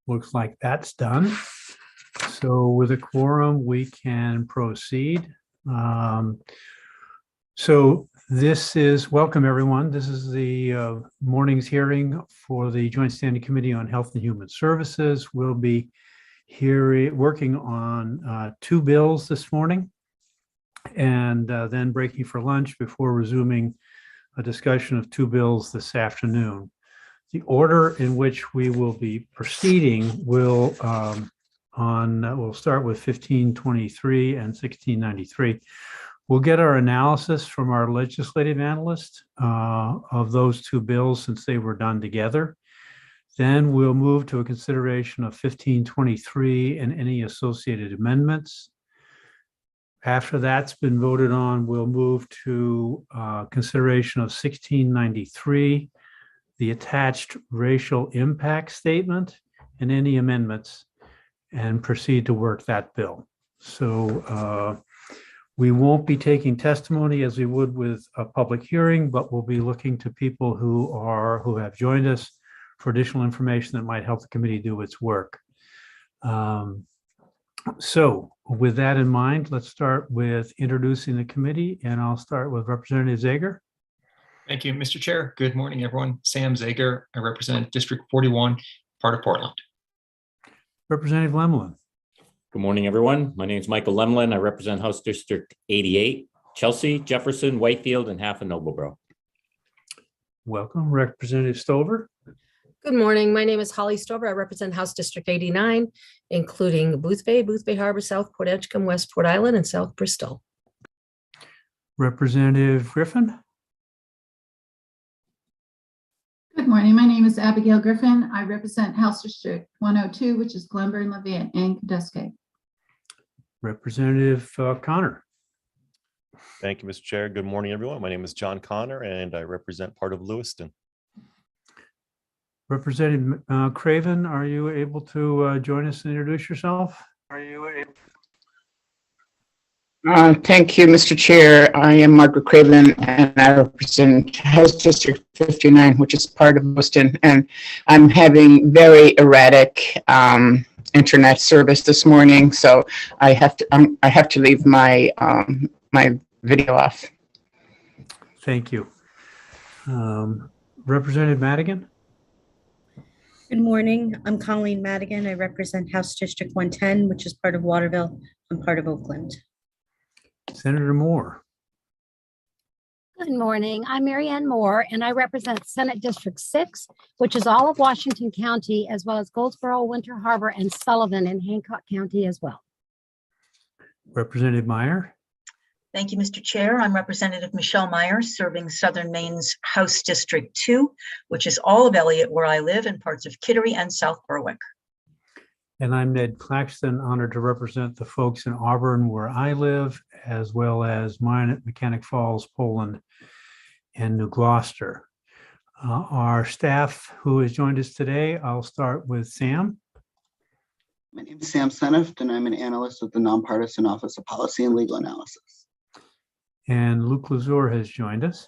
Looks like that's done. So with a quorum, we can proceed. So this is, welcome everyone. This is the morning's hearing for the Joint Standing Committee on Health and Human Services. We'll be here working on two bills this morning and then breaking for lunch before resuming a discussion of two bills this afternoon. The order in which we will be proceeding will we'll start with 1523 and 1693. We'll get our analysis from our legislative analyst of those two bills since they were done together. Then we'll move to a consideration of 1523 and any associated amendments. After that's been voted on, we'll move to consideration of 1693, the attached racial impact statement, and any amendments, and proceed to work that bill. So we won't be taking testimony as we would with a public hearing, but we'll be looking to people who have joined us for additional information that might help the committee do its work. So with that in mind, let's start with introducing the committee, and I'll start with Representative Zager. Thank you, Mr. Chair. Good morning, everyone. Sam Zager. I represent District 41, part of Portland. Representative Lemlin. Good morning, everyone. My name is Michael Lemlin. I represent House District 88, Chelsea, Jefferson, Whitefield, and half of Nobleboro. Welcome. Representative Stover. Good morning. My name is Holly Stover. I represent House District 89, including Boothbay, Boothbay Harbor, South Port Edgecombe, West Port Island, and South Bristol. Representative Griffin. Good morning. My name is Abigail Griffin. I represent House District 102, which is Glenburn, Levitt, and Candace. Representative Connor. Thank you, Mr. Chair. Good morning, everyone. My name is John Connor, and I represent part of Lewiston. Representative Craven, are you able to join us and introduce yourself? Thank you, Mr. Chair. I am Margaret Craven, and I represent House District 59, which is part of Lewiston, and I'm having very erratic internet service this morning, so I have to leave my my video off. Thank you. Representative Madigan. Good morning. I'm Colleen Madigan. I represent House District 110, which is part of Waterville and part of Oakland. Senator Moore. Good morning. I'm Marianne Moore, and I represent Senate District 6, which is all of Washington County, as well as Goldsboro, Winter Harbor, and Sullivan in Hancock County as well. Representative Meyer. Thank you, Mr. Chair. I'm Representative Michelle Meyer, serving Southern Maine's House District 2, which is all of Elliott, where I live, and parts of Kittery and South Berwick. And I'm Ned Claxton, honored to represent the folks in Auburn, where I live, as well as mine at Mechanic Falls, Poland, and New Gloucester. Our staff who has joined us today, I'll start with Sam. My name is Sam Seneft, and I'm an analyst with the Nonpartisan Office of Policy and Legal Analysis. And Luke Lazur has joined us.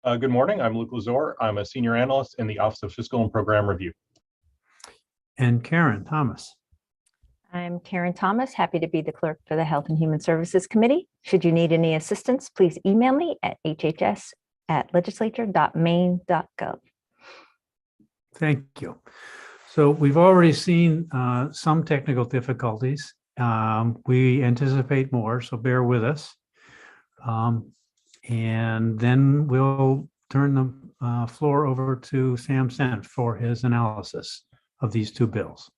Good morning. I'm Luke Lazur. I'm a senior analyst in the Office of Fiscal and Program Review. And Karen Thomas. I'm Karen Thomas, happy to be the clerk for the Health and Human Services Committee. Should you need any assistance, please email me at hhs@legislature.maine.gov. Thank you. So we've already seen some technical difficulties. We anticipate more, so bear with us. And then we'll turn the floor over to Sam Senft for his analysis of these two bills.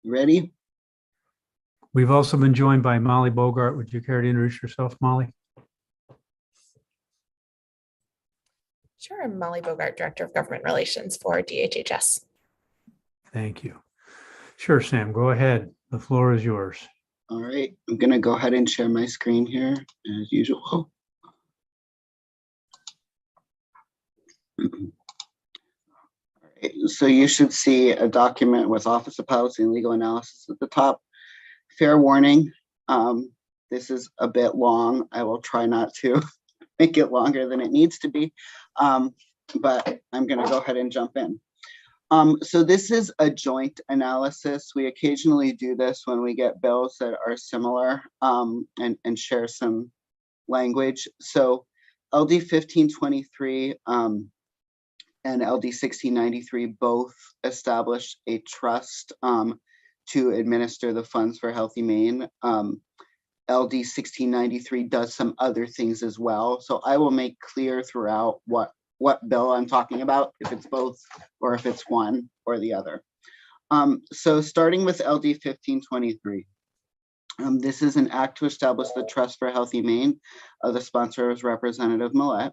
Ready? We've also been joined by Molly Bogart. Would you care to introduce yourself, Molly? Sure, I'm Molly Bogart, Director of Government Relations for DHHS. Thank you. Sure, Sam, go ahead. The floor is yours. All right, I'm going to go ahead and share my screen here as usual. All right, so you should see a document with Office of Policy and Legal Analysis at the top. Fair warning, this is a bit long. I will try not to make it longer than it needs to be. But I'm going to go ahead and jump in. So this is a joint analysis. We occasionally do this when we get bills that are similar and share some language. So LD 1523 and LD 1693 both established a trust to administer the funds for Healthy Maine. LD 1693 does some other things as well. So I will make clear throughout what bill I'm talking about, if it's both or if it's one or the other. So starting with LD 1523. This is an act to establish the Trust for Healthy Maine. The sponsor is Representative Millette.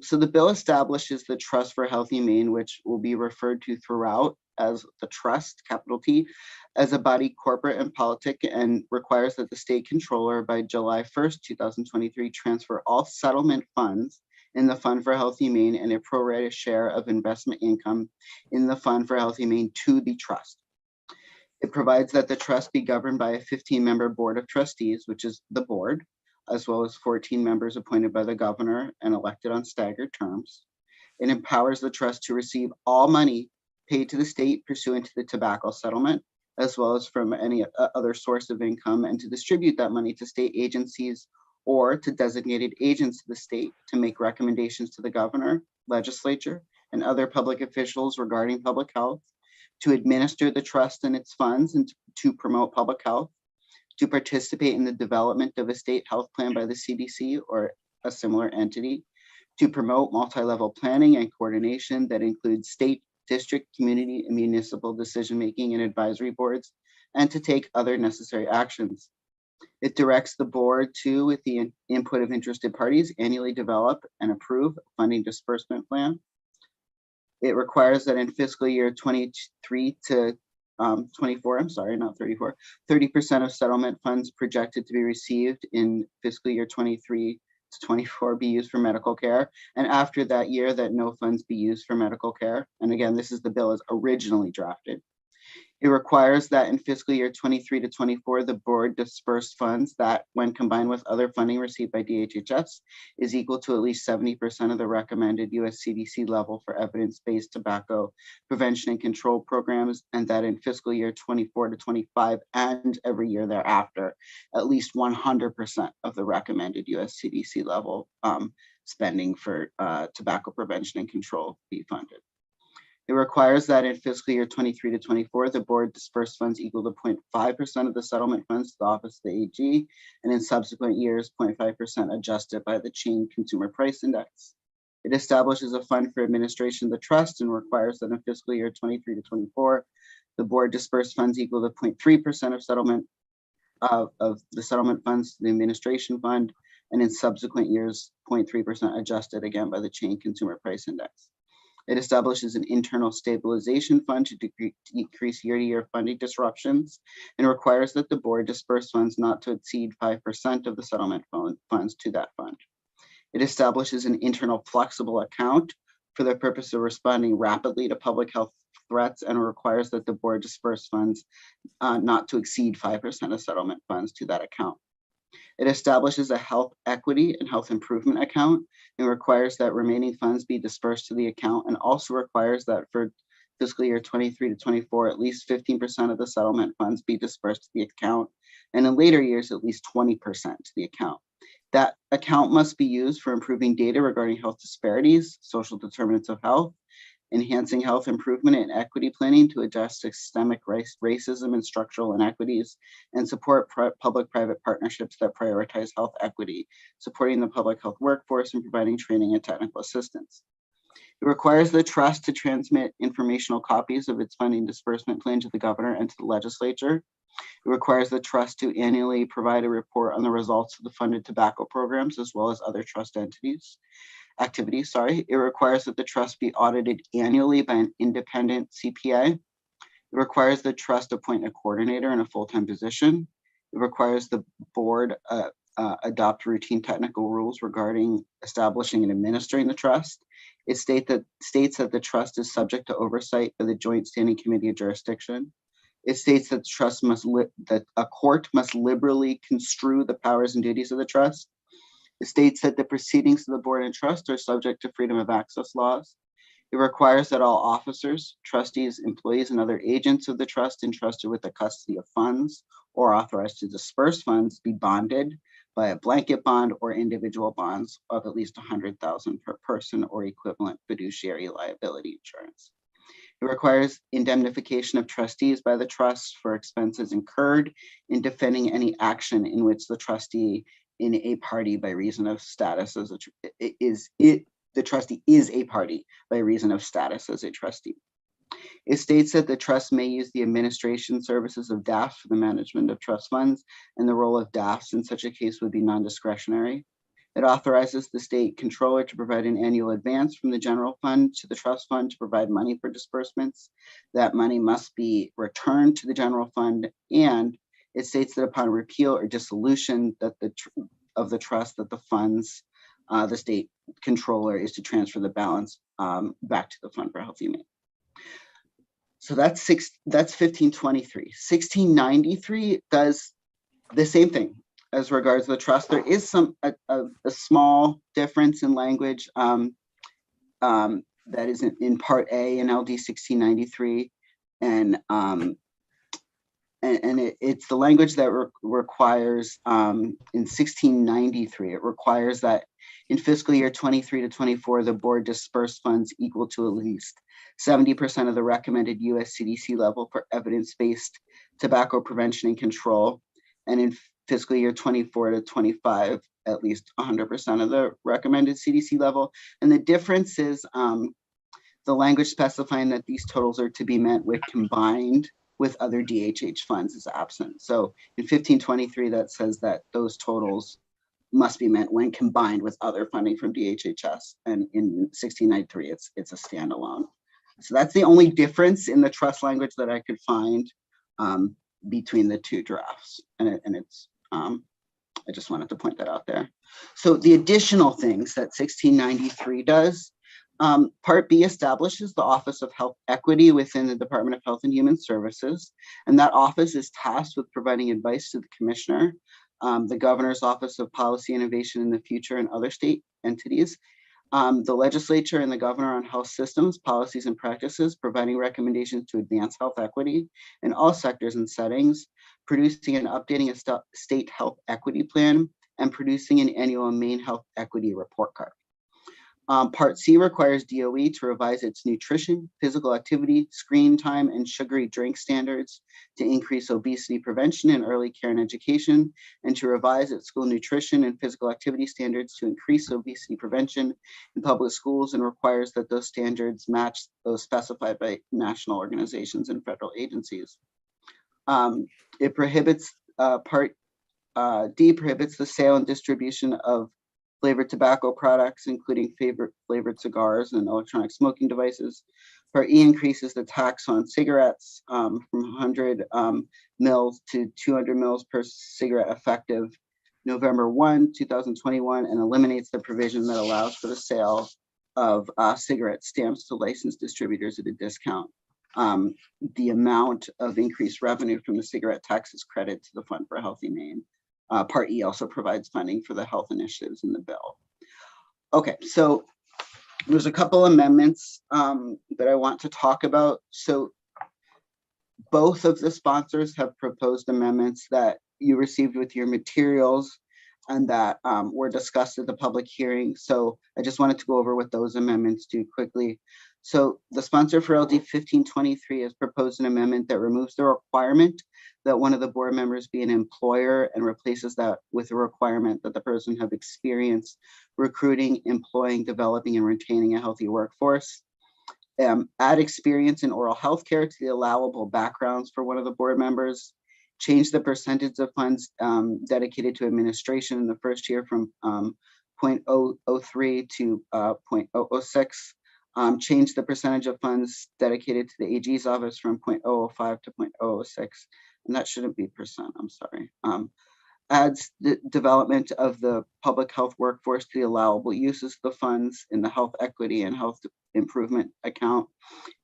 So the bill establishes the Trust for Healthy Maine, which will be referred to throughout as the trust, capital T, as a body corporate and politic, and requires that the state controller by July 1st, 2023, transfer all settlement funds in the Fund for Healthy Maine and a pro rata share of investment income in the Fund for Healthy Maine to the trust. It provides that the trust be governed by a 15-member board of trustees, which is the board, as well as 14 members appointed by the governor and elected on staggered terms. It empowers the trust to receive all money paid to the state pursuant to the tobacco settlement, as well as from any other source of income, and to distribute that money to state agencies or to designated agents of the state to make recommendations to the governor, legislature, and other public officials regarding public health, to administer the trust and its funds and to promote public health, to participate in the development of a state health plan by the CDC or a similar entity, to promote multi-level planning and coordination that includes state, district, community, and municipal decision-making and advisory boards, and to take other necessary actions. It directs the board to, with the input of interested parties, annually develop and approve a funding disbursement plan. It requires that in fiscal year 23 to 24, I'm sorry, not 34, 30% of settlement funds projected to be received in fiscal year 23 to 24 be used for medical care. And after that year, that no funds be used for medical care. And again, this is the bill as originally drafted. It requires that in fiscal year 23 to 24, the board disperse funds that, when combined with other funding received by DHHS, is equal to at least 70% of the recommended US CDC level for evidence-based tobacco prevention and control programs, and that in fiscal year 24 to 25 and every year thereafter, at least 100% of the recommended US CDC level spending for tobacco prevention and control be funded. It requires that in fiscal year 23 to 24, the board disperse funds equal to 0.5% of the settlement funds to the Office of the AG, and in subsequent years, 0.5% adjusted by the Chain Consumer Price Index. It establishes a fund for administration of the trust and requires that in fiscal year 23 to 24, the board disperse funds equal to 0.3% of settlement of the settlement funds to the administration fund, and in subsequent years, 0.3% adjusted again by the Chain Consumer Price Index. It establishes an internal stabilization fund to decrease year-to-year funding disruptions and requires that the board disperse funds not to exceed 5% of the settlement funds to that fund. It establishes an internal flexible account for the purpose of responding rapidly to public health threats and requires that the board disperse funds not to exceed 5% of settlement funds to that account. It establishes a health equity and health improvement account and requires that remaining funds be dispersed to the account, and also requires that for fiscal year 23 to 24, at least 15% of the settlement funds be dispersed to the account, and in later years, at least 20% to the account. That account must be used for improving data regarding health disparities, social determinants of health, enhancing health improvement and equity planning to address systemic racism and structural inequities, and support public-private partnerships that prioritize health equity, supporting the public health workforce and providing training and technical assistance. It requires the trust to transmit informational copies of its funding disbursement plan to the governor and to the legislature. It requires the trust to annually provide a report on the results of the funded tobacco programs as well as other trust activities. It requires that the trust be audited annually by an independent CPA. It requires the trust appoint a coordinator in a full-time position. It requires the board adopt routine technical rules regarding establishing and administering the trust. It states that the trust is subject to oversight by the Joint Standing Committee of Jurisdiction. It states that the trust that a court must liberally construe the powers and duties of the trust. It states that the proceedings of the board and trust are subject to freedom of access laws. It requires that all officers, trustees, employees, and other agents of the trust entrusted with the custody of funds or authorized to disperse funds be bonded by a blanket bond or individual bonds of at least $100,000 per person or equivalent fiduciary liability insurance. It requires indemnification of trustees by the trust for expenses incurred in defending any action in which the trustee in a party by reason of status as the trustee is a party by reason of status as a trustee. It states that the trust may use the administration services of DAFs for the management of trust funds, and the role of DAFs in such a case would be non-discretionary. It authorizes the state controller to provide an annual advance from the general fund to the trust fund to provide money for disbursements. That money must be returned to the general fund, and it states that upon repeal or dissolution of the trust, that the funds, the state controller is to transfer the balance back to the Fund for Health Humane. So that's 1523. 1693 does the same thing as regards the trust. There is a small difference in language that is in Part A in LD 1693, and it's the language that requires in 1693. It requires that in fiscal year 23 to 24, the board disperse funds equal to at least 70% of the recommended US CDC level for evidence-based tobacco prevention and control. And in fiscal year 24 to 25, at least 100% of the recommended CDC level. And the difference is the language specifying that these totals are to be met with combined with other DHH funds is absent. So in 1523, that says that those totals must be met when combined with other funding from DHHS. And in 1693, it's a standalone. So that's the only difference in the trust language that I could find between the two drafts. And it's, I just wanted to point that out there. So the additional things that 1693 does, Part B establishes the Office of Health Equity within the Department of Health and Human Services, and that office is tasked with providing advice to the Commissioner, the Governor's Office of Policy Innovation in the Future, and other state entities, the legislature and the Governor on health systems, policies, and practices, providing recommendations to advance health equity in all sectors and settings, producing and updating a state health equity plan, and producing an annual Maine Health Equity Report Card. Part C requires DOE to revise its nutrition, physical activity, screen time, and sugary drink standards to increase obesity prevention and early care and education, and to revise its school nutrition and physical activity standards to increase obesity prevention in public schools, and requires that those standards match those specified by national organizations and federal agencies. It prohibits, Part D prohibits the sale and distribution of flavored tobacco products, including flavored cigars and electronic smoking devices. Part E increases the tax on cigarettes from 100 mils to 200 mils per cigarette effective November 1, 2021, and eliminates the provision that allows for the sale of cigarette stamps to licensed distributors at a discount. The amount of increased revenue from the cigarette tax is credited to the Fund for Health Humane. Part E also provides funding for the health initiatives in the bill. Okay, so there's a couple amendments that I want to talk about. So both of the sponsors have proposed amendments that you received with your materials and that were discussed at the public hearing. So I just wanted to go over what those amendments do quickly. So the sponsor for LD 1523 has proposed an amendment that removes the requirement that one of the board members be an employer and replaces that with a requirement that the person have experience recruiting, employing, developing, and retaining a healthy workforce. Add experience in oral health care to the allowable backgrounds for one of the board members. Change the percentage of funds dedicated to administration in the first year from 0.003 to 0.006. Change the percentage of funds dedicated to the AG's office from 0.005 to 0.006. And that shouldn't be percent, I'm sorry. Adds the development of the public health workforce to the allowable uses of the funds in the health equity and health improvement account.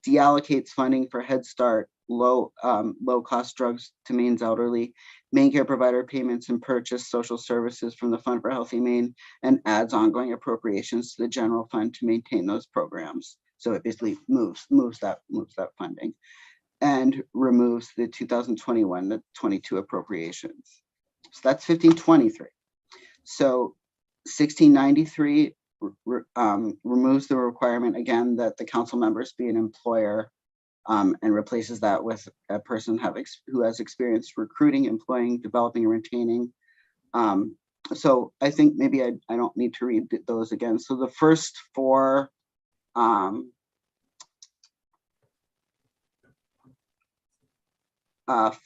Deallocates funding for Head Start low-cost drugs to Maine's elderly, Maine care provider payments and purchase social services from the Fund for Healthy Maine, and adds ongoing appropriations to the general fund to maintain those programs. So it basically moves that funding, and removes the 2021 to 22 appropriations. So that's 1523. So 1693 removes the requirement again that the council members be an employer, and replaces that with a person who has experience recruiting, employing, developing, and retaining. So I think maybe I don't need to read those again. So the first four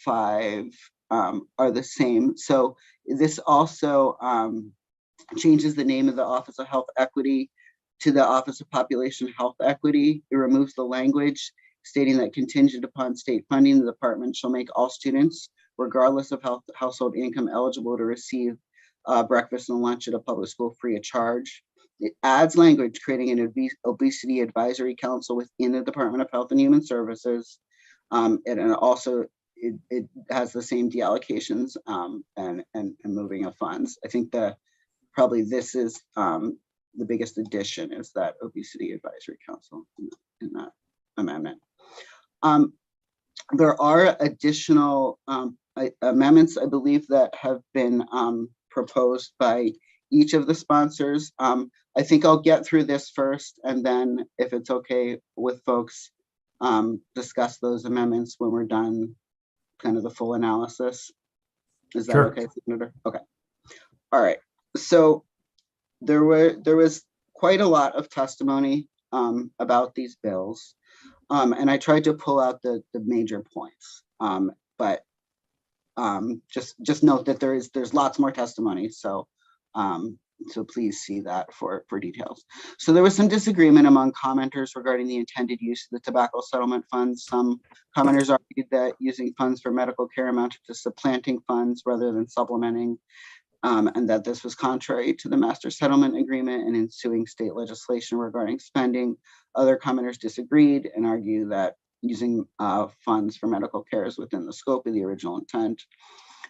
five are the same. So this also changes the name of the Office of Health Equity to the Office of Population Health Equity. It removes the language stating that contingent upon state funding, the department shall make all students, regardless of household income, eligible to receive breakfast and lunch at a public school free of charge. It adds language creating an obesity advisory council within the Department of Health and Human Services. And also it has the same deallocations and moving of funds. I think probably this is the biggest addition, is that obesity advisory council in that amendment. There are additional amendments, I believe, that have been proposed by each of the sponsors. I think I'll get through this first, and then if it's okay with folks, discuss those amendments when we're done kind of the full analysis. Is that Sure. okay, Senator? Okay. All right. So there was quite a lot of testimony about these bills. And I tried to pull out the major points, but just note that there's lots more testimony. So please see that for details. So there was some disagreement among commenters regarding the intended use of the tobacco settlement funds. Some commenters argued that using funds for medical care amounted to supplanting funds rather than supplementing, and that this was contrary to the master settlement agreement and ensuing state legislation regarding spending. Other commenters disagreed and argued that using funds for medical care is within the scope of the original intent.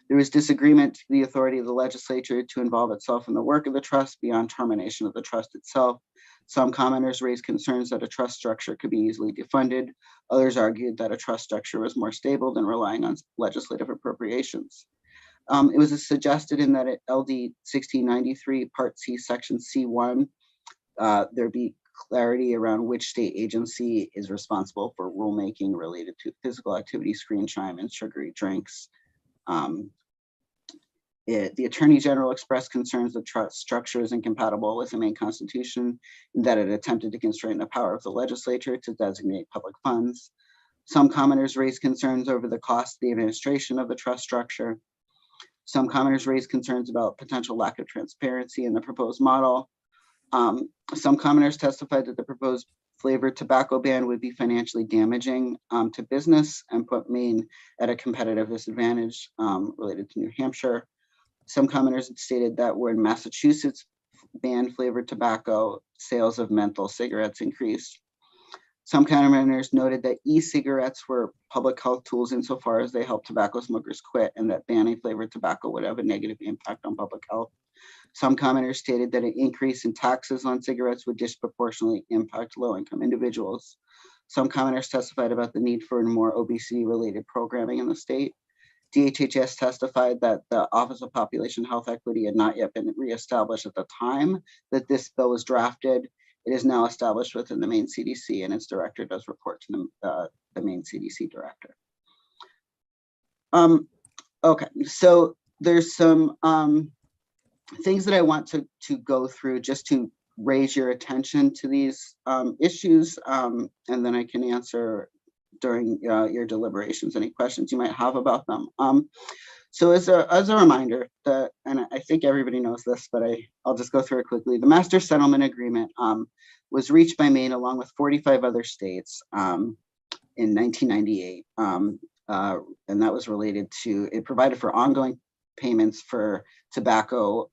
There was disagreement to the authority of the legislature to involve itself in the work of the trust beyond termination of the trust itself. Some commenters raised concerns that a trust structure could be easily defunded. Others argued that a trust structure was more stable than relying on legislative appropriations. It was suggested in that LD 1693 Part C Section C1, there be clarity around which state agency is responsible for rulemaking related to physical activity, screen chime, and sugary drinks. The Attorney General expressed concerns that trust structure is incompatible with the Maine Constitution, and that it attempted to constrain the power of the legislature to designate public funds. Some commenters raised concerns over the cost of the administration of the trust structure. Some commenters raised concerns about potential lack of transparency in the proposed model. Some commenters testified that the proposed flavored tobacco ban would be financially damaging to business and put Maine at a competitive disadvantage related to New Hampshire. Some commenters stated that where Massachusetts banned flavored tobacco, sales of menthol cigarettes increased. Some commenters noted that e-cigarettes were public health tools insofar as they help tobacco smokers quit, and that banning flavored tobacco would have a negative impact on public health. Some commenters stated that an increase in taxes on cigarettes would disproportionately impact low-income individuals. Some commenters testified about the need for more obesity-related programming in the state. DHHS testified that the Office of Population Health Equity had not yet been reestablished at the time that this bill was drafted. It is now established within the Maine CDC, and its director does report to the Maine CDC director. Okay, so there's some things that I want to go through just to raise your attention to these issues, and then I can answer during your deliberations any questions you might have about them. So as a reminder, and I think everybody knows this, but I'll just go through it quickly. The Master Settlement Agreement was reached by Maine along with 45 other states in 1998, and that was related to, it provided for ongoing payments for tobacco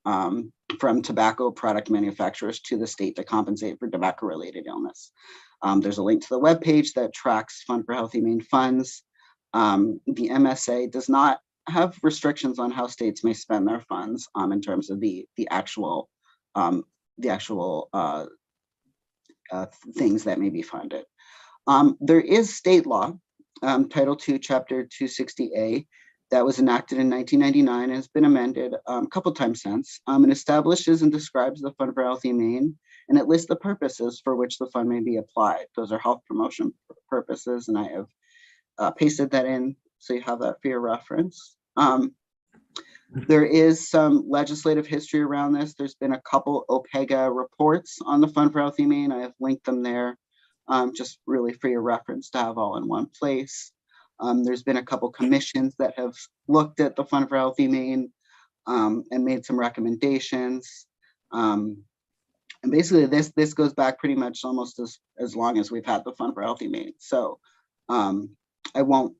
from tobacco product manufacturers to the state to compensate for tobacco-related illness. There's a link to the webpage that tracks Fund for Healthy Maine funds. The MSA does not have restrictions on how states may spend their funds in terms of the actual things that may be funded. There is state law, Title II, Chapter 260A, that was enacted in 1999 and has been amended a couple times since. It establishes and describes the Fund for Healthy Maine, and it lists the purposes for which the fund may be applied. Those are health promotion purposes, and I have pasted that in so you have that for your reference. There is some legislative history around this. There's been a couple OPEGA reports on the Fund for Healthy Maine. I have linked them there, just really for your reference to have all in one place. There's been a couple commissions that have looked at the Fund for Healthy Maine and made some recommendations. And basically this goes back pretty much almost as long as we've had the Fund for Healthy Maine. So I won't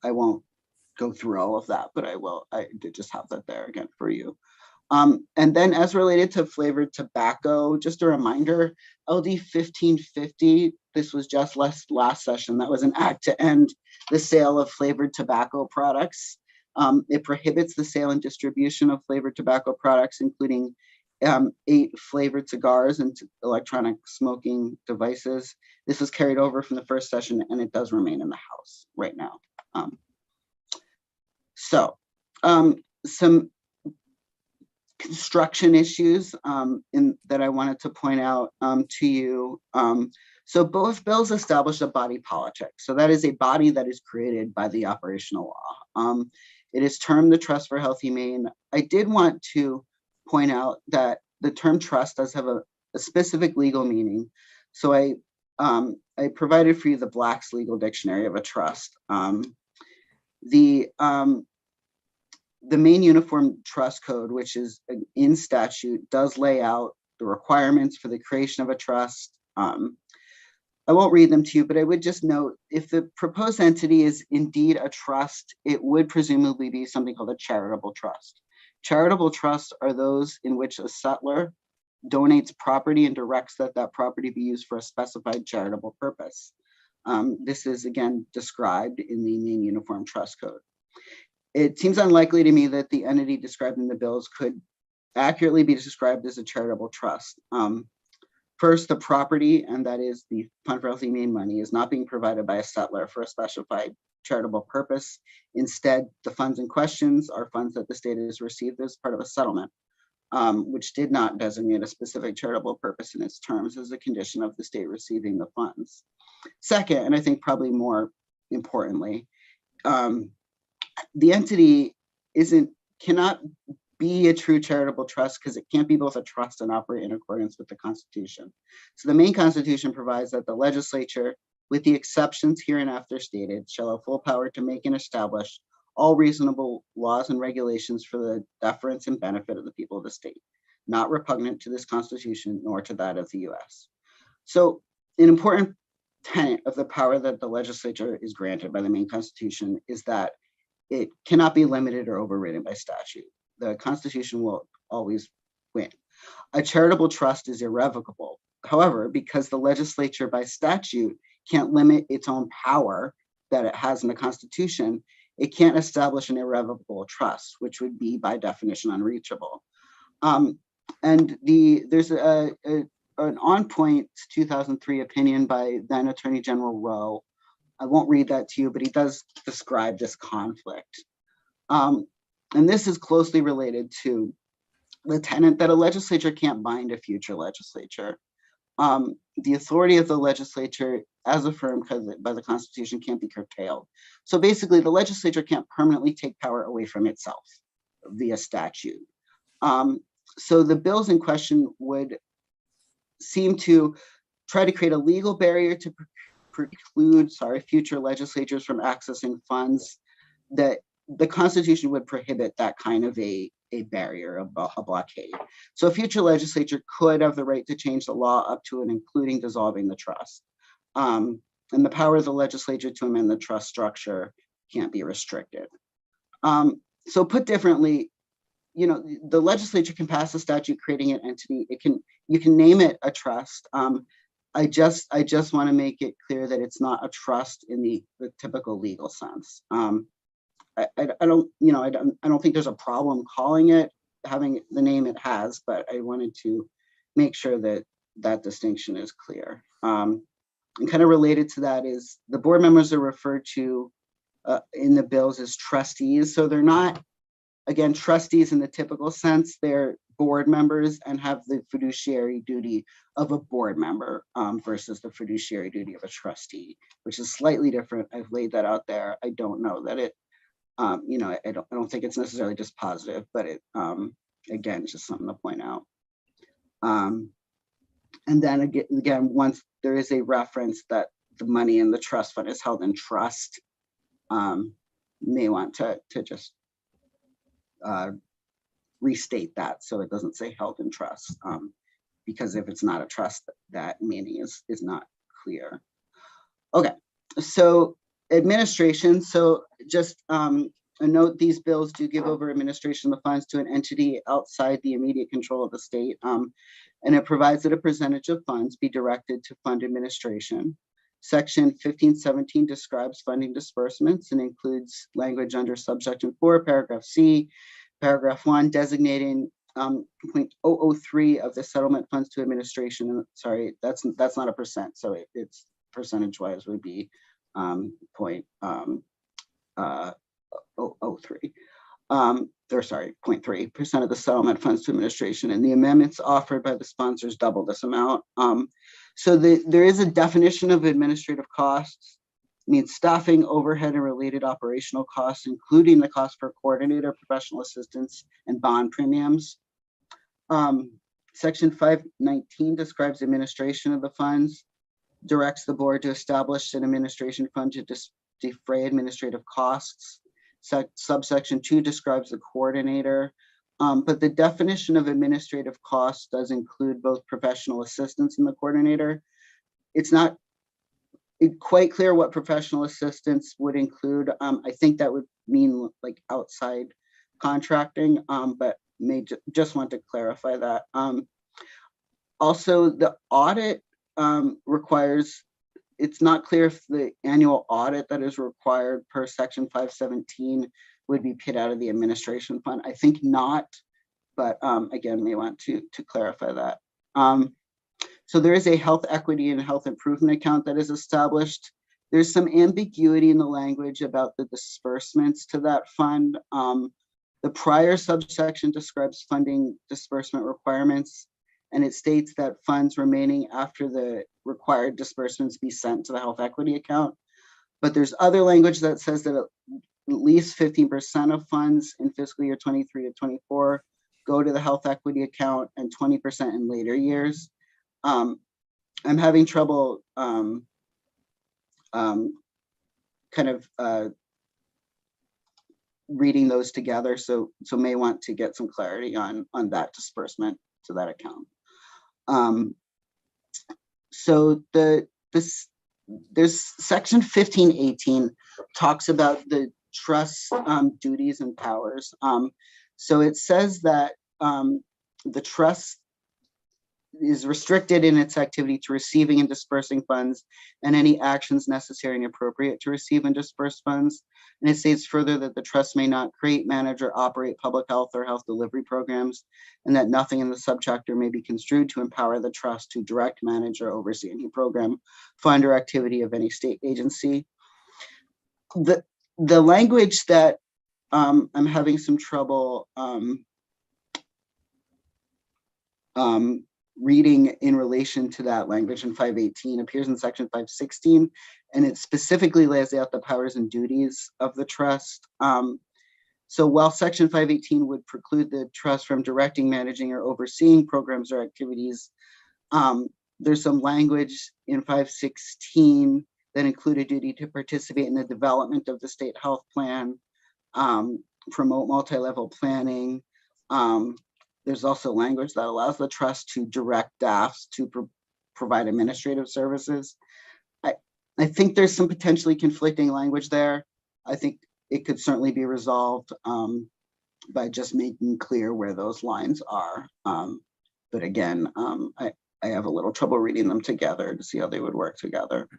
go through all of that, but I did just have that there again for you. And then as related to flavored tobacco, just a reminder, LD 1550, this was just last session, that was an act to end the sale of flavored tobacco products. It prohibits the sale and distribution of flavored tobacco products, including 8 flavored cigars and electronic smoking devices. This was carried over from the first session and it does remain in the House right now. Some construction issues that I wanted to point out to you. So both bills establish a body politic. So that is a body that is created by the operational law. It is termed the Trust for Healthy Maine. I did want to point out that the term trust does have a specific legal meaning. So I provided for you the Black's Legal Dictionary of a trust. The Maine Uniform Trust Code, which is in statute, does lay out the requirements for the creation of a trust. I won't read them to you, but I would just note, if the proposed entity is indeed a trust, it would presumably be something called a charitable trust. Charitable trusts are those in which a settler donates property and directs that that property be used for a specified charitable purpose. This is again described in the Maine Uniform Trust Code. It seems unlikely to me that the entity described in the bills could accurately be described as a charitable trust. First, the property, and that is the Fund for Healthy Maine money, is not being provided by a settler for a specified charitable purpose. Instead, the funds in questions are funds that the state has received as part of a settlement, which did not designate a specific charitable purpose in its terms as a condition of the state receiving the funds. Second, and I think probably more importantly, the entity cannot be a true charitable trust because it can't be both a trust and operate in accordance with the Constitution. So the Maine Constitution provides that the legislature, with the exceptions hereinafter stated, shall have full power to make and establish all reasonable laws and regulations for the deference and benefit of the people of the state, not repugnant to this Constitution nor to that of the US. So an important tenet of the power that the legislature is granted by the Maine Constitution is that it cannot be limited or overridden by statute. The Constitution will always win. A charitable trust is irrevocable. However, because the legislature by statute can't limit its own power that it has in the Constitution, it can't establish an irrevocable trust, which would be by definition unreachable. And there's an on-point 2003 opinion by then Attorney General Rowe. I won't read that to you, but he does describe this conflict. And this is closely related to the tenet that a legislature can't bind a future legislature. The authority of the legislature as affirmed by the Constitution can't be curtailed. So basically the legislature can't permanently take power away from itself via statute. So the bills in question would seem to try to create a legal barrier to preclude, future legislatures from accessing funds that the Constitution would prohibit that kind of a barrier, a blockade. So a future legislature could have the right to change the law up to and including dissolving the trust. And the power of the legislature to amend the trust structure can't be restricted. So put differently, the legislature can pass a statute creating an entity. You can name it a trust. I just want to make it clear that it's not a trust in the typical legal sense. I don't, you know, I don't think there's a problem calling it, having the name it has, but I wanted to make sure that that distinction is clear. And kind of related to that is the board members are referred to in the bills as trustees. So they're not, again, trustees in the typical sense. They're board members and have the fiduciary duty of a board member versus the fiduciary duty of a trustee, which is slightly different. I've laid that out there. I don't know that it, you know, I don't think it's necessarily just positive, but it, again, it's just something to point out. And then again, once there is a reference that the money in the trust fund is held in trust, may want to just restate that so it doesn't say held in trust, because if it's not a trust, that meaning is not clear. Okay, so administration. So just a note, these bills do give over administration of the funds to an entity outside the immediate control of the state. And it provides that a percentage of funds be directed to fund administration. Section 1517 describes funding disbursements and includes language under subsection 4, paragraph C, paragraph 1, designating 0.003 of the settlement funds to administration. Sorry, that's not a percent, so it's percentage wise would be 0.03. Or sorry, 0.3% of the settlement funds to administration, and the amendments offered by the sponsors double this amount. So there is a definition of administrative costs. It means staffing, overhead, and related operational costs, including the cost for coordinator, professional assistance, and bond premiums. Section 519 describes administration of the funds, directs the board to establish an administration fund to defray administrative costs. Subsection 2 describes the coordinator, but the definition of administrative costs does include both professional assistance and the coordinator. It's not quite clear what professional assistance would include. I think that would mean like outside contracting, but may just want to clarify that. Also, the audit requires, it's not clear if the annual audit that is required per section 517 would be paid out of the administration fund. I think not, but again, may want to clarify that. So there is a health equity and health improvement account that is established. There's some ambiguity in the language about the disbursements to that fund. The prior subsection describes funding disbursement requirements, and it states that funds remaining after the required disbursements be sent to the health equity account. But there's other language that says that at least 15% of funds in fiscal year 23 to 24 go to the health equity account and 20% in later years. I'm having trouble kind of reading those together, so may want to get some clarity on that disbursement to that account. So there's section 1518 talks about the trust duties and powers. So it says that the trust is restricted in its activity to receiving and dispersing funds and any actions necessary and appropriate to receive and disperse funds. And it states further that the trust may not create, manage, or operate public health or health delivery programs, and that nothing in the subchapter may be construed to empower the trust to direct, manage, or oversee any program, fund, or activity of any state agency. The language that I'm having some trouble reading in relation to that language in 518 appears in section 516, and it specifically lays out the powers and duties of the trust. So while section 518 would preclude the trust from directing, managing, or overseeing programs or activities, there's some language in 516 that include a duty to participate in the development of the state health plan, promote multi-level planning. There's also language that allows the trust to direct staffs to provide administrative services. I think there's some potentially conflicting language there. I think it could certainly be resolved by just making clear where those lines are. But again, I have a little trouble reading them together to see how they would work together.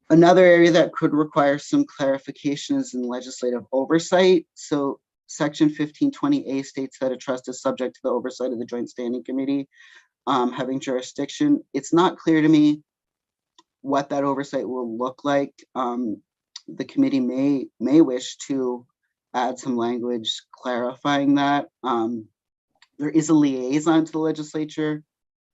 Another area that could require some clarification is in legislative oversight. So Section 1520A states that a trust is subject to the oversight of the Joint Standing Committee having jurisdiction. It's not clear to me what that oversight will look like. The committee may wish to add some language clarifying that. There is a liaison to the legislature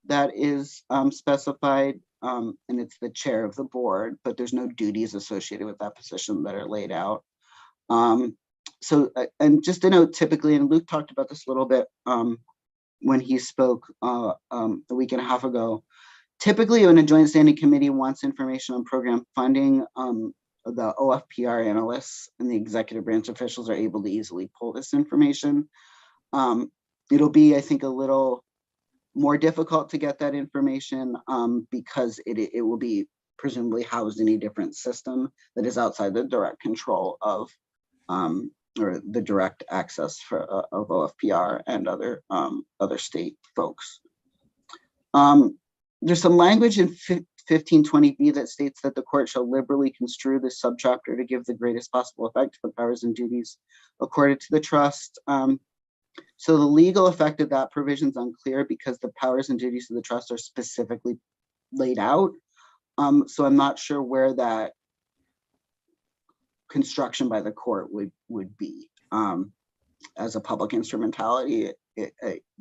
that is specified, and it's the chair of the board, but there's no duties associated with that position that are laid out. So, and just to note, typically, and Luke talked about this a little bit when he spoke a week and a half ago, typically when a joint standing committee wants information on program funding, the OFPR analysts and the executive branch officials are able to easily pull this information. It'll be, I think, a little more difficult to get that information because it will be presumably housed in a different system that is outside the direct control of or the direct access for of OFPR and other state folks. There's some language in 1520B that states that the court shall liberally construe this subchapter to give the greatest possible effect to the powers and duties accorded to the trust. So the legal effect of that provision is unclear because the powers and duties of the trust are specifically laid out. So I'm not sure where that construction by the court would be. As a public instrumentality,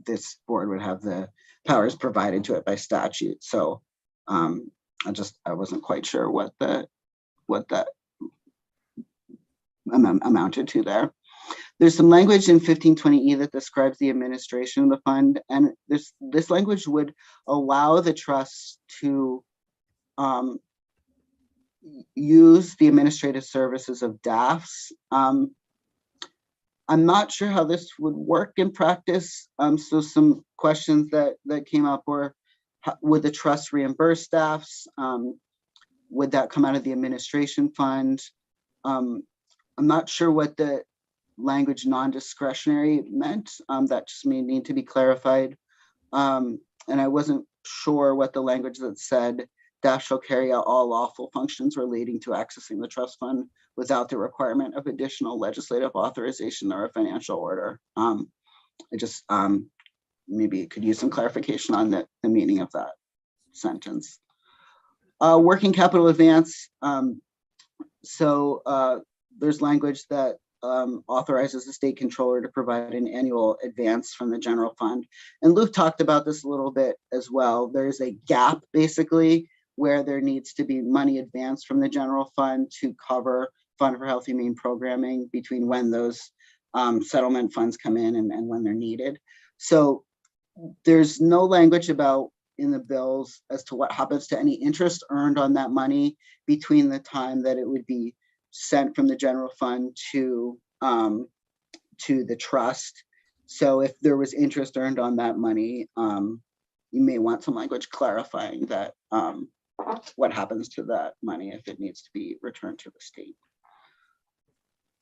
this board would have the powers provided to it by statute. So I wasn't quite sure what that amounted to there. There's some language in 1520E that describes the administration of the fund, and this language would allow the trust to use the administrative services of DAFs. I'm not sure how this would work in practice. So some questions that came up were, would the trust reimburse staffs? Would that come out of the administration fund? I'm not sure what the language non-discretionary meant. That just may need to be clarified. And I wasn't sure what the language that said DAF shall carry out all lawful functions relating to accessing the trust fund without the requirement of additional legislative authorization or a financial order. I just maybe could use some clarification on the meaning of that sentence. Working capital advance. So there's language that authorizes the state controller to provide an annual advance from the general fund. And Luke talked about this a little bit as well. There's a gap basically where there needs to be money advanced from the general fund to cover Fund for Health Humane Programming between when those settlement funds come in and when they're needed. So there's no language about in the bills as to what happens to any interest earned on that money between the time that it would be sent from the general fund to the trust. So if there was interest earned on that money, you may want some language clarifying that what happens to that money if it needs to be returned to the state.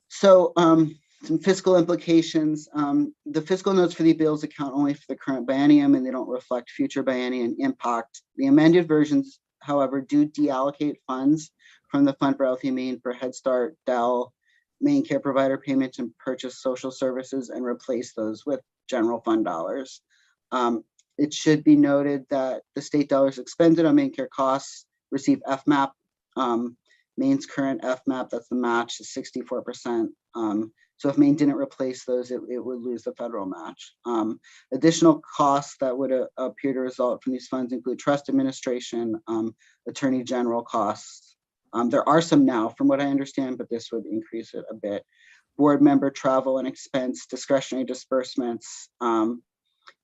So some fiscal implications. The fiscal notes for the bills account only for the current biennium and they don't reflect future biennium impact. The amended versions, however, do deallocate funds from the Fund for Health Humane for Head Start, DEL, main care provider payments and purchase social services and replace those with general fund dollars. It should be noted that the state dollars expended on main care costs receive FMAP. Maine's current FMAP, that's the match, is 64%. So if Maine didn't replace those, it would lose the federal match. Additional costs that would appear to result from these funds include trust administration, attorney general costs. There are some now from what I understand, but this would increase it a bit. Board member travel and expense, discretionary disbursements,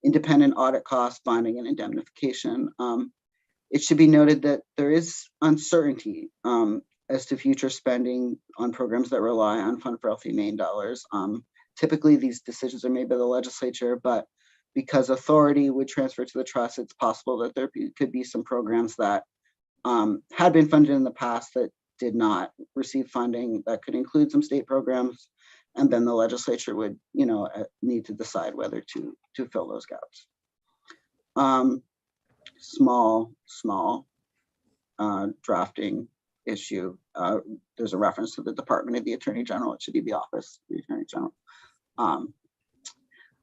independent audit costs, bonding and indemnification. It should be noted that there is uncertainty as to future spending on programs that rely on Fund for Health Humane dollars. Typically, these decisions are made by the legislature, but because authority would transfer to the trust, it's possible that there could be some programs that had been funded in the past that did not receive funding that could include some state programs. And then the legislature would, need to decide whether to fill those gaps. Small drafting issue. There's a reference to the Department of the Attorney General. It should be the Office of the Attorney General.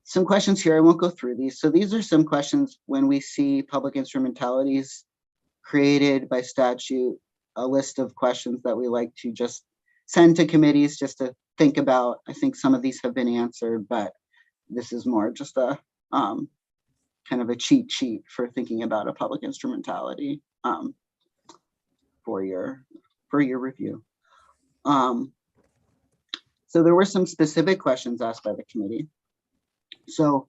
Some questions here. I won't go through these. So these are some questions when we see public instrumentalities created by statute, a list of questions that we like to just send to committees just to think about. I think some of these have been answered, but this is more just a kind of a cheat sheet for thinking about a public instrumentality for your review. So there were some specific questions asked by the committee. So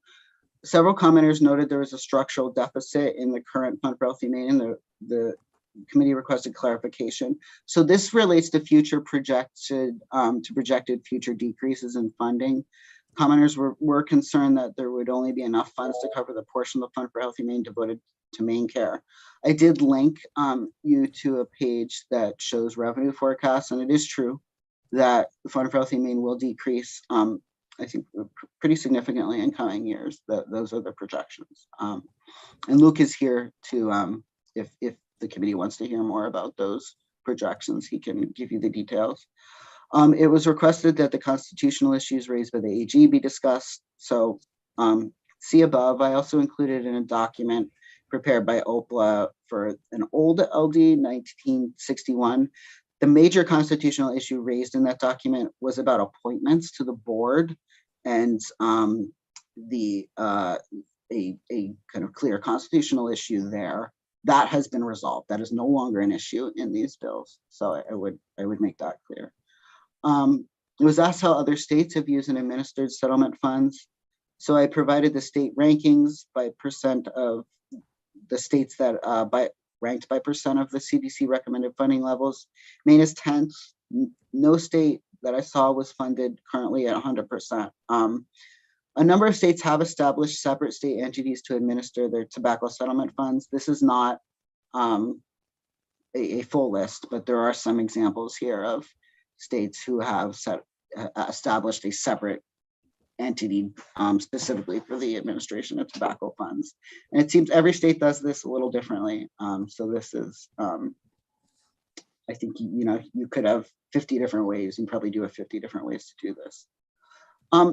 several commenters noted there was a structural deficit in the current Fund for Healthy Maine, and the committee requested clarification. So this relates to future projected future decreases in funding. Commenters were concerned that there would only be enough funds to cover the portion of the Fund for Healthy Maine devoted to Maine care. I did link you to a page that shows revenue forecasts, and it is true that the Fund for Healthy Maine will decrease, I think, pretty significantly in coming years. Those are the projections. And Luke is here to, if the committee wants to hear more about those projections, he can give you the details. It was requested that the constitutional issues raised by the AG be discussed. So see above. I also included in a document prepared by OPLA for an old LD 1961. The major constitutional issue raised in that document was about appointments to the board and a kind of clear constitutional issue there. That has been resolved. That is no longer an issue in these bills. So I would make that clear. It was asked how other states have used and administered settlement funds. So I provided the state rankings by percent of the states that ranked by percent of the CDC recommended funding levels. Maine is 10th. No state that I saw was funded currently at 100%. A number of states have established separate state entities to administer their tobacco settlement funds. This is not a full list, but there are some examples here of states who have established a separate entity specifically for the administration of tobacco funds. And it seems every state does this a little differently. So this is, I think, you could have 50 different ways. You can probably do it 50 different ways to do this.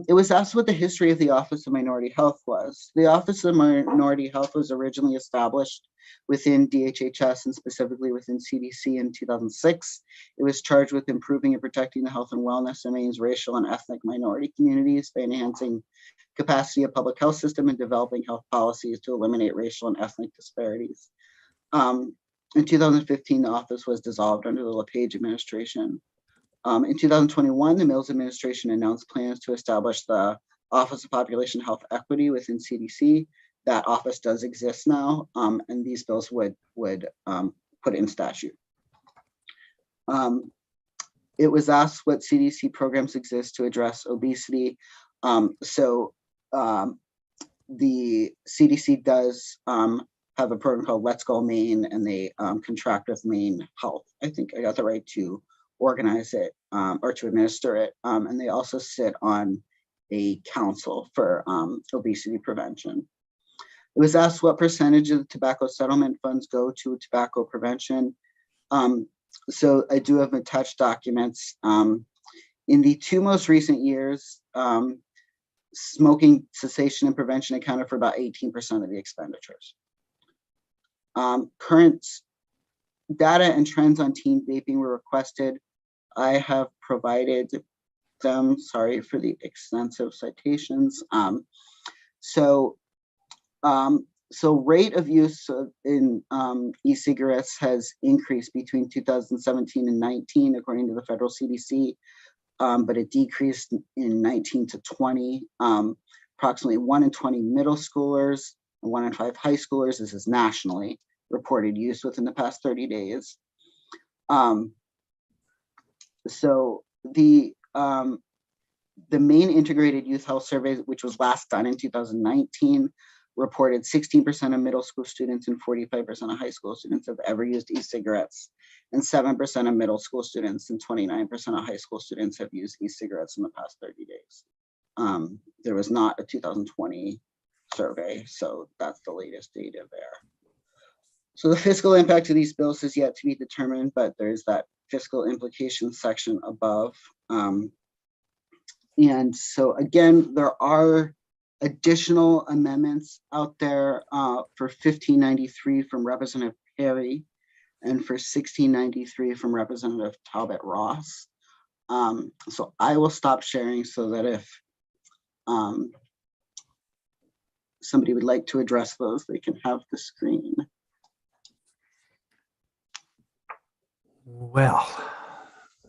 It was asked what the history of the Office of Minority Health was. The Office of Minority Health was originally established within DHHS and specifically within CDC in 2006. It was charged with improving and protecting the health and wellness of Maine's racial and ethnic minority communities by enhancing capacity of public health system and developing health policies to eliminate racial and ethnic disparities. In 2015, the office was dissolved under the LePage administration. In 2021, the Mills administration announced plans to establish the Office of Population Health Equity within CDC. That office does exist now, and these bills would put in statute. It was asked what CDC programs exist to address obesity. The CDC does have a program called Let's Go Maine, and they contract with Maine Health. I think I got the right to organize it or to administer it. And they also sit on a council for obesity prevention. It was asked what percentage of the tobacco settlement funds go to tobacco prevention. So I do have attached documents. In the 2 most recent years, smoking cessation and prevention accounted for about 18% of the expenditures. Current data and trends on teen vaping were requested. I have provided them, sorry for the extensive citations. So rate of use in e-cigarettes has increased between 2017 and 19, according to the federal CDC, but it decreased in 19 to 20. Approximately 1 in 20 middle schoolers and 1 in 5 high schoolers, this is nationally, reported use within the past 30 days. So the Maine Integrated Youth Health Survey, which was last done in 2019, reported 16% of middle school students and 45% of high school students have ever used e-cigarettes, and 7% of middle school students and 29% of high school students have used e-cigarettes in the past 30 days. There was not a 2020 survey, so that's the latest data there. So the fiscal impact of these bills is yet to be determined, but there's that fiscal implications section above. And so again, there are additional amendments out there for 1593 from Representative Perry and for 1693 from Representative Talbot Ross. So I will stop sharing so that if somebody would like to address those, they can have the screen. Well,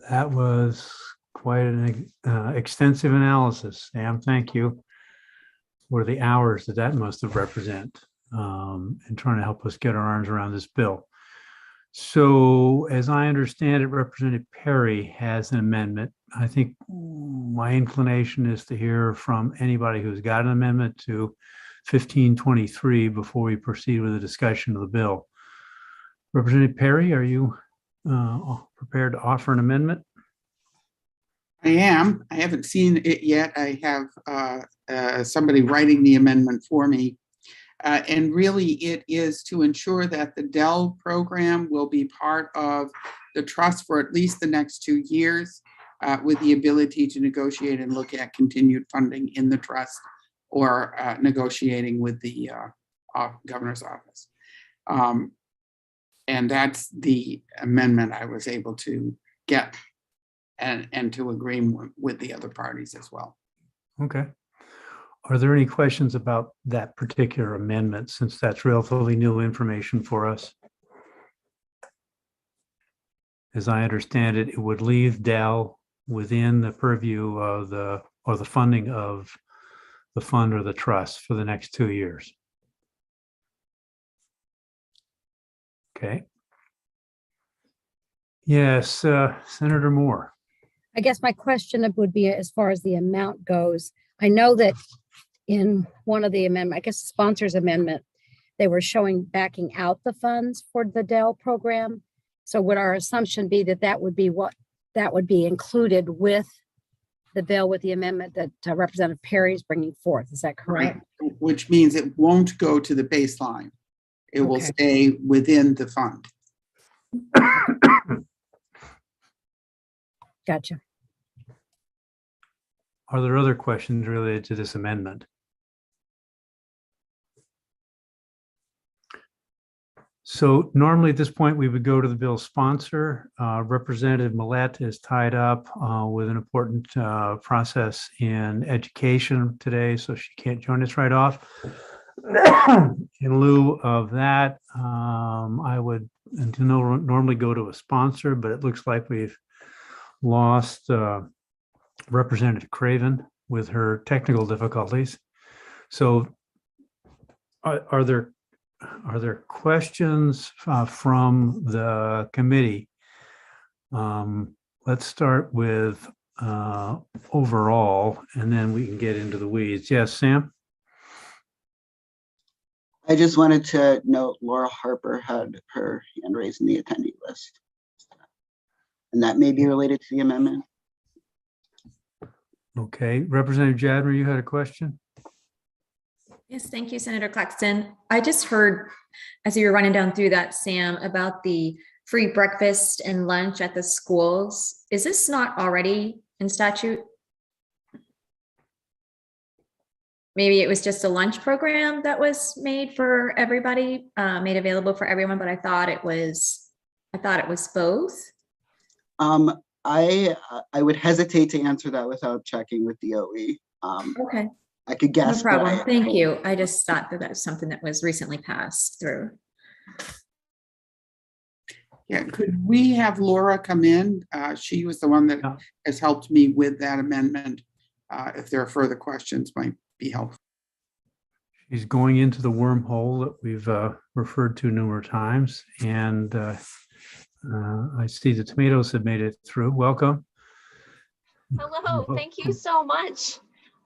that was quite an extensive analysis, Sam. Thank you for the hours that must have represent in trying to help us get our arms around this bill. So as I understand it, Representative Perry has an amendment. I think my inclination is to hear from anybody who's got an amendment to 1523 before we proceed with the discussion of the bill. Representative Perry, are you prepared to offer an amendment? I am. I haven't seen it yet. I have somebody writing the amendment for me. And really, it is to ensure that the Dell program will be part of the trust for at least the next 2 years, with the ability to negotiate and look at continued funding in the trust or negotiating with the governor's office. And that's the amendment I was able to get and to agree with the other parties as well. Okay. Are there any questions about that particular amendment, since that's relatively new information for us? As I understand it, it would leave Dell within the purview of the funding of the fund or the trust for the next 2 years. Okay. Yes, Senator Moore. I guess my question would be, as far as the amount goes, I know that in one of the amendment, I guess the sponsor's amendment, they were showing backing out the funds for the Dell program. So would our assumption be that that would be what that would be included with the bill, with the amendment that Representative Perry is bringing forth? Is that correct? Right. Which means it won't go to the baseline. It will stay within the fund. Gotcha. Are there other questions related to this amendment? So normally at this point, we would go to the bill's sponsor. Representative Millette is tied up with an important process in education today, so she can't join us right off. In lieu of that, I would normally go to a sponsor, but it looks like we've lost Representative Craven with her technical difficulties. So are there questions from the committee? Let's start with overall, and then we can get into the weeds. Yes, Sam? I just wanted to note Laura Harper had her hand raised in the attendee list. And that may be related to the amendment. Okay, Representative Jadmer, you had a question? Yes, thank you, Senator Claxton. I just heard, as you were running down through that, Sam, about the free breakfast and lunch at the schools. Is this not already in statute? Maybe it was just a lunch program that was made for everybody, made available for everyone, but I thought it was both. I would hesitate to answer that without checking with DOE. Okay. I could guess. No problem. Thank you. I just thought that was something that was recently passed through. Yeah, could we have Laura come in? She was the one that has helped me with that amendment. If there are further questions, might be helpful. She's going into the wormhole that we've referred to numerous times, and I see the tomatoes have made it through. Welcome. Hello, thank you so much.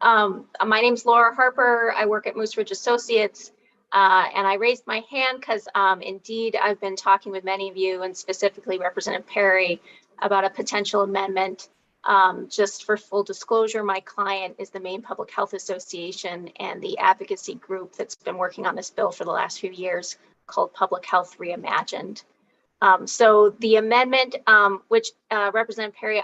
My name's Laura Harper. I work at Moose Ridge Associates, and I raised my hand because indeed I've been talking with many of you, and specifically Representative Perry, about a potential amendment. Just for full disclosure, my client is the Maine Public Health Association and the advocacy group that's been working on this bill for the last few years. called Public Health Reimagined. So the amendment, which Representative Perry,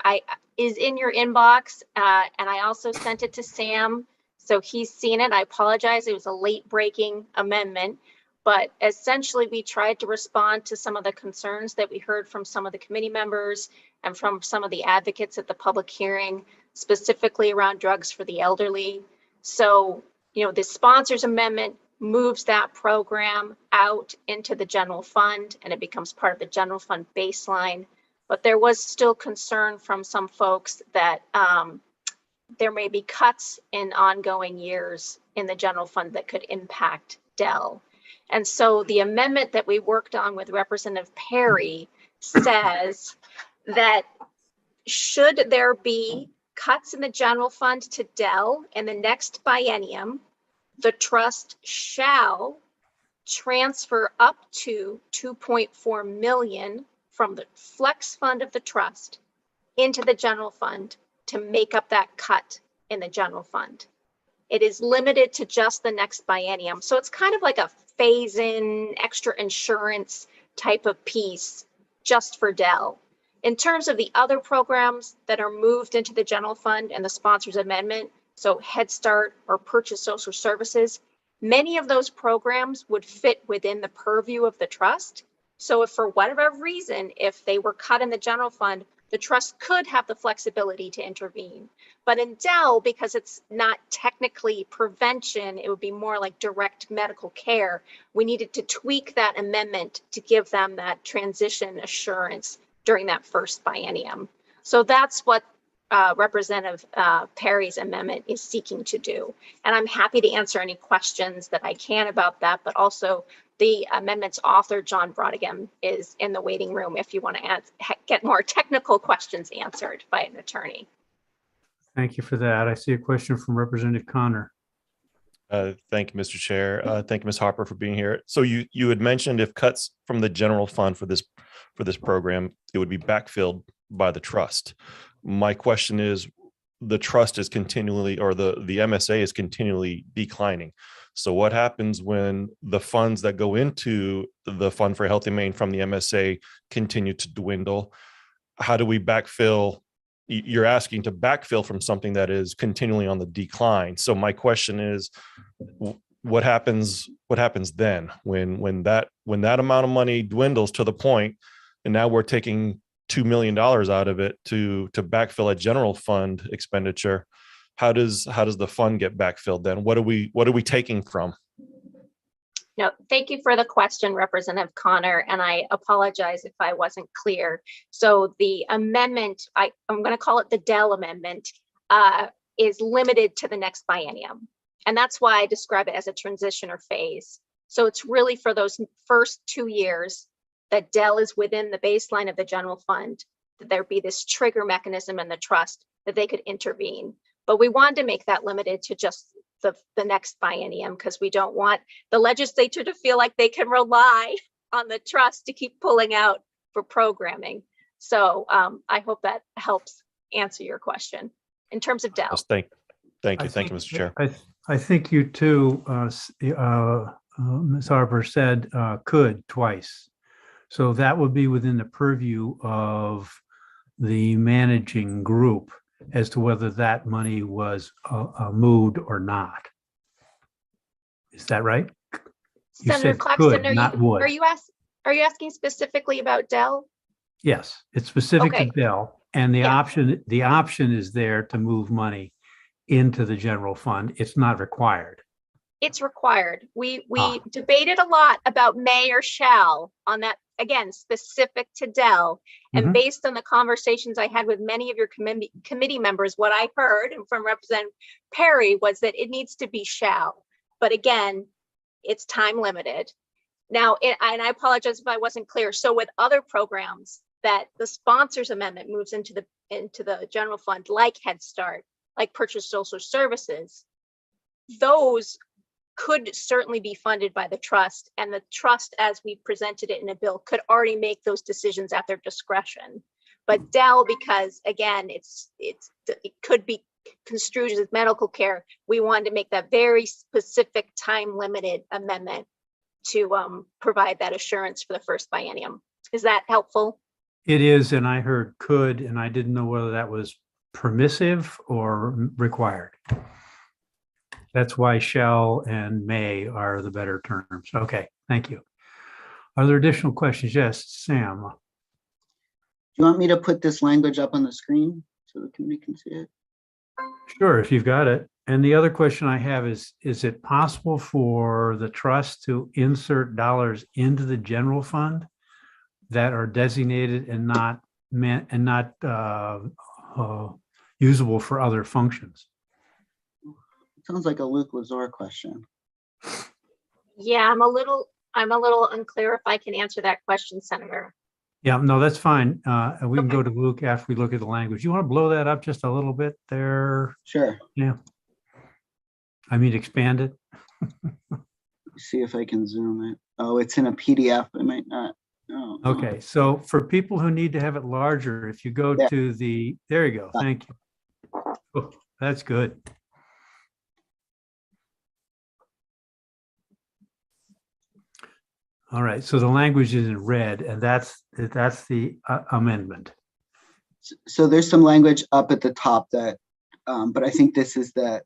is in your inbox, and I also sent it to Sam, so he's seen it. I apologize, it was a late breaking amendment, but essentially we tried to respond to some of the concerns that we heard from some of the committee members and from some of the advocates at the public hearing, specifically around drugs for the elderly. So, you know, the sponsors amendment moves that program out into the general fund, and it becomes part of the general fund baseline. But there was still concern from some folks that there may be cuts in ongoing years in the general fund that could impact Dell. And so the amendment that we worked on with Representative Perry says that should there be cuts in the general fund to Dell in the next biennium, the trust shall transfer up to 2.4 million from the flex fund of the trust into the general fund to make up that cut in the general fund. It is limited to just the next biennium. So it's kind of like a phase-in extra insurance type of piece just for Dell. In terms of the other programs that are moved into the general fund and the sponsors amendment, so Head Start or Purchase Social Services, many of those programs would fit within the purview of the trust. So if for whatever reason, if they were cut in the general fund, the trust could have the flexibility to intervene. But in Dell, because it's not technically prevention, it would be more like direct medical care, we needed to tweak that amendment to give them that transition assurance during that first biennium. So that's what Representative Perry's amendment is seeking to do. And I'm happy to answer any questions that I can about that, but also the amendment's author, John Brodigan, is in the waiting room if you want to get more technical questions answered by an attorney. Thank you for that. I see a question from Representative Connor. Thank you, Mr. Chair. Thank you, Ms. Harper, for being here. So you had mentioned if cuts from the general fund for this program, it would be backfilled by the trust. My question is, the trust is continually, or the MSA is continually declining. So what happens when the funds that go into the Fund for Healthy Maine from the MSA continue to dwindle? How do we backfill? You're asking to backfill from something that is continually on the decline. So my question is, what happens then when that amount of money dwindles to the point, and now we're taking $2 million out of it to backfill a general fund expenditure? How does the fund get backfilled then? What are we taking from? No, thank you for the question, Representative Connor, and I apologize if I wasn't clear. So the amendment, I'm going to call it the Dell amendment, is limited to the next biennium. And that's why I describe it as a transition or phase. So it's really for those first 2 years that Dell is within the baseline of the general fund, that there be this trigger mechanism in the trust that they could intervene. But we wanted to make that limited to just the next biennium, because we don't want the legislature to feel like they can rely on the trust to keep pulling out for programming. So I hope that helps answer your question in terms of Dell. Yes, thank you, Mr. Chair. I think you too, Ms. Harper said could twice. So that would be within the purview of the managing group as to whether that money was moved or not. Is that right? You Senator said Claxton, could, not would. are you asking specifically about Dell? Yes, it's specific Okay. to Dell, and the option is there to move money into the general fund. It's not required. It's required. We debated a lot about may or shall on that, again, specific to Dell. And based on the conversations I had with many of your committee members, what I heard and from Representative Perry was that it needs to be shall. But again, it's time limited. Now, and I apologize if I wasn't clear. So with other programs that the sponsors amendment moves into the general fund, like Head Start, like Purchase Social Services, those could certainly be funded by the trust, and the trust, as we presented it in a bill, could already make those decisions at their discretion. But Dell, because again, it could be construed as medical care, we wanted to make that very specific time limited amendment to provide that assurance for the first biennium. Is that helpful? It is, and I heard could, and I didn't know whether that was permissive or required. That's why shall and may are the better terms. Okay, thank you. Are there additional questions? Yes, Sam. Do you want me to put this language up on the screen so the committee can see it? Sure, if you've got it. And the other question I have is it possible for the trust to insert dollars into the general fund that are designated and not meant and not usable for other functions? Sounds like a Luke Lazar question. Yeah, I'm a little unclear if I can answer that question, Senator. Yeah, no, that's fine. And we can go to Luke after we look at the language. You want to blow that up just a little bit there? Sure. Yeah. I mean, expand it. See if I can zoom it. Oh, it's in a PDF. I might not. Oh, Okay, so for people who need to have it larger, if you go to the, there you go. Thank you. Oh, that's good. All right, so the language is in red, and that's the amendment. So there's some language up at the top that, but I think this is the,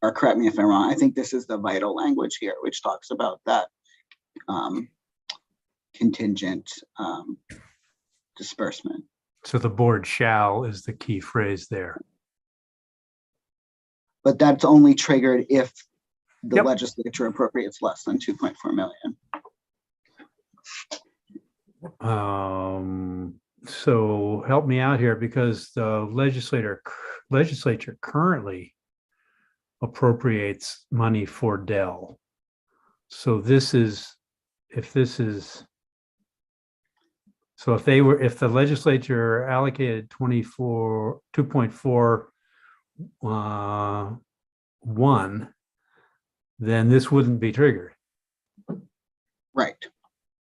or correct me if I'm wrong, I think this is the vital language here, which talks about that contingent disbursement. So the board shall is the key phrase there. But that's only triggered if the legislature appropriates less than 2.4 million. So help me out here, because the legislature currently appropriates money for Dell. So this is, if the legislature allocated 2.41, then this wouldn't be triggered. Right.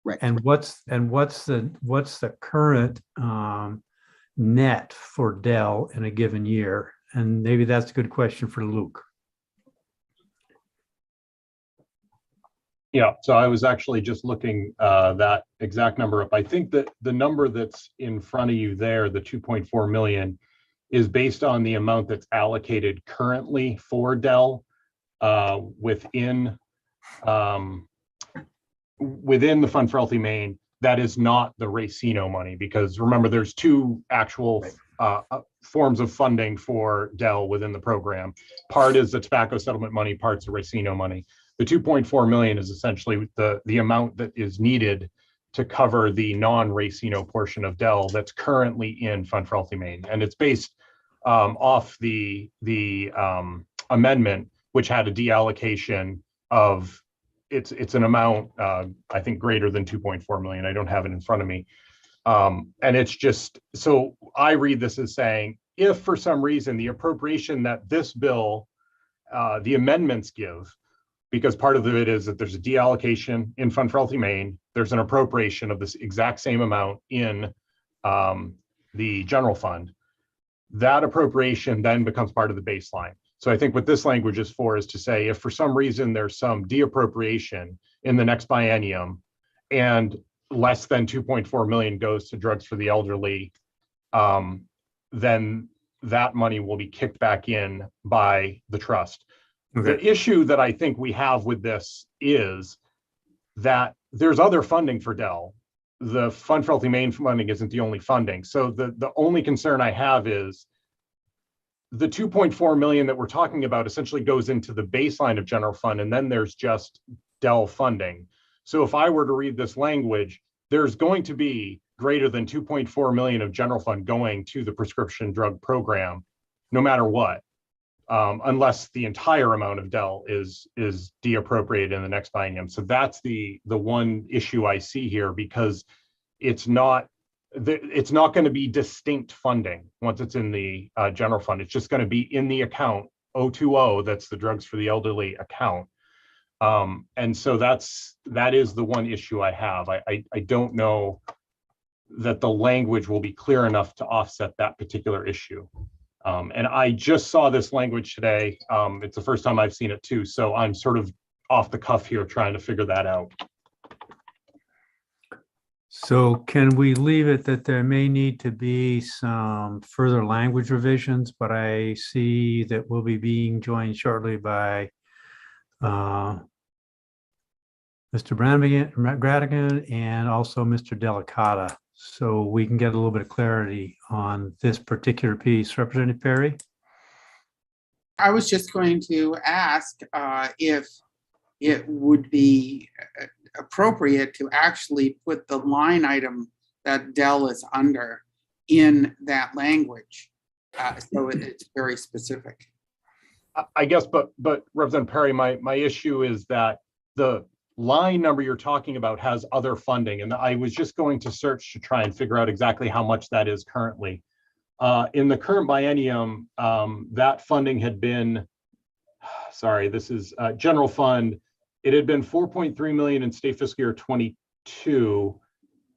Right. And what's the current net for Dell in a given year? And maybe that's a good question for Luke. Yeah, so I was actually just looking that exact number up. I think that the number that's in front of you there, the 2.4 million, is based on the amount that's allocated currently for Dell within the Fund for Healthy Maine. That is not the Racino money, because remember, there's two actual forms of funding for Dell within the program. Part is the tobacco settlement money, part's the Racino money. The 2.4 million is essentially the amount that is needed to cover the non-Racino portion of Dell that's currently in Fund for Healthy Maine. And it's based off the amendment, which had a deallocation of, it's an amount, I think, greater than 2.4 million. I don't have it in front of me. And it's just, so I read this as saying, if for some reason the appropriation that this bill, the amendments give, because part of it is that there's a deallocation in Fund for Healthy Maine, there's an appropriation of this exact same amount in the general fund, that appropriation then becomes part of the baseline. So I think what this language is for is to say, if for some reason there's some deappropriation in the next biennium and less than 2.4 million goes to drugs for the elderly, then that money will be kicked back in by the trust. Okay. The issue that I think we have with this is that there's other funding for Dell. The Fund for Healthy Maine funding isn't the only funding. So the only concern I have is the 2.4 million that we're talking about essentially goes into the baseline of general fund, and then there's just Dell funding. So if I were to read this language, there's going to be greater than 2.4 million of general fund going to the prescription drug program, no matter what, unless the entire amount of Dell is deappropriated in the next biennium. So that's the one issue I see here, because it's not going to be distinct funding once it's in the general fund. It's just going to be in the account 020, that's the drugs for the elderly account. And so that is the one issue I have. I don't know that the language will be clear enough to offset that particular issue. And I just saw this language today. It's the first time I've seen it too. So I'm sort of off the cuff here trying to figure that out. So can we leave it that there may need to be some further language revisions, but I see that we'll be being joined shortly by Mr. Gradigan and also Mr. Delicata. So we can get a little bit of clarity on this particular piece. Representative Perry? I was just going to ask if it would be appropriate to actually put the line item that Dell is under in that language. So it's very specific. I guess, but Representative Perry, my issue is that the line number you're talking about has other funding. And I was just going to search to try and figure out exactly how much that is currently. In the current biennium, that funding had been, sorry, this is general fund. It had been 4.3 million in state fiscal year 22,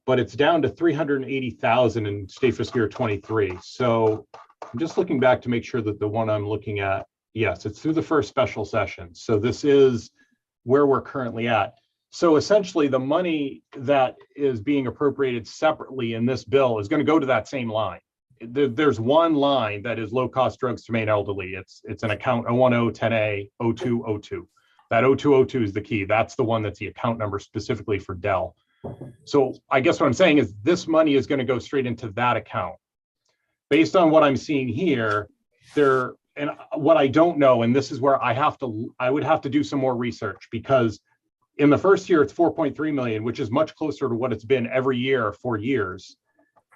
but it's down to 380,000 in state fiscal year 23. So I'm just looking back to make sure that the one I'm looking at, yes, it's through the first special session. So this is where we're currently at. So essentially the money that is being appropriated separately in this bill is going to go to that same line. There's one line that is low cost drugs to Maine elderly. It's an account 01010A 0202. That 0202 is the key. That's the one that's the account number specifically for Dell. So I guess what I'm saying is this money is going to go straight into that account. Based on what I'm seeing here, and what I don't know, and this is where I would have to do some more research, because in the first year it's 4.3 million, which is much closer to what it's been every year for years.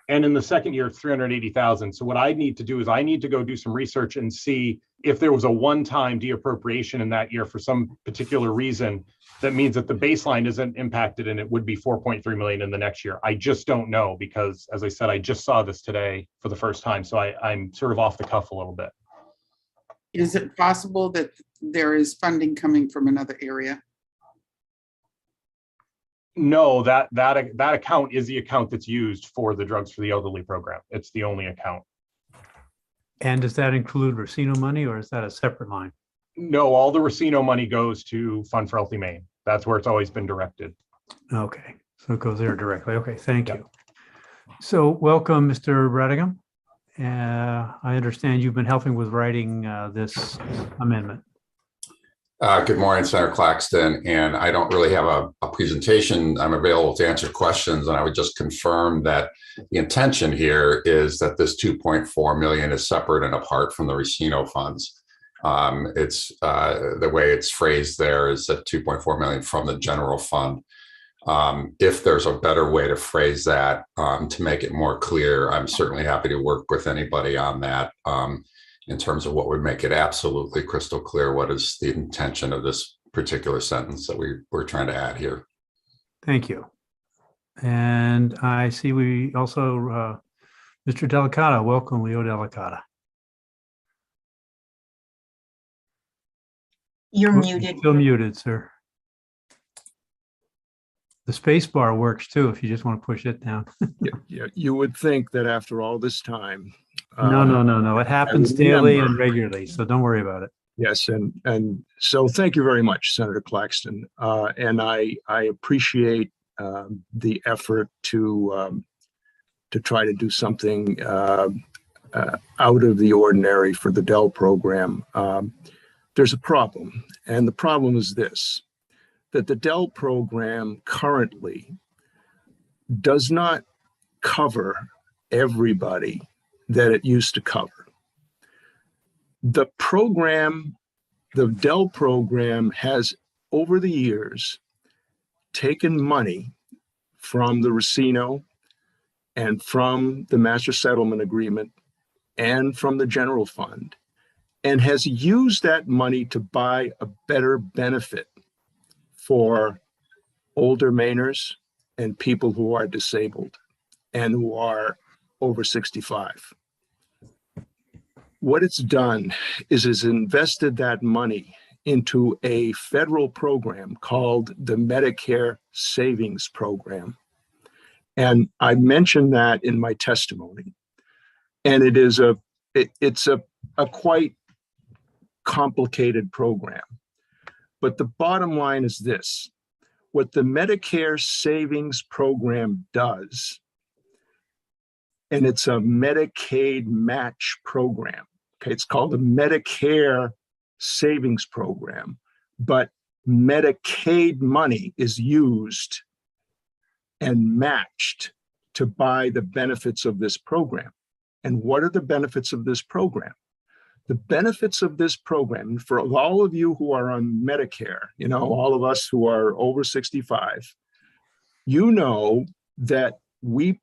And in the second year, it's 380,000. So what I need to do is I need to go do some research and see if there was a one-time deappropriation in that year for some particular reason that means that the baseline isn't impacted and it would be 4.3 million in the next year. I just don't know, because as I said, I just saw this today for the first time. So I'm sort of off the cuff a little bit. Is it possible that there is funding coming from another area? No, that account is the account that's used for the Drugs for the Elderly program. It's the only account. And does that include Racino money, or is that a separate line? No, all the Racino money goes to Fund for Healthy Maine. That's where it's always been directed. Okay, so it goes there directly. Okay, thank you. So welcome, Mr. Bradigan. I understand you've been helping with writing this amendment. Good morning, Senator Claxton. And I don't really have a presentation. I'm available to answer questions. And I would just confirm that the intention here is that this 2.4 million is separate and apart from the Racino funds. It's the way it's phrased there is that 2.4 million from the general fund. If there's a better way to phrase that to make it more clear, I'm certainly happy to work with anybody on that. In terms of what would make it absolutely crystal clear what is the intention of this particular sentence that we're trying to add here. Thank you. And I see we also, Mr. Delicata, welcome, Leo Delicata. You're muted. Still muted, sir. The space bar works too, if you just want to push it down. Yeah, you would think that after all this time. No. It happens daily and regularly, so don't worry about it. Yes, and so thank you very much, Senator Claxton. And I appreciate the effort to try to do something out of the ordinary for the Dell program. There's a problem, and the problem is this: that the Dell program currently does not cover everybody that it used to cover. The Dell program has, over the years, taken money from the Racino and from the Master Settlement Agreement and from the general fund, and has used that money to buy a better benefit for older Mainers and people who are disabled and who are over 65. What it's done is it's invested that money into a federal program called the Medicare Savings Program. And I mentioned that in my testimony. And it's a quite complicated program. But the bottom line is this: what the Medicare Savings Program does, and it's a Medicaid match program. Okay, it's called the Medicare Savings Program, but Medicaid money is used and matched to buy the benefits of this program. And what are the benefits of this program? The benefits of this program, for all of you who are on Medicare, you know, all of us who are over 65, you know that we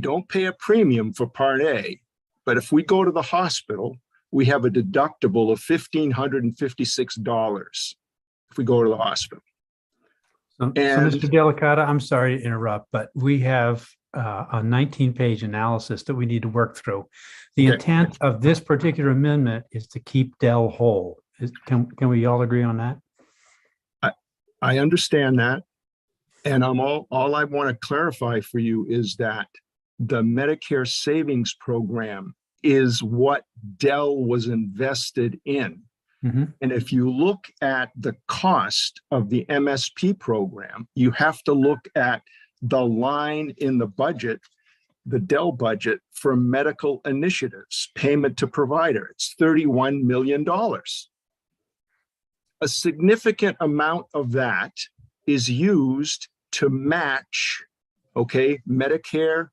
don't pay a premium for Part A, but if we go to the hospital, we have a deductible of $1,556 if we go to the hospital. So Mr. Delicata, I'm sorry to interrupt, but we have a 19-page analysis that we need to work through. The intent of this particular amendment is to keep Dell whole. Can we all agree on that? I understand that. And all I want to clarify for you is that the Medicare Savings Program is what Dell was invested in. Mm-hmm. And if you look at the cost of the MSP program, you have to look at the line in the budget, the Dell budget for medical initiatives, payment to provider. It's $31 million. A significant amount of that is used to match, okay, Medicaid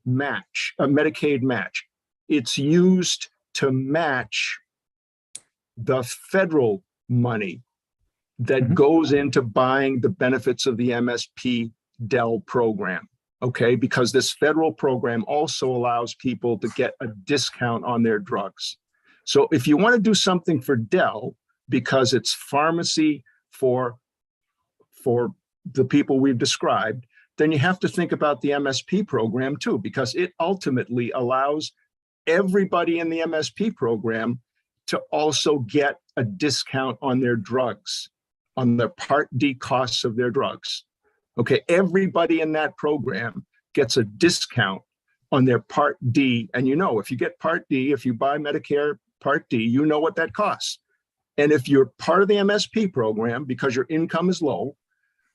match. It's used to match the federal money that goes into buying the benefits of the MSP Dell program, okay? Because this federal program also allows people to get a discount on their drugs. So if you want to do something for Dell, because it's pharmacy for the people we've described, then you have to think about the MSP program too, because it ultimately allows everybody in the MSP program to also get a discount on their drugs, on the Part D costs of their drugs. Okay, everybody in that program gets a discount on their Part D. And you know, if you get Part D, if you buy Medicare Part D, you know what that costs. And if you're part of the MSP program because your income is low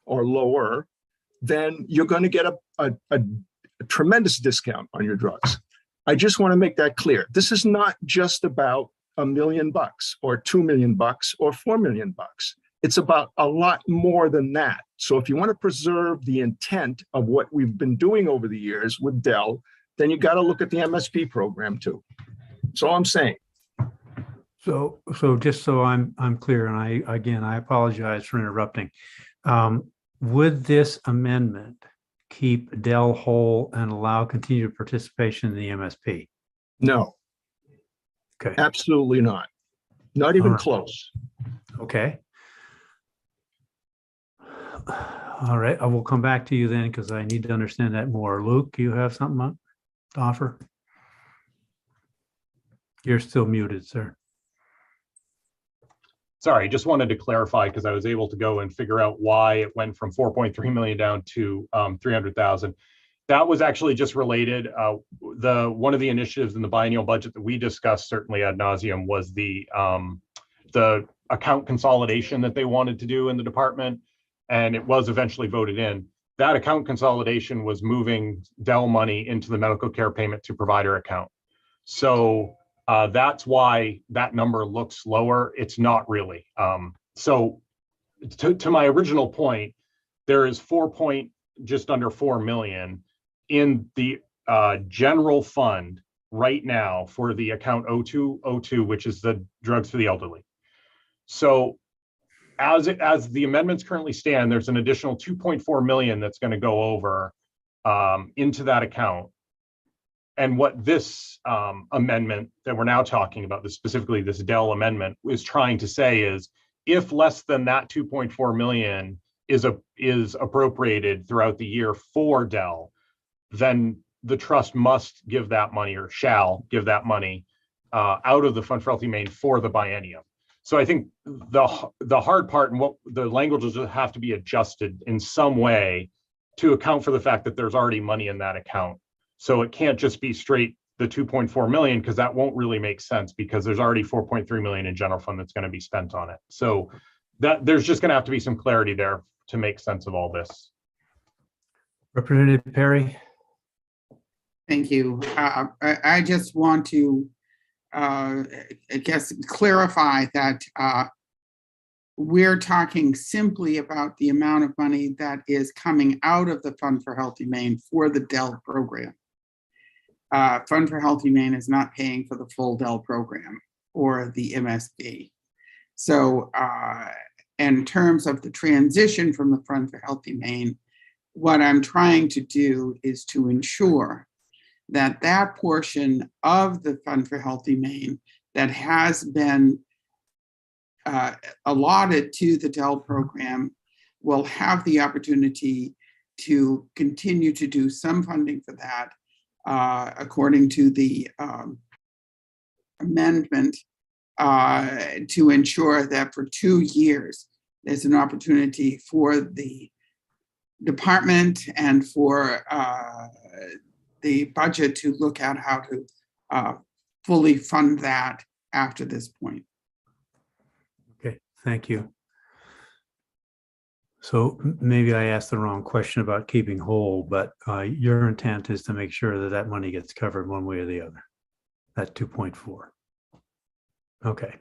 or lower, then you're going to get a tremendous discount on your drugs. I just want to make that clear. This is not just about $1 million or $2 million or $4 million. It's about a lot more than that. So if you want to preserve the intent of what we've been doing over the years with Dell, then you got to look at the MSP program too. That's all I'm saying. So just so I'm clear, and I apologize for interrupting. Would this amendment keep Dell whole and allow continued participation in the MSP? No. Okay. Absolutely not. Not even close. Okay. All right. I will come back to you then because I need to understand that more. Luke, you have something to offer? You're still muted, sir. Sorry, just wanted to clarify because I was able to go and figure out why it went from 4.3 million down to 300,000. That was actually just related. One of the initiatives in the biennial budget that we discussed certainly ad nauseum was the account consolidation that they wanted to do in the department, and it was eventually voted in. That account consolidation was moving Dell money into the medical care payment to provider account. So that's why that number looks lower. It's not really. So to my original point, there is just under 4 million in the general fund right now for the account 0202, which is the drugs for the elderly. So as the amendments currently stand, there's an additional 2.4 million that's going to go over into that account. And what this amendment that we're now talking about, specifically this Dell amendment, is trying to say is if less than that 2.4 million is appropriated throughout the year for Dell, then the trust must give that money or shall give that money out of the Fund for Healthy Maine for the biennium. So I think the hard part and what the languages have to be adjusted in some way to account for the fact that there's already money in that account. So it can't just be straight the 2.4 million, because that won't really make sense because there's already 4.3 million in general fund that's going to be spent on it. So that there's just going to have to be some clarity there to make sense of all this. Representative Perry. Thank you. I just want to, I guess, clarify that we're talking simply about the amount of money that is coming out of the Fund for Healthy Maine for the Dell program. Fund for Healthy Maine is not paying for the full Dell program or the MSP. So in terms of the transition from the Fund for Healthy Maine, what I'm trying to do is to ensure that that portion of the Fund for Healthy Maine that has been allotted to the Dell program will have the opportunity to continue to do some funding for that according to the amendment to ensure that for 2 years, there's an opportunity for the department and for the budget to look at how to fully fund that after this point. Okay, thank you. So maybe I asked the wrong question about keeping whole, but your intent is to make sure that that money gets covered one way or the other, that 2.4. Okay.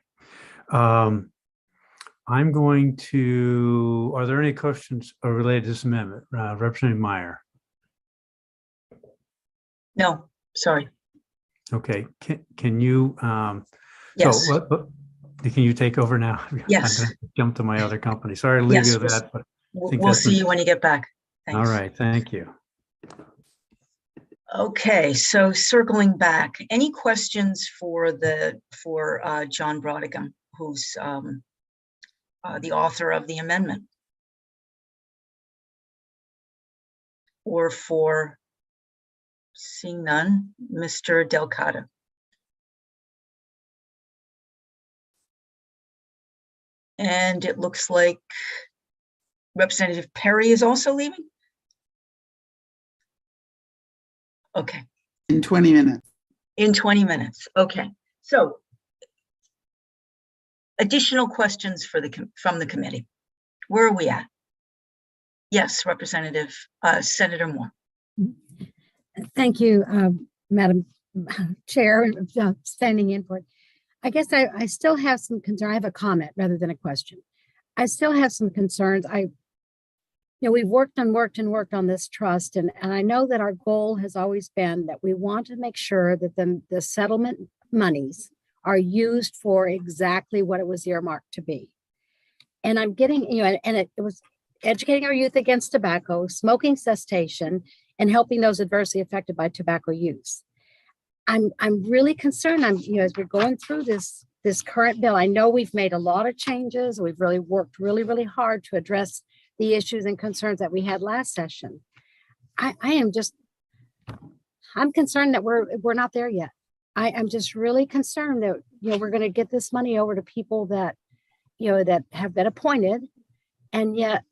I'm going to, are there any questions related to this amendment? Representative Meyer. No, sorry. Okay, can you, Yes. so can you take over now? Yes. I'm going to jump to my other company. Sorry to leave you with that, but I think We'll that's see you when you get back. Thanks. all right. Thank you. Okay, so circling back, any questions for John Brodigan, who's the author of the amendment? Or for, seeing none, Mr. Delgado? And it looks like Representative Perry is also leaving? Okay. In 20 minutes. In 20 minutes, okay. So additional questions for from the committee. Where are we at? Yes, Representative, Senator Moore. Thank you, Madam Chair, standing input. I guess I still have some concern. I have a comment rather than a question. I still have some concerns. We've worked on this trust, and I know that our goal has always been that we want to make sure that the settlement monies are used for exactly what it was earmarked to be. And I'm getting, and it was educating our youth against tobacco, smoking cessation, and helping those adversely affected by tobacco use. I'm really concerned. As we're going through this current bill, I know we've made a lot of changes. We've really worked really hard to address the issues and concerns that we had last session. I'm concerned that we're not there yet. I'm just really concerned that we're going to get this money over to people that that have been appointed, and yet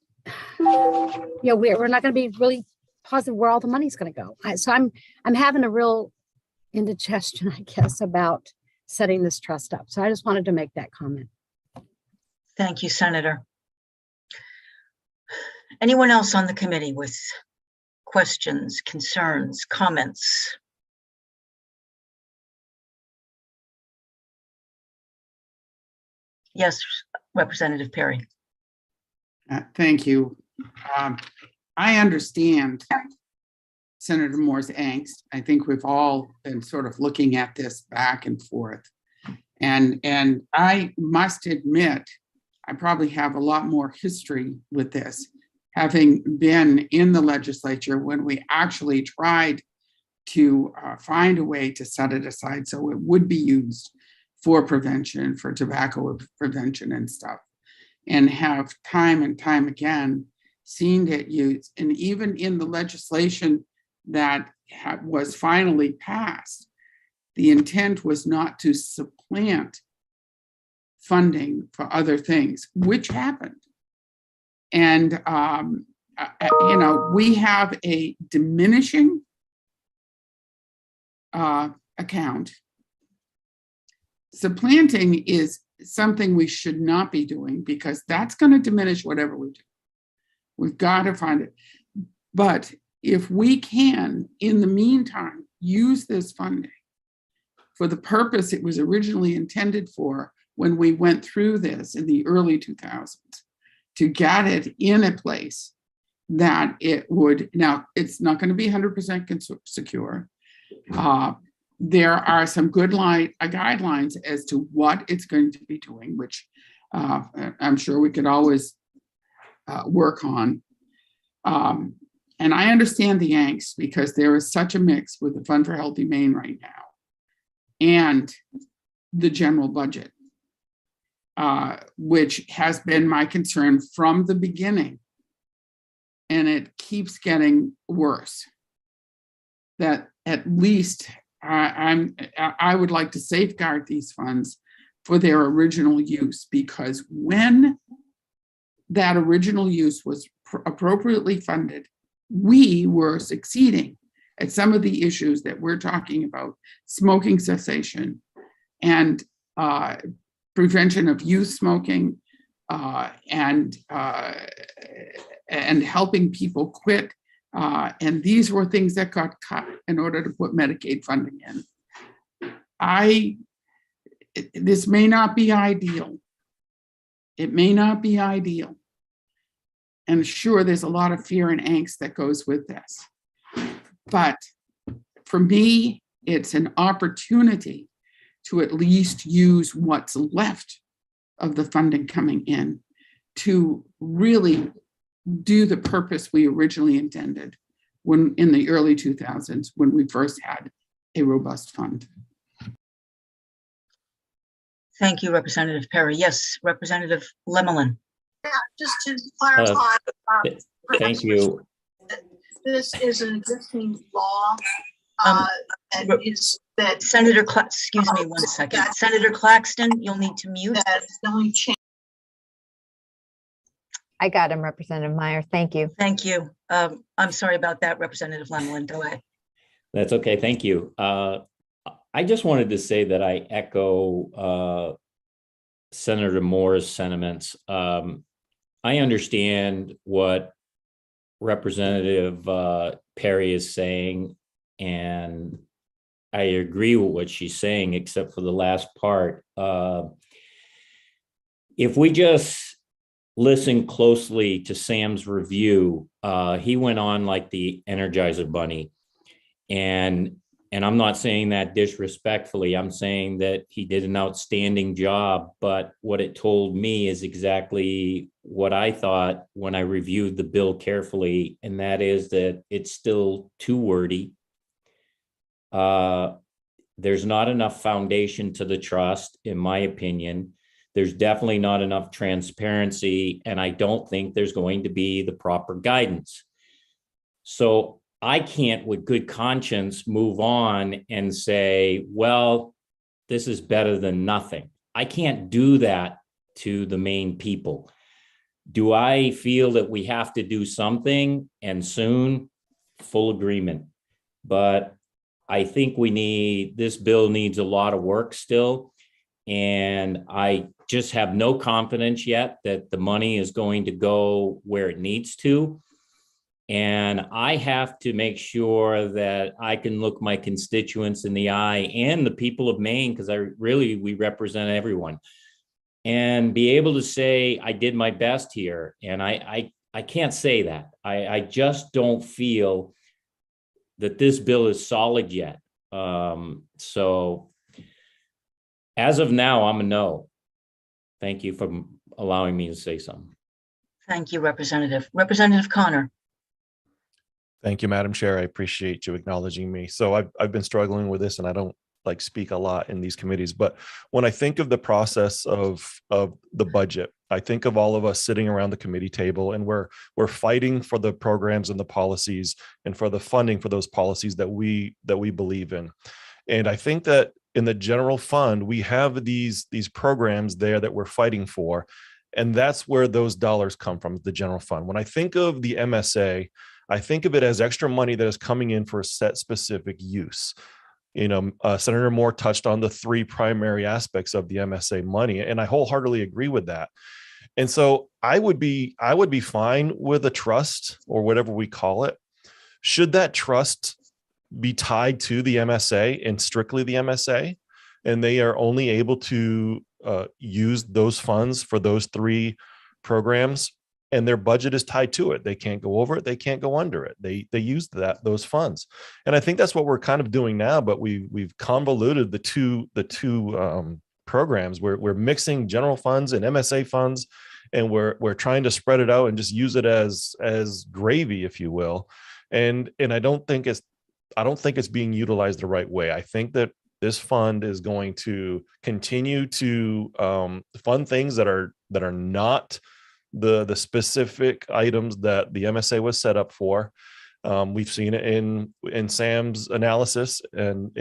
we're not going to be really positive where all the money's going to go. So I'm having a real indigestion, I guess, about setting this trust up. So I just wanted to make that comment. Thank you, Senator. Anyone else on the committee with questions, concerns, comments? Yes, Representative Perry. Thank you. I understand Senator Moore's angst. I think we've all been sort of looking at this back and forth. And I must admit, I probably have a lot more history with this, having been in the legislature when we actually tried to find a way to set it aside so it would be used for prevention, for tobacco prevention and stuff, and have time and time again seen it used. And even in the legislation that was finally passed, the intent was not to supplant funding for other things, which happened. And, we have a diminishing account. Supplanting is something we should not be doing because that's going to diminish whatever we do. We've got to find it. But if we can, in the meantime, use this funding for the purpose it was originally intended for when we went through this in the early 2000s, to get it in a place that it would, now it's not going to be 100% secure. There are some good guidelines as to what it's going to be doing, which I'm sure we could always work on. And I understand the angst because there is such a mix with the Fund for Healthy Maine right now and the general budget, which has been my concern from the beginning. And it keeps getting worse. That at least I would like to safeguard these funds for their original use, because when that original use was appropriately funded, we were succeeding at some of the issues that we're talking about: smoking cessation and prevention of youth smoking, and helping people quit. And these were things that got cut in order to put Medicaid funding in. This may not be ideal. It may not be ideal. And sure, there's a lot of fear and angst that goes with this. But for me, it's an opportunity to at least use what's left of the funding coming in to really do the purpose we originally intended when in the early 2000s, when we first had a robust fund. Thank you, Representative Perry. Yes, Representative Lemelin. Yeah, just to clarify. Thank you. This is an existing law. And is that Senator, excuse me one second. Senator Claxton, you'll need to mute. That's the only change. I got him, Representative Meyer. Thank you. Thank you. I'm sorry about that, Representative Lemelin. Go ahead. That's okay. Thank you. I just wanted to say that I echo Senator Moore's sentiments. I understand what Representative Perry is saying, and I agree with what she's saying, except for the last part. If we just listen closely to Sam's review, he went on like the Energizer Bunny. And I'm not saying that disrespectfully. I'm saying that he did an outstanding job, but what it told me is exactly what I thought when I reviewed the bill carefully, and that is that it's still too wordy. There's not enough foundation to the trust, in my opinion. There's definitely not enough transparency, and I don't think there's going to be the proper guidance. So I can't, with good conscience, move on and say, well, this is better than nothing. I can't do that to the Maine people. Do I feel that we have to do something, and soon? Full agreement. But I think this bill needs a lot of work still. And I just have no confidence yet that the money is going to go where it needs to. And I have to make sure that I can look my constituents in the eye and the people of Maine, because we represent everyone, and be able to say, I did my best here. And I can't say that. I just don't feel that this bill is solid yet. So as of now, I'm a no. Thank you for allowing me to say something. Thank you, Representative. Representative Connor. Thank you, Madam Chair. I appreciate you acknowledging me. So I've been struggling with this, and I don't speak a lot in these committees, but when I think of the process of the budget, I think of all of us sitting around the committee table, and we're fighting for the programs and the policies and for the funding for those policies that we believe in. And I think that in the general fund, we have these programs there that we're fighting for, and that's where those dollars come from, the general fund. When I think of the MSA, I think of it as extra money that is coming in for a set specific use. Senator Moore touched on the three primary aspects of the MSA money, and I wholeheartedly agree with that. And so I would be fine with a trust or whatever we call it. Should that trust be tied to the MSA and strictly the MSA, and they are only able to use those funds for those three programs, and their budget is tied to it. They can't go over it. They can't go under it. They use those funds. And I think that's what we're kind of doing now, but we've convoluted the two programs. We're mixing general funds and MSA funds, and we're trying to spread it out and just use it as gravy, if you will. And I don't think it's being utilized the right way. I think that this fund is going to continue to fund things that are not the specific items that the MSA was set up for. We've seen it in Sam's analysis, and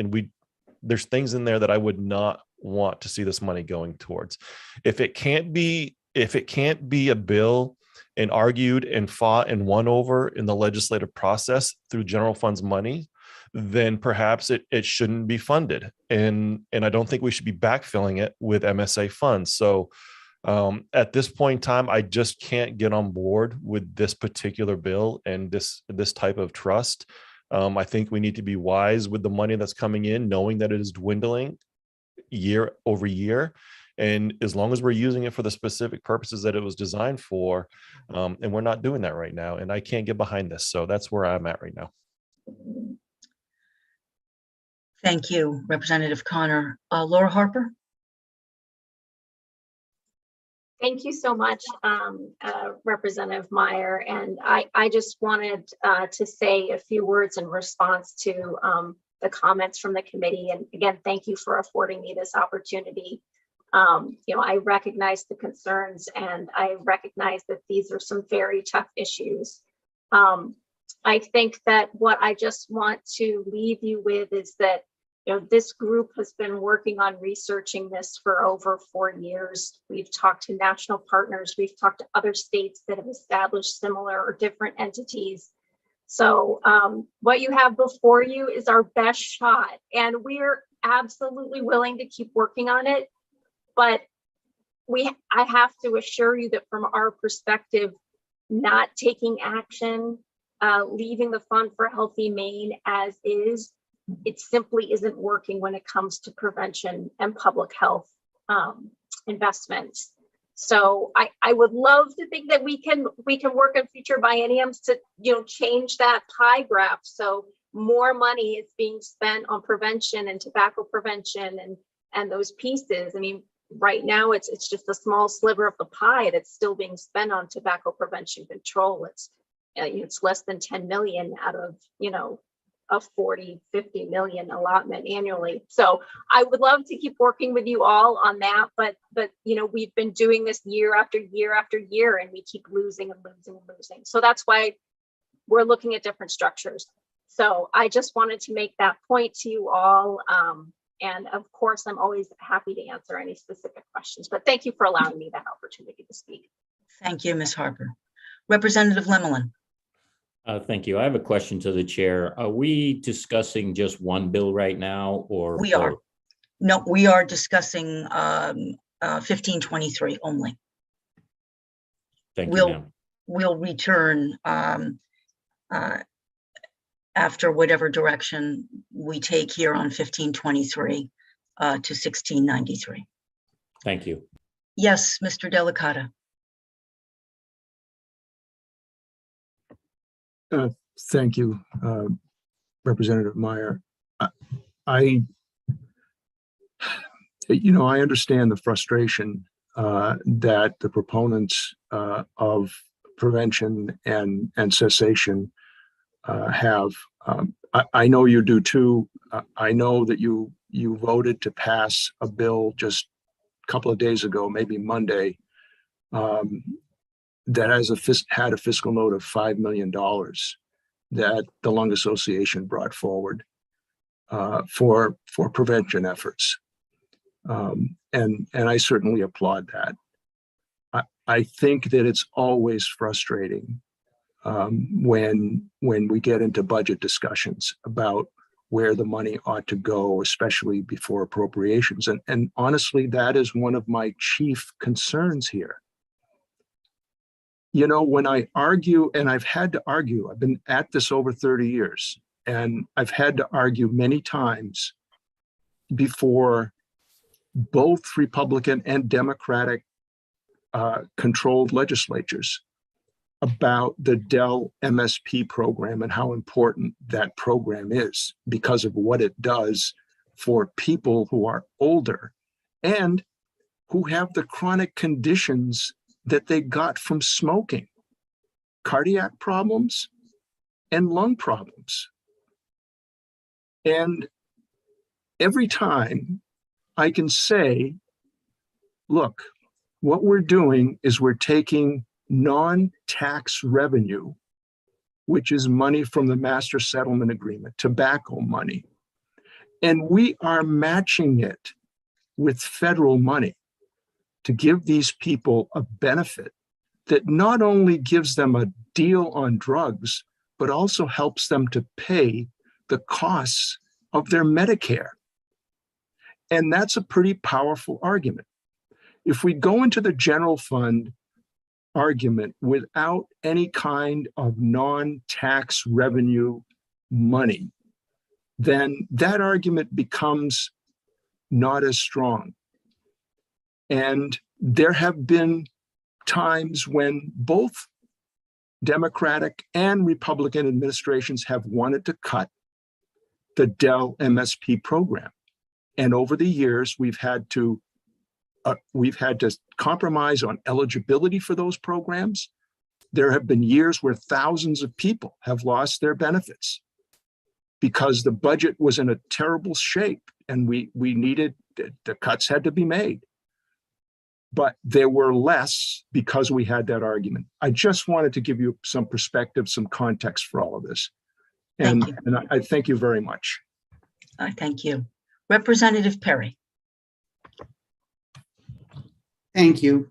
there's things in there that I would not want to see this money going towards. If it can't be a bill and argued and fought and won over in the legislative process through general funds money, then perhaps it shouldn't be funded. And I don't think we should be backfilling it with MSA funds. So at this point in time, I just can't get on board with this particular bill and this type of trust. I think we need to be wise with the money that's coming in, knowing that it is dwindling year over year. And as long as we're using it for the specific purposes that it was designed for, and we're not doing that right now, and I can't get behind this. So that's where I'm at right now. Thank you, Representative Connor. Laura Harper. Thank you so much, Representative Meyer. And I just wanted to say a few words in response to the comments from the committee. And again, thank you for affording me this opportunity. I recognize the concerns, and I recognize that these are some very tough issues. I think that what I just want to leave you with is that this group has been working on researching this for over 4 years. We've talked to national partners. We've talked to other states that have established similar or different entities. So what you have before you is our best shot, and we're absolutely willing to keep working on it. But I have to assure you that from our perspective, not taking action, leaving the Fund for Healthy Maine as is, it simply isn't working when it comes to prevention and public health investments. So I would love to think that we can work on future bienniums to change that pie graph, so more money is being spent on prevention and tobacco prevention and those pieces. I mean, right now it's just a small sliver of the pie that's still being spent on tobacco prevention control. It's less than 10 million out of a 40-50 million allotment annually. So I would love to keep working with you all on that, but we've been doing this year after year after year, and we keep losing and losing and losing. So that's why we're looking at different structures. So I just wanted to make that point to you all. And of course, I'm always happy to answer any specific questions, but thank you for allowing me that opportunity to speak. Thank you, Ms. Harper. Representative Lemelin. Thank you. I have a question to the chair. Are we discussing just one bill right now, or? We are. No, we are discussing 1523 only. Thank you, ma'am. We'll return after whatever direction we take here on 1523 to 1693. Thank you. Yes, Mr. Delicata. Thank you, Representative Meyer. I understand the frustration that the proponents of prevention and cessation have. I know you do too. I know that you voted to pass a bill just a couple of days ago, maybe Monday, that had a fiscal note of $5 million that the Lung Association brought forward for prevention efforts. And I certainly applaud that. I think that it's always frustrating when we get into budget discussions about where the money ought to go, especially before appropriations. And honestly, that is one of my chief concerns here. You know, when I argue, and I've had to argue, I've been at this over 30 years, and I've had to argue many times before both Republican and Democratic controlled legislatures about the Dell MSP program and how important that program is because of what it does for people who are older and who have the chronic conditions that they got from smoking, cardiac problems and lung problems. And every time I can say, look, what we're doing is we're taking non-tax revenue, which is money from the master settlement agreement, tobacco money, and we are matching it with federal money to give these people a benefit that not only gives them a deal on drugs, but also helps them to pay the costs of their Medicare. And that's a pretty powerful argument. If we go into the general fund argument without any kind of non-tax revenue money, then that argument becomes not as strong. And there have been times when both Democratic and Republican administrations have wanted to cut the Dell MSP program. And over the years, we've had to compromise on eligibility for those programs. There have been years where thousands of people have lost their benefits because the budget was in a terrible shape and we needed, the cuts had to be made. But there were less because we had that argument. I just wanted to give you some perspective, some context for all of this. And I thank you very much. Thank you. Representative Perry. Thank you.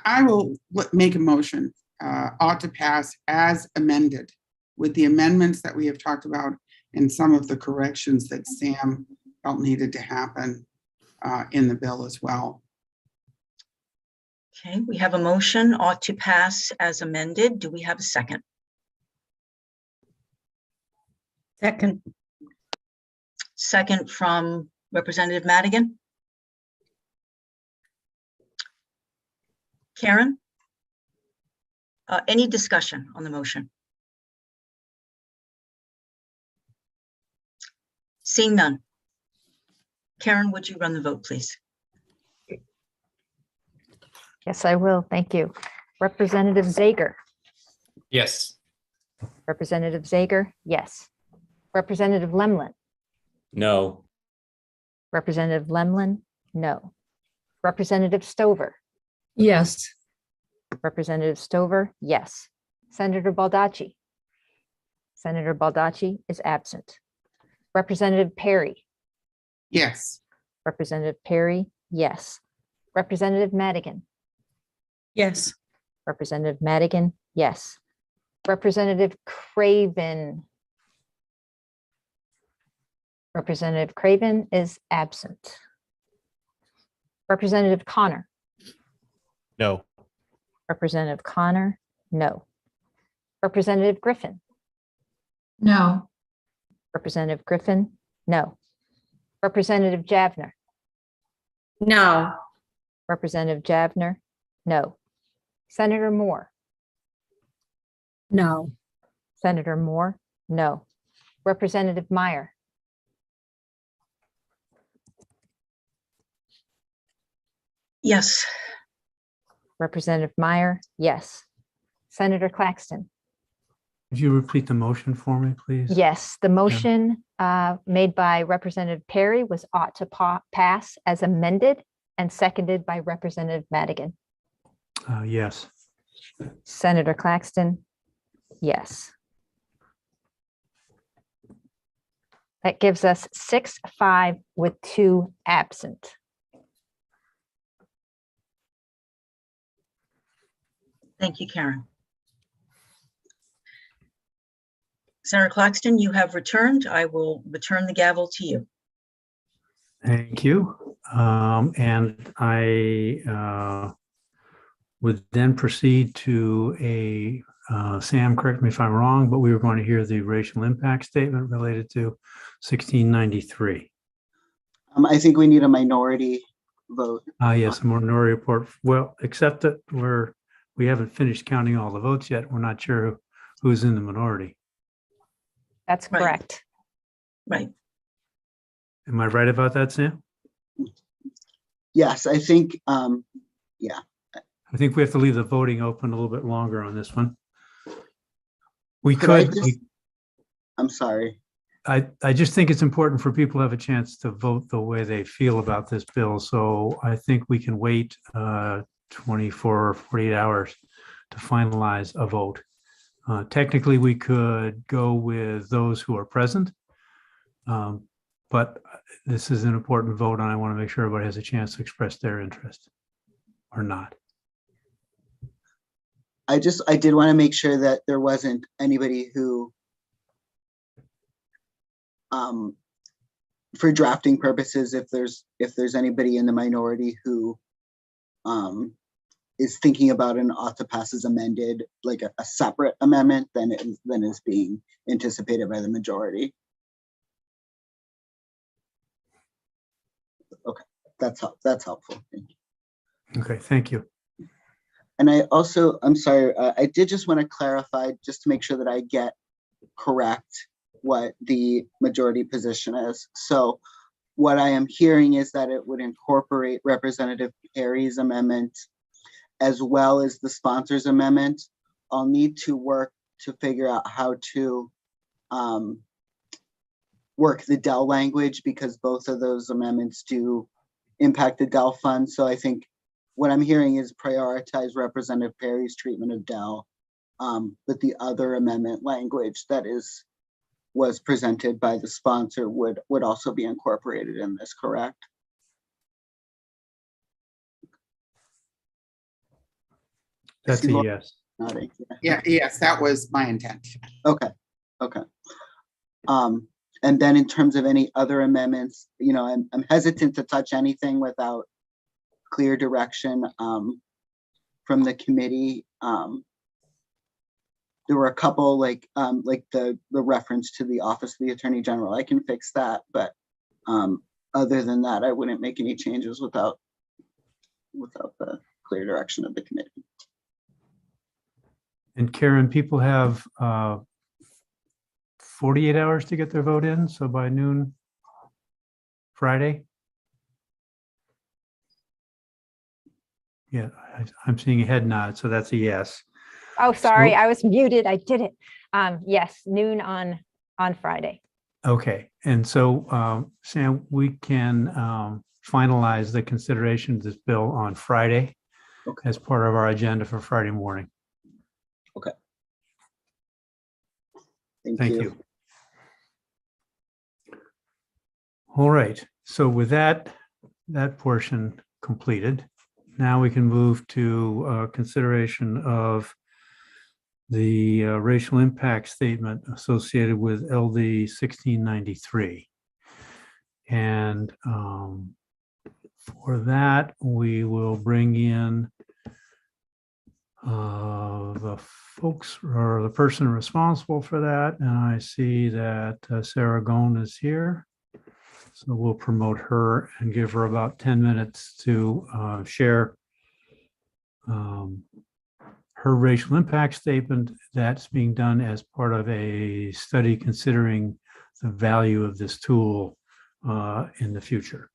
I will make a motion ought to pass as amended with the amendments that we have talked about and some of the corrections that Sam felt needed to happen in the bill as well. Okay, we have a motion ought to pass as amended. Do we have a second? Second. Second from Representative Madigan. Karen? Any discussion on the motion? Seeing none. Karen, would you run the vote, please? Yes, I will. Thank you. Representative Zager. Yes. Representative Zager, yes. Representative Lemlin. No. Representative Lemlin, no. Representative Stover. Yes. Representative Stover, yes. Senator Baldacci. Senator Baldacci is absent. Representative Perry. Yes. Representative Perry, yes. Representative Madigan. Yes. Representative Madigan, yes. Representative Craven. Representative Craven is absent. Representative Connor. No. Representative Connor, no. Representative Griffin. No. Representative Griffin, no. Representative Javner. No. Representative Javner, no. Senator Moore. No. Senator Moore, no. Representative Meyer. Yes. Representative Meyer, yes. Senator Claxton. Could you repeat the motion for me, please? Yes, the motion made by Representative Perry was ought to pass as amended and seconded by Representative Madigan. Yes. Senator Claxton, yes. That gives us 6-5 with 2 absent. Thank you, Karen. Senator Claxton, you have returned. I will return the gavel to you. Thank you. And I would then proceed to Sam, correct me if I'm wrong, but we were going to hear the racial impact statement related to 1693. I think we need a minority vote. Yes, a minority report. Well, except that we haven't finished counting all the votes yet. We're not sure who's in the minority. That's correct. Right. Am I right about that, Sam? Yes, I think, yeah. I think we have to leave the voting open a little bit longer on this one. I'm sorry. I just think it's important for people to have a chance to vote the way they feel about this bill. So I think we can wait 24 or 48 hours to finalize a vote. Technically, we could go with those who are present, but this is an important vote and I want to make sure everybody has a chance to express their interest or not. I did want to make sure that there wasn't anybody who, for drafting purposes, if there's anybody in the minority who is thinking about an ought to pass as amended, like a separate amendment than is being anticipated by the majority. Okay, that's helpful. Thank you. Okay, thank you. And I'm sorry, I did just want to clarify, just to make sure that I get correct what the majority position is. So what I am hearing is that it would incorporate Representative Perry's amendment as well as the sponsor's amendment. I'll need to work to figure out how to work the Dell language, because both of those amendments do impact the Dell fund. So I think what I'm hearing is prioritize Representative Perry's treatment of Dell, but the other amendment language that was presented by the sponsor would also be incorporated in this, correct? That's a yes. Nodding. Yeah, yes, that was my intent. Okay. And then in terms of any other amendments, I'm hesitant to touch anything without clear direction from the committee. There were a couple like the reference to the Office of the Attorney General. I can fix that, but other than that, I wouldn't make any changes without the clear direction of the committee. And Karen, people have 48 hours to get their vote in, so by noon Friday. Yeah, I'm seeing a head nod, so that's a yes. Oh, sorry, I was muted. I did it. Yes, noon on Friday. Okay, and so Sam, we can finalize the consideration of this bill on Friday as part of our agenda for Friday morning. Okay. Thank you. All right, so with that portion completed, now we can move to consideration of the racial impact statement associated with LD 1693. And for that, we will bring in the folks or the person responsible for that. And I see that Sarah Gohn is here. So we'll promote her and give her about 10 minutes to share her racial impact statement that's being done as part of a study considering the value of this tool in the future.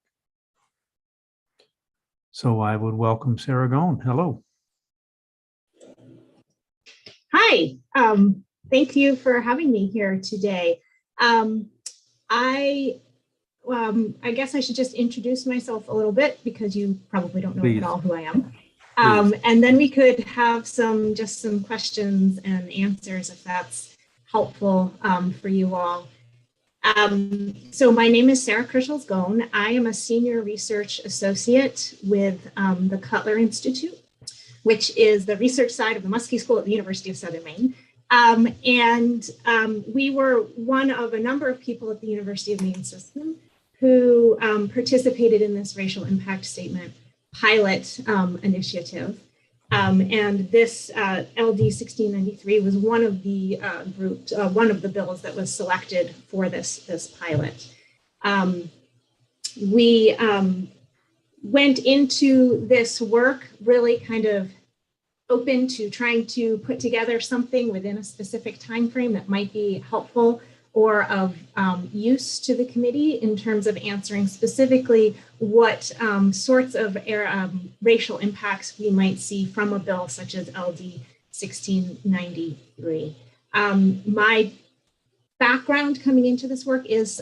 So I would welcome Sarah Gohn. Hello. Hi, thank you for having me here today. I guess I should just introduce myself a little bit because you probably don't know at all who I am. And then we could have some questions and answers if that's helpful for you all. So my name is Sarah Kirschels-Gohn. I am a senior research associate with the Cutler Institute, which is the research side of the Muskie School at the University of Southern Maine. We were one of a number of people at the University of Maine system who participated in this racial impact statement pilot initiative. And this LD 1693 was one of the one of the bills that was selected for this pilot. We went into this work really kind of open to trying to put together something within a specific time frame that might be helpful or of use to the committee in terms of answering specifically what sorts of racial impacts we might see from a bill such as LD 1693. My background coming into this work is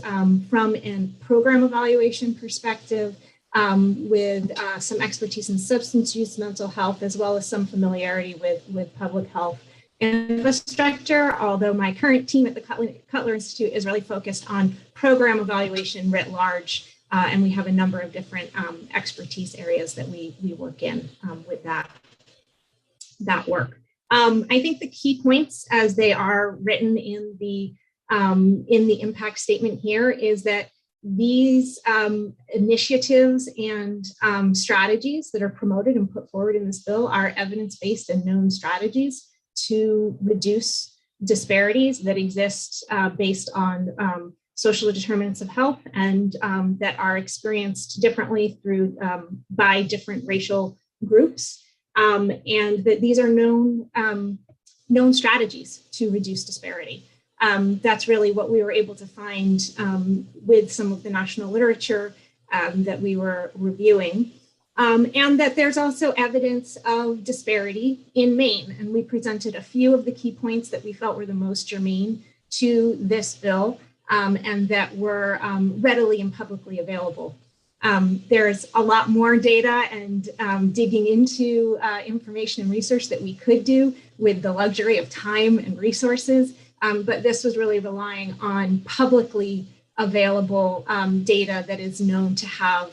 from a program evaluation perspective, with some expertise in substance use, mental health, as well as some familiarity with public health infrastructure, although my current team at the Cutler Institute is really focused on program evaluation writ large, and we have a number of different expertise areas that we work in with that work. I think the key points as they are written in the impact statement here is that these initiatives and strategies that are promoted and put forward in this bill are evidence-based and known strategies to reduce disparities that exist based on social determinants of health and that are experienced differently through by different racial groups, and that these are known strategies to reduce disparity. That's really what we were able to find with some of the national literature that we were reviewing. And that there's also evidence of disparity in Maine. And we presented a few of the key points that we felt were the most germane to this bill and that were readily and publicly available. There's a lot more data and digging into information and research that we could do with the luxury of time and resources. But this was really relying on publicly available data that is known to have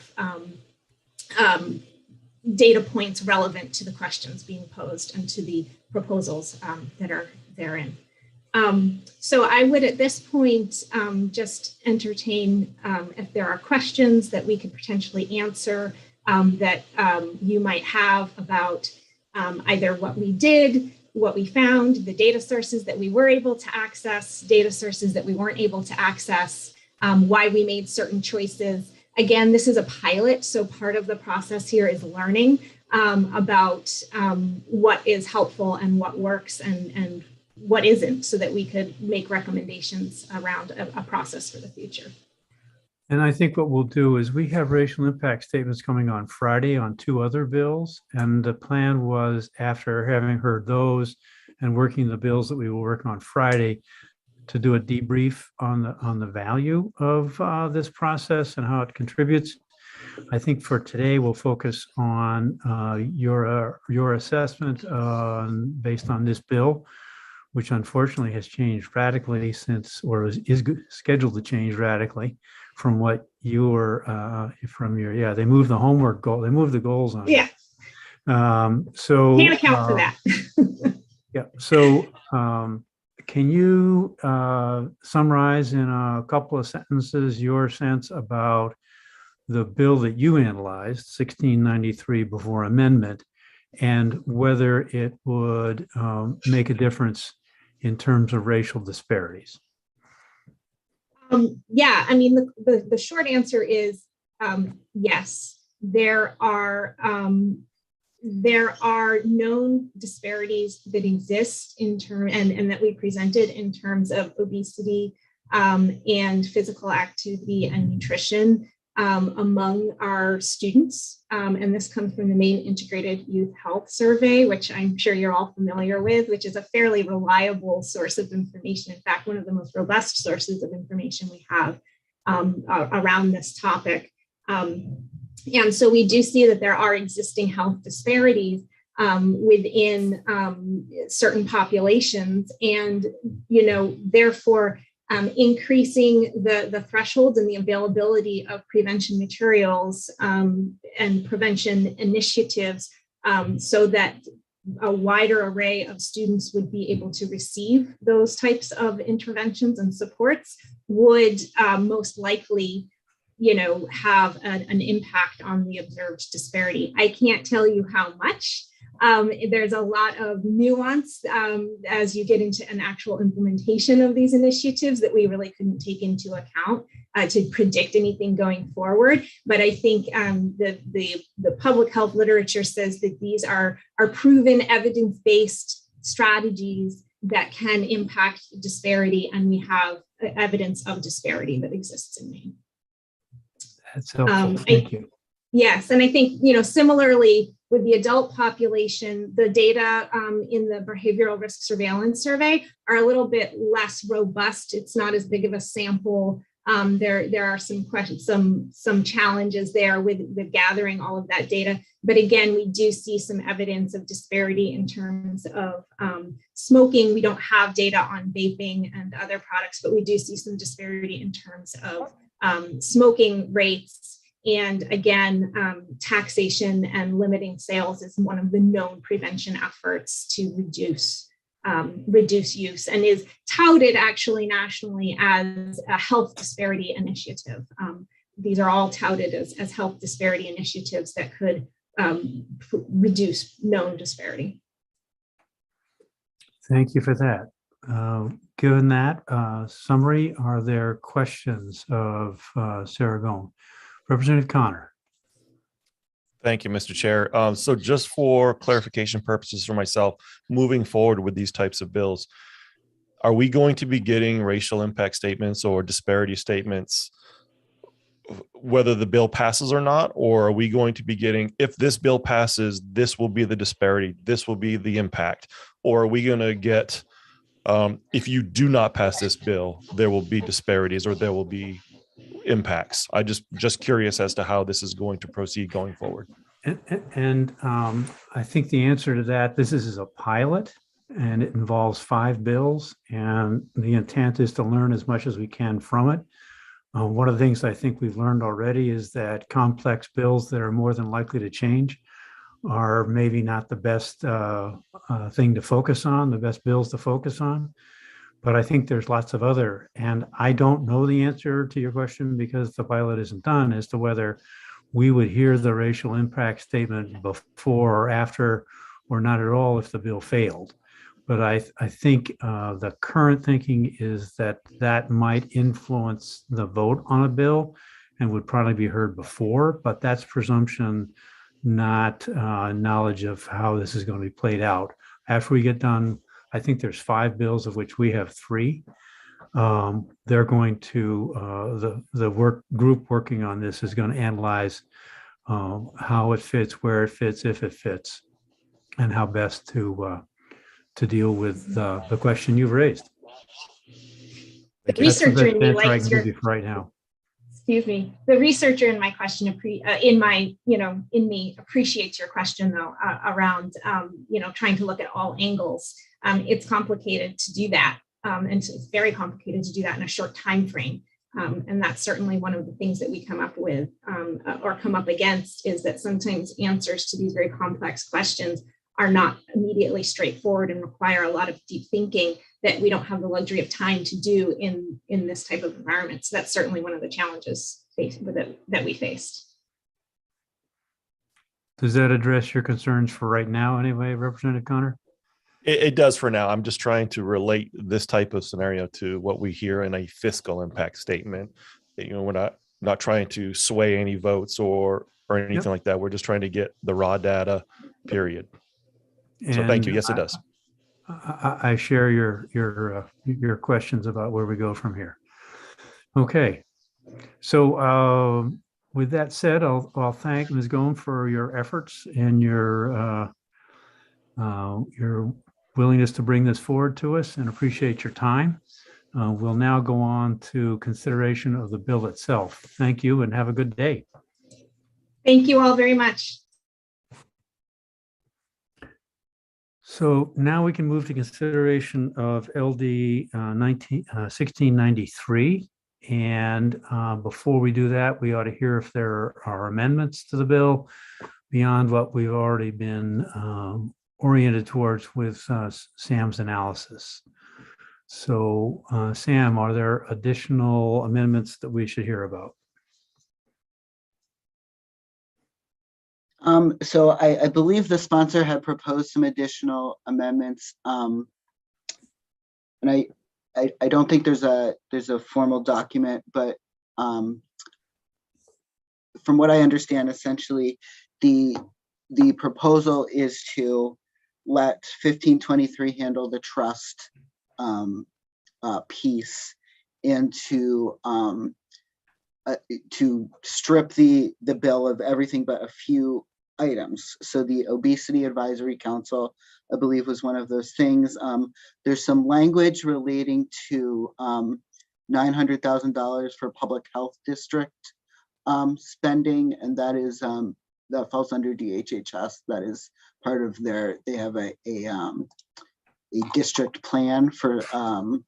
data points relevant to the questions being posed and to the proposals that are therein. So I would at this point just entertain if there are questions that we could potentially answer that you might have about either what we did, what we found, the data sources that we were able to access, data sources that we weren't able to access, why we made certain choices. Again, this is a pilot, so part of the process here is learning about what is helpful and what works and what isn't, so that we could make recommendations around a process for the future. And I think what we'll do is we have racial impact statements coming on Friday on 2 other bills. And the plan was, after having heard those and working the bills that we will work on Friday, to do a debrief on the value of this process and how it contributes. I think for today, we'll focus on your assessment based on this bill, which unfortunately has changed radically since, or is scheduled to change radically from what you were they moved the homework goal, they moved the goals on. Yeah. So can't account for that. Yeah. So can you summarize in a couple of sentences your sense about the bill that you analyzed, 1693 before amendment, and whether it would make a difference in terms of racial disparities? Yeah, I mean, the short answer is yes. There are known disparities that exist in term and that we presented in terms of obesity and physical activity and nutrition among our students. And this comes from the Maine Integrated Youth Health Survey, which I'm sure you're all familiar with, which is a fairly reliable source of information. In fact, one of the most robust sources of information we have around this topic. And so we do see that there are existing health disparities within certain populations, and therefore increasing the thresholds and the availability of prevention materials and prevention initiatives so that a wider array of students would be able to receive those types of interventions and supports would most likely, have an impact on the observed disparity. I can't tell you how much. There's a lot of nuance as you get into an actual implementation of these initiatives that we really couldn't take into account to predict anything going forward. But I think the public health literature says that these are proven evidence-based strategies that can impact disparity, and we have evidence of disparity that exists in Maine. That's helpful. Thank you. Yes, and I think, similarly with the adult population, the data in the behavioral risk surveillance survey are a little bit less robust. It's not as big of a sample. There are some questions, some challenges there with gathering all of that data. But again, we do see some evidence of disparity in terms of smoking. We don't have data on vaping and other products, but we do see some disparity in terms of smoking rates. And again, taxation and limiting sales is one of the known prevention efforts to reduce use, and is touted actually nationally as a health disparity initiative. These are all touted as health disparity initiatives that could reduce known disparity. Thank you for that. Given that summary, are there questions of Sarah Goen? Representative Connor. Thank you, Mr. Chair. So just for clarification purposes for myself, moving forward with these types of bills, are we going to be getting racial impact statements or disparity statements, whether the bill passes or not? Or are we going to be getting, if this bill passes, this will be the disparity, this will be the impact? Or are we going to get, if you do not pass this bill, there will be disparities or there will be impacts? I just curious as to how this is going to proceed going forward. And I think the answer to that, this is a pilot and it involves 5 bills, and the intent is to learn as much as we can from it. One of the things I think we've learned already is that complex bills that are more than likely to change are maybe not the best thing to focus on, the best bills to focus on. But I think there's lots of other, and I don't know the answer to your question because the pilot isn't done, as to whether we would hear the racial impact statement before or after, or not at all if the bill failed. But I think the current thinking is that that might influence the vote on a bill and would probably be heard before, but that's presumption, not knowledge of how this is going to be played out. After we get done, I think there's 5 bills of which we have 3. They're going to, the work group working on this is going to analyze how it fits, where it fits, if it fits, and how best to deal with the question you've raised. The researcher in me likes your, right now. Excuse me. The researcher in my question, in me appreciates your question though, around, trying to look at all angles. It's complicated to do that. And it's very complicated to do that in a short time frame. And that's certainly one of the things that we come up with or come up against, is that sometimes answers to these very complex questions are not immediately straightforward and require a lot of deep thinking that we don't have the luxury of time to do in this type of environment. So that's certainly one of the challenges that we faced. Does that address your concerns for right now anyway, Representative Connor? It does for now. I'm just trying to relate this type of scenario to what we hear in a fiscal impact statement. We're not trying to sway any votes or anything like that. We're just trying to get the raw data, period. So thank you. Yes, it does. I share your questions about where we go from here. Okay. So with that said, I'll thank Ms. Goen for your efforts and your willingness to bring this forward to us, and appreciate your time. We'll now go on to consideration of the bill itself. Thank you and have a good day. Thank you all very much. So now we can move to consideration of LD 1693. And before we do that, we ought to hear if there are amendments to the bill beyond what we've already been oriented towards with Sam's analysis. So Sam, are there additional amendments that we should hear about? So I believe the sponsor had proposed some additional amendments. And I don't think there's a formal document, but from what I understand, essentially the proposal is to let 1523 handle the trust piece and to strip the bill of everything but a few items. So the Obesity Advisory Council, I believe, was one of those things. There's some language relating to $900,000 for public health district spending, and that is that falls under DHHS. That is part of their. They have a district plan for. I'm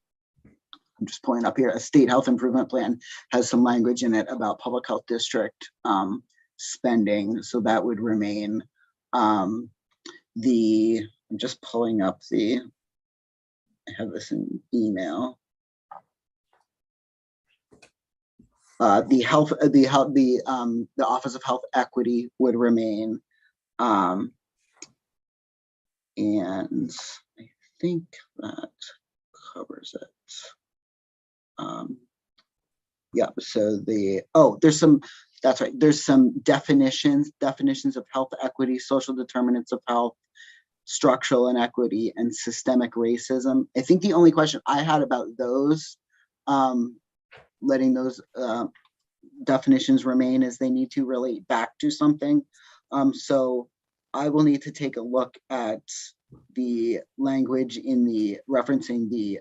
just pulling up here. A state health improvement plan has some language in it about public health district spending, so that would remain. I'm just pulling up I have this in email. The Office of Health Equity would remain, and I think that covers it. Yeah. So there's some. That's right. There's some definitions of health equity, social determinants of health, structural inequity, and systemic racism. I think the only question I had about those, letting those definitions remain, is they need to relate back to something. So I will need to take a look at the language in the referencing the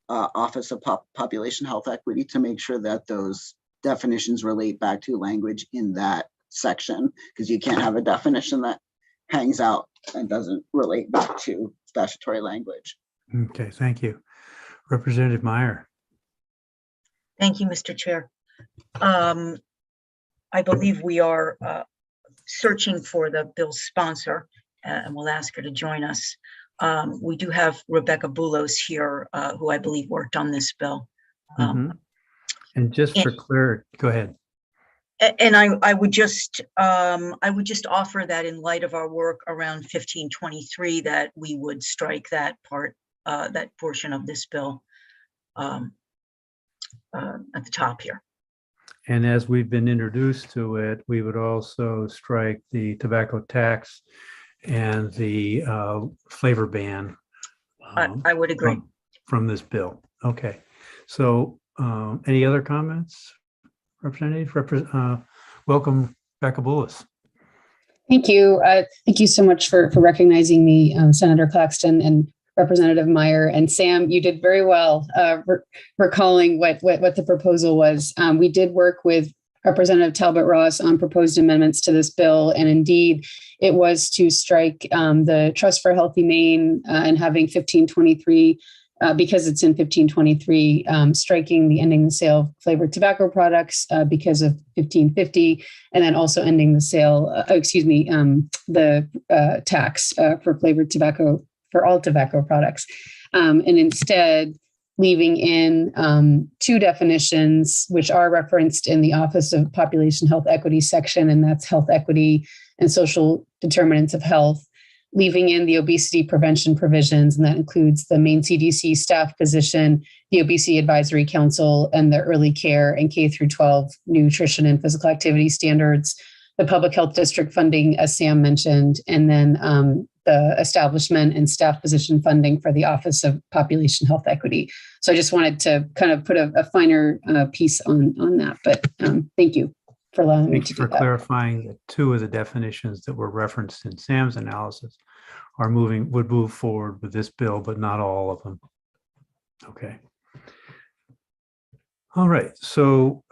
Office of Population Health Equity to make sure that those definitions relate back to language in that section, because you can't have a definition that hangs out and doesn't relate back to statutory language. Okay, thank you. Representative Meyer. Thank you, Mr. Chair. I believe we are searching for the bill's sponsor, and we'll ask her to join us. We do have Rebecca Boulos here, who I believe worked on this bill. And just for clear, go ahead. And I would just offer that in light of our work around 1523, that we would strike that part, that portion of this bill at the top here. And as we've been introduced to it, we would also strike the tobacco tax and the flavor ban. I would agree. From this bill. Okay. So any other comments? Representative, welcome, Rebecca Boulos. Thank you. Thank you so much for recognizing me, Senator Claxton and Representative Meyer. And Sam, you did very well recalling what the proposal was. We did work with Representative Talbot Ross on proposed amendments to this bill. And indeed, it was to strike the Trust for Healthy Maine and having 1523, because it's in 1523, striking the ending the sale of flavored tobacco products because of 1550, and then also ending the sale, the tax for flavored tobacco for all tobacco products. And instead, leaving in two definitions, which are referenced in the Office of Population Health Equity section, and that's health equity and social determinants of health, leaving in the obesity prevention provisions, and that includes the Maine CDC staff position, the Obesity Advisory Council, and the early care and K through 12 nutrition and physical activity standards, the public health district funding, as Sam mentioned, and then the establishment and staff position funding for the Office of Population Health Equity. So I just wanted to kind of put a finer piece on that, but thank you for allowing me to do that. Thanks for clarifying that two of the definitions that were referenced in Sam's analysis would move forward with this bill, but not all of them. Okay. All right, so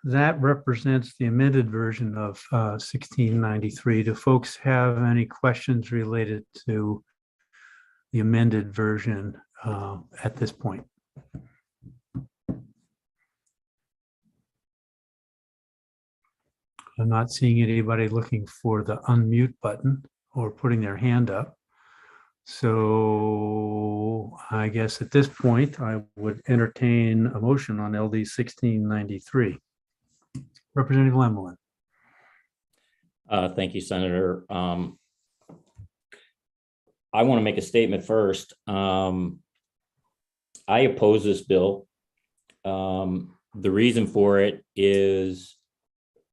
that represents the amended version of 1693. Do folks have any questions related to the amended version at this point? I'm not seeing anybody looking for the unmute button. or putting their hand up. So I guess at this point, I would entertain a motion on LD 1693. Representative Lemelin. Thank you, Senator. I want to make a statement first. I oppose this bill. The reason for it is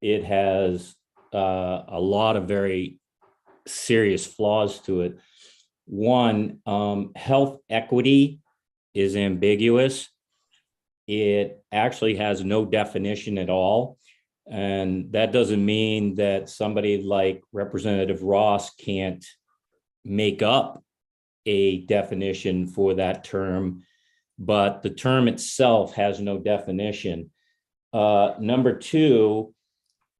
it has a lot of very serious flaws to it. One, health equity is ambiguous. It actually has no definition at all. And that doesn't mean that somebody like Representative Ross can't make up a definition for that term, but the term itself has no definition. Number two,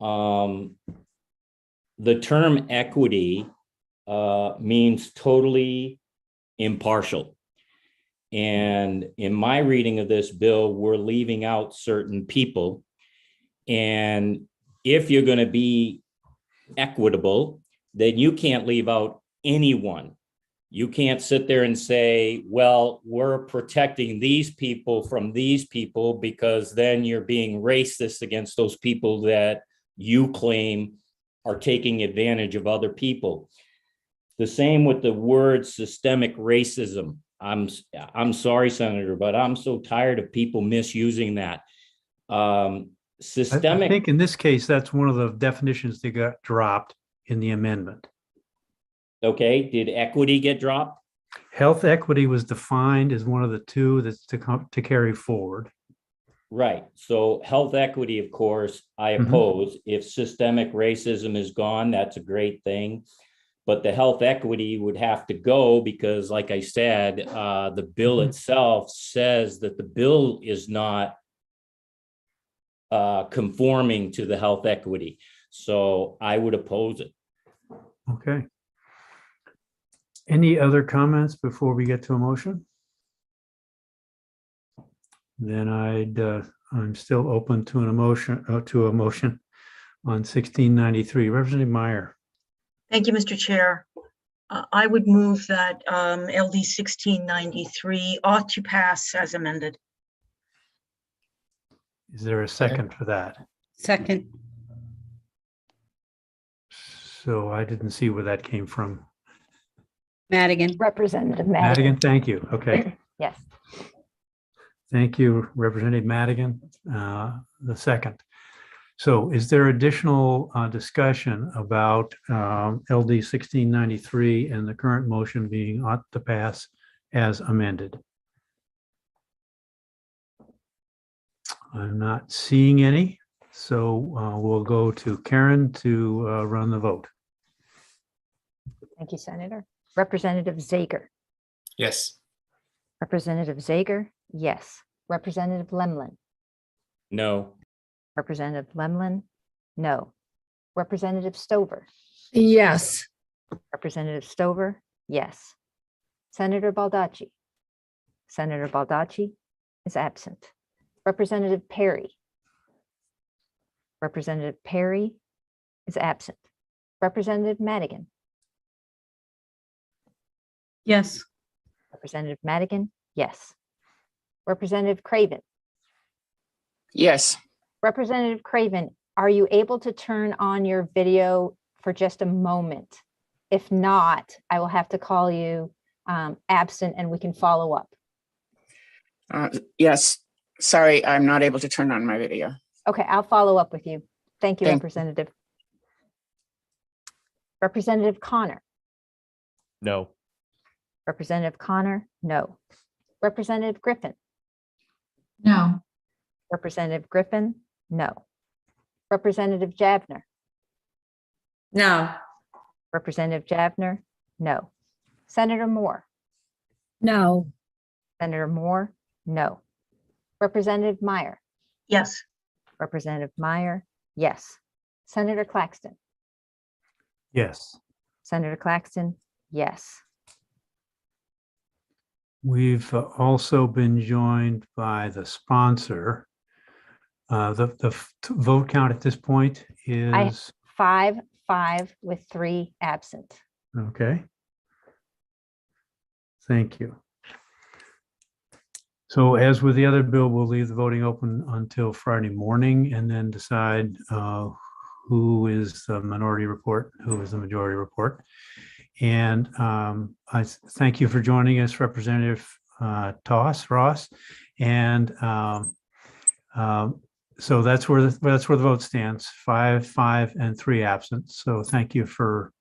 the term equity means totally impartial. And in my reading of this bill, we're leaving out certain people. And if you're going to be equitable, then you can't leave out anyone. You can't sit there and say, well, we're protecting these people from these people, because then you're being racist against those people that you claim are taking advantage of other people. The same with the word systemic racism. I'm sorry, Senator, but I'm so tired of people misusing that. Systemic. I think in this case, that's one of the definitions that got dropped in the amendment. Okay, did equity get dropped? Health equity was defined as one of the two that's to carry forward. Right. So health equity, of course, I oppose. If systemic racism is gone, that's a great thing. But the health equity would have to go because, like I said, the bill itself says that the bill is not conforming to the health equity. So I would oppose it. Okay. Any other comments before we get to a motion? Then I'm still open to a motion on 1693. Representative Meyer. Thank you, Mr. Chair. I would move that LD 1693 ought to pass as amended. Is there a second for that? Second. So I didn't see where that came from. Madigan. Representative Madigan, Madigan. thank you. Okay. Yes. Thank you, Representative Madigan. The second. So is there additional discussion about LD 1693 and the current motion being ought to pass as amended? I'm not seeing any, so we'll go to Karen to run the vote. Thank you, Senator. Representative Zager. Yes. Representative Zager, yes. Representative Lemlin. No. Representative Lemlin, no. Representative Stover. Yes. Representative Stover, yes. Senator Baldacci. Senator Baldacci is absent. Representative Perry. Representative Perry is absent. Representative Madigan. Yes. Representative Madigan, yes. Representative Craven. Yes. Representative Craven, are you able to turn on your video for just a moment? If not, I will have to call you absent and we can follow up. Yes. Sorry, I'm not able to turn on my video. Okay, I'll follow up with you. Thank you, Thank- Representative. Representative Connor. No. Representative Connor, no. Representative Griffin. No. Representative Griffin, no. Representative Javner. No. Representative Javner, no. Senator Moore. No. Senator Moore, no. Representative Meyer. Yes. Representative Meyer, yes. Senator Claxton. Yes. Senator Claxton, yes. We've also been joined by the sponsor. The vote count at this point I is 5-5 with 3 absent. Okay. Thank you. So as with the other bill, we'll leave the voting open until Friday morning and then decide who is the minority report, who is the majority report. And I thank you for joining us, Representative Ross. And so that's where the vote stands, 5, and 3 absent. So thank you for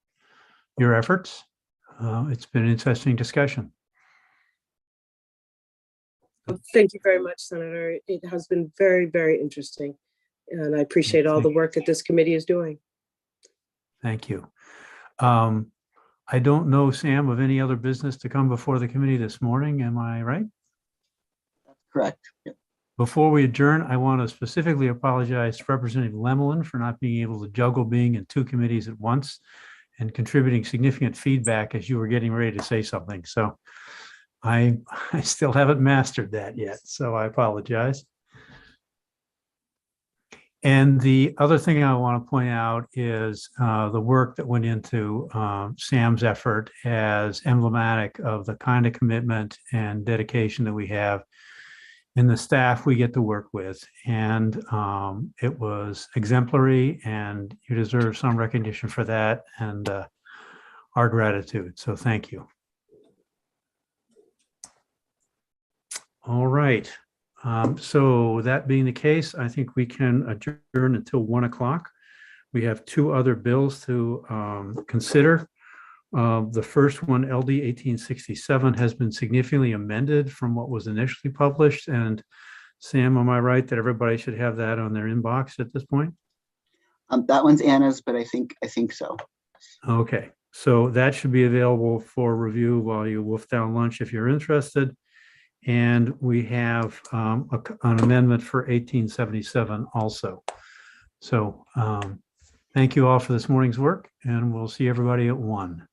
your efforts. It's been an interesting discussion. Thank you very much, Senator. It has been very, very interesting. And I appreciate all the work that this committee is doing. Thank you. I don't know, Sam, of any other business to come before the committee this morning. Am I right? That's correct. Yep. Before we adjourn, I want to specifically apologize to Representative Lemelin for not being able to juggle being in 2 committees at once and contributing significant feedback as you were getting ready to say something. So I still haven't mastered that yet, so I apologize. And the other thing I want to point out is the work that went into Sam's effort as emblematic of the kind of commitment and dedication that we have in the staff we get to work with. And it was exemplary, and you deserve some recognition for that and our gratitude. So thank you. All right. So that being the case, I think we can adjourn until 1 o'clock. We have 2 other bills to consider. The first one, LD 1867, has been significantly amended from what was initially published. And Sam, am I right that everybody should have that on their inbox at this point? That one's Anna's, but I think so. Okay, so that should be available for review while you wolf down lunch if you're interested. And we have an amendment for 1877 also. So thank you all for this morning's work, and we'll see everybody at 1.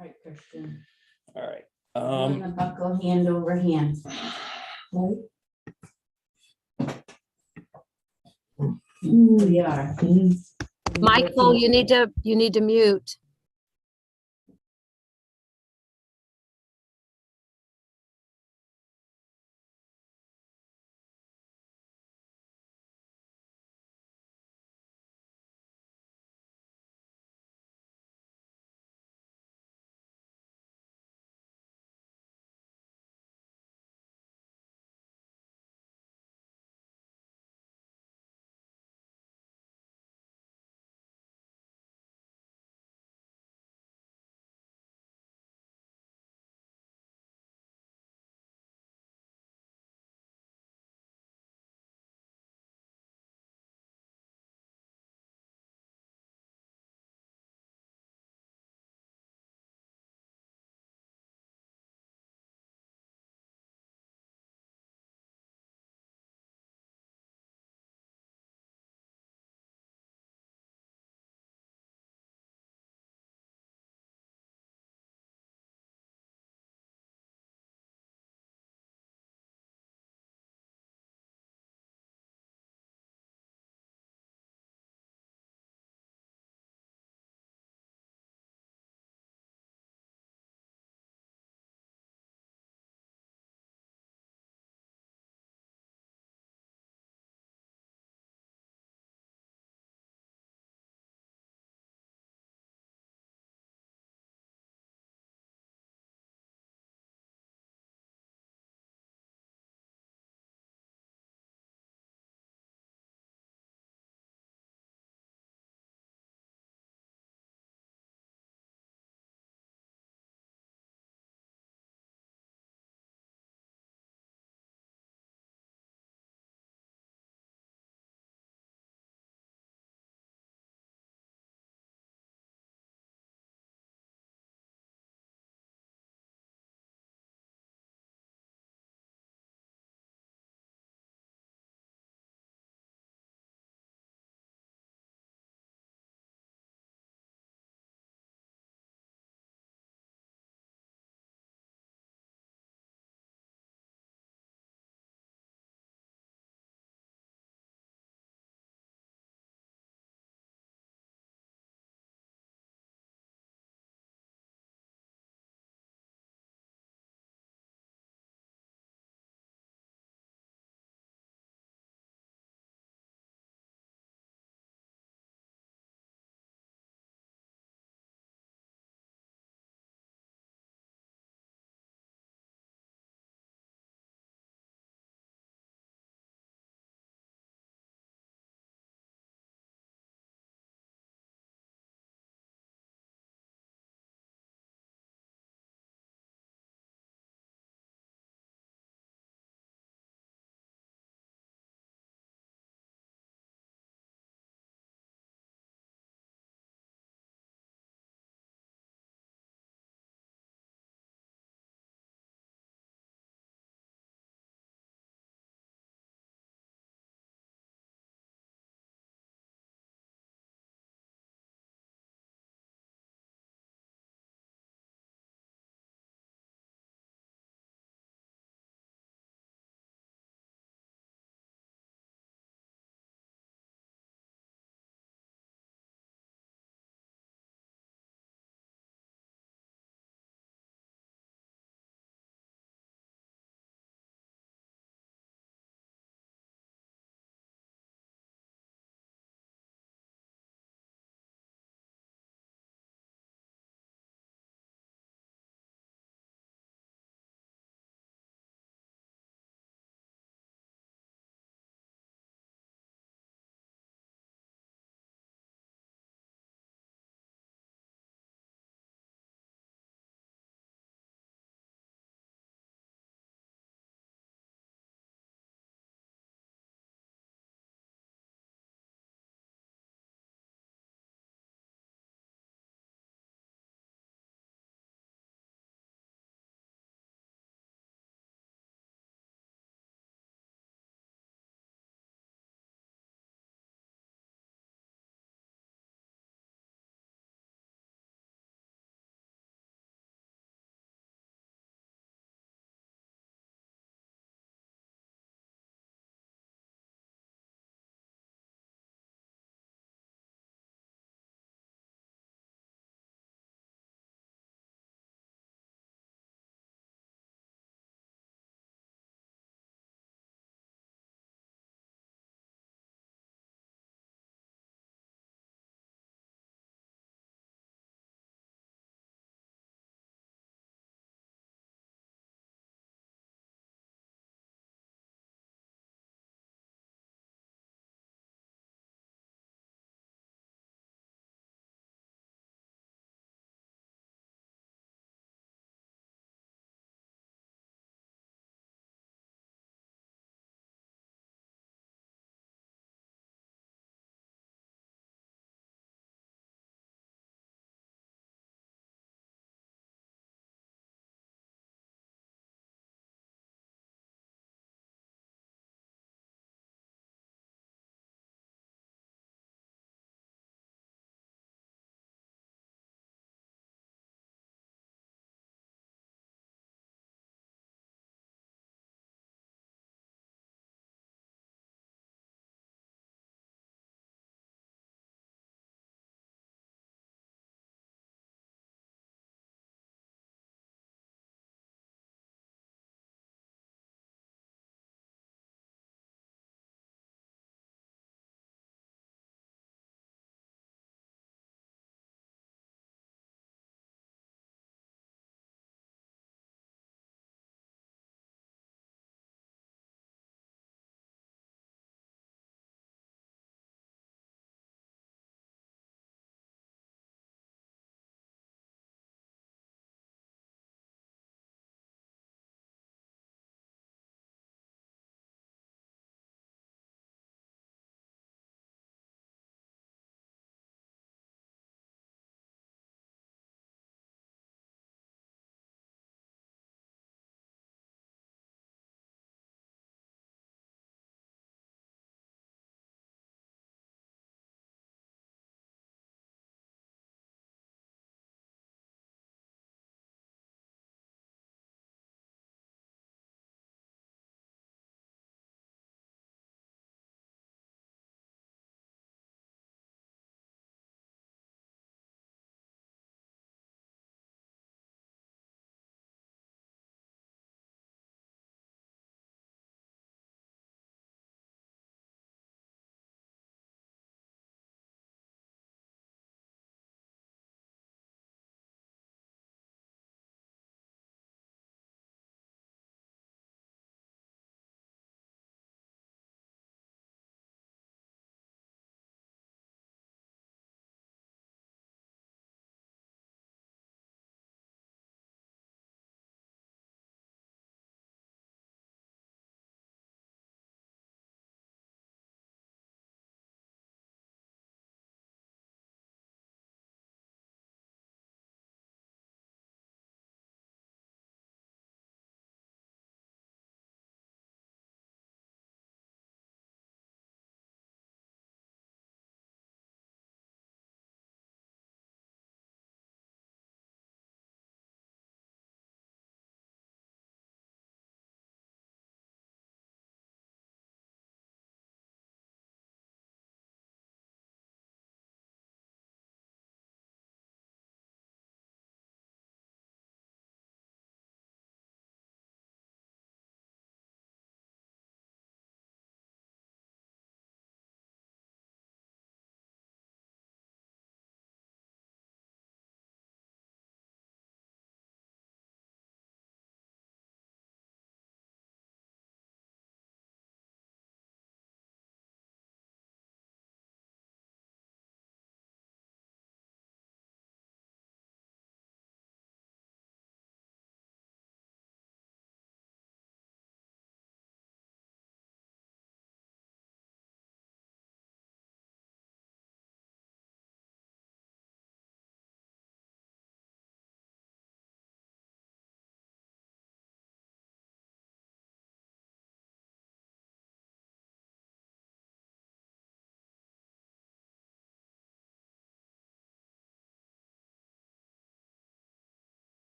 All right, Christian. All right. I'm gonna buckle hand over hand. Right? We are. Michael, you need to mute.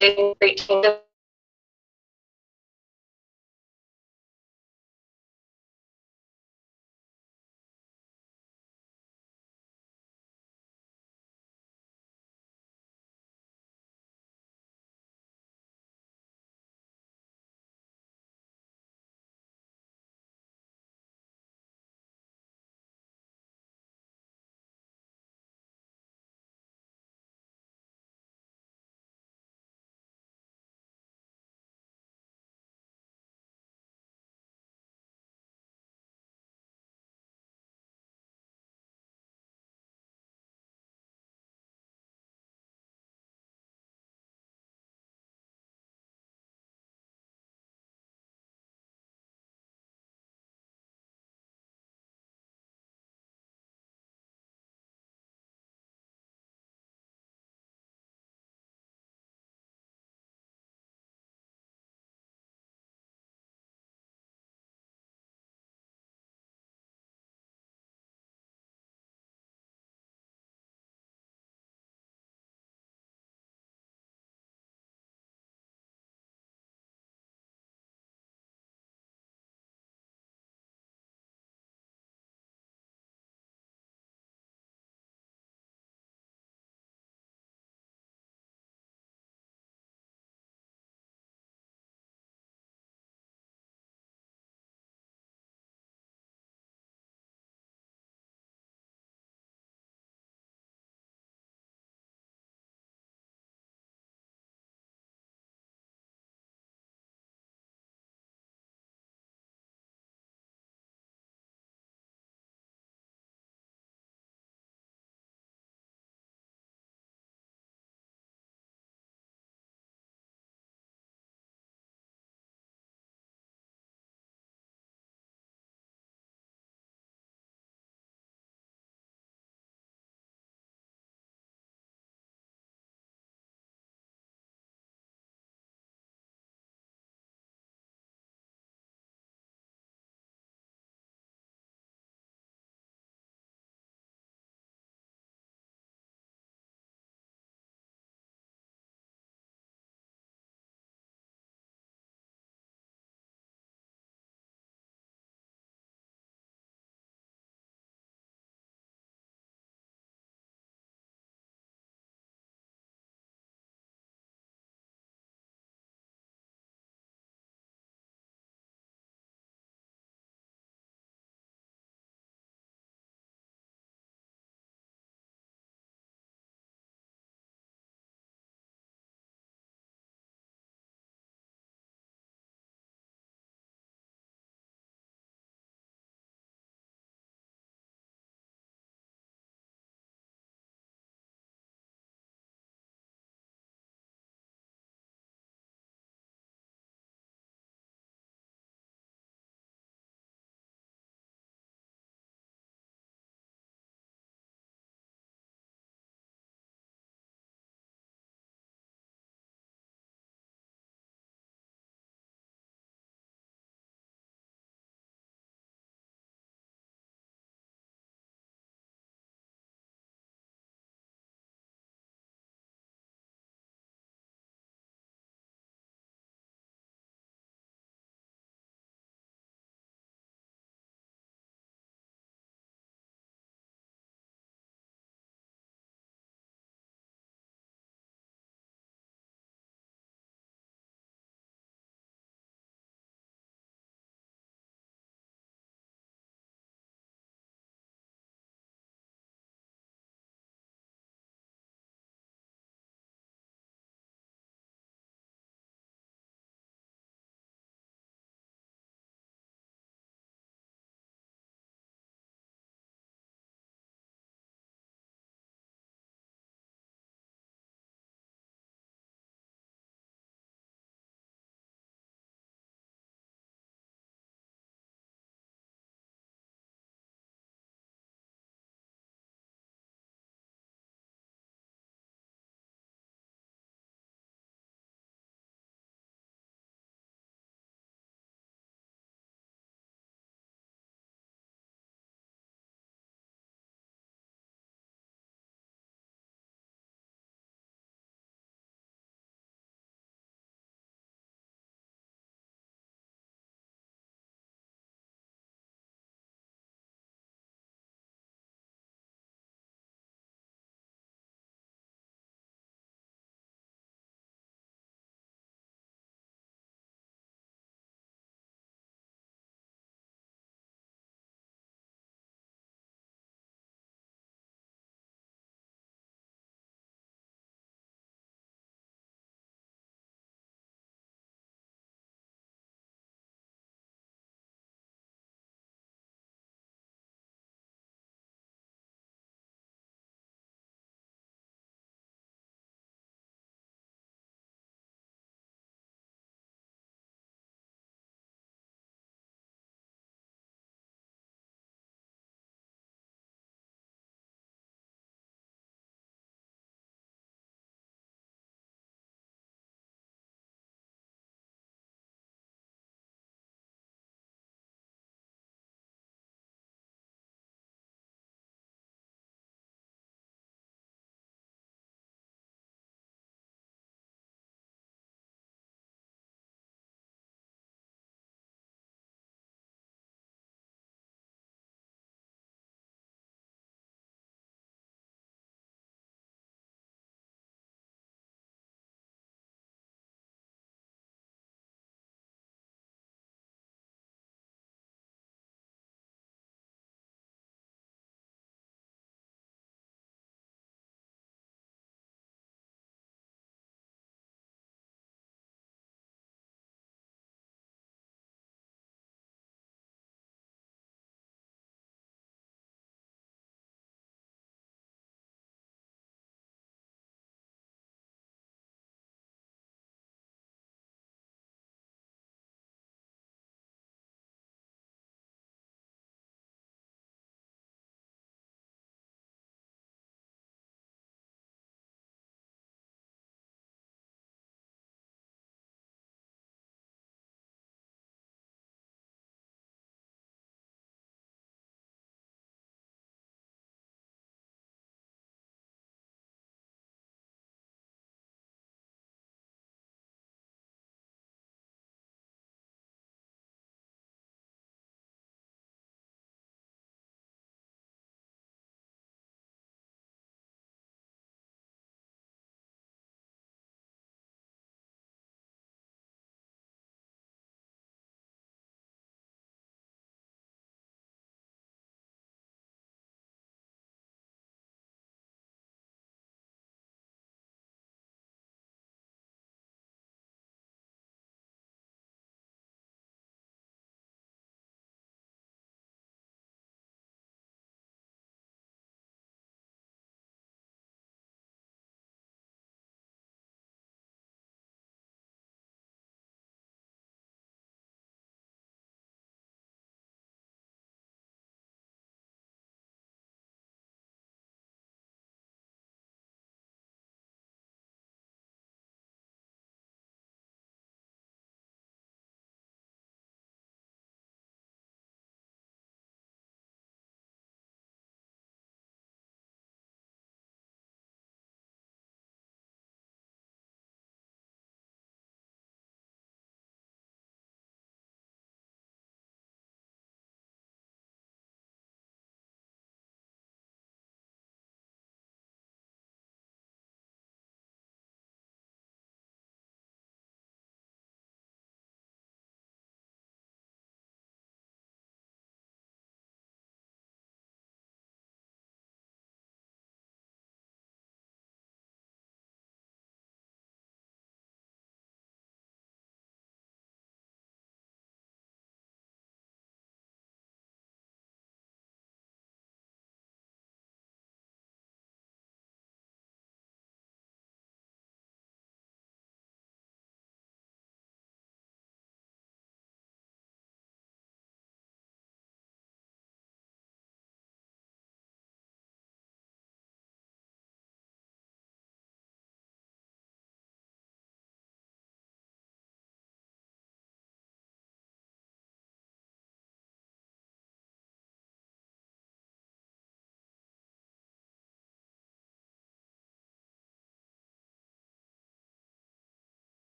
great changes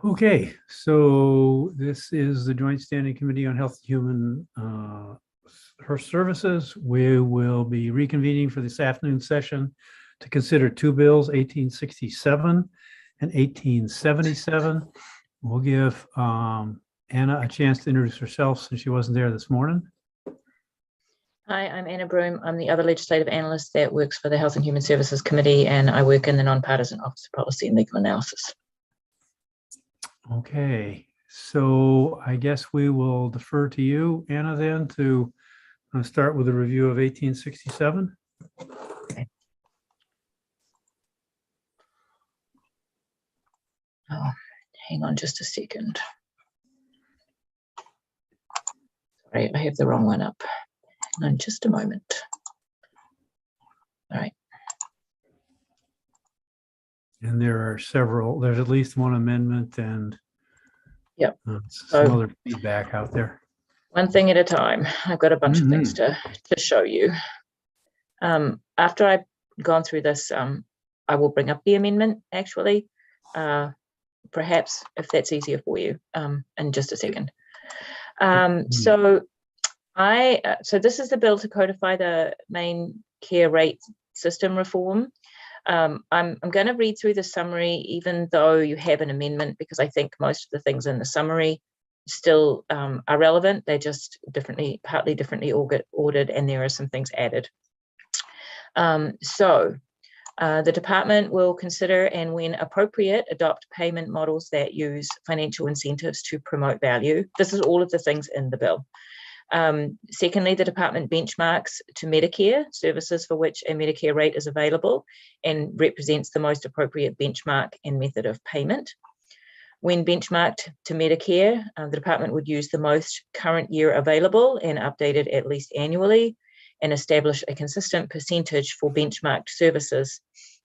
Okay, so this is the Joint Standing Committee on Health and Human Services. We will be reconvening for this afternoon session to consider two bills, 1867 and 1877. We'll give Anna a chance to introduce herself since she wasn't there this morning. Hi, I'm Anna Broom. I'm the other legislative analyst that works for the Health and Human Services Committee, and I work in the Nonpartisan Office of Policy and Legal Analysis. Okay, so I guess we will defer to you, Anna, then to start with a review of 1867. Okay. Oh, hang on just a second. Sorry, I have the wrong one up. Hang on just a moment. All right. And there are several, there's at least one amendment and Yep. Some other feedback out there. One thing at a time. I've got a bunch of things to show you. After I've gone through this, I will bring up the amendment actually, perhaps if that's easier for you, in just a second. So this is the bill to codify the main care rate system reform. I'm going to read through the summary, even though you have an amendment, because I think most of the things in the summary still are relevant. They're just partly differently ordered, and there are some things added. The department will consider and, when appropriate, adopt payment models that use financial incentives to promote value. This is all of the things in the bill. Secondly, the department benchmarks to Medicare services for which a Medicare rate is available and represents the most appropriate benchmark and method of payment. When benchmarked to Medicare, the department would use the most current year available and update it at least annually, and establish a consistent percentage for benchmarked services,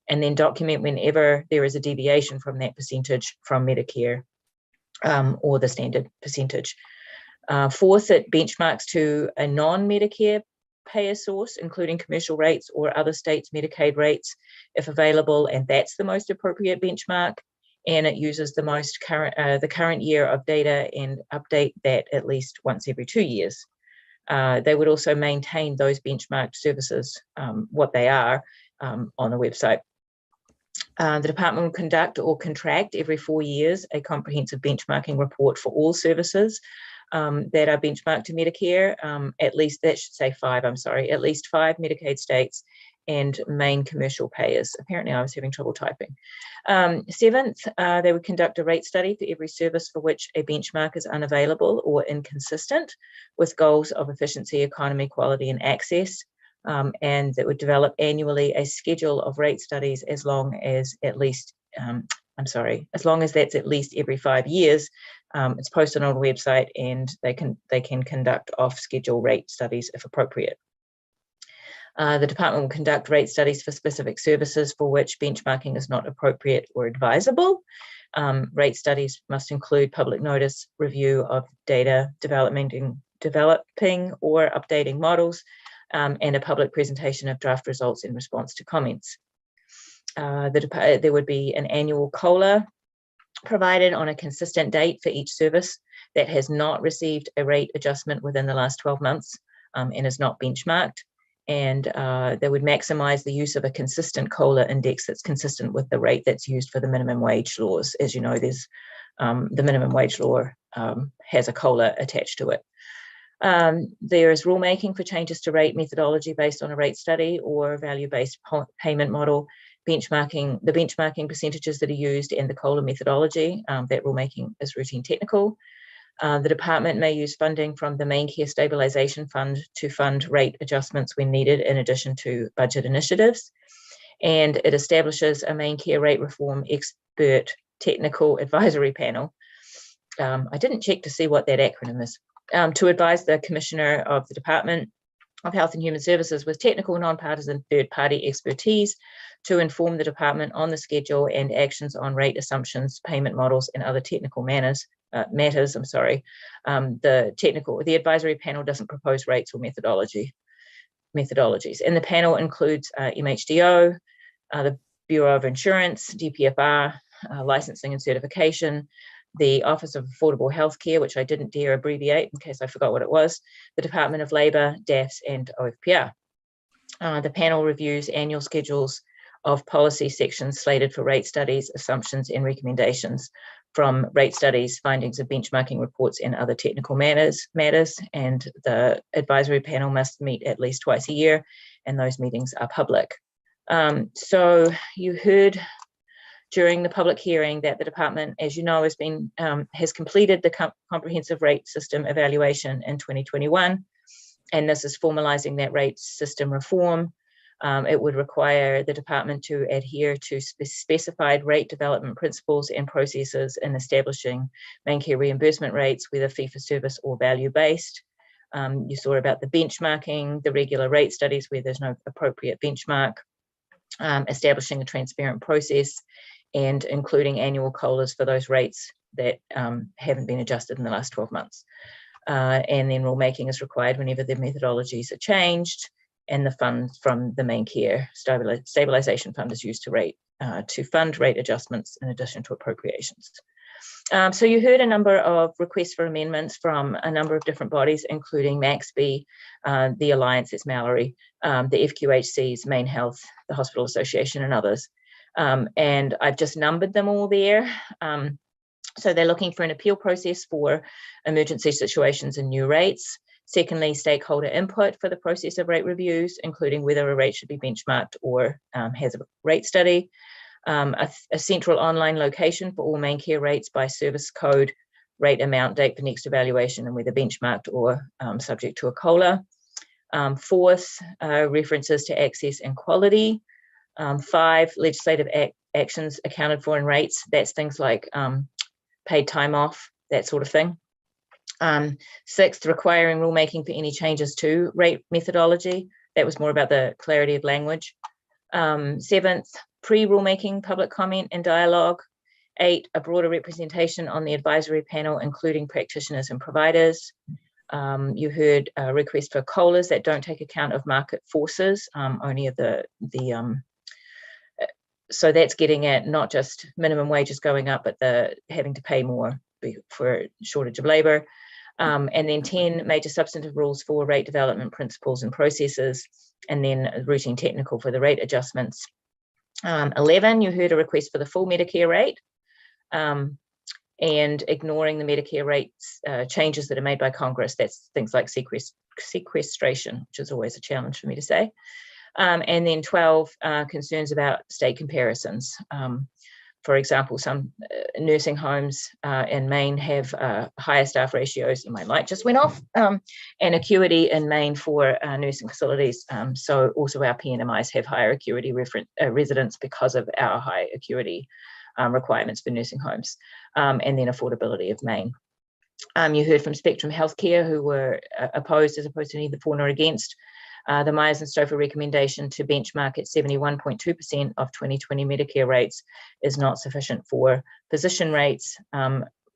and then document whenever there is a deviation from that percentage from Medicare or the standard percentage. Fourth, it benchmarks to a non-Medicare payer source, including commercial rates or other states' Medicaid rates, if available, and that's the most appropriate benchmark. And it uses the most current, the current year of data, and update that at least once every 2 years. They would also maintain those benchmarked services, what they are, on the website. The department will conduct or contract every 4 years a comprehensive benchmarking report for all services that are benchmarked to Medicare, at least, that should say 5, I'm sorry, at least 5 Medicaid states and main commercial payers. Apparently I was having trouble typing. Seventh, they would conduct a rate study for every service for which a benchmark is unavailable or inconsistent with goals of efficiency, economy, quality, and access. And that would develop annually a schedule of rate studies as long as at least, as long as that's at least every 5 years. It's posted on a website, and they can conduct off-schedule rate studies if appropriate. The department will conduct rate studies for specific services for which benchmarking is not appropriate or advisable. Rate studies must include public notice, review of data, developing or updating models, and a public presentation of draft results in response to comments. There would be an annual COLA provided on a consistent date for each service that has not received a rate adjustment within the last 12 months and is not benchmarked. And they would maximize the use of a consistent COLA index that's consistent with the rate that's used for the minimum wage laws. As you know, there's the minimum wage law has a COLA attached to it. There is rulemaking for changes to rate methodology based on a rate study or value-based payment model, the benchmarking percentages that are used, and the COLA methodology. That rulemaking is routine technical. The department may use funding from the Main Care Stabilization Fund to fund rate adjustments when needed, in addition to budget initiatives. And it establishes a main care rate reform expert technical advisory panel. I didn't check to see what that acronym is. To advise the commissioner of the department of Health and Human Services with technical, nonpartisan, third-party expertise to inform the department on the schedule and actions on rate assumptions, payment models, and other technical matters. The advisory panel doesn't propose rates or methodologies, and the panel includes MHDO, the Bureau of Insurance, DPFR, licensing and certification, the Office of Affordable Healthcare, which I didn't dare abbreviate in case I forgot what it was, the Department of Labour, DAFS, and OFPR. The panel reviews annual schedules of policy sections slated for rate studies, assumptions, and recommendations from rate studies, findings of benchmarking reports, and other technical matters. And the advisory panel must meet at least twice a year, and those meetings are public. So you heard during the public hearing that the department, as you know, has completed the comprehensive rate system evaluation in 2021, and this is formalizing that rate system reform. It would require the department to adhere to specified rate development principles and processes in establishing main care reimbursement rates, whether fee-for-service or value-based. You saw about the benchmarking, the regular rate studies where there's no appropriate benchmark, establishing a transparent process, and including annual COLAs for those rates that haven't been adjusted in the last 12 months. And then rulemaking is required whenever the methodologies are changed, and the funds from the main care stabilization fund is used to fund rate adjustments in addition to appropriations. So you heard a number of requests for amendments from a number of different bodies, including MAXB, the Alliance, it's Mallory, the FQHCs, Maine Health, the Hospital Association, and others. And I've just numbered them all there. So they're looking for an appeal process for emergency situations and new rates. Secondly, stakeholder input for the process of rate reviews, including whether a rate should be benchmarked or has a rate study. A central online location for all main care rates by service code, rate amount, date for next evaluation, and whether benchmarked or subject to a COLA. Fourth, references to access and quality. 5, legislative actions accounted for in rates. That's things like paid time off, that sort of thing. 6th, requiring rulemaking for any changes to rate methodology. That was more about the clarity of language. 7th, pre-rulemaking public comment and dialogue. 8, a broader representation on the advisory panel, including practitioners and providers. You heard a request for COLAs that don't take account of market forces, only of so that's getting at not just minimum wages going up, but the having to pay more for shortage of labor. And then 10, major substantive rules for rate development principles and processes, and then routine technical for the rate adjustments. 11, you heard a request for the full Medicare rate, and ignoring the Medicare rates changes that are made by Congress. That's things like sequestration, which is always a challenge for me to say. And then 12, concerns about state comparisons. For example, some nursing homes in Maine have higher staff ratios, and my light just went off, and acuity in Maine for nursing facilities. So also our PNMIs have higher acuity residents because of our high acuity requirements for nursing homes, and then affordability of Maine. You heard from Spectrum Healthcare, who were opposed as opposed to neither for nor against the Myers and Stouffer recommendation to benchmark at 71.2% of 2020 Medicare rates is not sufficient for physician rates.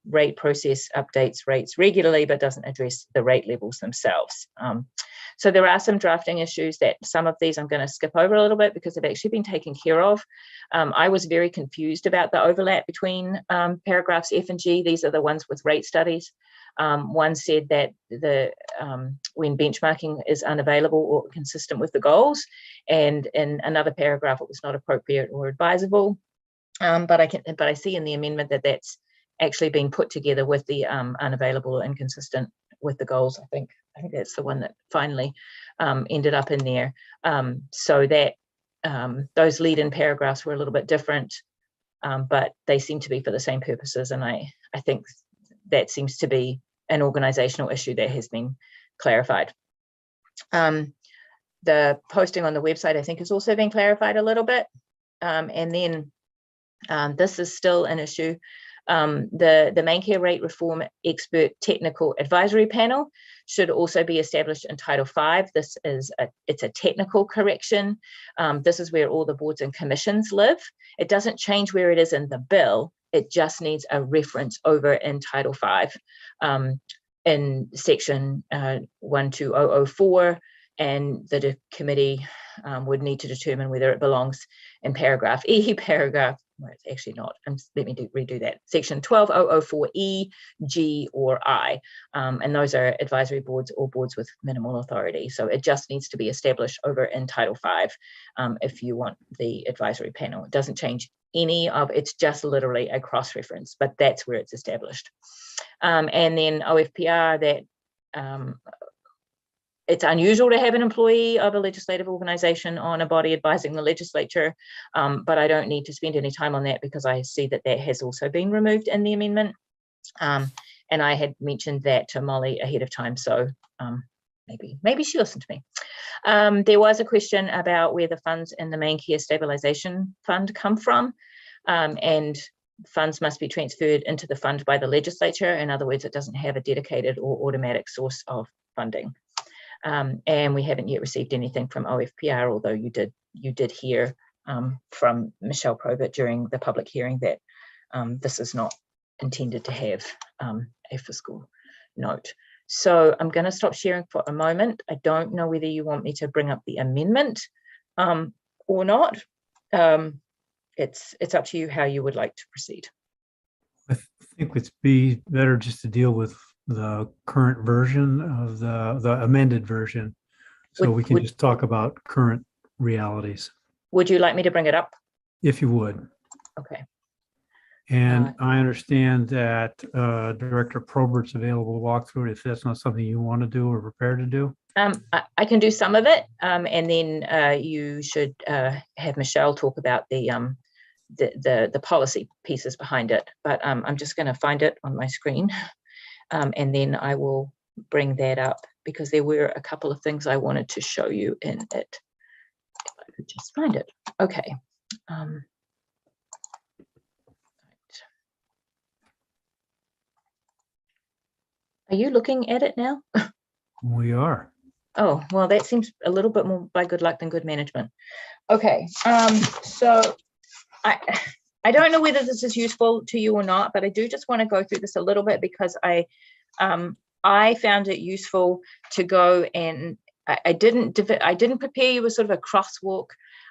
Rate process updates rates regularly, but doesn't address the rate levels themselves. So there are some drafting issues that some of these I'm going to skip over a little bit because they've actually been taken care of. I was very confused about the overlap between paragraphs F and G. These are the ones with rate studies. One said that when benchmarking is unavailable or consistent with the goals, and in another paragraph it was not appropriate or advisable. But I see in the amendment that that's actually being put together with the unavailable or inconsistent with the goals. I think that's the one that finally ended up in there. So that those lead-in paragraphs were a little bit different, but they seem to be for the same purposes, and I think that seems to be an organizational issue that has been clarified. The posting on the website, I think, has also been clarified a little bit. And then this is still an issue The main care rate reform expert technical advisory panel should also be established in Title V. This is it's a technical correction. This is where all the boards and commissions live. It doesn't change where it is in the bill. It just needs a reference over in Title V in section 12004, and the committee would need to determine whether it belongs in paragraph E, well, it's actually not. Let me redo that. Section 12004E, G, or I. And those are advisory boards or boards with minimal authority. So it just needs to be established over in Title V if you want the advisory panel. It doesn't change any of, it's just literally a cross-reference, but that's where it's established. And then OFPR, that it's unusual to have an employee of a legislative organization on a body advising the legislature, but I don't need to spend any time on that because I see that that has also been removed in the amendment. And I had mentioned that to Molly ahead of time, so maybe she listened to me. There was a question about where the funds in the main care stabilization fund come from, and funds must be transferred into the fund by the legislature. In other words, it doesn't have a dedicated or automatic source of funding. And we haven't yet received anything from OFPR, although you did hear from Michelle Probert during the public hearing that this is not intended to have a fiscal note. So I'm going to stop sharing for a moment. I don't know whether you want me to bring up the amendment or not. It's up to you how you would like to proceed. I think it's better just to deal with the current version of the amended version, so we can just talk about current realities. Would you like me to bring it up? If you would. Okay. And I understand that Director Probert's available to walk through it if that's not something you want to do or prepare to do. I can do some of it, and then you should have Michelle talk about the policy pieces behind it. But I'm just going to find it on my screen. And then I will bring that up because there were a couple of things I wanted to show you in it. If I could just find it. Okay. Are you looking at it now? We are. Oh, well, that seems a little bit more by good luck than good management. Okay. So I don't know whether this is useful to you or not, but I do just want to go through this a little bit because I found it useful to go, and I didn't prepare you with sort of a crosswalk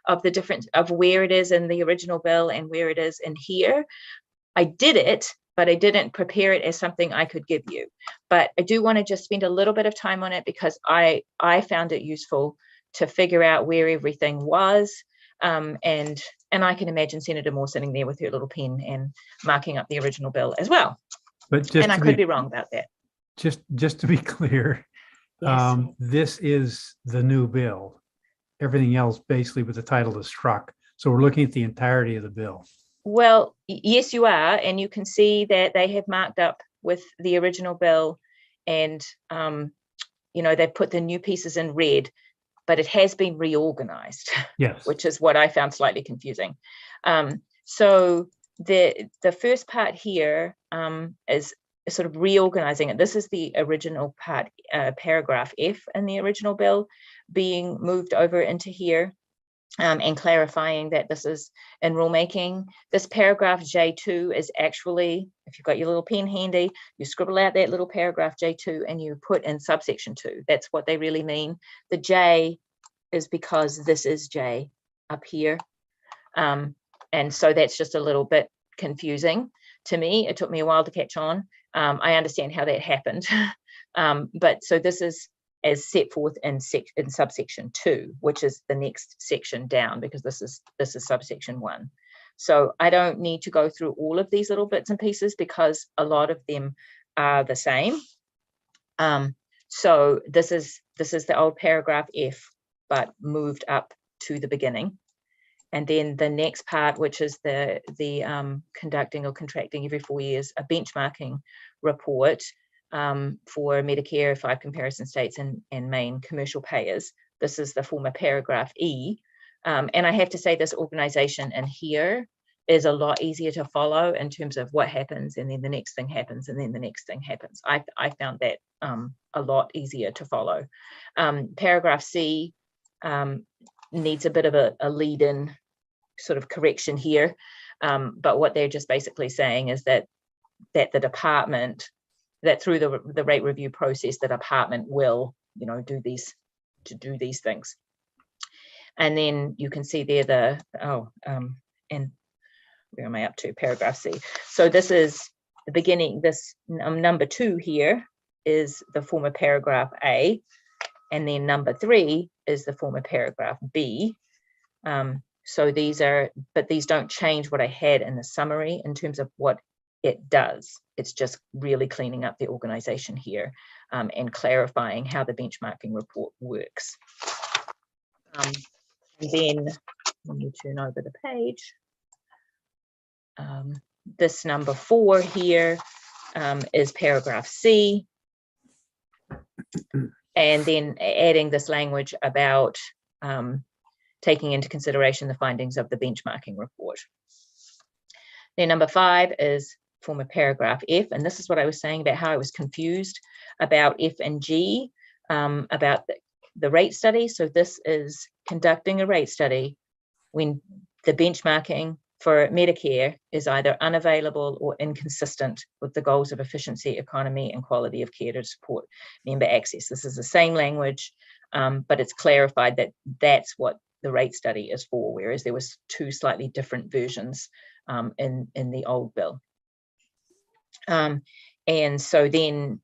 of the difference of where it is in the original bill and where it is in here. I did it, but I didn't prepare it as something I could give you. But I do want to just spend a little bit of time on it because I found it useful to figure out where everything was. And I can imagine Senator Moore sitting there with her little pen and marking up the original bill as well. But and I could be wrong about that. Just to be clear, Yes. This is the new bill. Everything else basically with the title is struck. So we're looking at the entirety of the bill. Well, yes, you are. And you can see that they have marked up with the original bill and, they put the new pieces in red, but it has been reorganized, yes, which is what I found slightly confusing. So the first part here is sort of reorganizing it. This is the original part, paragraph F in the original bill being moved over into here and clarifying that this is in rulemaking. This paragraph J2 is actually, if you've got your little pen handy, you scribble out that little paragraph J2 and you put in subsection 2. That's what they really mean. The J is because this is J up here. And so that's just a little bit confusing to me. It took me a while to catch on. I understand how that happened. But so this is as set forth in subsection 2, which is the next section down, because this is subsection 1. So I don't need to go through all of these little bits and pieces because a lot of them are the same. So this is the old paragraph F, but moved up to the beginning. And then the next part, which is the conducting or contracting every 4 years, a benchmarking report for Medicare, 5 comparison states and main commercial payers. This is the former paragraph E. And I have to say this organization in here is a lot easier to follow in terms of what happens, and then the next thing happens, and then the next thing happens. I found that a lot easier to follow. Paragraph C needs a bit of a lead-in sort of correction here, but what they're just basically saying is that the department, that through the rate review process, the department will, do these things. And then you can see there and where am I up to? Paragraph C. So this is the beginning. This number 2 here is the former paragraph A, and then number 3 is the former paragraph B. So these don't change what I had in the summary in terms of what it does. It's just really cleaning up the organization here and clarifying how the benchmarking report works. And then let me turn over the page. This number 4 here is paragraph C, and then adding this language about taking into consideration the findings of the benchmarking report. Then number 5 is former paragraph F, and this is what I was saying about how I was confused about F and G, about the rate study. So this is conducting a rate study when the benchmarking for Medicare is either unavailable or inconsistent with the goals of efficiency, economy, and quality of care to support member access. This is the same language, but it's clarified that that's what the rate study is for, whereas there was 2 slightly different versions in the old bill. And so then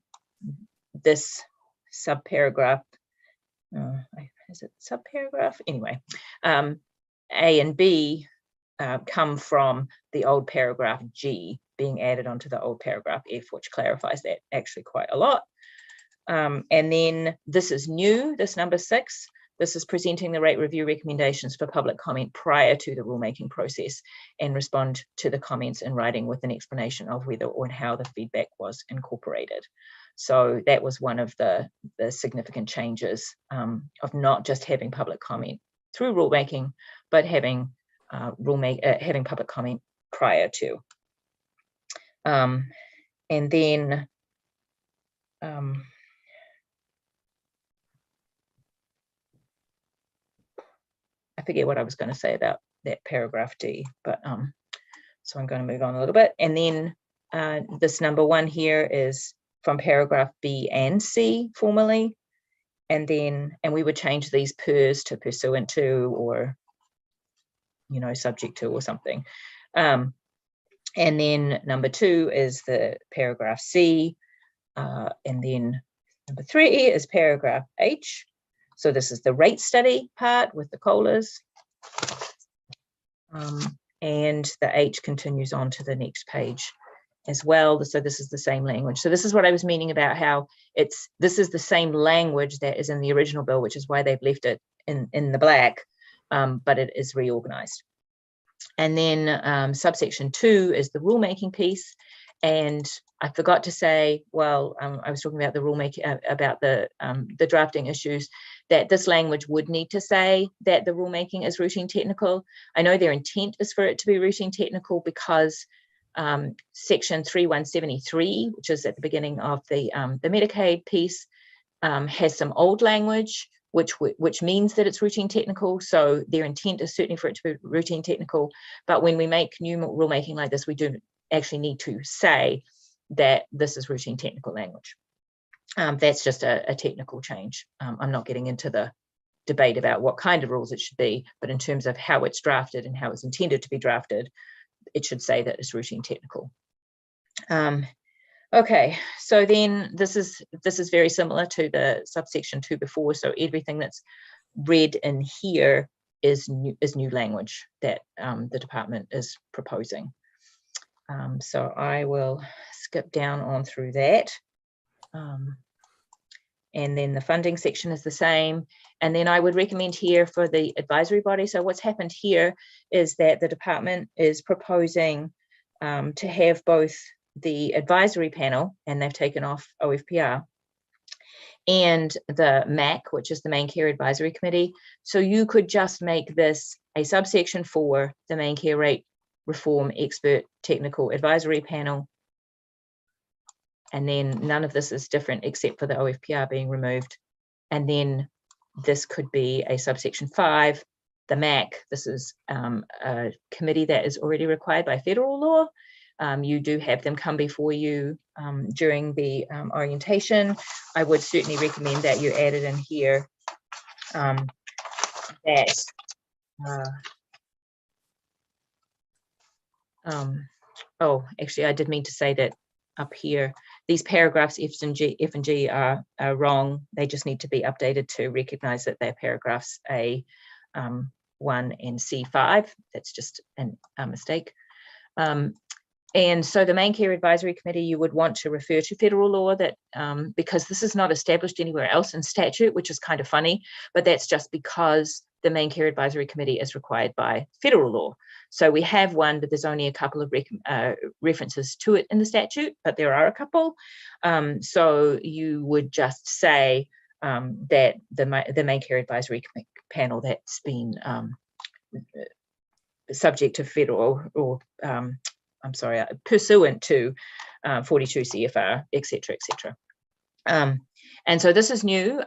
this subparagraph, is it subparagraph? Anyway, A and B come from the old paragraph G being added onto the old paragraph F, which clarifies that actually quite a lot. And then this is new, this number 6. This is presenting the rate review recommendations for public comment prior to the rulemaking process and respond to the comments in writing with an explanation of whether or how the feedback was incorporated. So that was one of the significant changes of not just having public comment through rulemaking, but having having public comment prior to. And then I forget what I was going to say about that paragraph D, but so I'm going to move on a little bit. And then this number 1 here is from paragraph B and C formally, and we would change these pers to pursuant to, or subject to, or something. And then number 2 is the paragraph C, and then number 3 is paragraph H. So this is the rate study part with the COLAs. And the H continues on to the next page as well. So this is the same language. So this is what I was meaning about how this is the same language that is in the original bill, which is why they've left it in the black, but it is reorganized. And then subsection 2 is the rulemaking piece. And I forgot to say, well, I was talking about the rulemaking, about the drafting issues, that this language would need to say that the rulemaking is routine technical. I know their intent is for it to be routine technical because section 3173, which is at the beginning of the Medicaid piece, has some old language, which means that it's routine technical. So their intent is certainly for it to be routine technical. But when we make new rulemaking like this, we do actually need to say that this is routine technical language. That's just a technical change. I'm not getting into the debate about what kind of rules it should be, but in terms of how it's drafted and how it's intended to be drafted, it should say that it's routine technical. Okay, so then this is very similar to the subsection 2 before. So everything that's read in here is new language that the department is proposing. So I will skip down on through that. And then the funding section is the same. And then I would recommend here for the advisory body. So what's happened here is that the department is proposing to have both the advisory panel, and they've taken off OFPR, and the MAC, which is the Main Care Advisory Committee. So you could just make this a subsection for the Main Care Rate reform expert technical advisory panel. And then none of this is different except for the OFPR being removed. And then this could be a subsection 5, the MAC. This is a committee that is already required by federal law. You do have them come before you during the orientation. I would certainly recommend that you add it in here that oh, actually, I did mean to say that up here, these paragraphs F and G are wrong. They just need to be updated to recognize that they're paragraphs A1 and C5. That's just a mistake. And so the Main Care Advisory Committee, you would want to refer to federal law that because this is not established anywhere else in statute, which is kind of funny, but that's just because the Main Care Advisory Committee is required by federal law. So we have one, but there's only a couple of references to it in the statute, but there are a couple. So you would just say that the Main Care Advisory Panel that's been subject to federal or I'm sorry, pursuant to 42 CFR, et cetera, et cetera. And so this is new.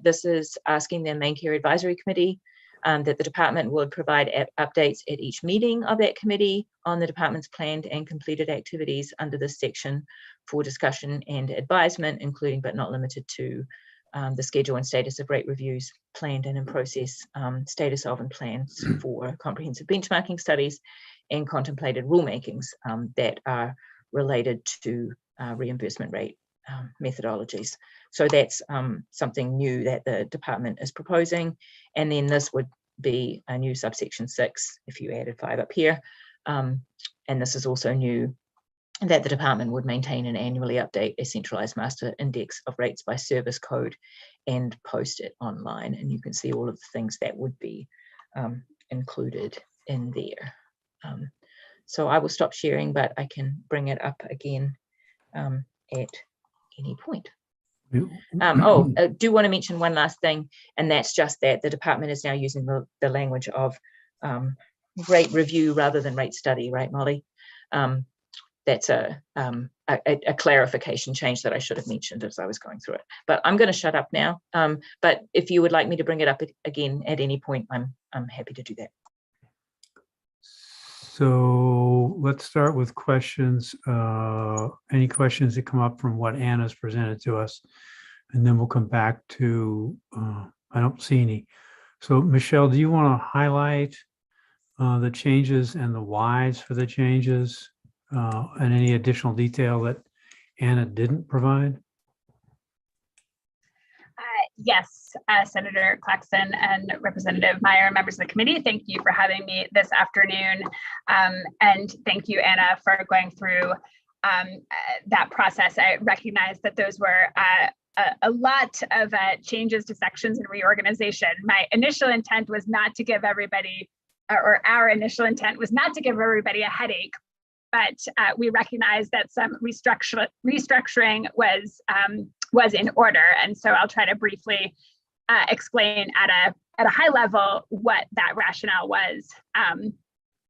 This is asking the Main Care Advisory Committee that the department would provide updates at each meeting of that committee on the department's planned and completed activities under this section for discussion and advisement, including but not limited to the schedule and status of rate reviews, planned and in process, status of and plans for comprehensive benchmarking studies, and contemplated rulemakings that are related to reimbursement rate methodologies. So that's something new that the department is proposing. And then this would be a new subsection 6 if you added 5 up here. And this is also new that the department would maintain and annually update a centralized master index of rates by service code and post it online. And you can see all of the things that would be included in there. So I will stop sharing, but I can bring it up again at any point. I do want to mention one last thing, and that's just that the department is now using the language of rate review rather than rate study, right, Molly? That's a clarification change that I should have mentioned as I was going through it. But I'm going to shut up now. But if you would like me to bring it up again at any point, I'm happy to do that. So let's start with questions. Any questions that come up from what Anna's presented to us, and then we'll come back to, I don't see any. So Michelle, do you want to highlight the changes and the whys for the changes and any additional detail that Anna didn't provide? Yes, Senator Claxton and Representative Meyer, members of the committee, thank you for having me this afternoon. And thank you, Anna, for going through that process. I recognize that those were a lot of changes to sections and reorganization. My initial intent was not to give everybody, or our initial intent was not to give everybody a headache, but we recognize that some restructuring was in order. And so I'll try to briefly explain at a high level what that rationale was.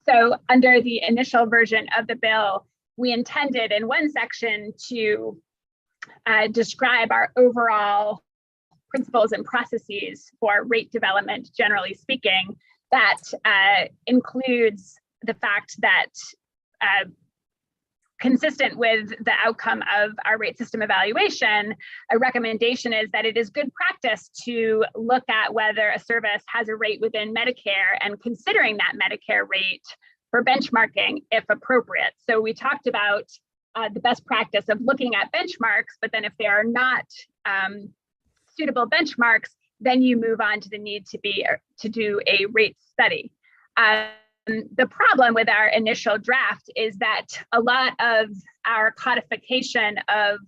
So under the initial version of the bill, we intended in one section to describe our overall principles and processes for rate development, generally speaking. That includes the fact that consistent with the outcome of our rate system evaluation, a recommendation is that it is good practice to look at whether a service has a rate within Medicare and considering that Medicare rate for benchmarking if appropriate. So we talked about the best practice of looking at benchmarks, but then if there are not suitable benchmarks, then you move on to the need to do a rate study. The problem with our initial draft is that a lot of our codification of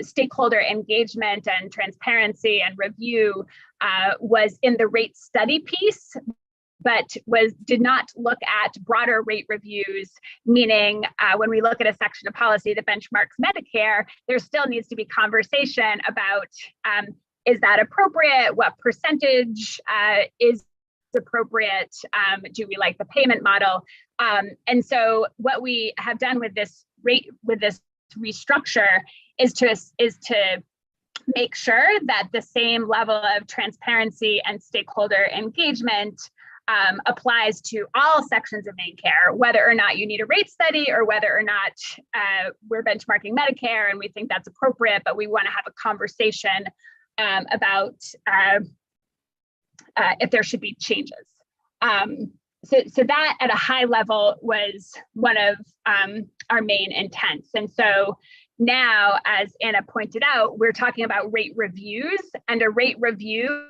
stakeholder engagement and transparency and review was in the rate study piece, but did not look at broader rate reviews, meaning when we look at a section of policy that benchmarks Medicare, there still needs to be conversation about is that appropriate? What percentage is appropriate? Do we like the payment model? And so what we have done with this restructure is to make sure that the same level of transparency and stakeholder engagement applies to all sections of main care, whether or not you need a rate study or whether or not we're benchmarking Medicare and we think that's appropriate, but we want to have a conversation about if there should be changes. So that at a high level was one of our main intents. And so now, as Anna pointed out, we're talking about rate reviews, and a rate review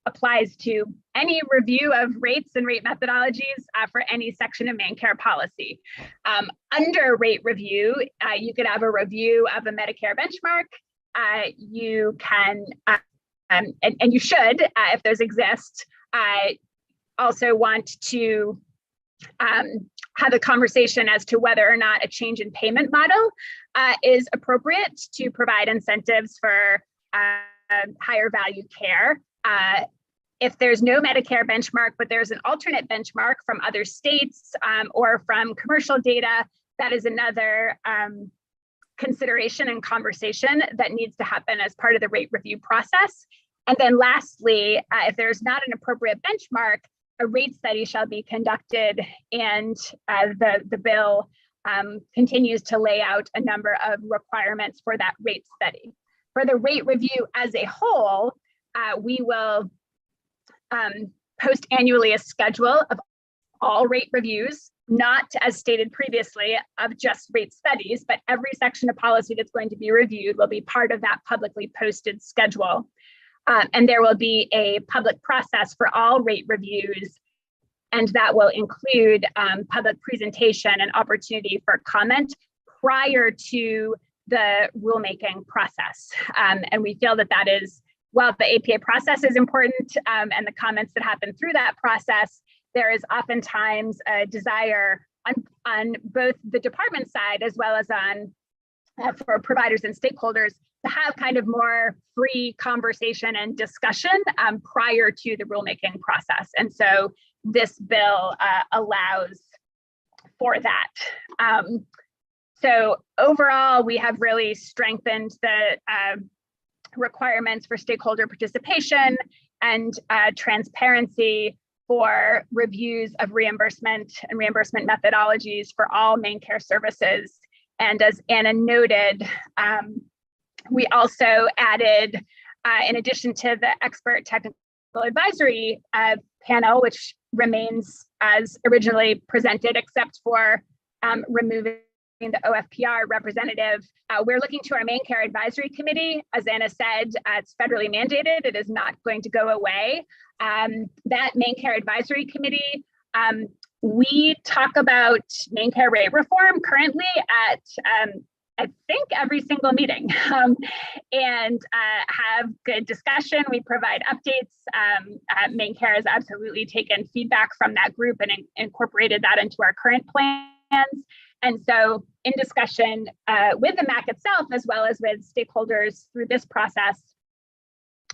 applies to any review of rates and rate methodologies for any section of main care policy. Under rate review, you could have a review of a Medicare benchmark. You can, and you should, if those exist, also want to have a conversation as to whether or not a change in payment model is appropriate to provide incentives for higher value care. If there's no Medicare benchmark, but there's an alternate benchmark from other states or from commercial data, that is another consideration and conversation that needs to happen as part of the rate review process. And then lastly, if there's not an appropriate benchmark, a rate study shall be conducted, and the bill continues to lay out a number of requirements for that rate study. For the rate review as a whole, we will post annually a schedule of all rate reviews, not as stated previously of just rate studies, but every section of policy that's going to be reviewed will be part of that publicly posted schedule. And there will be a public process for all rate reviews, and that will include public presentation and opportunity for comment prior to the rulemaking process. And we feel that that is, while the APA process is important and the comments that happen through that process, there is oftentimes a desire on both the department side as well as on for providers and stakeholders to have kind of more free conversation and discussion prior to the rulemaking process. And so this bill allows for that. So overall, we have really strengthened the requirements for stakeholder participation and transparency for reviews of reimbursement and reimbursement methodologies for all main care services. And as Anna noted, we also added, in addition to the expert technical advisory panel, which remains as originally presented, except for removing the OFPR representative, we're looking to our main care advisory committee. As Anna said, it's federally mandated. It is not going to go away. That main care advisory committee, we talk about main care rate reform currently at I think every single meeting and have good discussion. We provide updates. Main care has absolutely taken feedback from that group and incorporated that into our current plans. And so in discussion with the MAC itself, as well as with stakeholders through this process,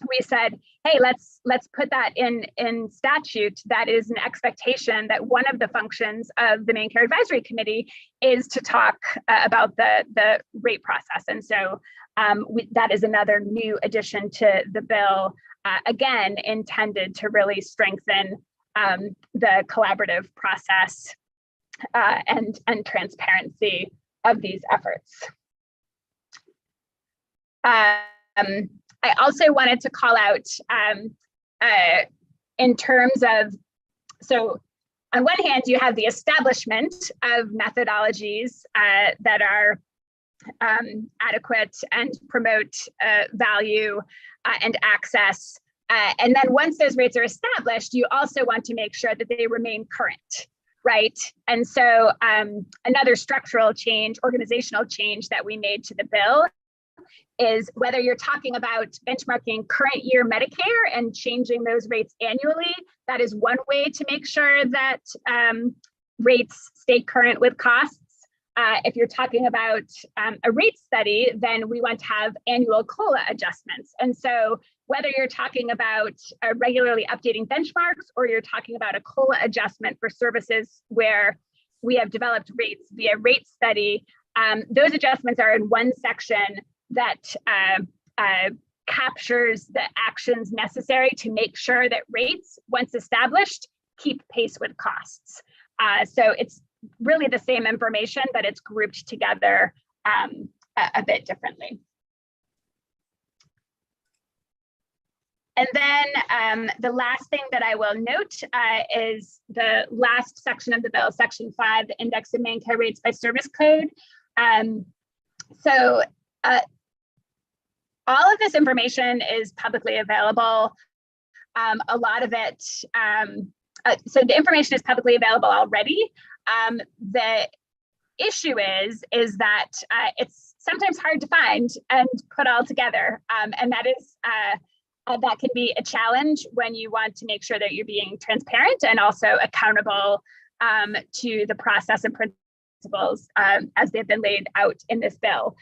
we said, hey, let's put that in statute. That is an expectation that one of the functions of the main care advisory committee is to talk about the rate process. And so that is another new addition to the bill, again, intended to really strengthen the collaborative process and transparency of these efforts. I also wanted to call out in terms of, so on one hand, you have the establishment of methodologies that are adequate and promote value and access. And then once those rates are established, you also want to make sure that they remain current, right? And so another structural change, organizational change that we made to the bill is whether you're talking about benchmarking current year Medicare and changing those rates annually. That is one way to make sure that rates stay current with costs. if you're talking about a rate study, then we want to have annual COLA adjustments. And so whether you're talking about regularly updating benchmarks or you're talking about a COLA adjustment for services where we have developed rates via rate study, those adjustments are in one section that captures the actions necessary to make sure that rates, once established, keep pace with costs. So it's really the same information, but it's grouped together a bit differently. And then the last thing that I will note is the last section of the bill, section 5, the index of main care rates by service code. So all of this information is publicly available. A lot of it, so the information is publicly available already. The issue is that it's sometimes hard to find and put all together. And that is, that can be a challenge when you want to make sure that you're being transparent and also accountable to the process and principles as they've been laid out in this bill.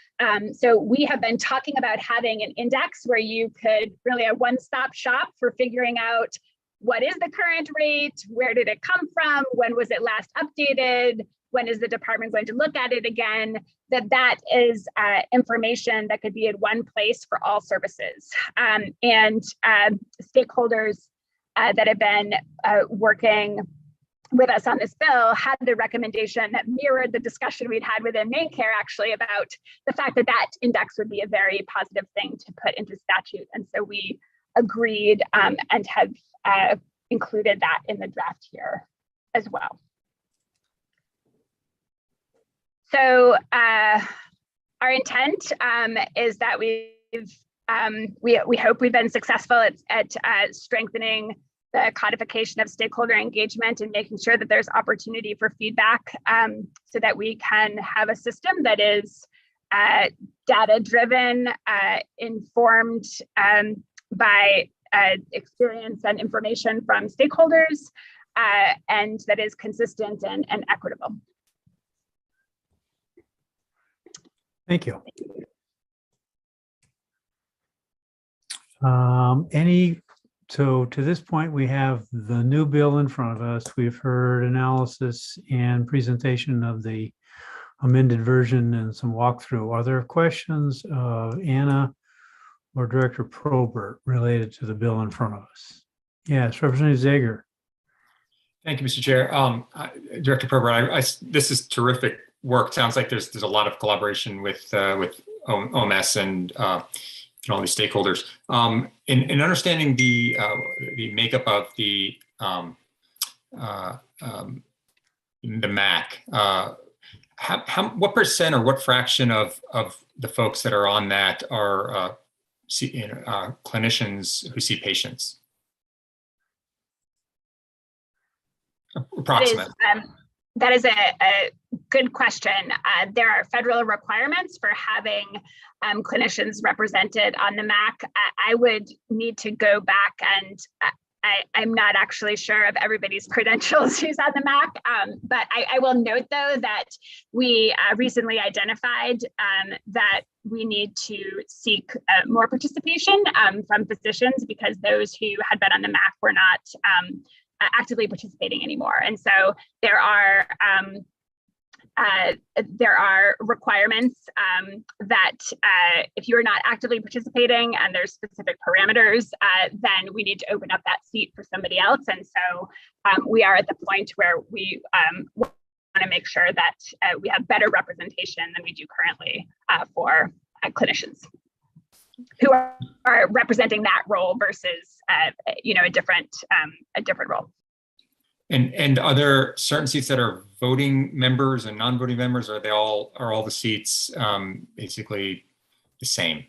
So we have been talking about having an index where you could really a one-stop shop for figuring out what is the current rate, where did it come from, when was it last updated, when is the department going to look at it again, that is information that could be in one place for all services. And stakeholders that have been working with us on this bill had the recommendation that mirrored the discussion we'd had within main care actually about the fact that that index would be a very positive thing to put into statute. And so we agreed and have included that in the draft here as well. So our intent is that we hope we've been successful at strengthening the codification of stakeholder engagement and making sure that there's opportunity for feedback so that we can have a system that is data-driven, informed by experience and information from stakeholders, and that is consistent and equitable. Thank you. So to this point, we have the new bill in front of us. We've heard analysis and presentation of the amended version and some walkthrough. Are there questions of Anna or Director Probert related to the bill in front of us? Yes, Representative Zager. Thank you, Mr. Chair. Director Probert, this is terrific work. Sounds like there's a lot of collaboration with OMS and all these stakeholders. In understanding the makeup of the MAC, what percent or what fraction of the folks that are on that are clinicians who see patients? Approximately. That is a good question. There are federal requirements for having clinicians represented on the MAC. I would need to go back and I'm not actually sure of everybody's credentials who's on the MAC, but I will note though that we recently identified that we need to seek more participation from physicians because those who had been on the MAC were not actively participating anymore. And so there are requirements that if you're not actively participating and there's specific parameters, then we need to open up that seat for somebody else. And so we are at the point where we want to make sure that we have better representation than we do currently for clinicians who are representing that role versus a different role. And are there certain seats that are voting members and non-voting members? Are all the seats basically the same?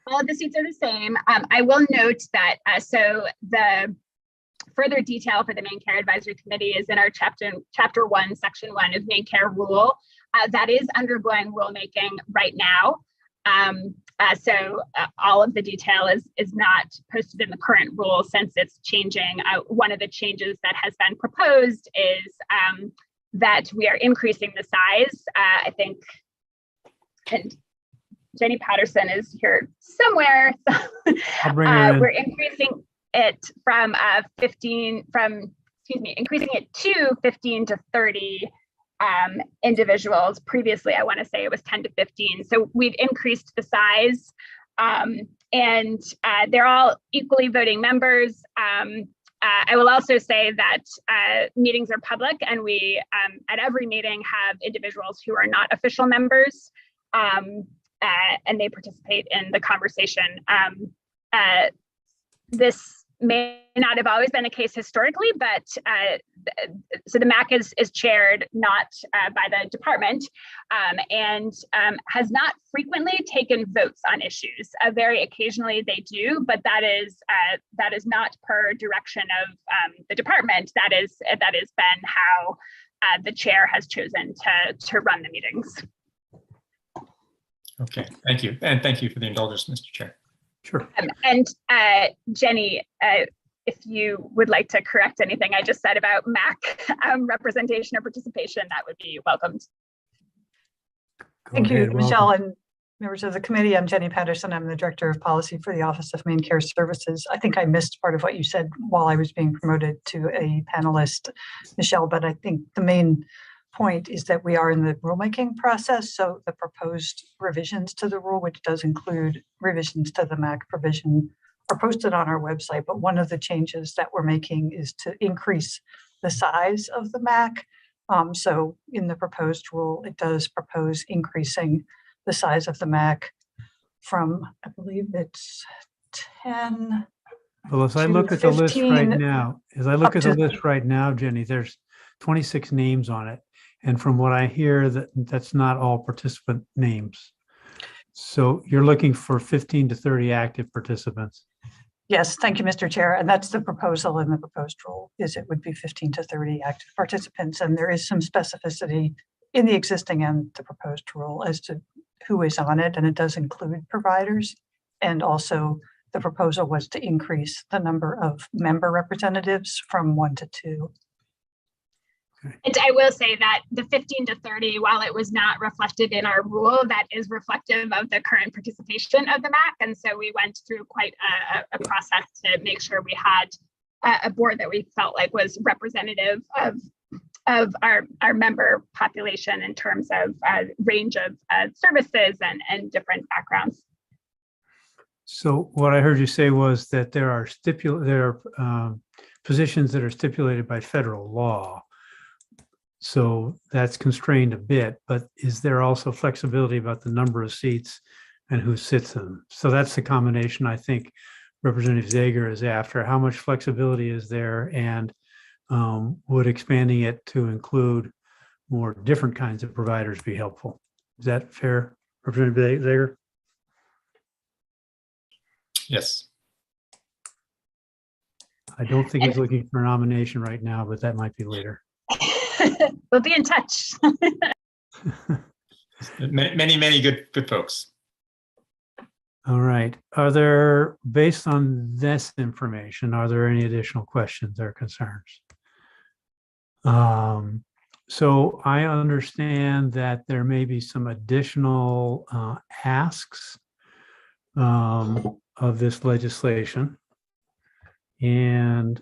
All of the seats are the same. I will note that so the further detail for the Main Care Advisory Committee is in our chapter 1, section 1 of Main Care Rule. That is undergoing rulemaking right now. So all of the detail is not posted in the current rule since it's changing. One of the changes that has been proposed is that we are increasing the size. I think, and Jenny Patterson is here somewhere. I'll bring her in. We're increasing it from increasing it to 15 to 30 individuals. Previously, I want to say it was 10 to 15. So we've increased the size, and they're all equally voting members. I will also say that meetings are public, and we at every meeting have individuals who are not official members, and they participate in the conversation. This may not have always been the case historically, but so the MAC is chaired not by the department, and has not frequently taken votes on issues. Very occasionally they do, but that is not per direction of the department. That has been how the chair has chosen to run the meetings. Okay, thank you, and thank you for the indulgence, Mr. Chair. Sure. And Jenny, if you would like to correct anything I just said about MAC representation or participation, that would be welcomed. Thank you, Michelle, and members of the committee. I'm Jenny Patterson. I'm the Director of Policy for the Office of Main Care Services. I think I missed part of what you said while I was being promoted to a panelist, Michelle, but I think the main point is that we are in the rulemaking process. So the proposed revisions to the rule, which does include revisions to the MAC provision, are posted on our website. But one of the changes that we're making is to increase the size of the MAC. So in the proposed rule, it does propose increasing the size of the MAC from, I believe it's 10. Well, as I look at the list right now, Jenny, there's 26 names on it. And from what I hear, that's not all participant names. So you're looking for 15 to 30 active participants. Yes, thank you, Mr. Chair. And that's the proposal in the proposed rule, is it would be 15 to 30 active participants. And there is some specificity in the existing and the proposed rule as to who is on it. And it does include providers. And also the proposal was to increase the number of member representatives from 1 to 2. And I will say that the 15 to 30, while it was not reflected in our rule, that is reflective of the current participation of the MAC. And so we went through quite a process to make sure we had a board that we felt like was representative of our member population in terms of range of services and different backgrounds. So what I heard you say was that there are positions that are stipulated by federal law. So that's constrained a bit, but is there also flexibility about the number of seats and who sits in them? So that's the combination I think Representative Zager is after. How much flexibility is there, and would expanding it to include more different kinds of providers be helpful? Is that fair, Representative Zager? Yes. I don't think he's looking for a nomination right now, but that might be later. We'll be in touch. many good folks. All right. Are there, based on this information, are there any additional questions or concerns? So I understand that there may be some additional asks of this legislation. And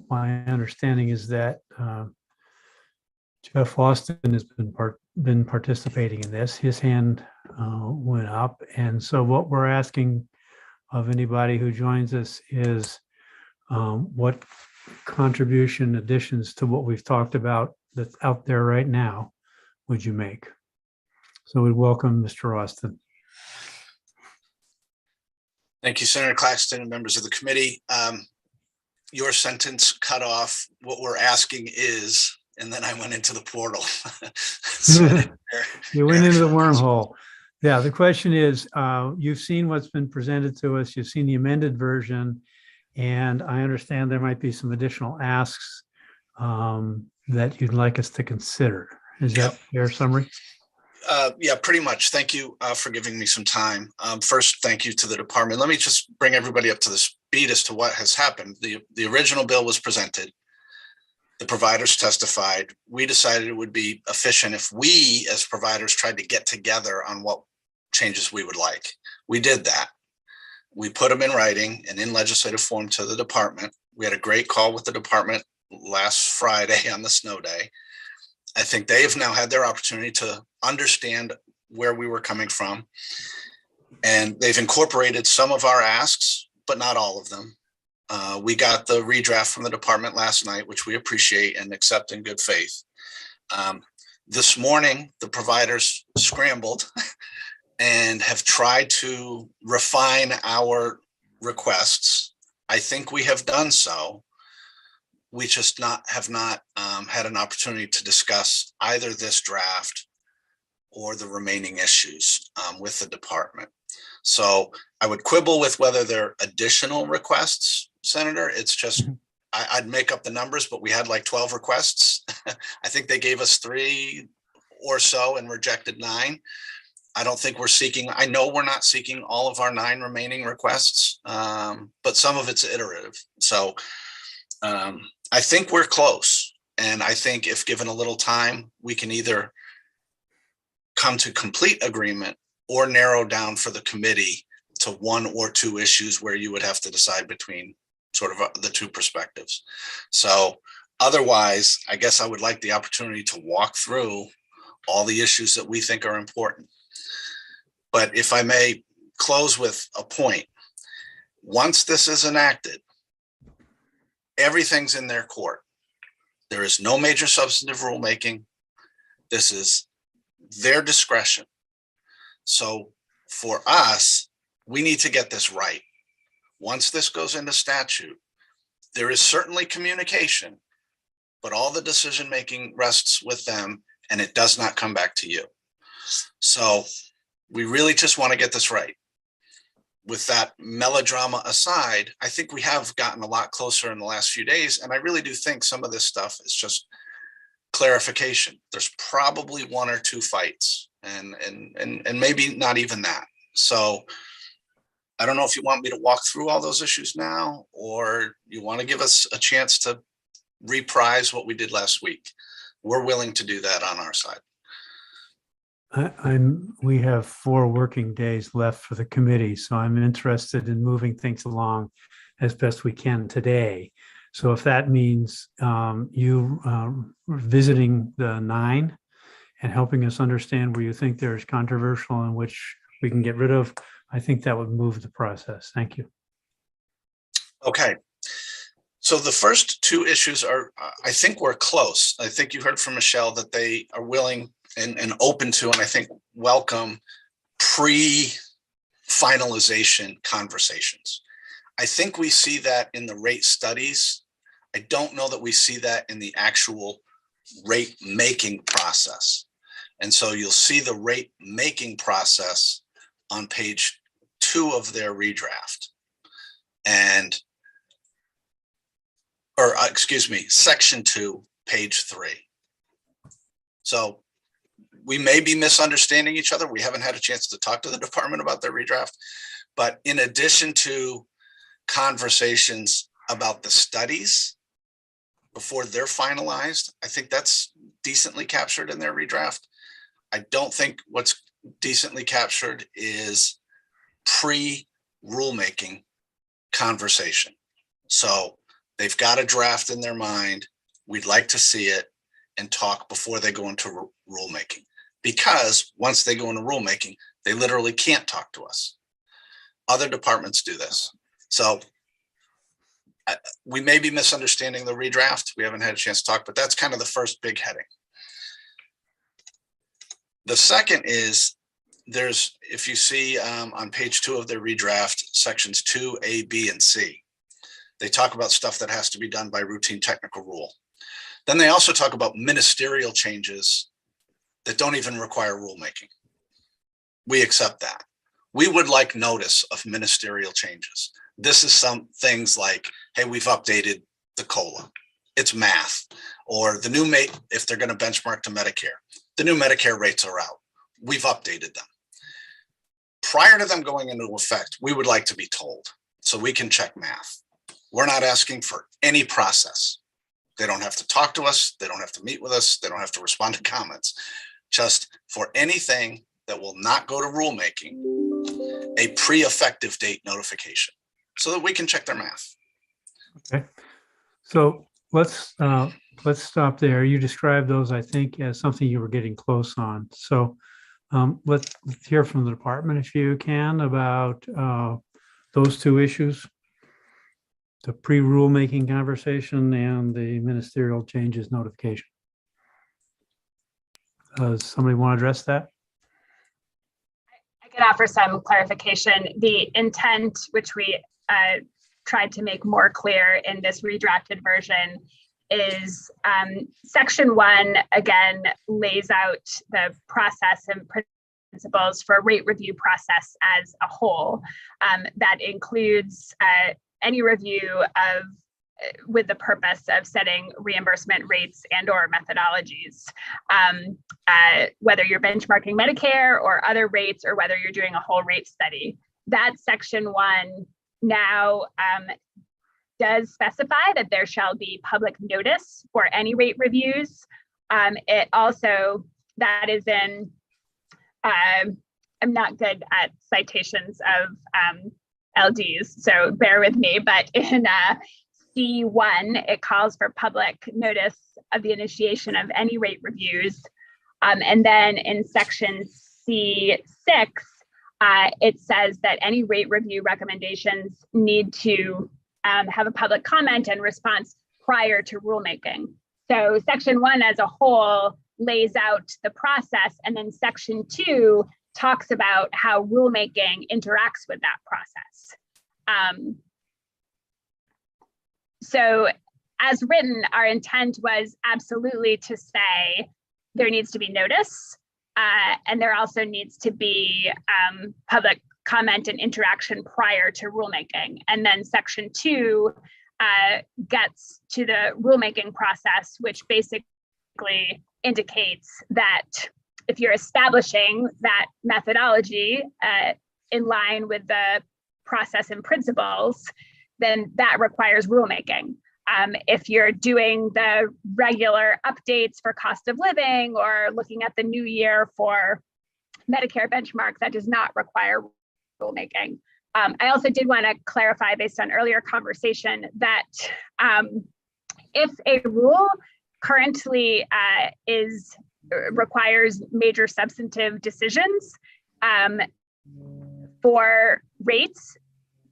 my understanding is that Jeff Austin has been participating in this. His hand went up. And so what we're asking of anybody who joins us is what contribution additions to what we've talked about that's out there right now would you make? So we welcome Mr. Austin. Thank you, Senator Claxton and members of the committee. Your sentence cut off what we're asking is, and then I went into the portal. You went into the wormhole. Yeah, the question is, you've seen what's been presented to us. You've seen the amended version, and I understand there might be some additional asks that you'd like us to consider. Is that a fair summary? Yeah, pretty much. Thank you for giving me some time. First, thank you to the department. Let me just bring everybody up to the speed as to what has happened. The original bill was presented. The providers testified. We decided it would be efficient if we as providers tried to get together on what changes we would like. We did that. We put them in writing and in legislative form to the department. We had a great call with the department last Friday on the snow day. I think they have now had their opportunity to understand where we were coming from. And they've incorporated some of our asks, but not all of them. We got the redraft from the department last night, which we appreciate and accept in good faith. This morning, the providers scrambled and have tried to refine our requests. I think we have done so. We just have not had an opportunity to discuss either this draft or the remaining issues with the department. So I would quibble with whether they're additional requests, Senator. It's just, I'd make up the numbers, but we had like 12 requests. I think they gave us 3 or so and rejected 9. I don't think we're seeking, I know we're not seeking all of our 9 remaining requests, but some of it's iterative. So I think we're close. And I think if given a little time, we can either come to complete agreement or narrow down for the committee to 1 or 2 issues where you would have to decide between sort of the 2 perspectives. So otherwise, I guess I would like the opportunity to walk through all the issues that we think are important. But if I may close with a point, once this is enacted, everything's in their court. There is no major substantive rulemaking. This is their discretion. So for us, we need to get this right. Once this goes into statute, there is certainly communication, but all the decision-making rests with them and it does not come back to you. So we really just want to get this right. With that melodrama aside, I think we have gotten a lot closer in the last few days. And I really do think some of this stuff is just clarification. There's probably 1 or 2 fights and maybe not even that. So I don't know if you want me to walk through all those issues now, or you want to give us a chance to reprise what we did last week. We're willing to do that on our side. We have 4 working days left for the committee, so I'm interested in moving things along as best we can today. So if that means you visiting the 9 and helping us understand where you think there's controversial and which we can get rid of, I think that would move the process. Thank you. Okay. So the first 2 issues are, I think we're close. I think you heard from Michelle that they are willing and open to, and I think welcome pre-finalization conversations. I think we see that in the rate studies. I don't know that we see that in the actual rate making process. And so you'll see the rate making process on page 2 of their redraft. Section 2, page 3. So we may be misunderstanding each other. We haven't had a chance to talk to the department about their redraft, but in addition to conversations about the studies before they're finalized, I think that's decently captured in their redraft. I don't think what's decently captured is pre-rulemaking conversation. So they've got a draft in their mind. We'd like to see it and talk before they go into rulemaking. Because once they go into rulemaking, they literally can't talk to us. Other departments do this. So we may be misunderstanding the redraft. We haven't had a chance to talk, but that's kind of the first big heading. The second is if you see on page 2 of their redraft, sections 2, A, B, and C, they talk about stuff that has to be done by routine technical rule. Then they also talk about ministerial changes that don't even require rulemaking. We accept that. We would like notice of ministerial changes. This is some things like, hey, we've updated the COLA. It's math. Or the new if they're going to benchmark to Medicare, the new Medicare rates are out. We've updated them. Prior to them going into effect, we would like to be told so we can check math. We're not asking for any process. They don't have to talk to us. They don't have to meet with us. They don't have to respond to comments. Just for anything that will not go to rulemaking, a pre-effective date notification so that we can check their math. Okay. So let's stop there. You described those, I think, as something you were getting close on. So let's hear from the department, if you can, about those two issues, the pre-rulemaking conversation and the ministerial changes notification. Does somebody want to address that? I can offer some clarification. The intent, which we tried to make more clear in this redrafted version, is section 1 again lays out the process and principles for rate review process as a whole. That includes any review of with the purpose of setting reimbursement rates and or methodologies, whether you're benchmarking Medicare or other rates, or whether you're doing a whole rate study. That section 1 now does specify that there shall be public notice for any rate reviews. It also, that is in, I'm not good at citations of LDs, so bear with me, but in C1, it calls for public notice of the initiation of any rate reviews. And then in section C6, it says that any rate review recommendations need to have a public comment and response prior to rulemaking. So section 1 as a whole lays out the process, and then section 2 talks about how rulemaking interacts with that process. So as written, our intent was absolutely to say there needs to be notice, and there also needs to be public comment and interaction prior to rulemaking. And then section 2 gets to the rulemaking process, which basically indicates that if you're establishing that methodology in line with the process and principles, then that requires rulemaking. If you're doing the regular updates for cost of living or looking at the new year for Medicare benchmark, that does not require rulemaking. I also did want to clarify, based on earlier conversation, that if a rule currently requires major substantive decisions for rates,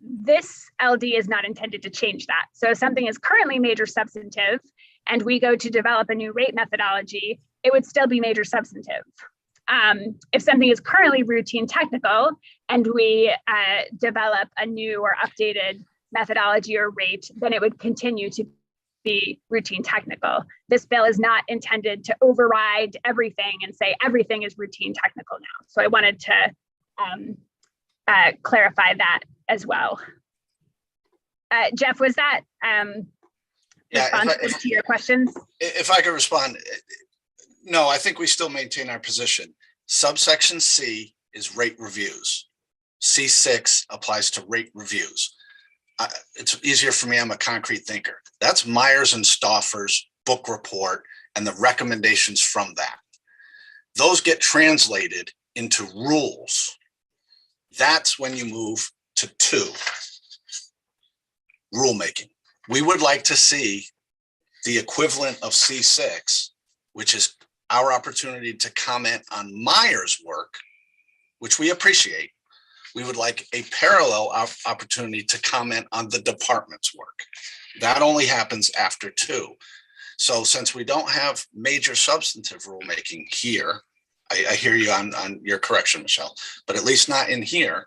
this LD is not intended to change that. So if something is currently major substantive and we go to develop a new rate methodology, it would still be major substantive. If something is currently routine technical and we develop a new or updated methodology or rate, then it would continue to be routine technical. This bill is not intended to override everything and say everything is routine technical now. So I wanted to clarify that as well. Jeff, was that responsive to your questions? If I could respond, no, I think we still maintain our position. Subsection C is rate reviews. C6 applies to rate reviews. It's easier for me, I'm a concrete thinker. That's Myers and Stauffer's book report and the recommendations from that. Those get translated into rules. That's when you move to 2, rulemaking. We would like to see the equivalent of C6, which is our opportunity to comment on Myers' work, which we appreciate. We would like a parallel opportunity to comment on the department's work. That only happens after 2. So since we don't have major substantive rulemaking here, I hear you on your correction, Michelle, but at least not in here.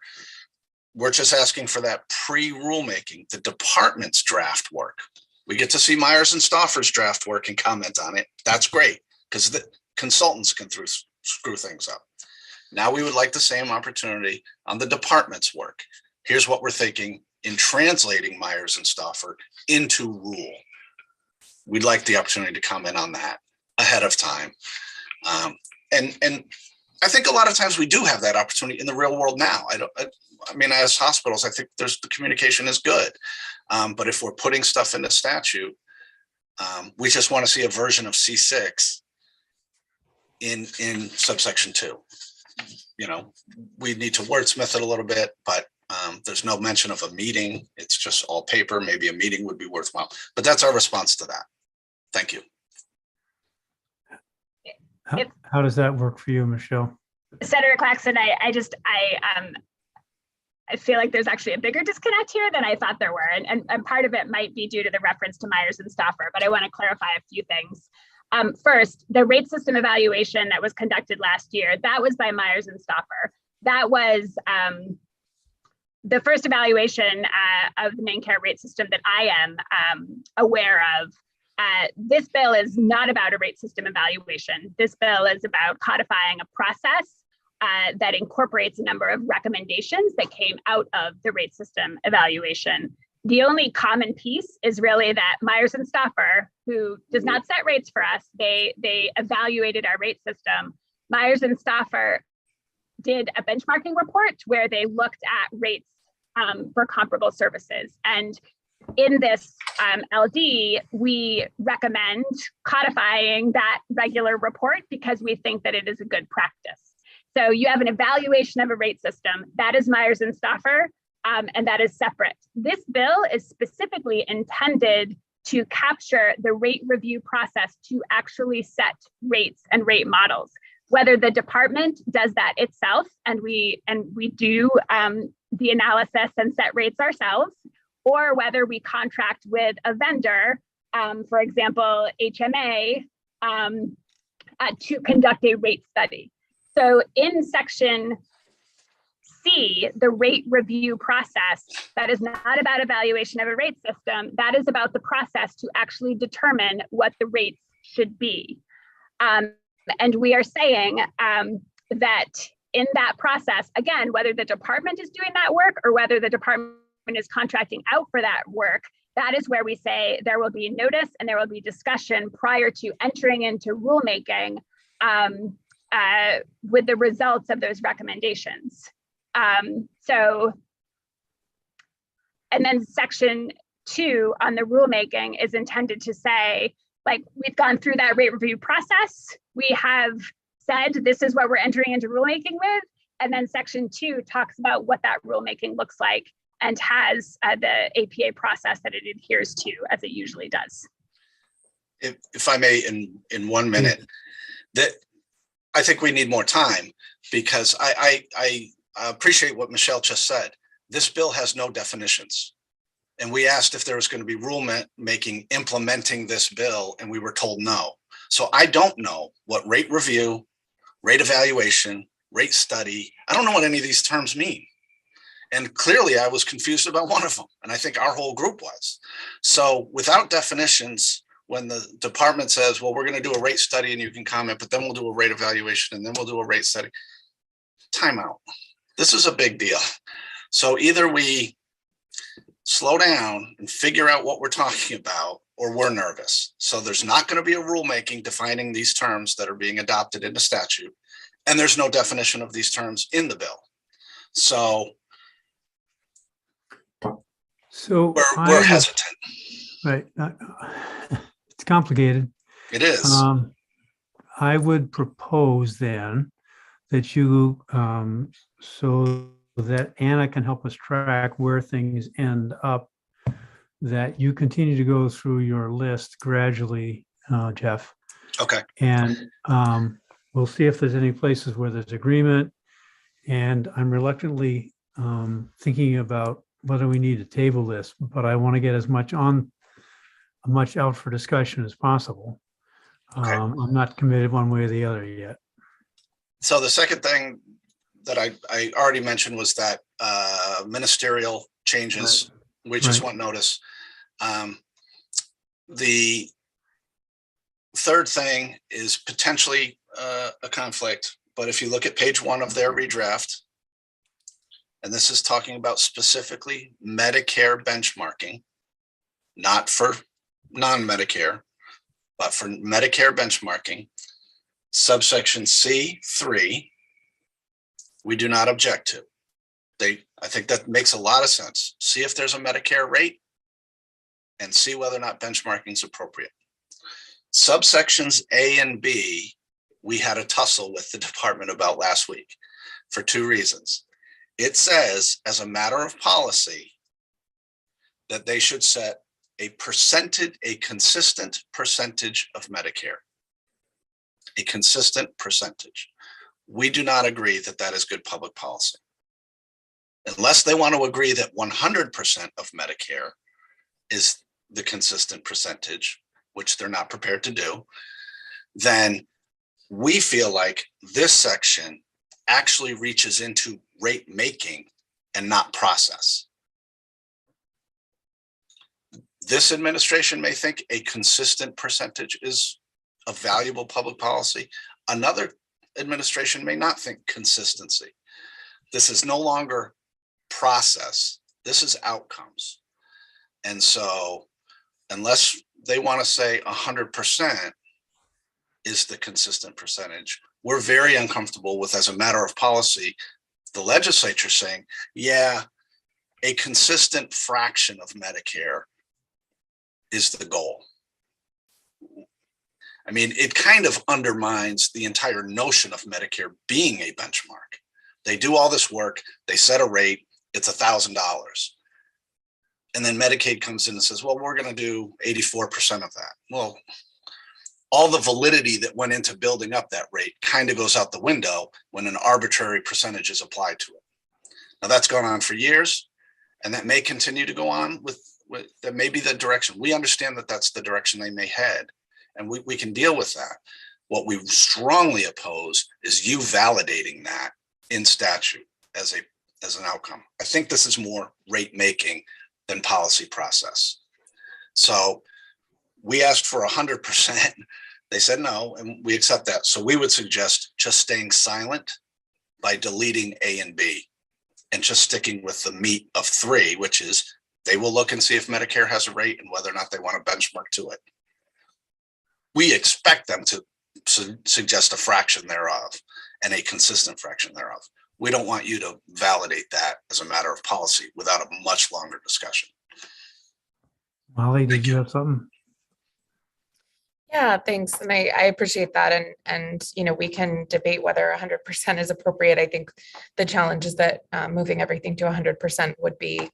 We're just asking for that pre-rulemaking, the department's draft work. We get to see Myers and Stauffer's draft work and comment on it. That's great, because the consultants can screw things up. Now we would like the same opportunity on the department's work. Here's what we're thinking in translating Myers and Stauffer into rule. We'd like the opportunity to comment on that ahead of time. And I think a lot of times we do have that opportunity in the real world now. I mean, as hospitals, I think the communication is good. But if we're putting stuff in the statute, We just want to see a version of C6 in subsection 2. You know, we need to wordsmith it a little bit, but there's no mention of a meeting. It's just all paper. Maybe a meeting would be worthwhile, but that's our response to that. Thank you. How does that work for you, Michelle? Senator Claxton, I feel like there's actually a bigger disconnect here than I thought there were. And part of it might be due to the reference to Myers and Stauffer, but I want to clarify a few things. First, the rate system evaluation that was conducted last year, that was by Myers and Stauffer. That was the first evaluation of the main care rate system that I am aware of. This bill is not about a rate system evaluation. This bill is about codifying a process that incorporates a number of recommendations that came out of the rate system evaluation. The only common piece is really that Myers and Stauffer, who does not set rates for us, they evaluated our rate system. Myers and Stauffer did a benchmarking report where they looked at rates for comparable services. And in this LD, we recommend codifying that regular report because we think that it is a good practice. So you have an evaluation of a rate system. That is Myers and Stauffer, and that is separate. This bill is specifically intended to capture the rate review process to actually set rates and rate models. Whether the department does that itself and we do the analysis and set rates ourselves, or whether we contract with a vendor, for example, HMA, to conduct a rate study. So in section C, the rate review process, that is not about evaluation of a rate system. That is about the process to actually determine what the rates should be. And we are saying that in that process, again, whether the department is doing that work or whether the department is contracting out for that work, that is where we say there will be notice and there will be discussion prior to entering into rulemaking with the results of those recommendations. And then section 2 on the rulemaking is intended to say, like, we've gone through that rate review process. We have said this is what we're entering into rulemaking with. And then section 2 talks about what that rulemaking looks like and has the APA process that it adheres to, as it usually does. If I may, in 1 minute, that I think we need more time because I appreciate what Michelle just said. This bill has no definitions. And we asked if there was going to be rulemaking implementing this bill, and we were told no. So I don't know what rate review, rate evaluation, rate study, I don't know what any of these terms mean. And clearly I was confused about one of them. And I think our whole group was. So without definitions, when the department says, well, we're going to do a rate study and you can comment, but then we'll do a rate evaluation and then we'll do a rate study. Time out. This is a big deal. So either we slow down and figure out what we're talking about, or we're nervous. So there's not going to be a rulemaking defining these terms that are being adopted into statute. And there's no definition of these terms in the bill. So we're hesitant. Right. It's complicated. It is. I would propose then that you, so that Anna can help us track where things end up, that you continue to go through your list gradually, Jeff. Okay. And we'll see if there's any places where there's agreement. And I'm reluctantly thinking about whether we need to table this, but I want to get as much out for discussion as possible. Okay. I'm not committed one way or the other yet. So the second thing that I already mentioned was that ministerial changes, we just want notice. The third thing is potentially a conflict, but if you look at page 1 of their redraft, and this is talking about specifically Medicare benchmarking, not for non-Medicare, but for Medicare benchmarking, subsection C3, we do not object to. I think that makes a lot of sense. See if there's a Medicare rate and see whether or not benchmarking is appropriate. Subsections A and B, we had a tussle with the department about last week for two reasons. It says, as a matter of policy, that they should set a consistent percentage of Medicare. A consistent percentage. We do not agree that that is good public policy. Unless they want to agree that 100% of Medicare is the consistent percentage, which they're not prepared to do, then we feel like this section actually reaches into rate making and not process. This administration may think a consistent percentage is a valuable public policy. Another administration may not think consistency. This is no longer process. This is outcomes. And so unless they want to say 100% is the consistent percentage, we're very uncomfortable with, as a matter of policy, the legislature saying, yeah, a consistent fraction of Medicare is the goal. I mean, it kind of undermines the entire notion of Medicare being a benchmark. They do all this work, they set a rate, it's $1,000. And then Medicaid comes in and says, well, we're going to do 84% of that. Well, all the validity that went into building up that rate kind of goes out the window when an arbitrary percentage is applied to it. Now that's gone on for years, and that may continue to go on with that may be the direction. We understand that that's the direction they may head, and we can deal with that. What we strongly oppose is you validating that in statute as an outcome. I think this is more rate making than policy process. So we asked for 100%. They said no, and we accept that. So we would suggest just staying silent by deleting A and B and just sticking with the meat of 3, which is they will look and see if Medicare has a rate and whether or not they want to benchmark to it. We expect them to suggest a fraction thereof and a consistent fraction thereof. We don't want you to validate that as a matter of policy without a much longer discussion. Molly, did you have something? Yeah, thanks. And I appreciate that. And, you know, we can debate whether 100% is appropriate. I think the challenge is that moving everything to 100% would be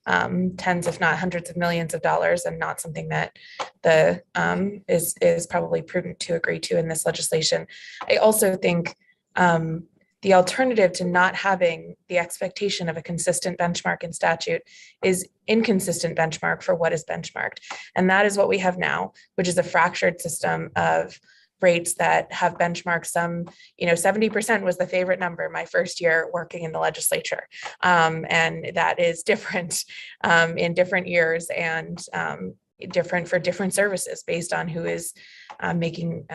tens, if not hundreds of millions of dollars, and not something that is probably prudent to agree to in this legislation. I also think the alternative to not having the expectation of a consistent benchmark in statute is inconsistent benchmark for what is benchmarked. And that is what we have now, which is a fractured system of rates that have benchmarked some, 70% was the favorite number my first year working in the legislature. And that is different in different years and different for different services based on who is making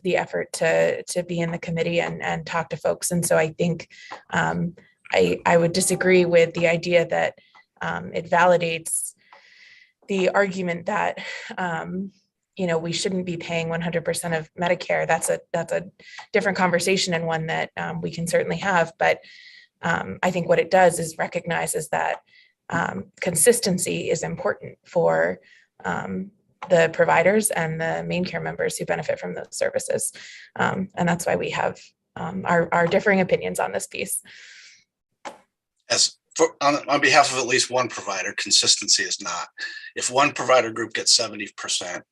the effort to be in the committee and talk to folks. And so I think I would disagree with the idea that it validates the argument that we shouldn't be paying 100% of Medicare. That's a different conversation and one that we can certainly have. But I think what it does is recognizes that consistency is important for the providers and the main care members who benefit from those services. And that's why we have our differing opinions on this piece. On behalf of at least one provider, consistency is not. If one provider group gets 70%,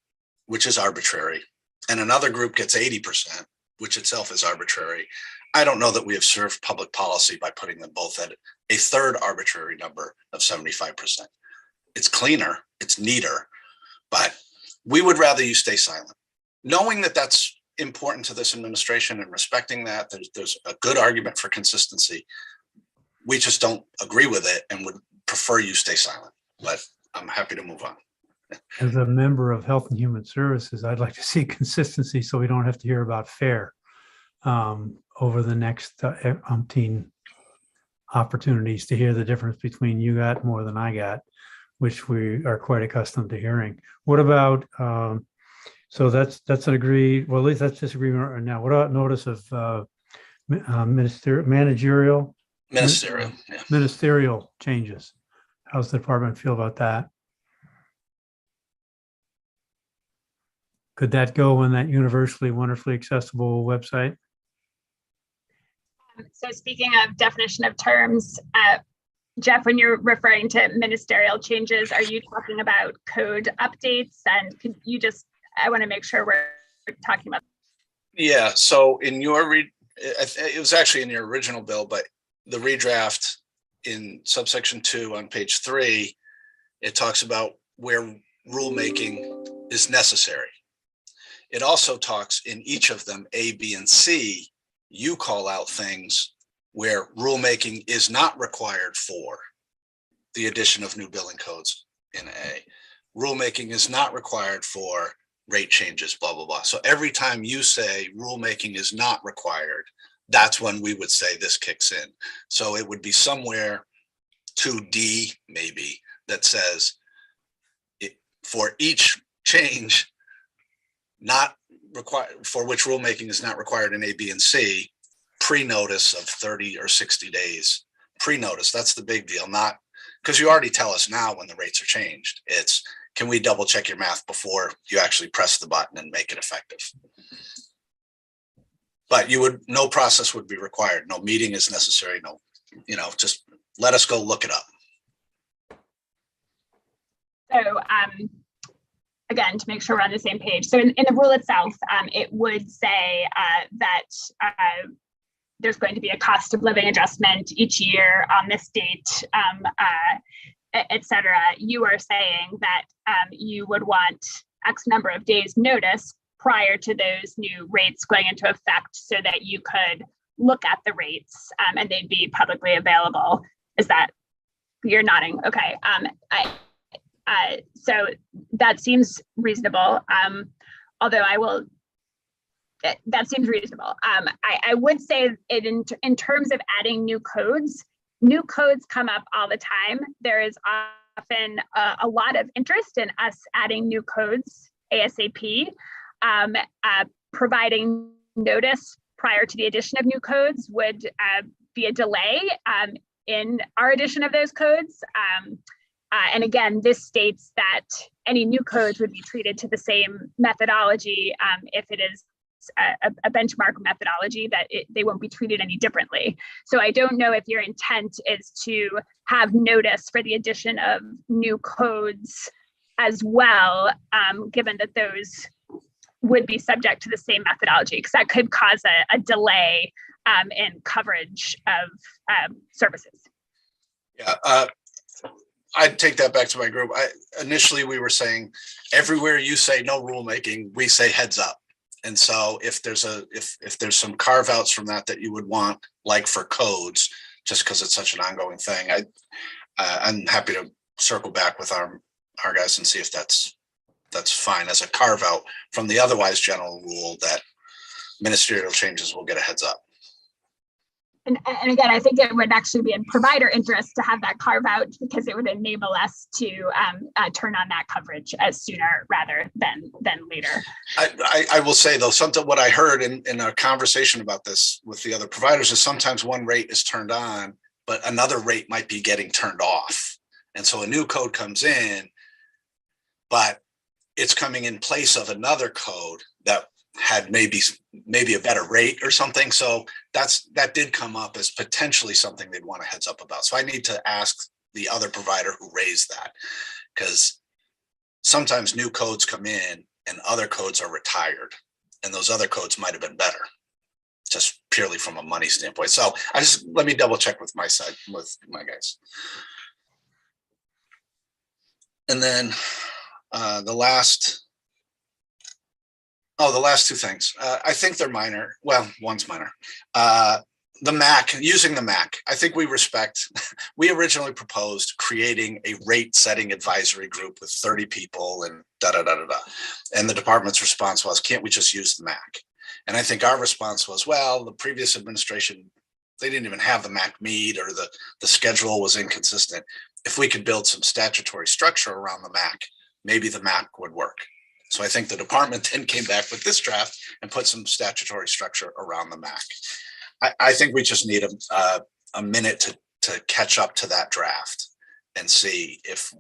which is arbitrary, and another group gets 80%, which itself is arbitrary, I don't know that we have served public policy by putting them both at a third arbitrary number of 75%. It's cleaner, it's neater, but we would rather you stay silent. Knowing that that's important to this administration and respecting that, there's a good argument for consistency. We just don't agree with it and would prefer you stay silent, but I'm happy to move on. As a member of Health and Human Services, I'd like to see consistency so we don't have to hear about FAIR over the next umpteen opportunities to hear the difference between you got more than I got, which we are quite accustomed to hearing. What about, so that's an agreed, well, at least that's disagreement right now. What about notice of managerial changes? How's the department feel about that? Could that go on that universally, wonderfully accessible website? So speaking of definition of terms, Jeff, when you're referring to ministerial changes, are you talking about code updates? And could you just, I want to make sure we're talking about. Yeah, so in your it was actually in your original bill, but the redraft in subsection 2 on page 3, it talks about where rulemaking is necessary. It also talks in each of them, A, B, and C, you call out things where rulemaking is not required for the addition of new billing codes in A. Rulemaking is not required for rate changes, blah, blah, blah. So every time you say rulemaking is not required, that's when we would say this kicks in. So it would be somewhere 2D maybe that says for each change not required, for which rulemaking is not required in A, B, and C, pre-notice of 30 or 60 days. Pre-notice, that's the big deal, not because you already tell us now when the rates are changed. It's, can we double check your math before you actually press the button and make it effective? But you would, no process would be required. No meeting is necessary. No, just let us go look it up. So again, to make sure we're on the same page. So in the rule itself, it would say that there's going to be a cost of living adjustment each year on this date, et cetera. You are saying that you would want X number of days notice prior to those new rates going into effect so that you could look at the rates and they'd be publicly available. Is that, you're nodding? Okay. So that seems reasonable. Although that seems reasonable. I would say it in terms of adding new codes come up all the time. There is often a lot of interest in us adding new codes ASAP. Providing notice prior to the addition of new codes would be a delay in our addition of those codes. And again, this states that any new codes would be treated to the same methodology if it is a benchmark methodology, that they won't be treated any differently. So I don't know if your intent is to have notice for the addition of new codes as well, given that those would be subject to the same methodology, because that could cause a delay in coverage of services. Yeah, I'd take that back to my group. Initially, we were saying everywhere you say no rulemaking, we say heads up. And so if there's some carve outs from that you would want, like for codes, just because it's such an ongoing thing, I'm happy to circle back with our guys and see if that's fine as a carve out from the otherwise general rule that ministerial changes will get a heads up. And again, I think it would actually be in provider interest to have that carve out, because it would enable us to turn on that coverage as sooner rather than later. I will say though, something what I heard in a conversation about this with the other providers is sometimes one rate is turned on, but another rate might be getting turned off. And so a new code comes in, but it's coming in place of another code that had maybe a better rate or something. So that did come up as potentially something they'd want a heads up about. So I need to ask the other provider who raised that, because sometimes new codes come in and other codes are retired, and those other codes might have been better, just purely from a money standpoint. So let me double check with my side, with my guys. And then the last two things. I think they're minor. Well, one's minor. The MAC, using the MAC, I think we we originally proposed creating a rate setting advisory group with 30 people and And the department's response was, can't we just use the MAC? And I think our response was, well, the previous administration, they didn't even have the MAC meet, or the schedule was inconsistent. If we could build some statutory structure around the MAC, maybe the MAC would work. So I think the department then came back with this draft and put some statutory structure around the MAC. I think we just need a minute to catch up to that draft and see if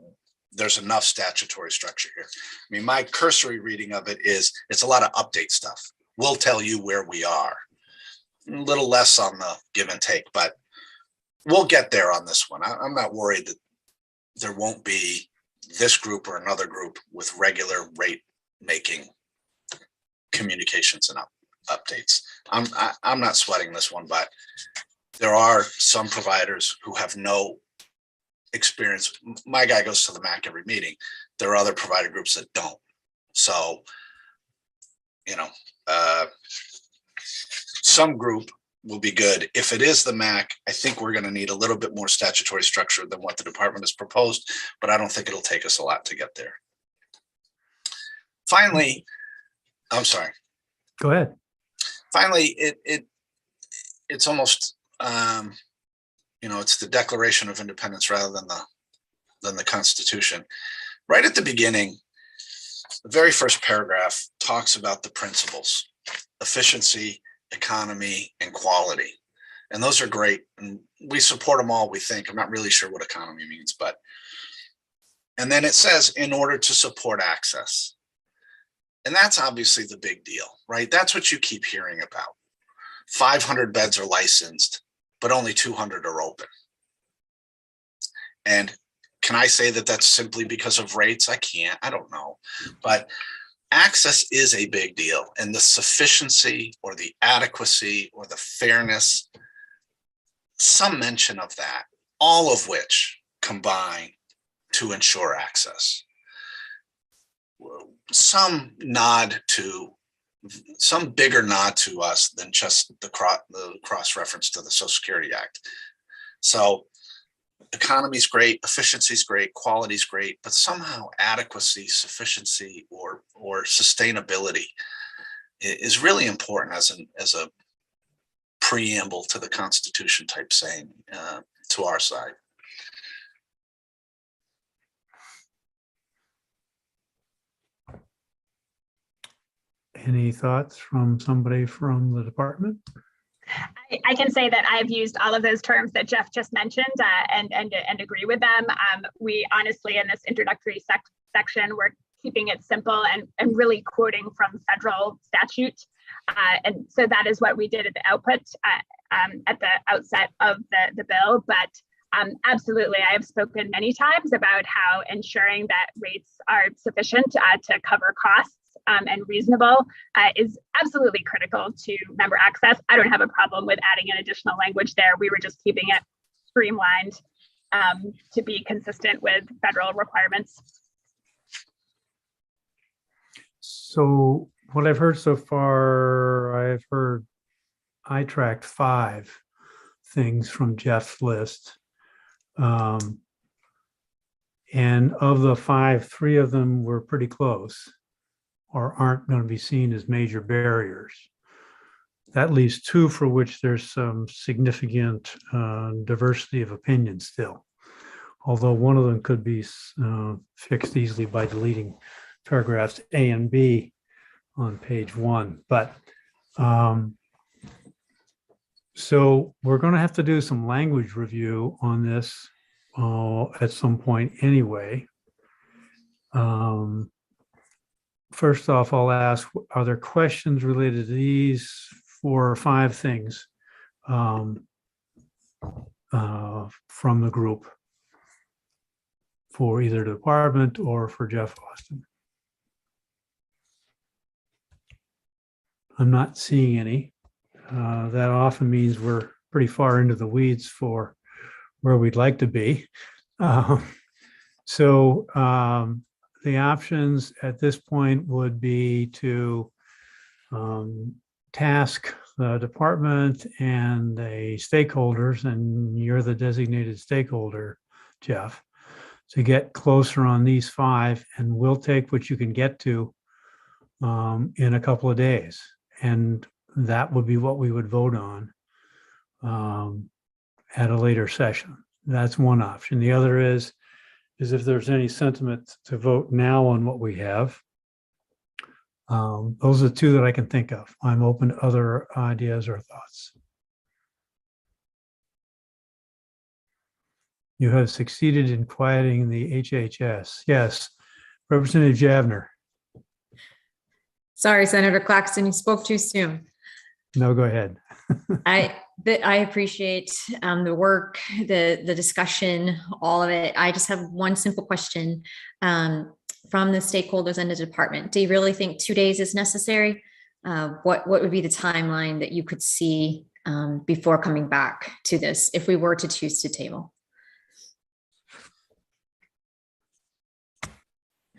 there's enough statutory structure here. I mean, my cursory reading of it is it's a lot of update stuff. We'll tell you where we are. A little less on the give and take, but we'll get there on this one. I'm not worried that there won't be this group or another group with regular rate making communications and updates. I'm not sweating this one, but there are some providers who have no experience. My guy goes to the MAC every meeting. There are other provider groups that don't. So, you know, some group will be good. If it is the MAC, I think we're going to need a little bit more statutory structure than what the department has proposed, but I don't think it'll take us a lot to get there. Finally, I'm sorry. Go ahead. Finally, it's almost you know, it's the Declaration of Independence rather than the Constitution. Right at the beginning, the very first paragraph talks about the principles: efficiency, economy, and quality. And those are great. And we support them all, we think. I'm not really sure what economy means, but. And then it says, in order to support access. And that's obviously the big deal, right? That's what you keep hearing about. 500 beds are licensed, but only 200 are open. And can I say that that's simply because of rates? I can't, I don't know. But access is a big deal, and the sufficiency or the adequacy or the fairness, some mention of that, all of which combine to ensure access. Some bigger nod to us than just the cross reference to the Social Security Act. So economy's great, efficiency's great, quality's great, but somehow adequacy, sufficiency, or sustainability is really important as a preamble to the Constitution type saying to our side. Any thoughts from somebody from the department? I can say that I've used all of those terms that Jeff just mentioned and agree with them. We honestly, in this introductory section, we're keeping it simple and really quoting from federal statute. And so that is what we did at the output at the outset of the bill. But absolutely, I have spoken many times about how ensuring that rates are sufficient to cover costs and reasonable is absolutely critical to member access. I don't have a problem with adding an additional language there. We were just keeping it streamlined to be consistent with federal requirements. So what I've heard so far, I tracked 5 things from Jeff's list. And of the 5, 3 of them were pretty close or aren't going to be seen as major barriers. That leaves 2 for which there's some significant diversity of opinion still, although one of them could be fixed easily by deleting paragraphs A and B on page 1. But so we're going to have to do some language review on this at some point anyway. First off, I'll ask, are there questions related to these 4 or 5 things from the group for either the department or for Jeff Austin? I'm not seeing any. That often means we're pretty far into the weeds for where we'd like to be. So the options at this point would be to task the department and the stakeholders, and you're the designated stakeholder, Jeff, to get closer on these 5, and we'll take what you can get to in a couple of days. And that would be what we would vote on at a later session. That's one option. The other is if there's any sentiment to vote now on what we have. Those are the 2 that I can think of. I'm open to other ideas or thoughts. You have succeeded in quieting the HHS. Yes. Representative Javner. Sorry, Senator Claxton, you spoke too soon. No, go ahead. I appreciate the work, the discussion, all of it. I just have one simple question from the stakeholders and the department. Do you really think 2 days is necessary? What would be the timeline that you could see before coming back to this if we were to choose to table?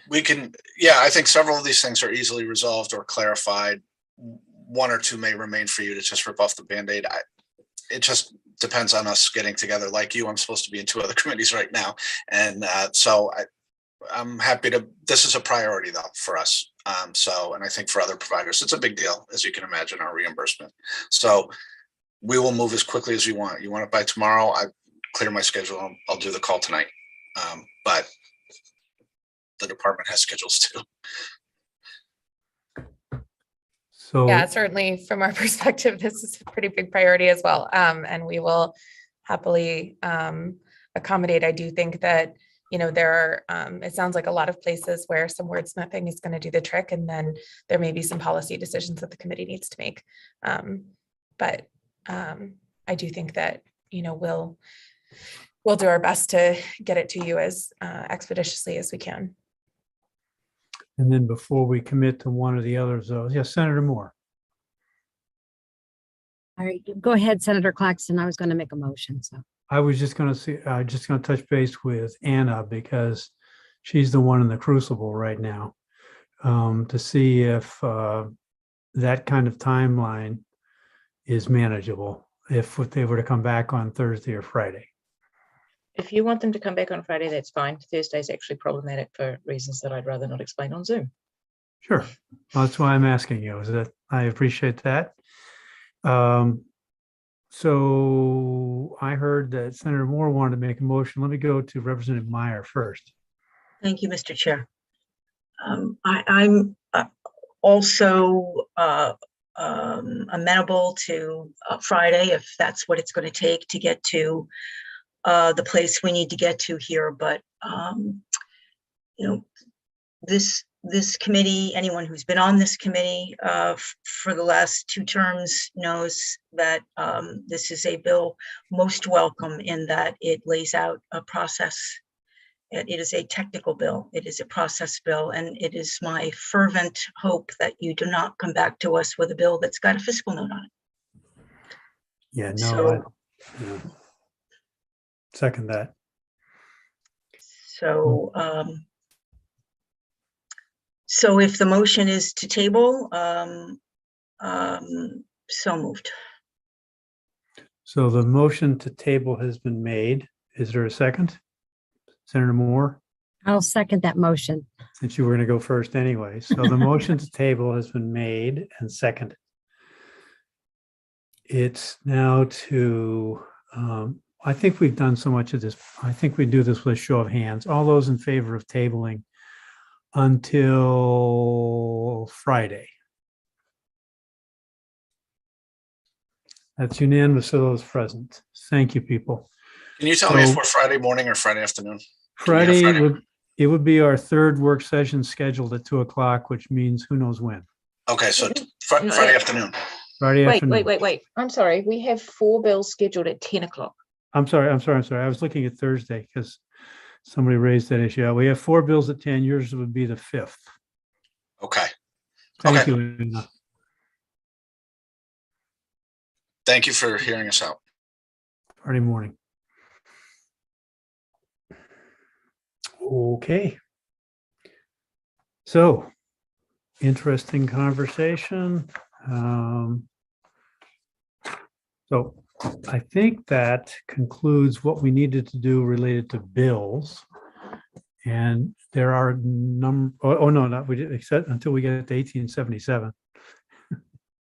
We can, yeah, I think several of these things are easily resolved or clarified. One or two may remain for you to just rip off the Band-Aid. It just depends on us getting together. Like you, I'm supposed to be in 2 other committees right now. And so I'm happy to, this is a priority though for us. And I think for other providers, it's a big deal, as you can imagine, our reimbursement. So we will move as quickly as you want. You want it by tomorrow, I clear my schedule. I'll do the call tonight. But the department has schedules too. So Yeah, certainly from our perspective, this is a pretty big priority as well. And we will happily accommodate. I do think that, there are, it sounds like a lot of places where some wordsmithing is going to do the trick, and then there may be some policy decisions that the committee needs to make. But I do think that, we'll do our best to get it to you as expeditiously as we can. And then before we commit to one or the others, though, yes, Senator Moore. All right, go ahead, Senator Claxton. I was going to make a motion, so. I was just going to touch base with Anna because she's the one in the crucible right now, to see if that kind of timeline is manageable if they were to come back on Thursday or Friday. If you want them to come back on Friday, that's fine. Thursday's actually problematic for reasons that I'd rather not explain on Zoom. Sure. Well, that's why I'm asking you, is that I appreciate that. So I heard that Senator Moore wanted to make a motion. Let me go to Representative Meyer first. Thank you, Mr. Chair. I'm also amenable to Friday, if that's what it's going to take to get to the place we need to get to here. But this committee, anyone who's been on this committee for the last 2 terms knows that this is a bill most welcome in that it lays out a process. It is a technical bill. It is a process bill. And it is my fervent hope that you do not come back to us with a bill that's got a fiscal note on it. Yeah, no, second that. So, so if the motion is to table, so moved. So the motion to table has been made. Is there a second? Senator Moore? I'll second that motion. Since you were going to go first anyway. So the motion to table has been made and seconded. It's now to, I think we've done so much of this. I think we do this with a show of hands. All those in favor of tabling until Friday. That's unanimous of those present. Thank you, people. Can you tell me if we're Friday morning or Friday afternoon? Friday, it would be our 3rd work session scheduled at 2 o'clock, which means who knows when. Okay, so Friday afternoon. Friday afternoon. Wait. I'm sorry. We have 4 bills scheduled at 10 o'clock. I'm sorry. I was looking at Thursday because somebody raised that issue. We have 4 bills at 10. Yours would be the 5th. Okay. Thank you, Anna. Thank you for hearing us out. Friday morning. Okay. So, interesting conversation. So I think that concludes what we needed to do related to bills. And there are we didn't accept until we get to 1877.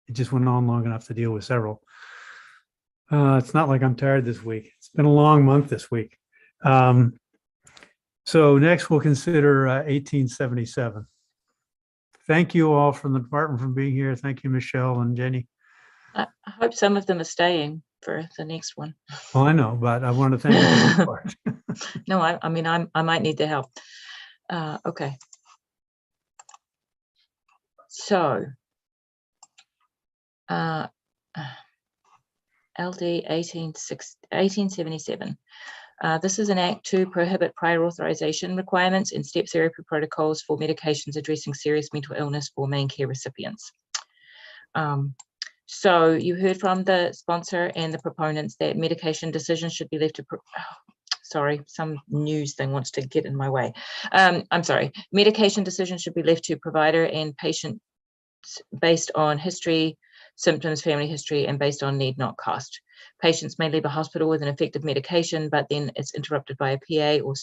It just went on long enough to deal with several. It's not like I'm tired this week. It's been a long month this week. So next we'll consider 1877. Thank you all from the department for being here. Thank you, Michelle and Jenny. I hope some of them are staying for the next one. Well, I know, but I want to thank you for the part. No, I mean, I might need the help. Okay. So, LD 1877. This is an act to prohibit prior authorization requirements in step therapy protocols for medications addressing serious mental illness for main care recipients. So you heard from the sponsor and the proponents that medication decisions should be left to, sorry, some news thing wants to get in my way. I'm sorry, medication decisions should be left to provider and patient based on history, symptoms, family history, and based on need, not cost. Patients may leave a hospital with an effective medication, but then it's interrupted by a PA or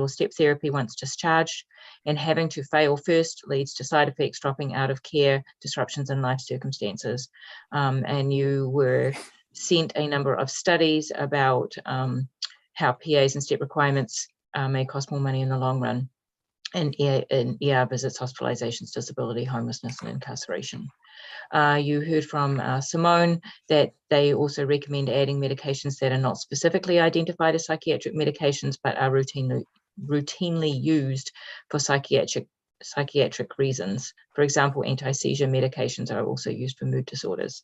step therapy once discharged, and having to fail first leads to side effects, dropping out of care, disruptions in life circumstances. And you were sent a number of studies about how PAs and step requirements may cost more money in the long run, and ER visits, hospitalizations, disability, homelessness, and incarceration. You heard from Simone that they also recommend adding medications that are not specifically identified as psychiatric medications, but are routinely used for psychiatric reasons. For example, anti-seizure medications are also used for mood disorders.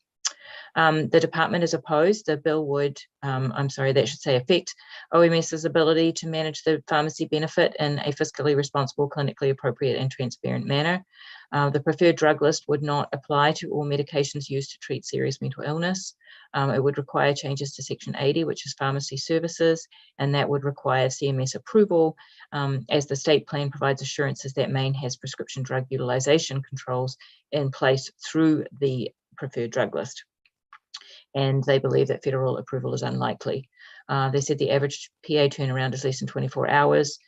The department is opposed. The bill would, that should say affect OMS's ability to manage the pharmacy benefit in a fiscally responsible, clinically appropriate, and transparent manner. The preferred drug list would not apply to all medications used to treat serious mental illness. It would require changes to Section 80, which is pharmacy services, and that would require CMS approval, as the state plan provides assurances that Maine has prescription drug utilization controls in place through the preferred drug list. And they believe that federal approval is unlikely. They said the average PA turnaround is less than 24 hours.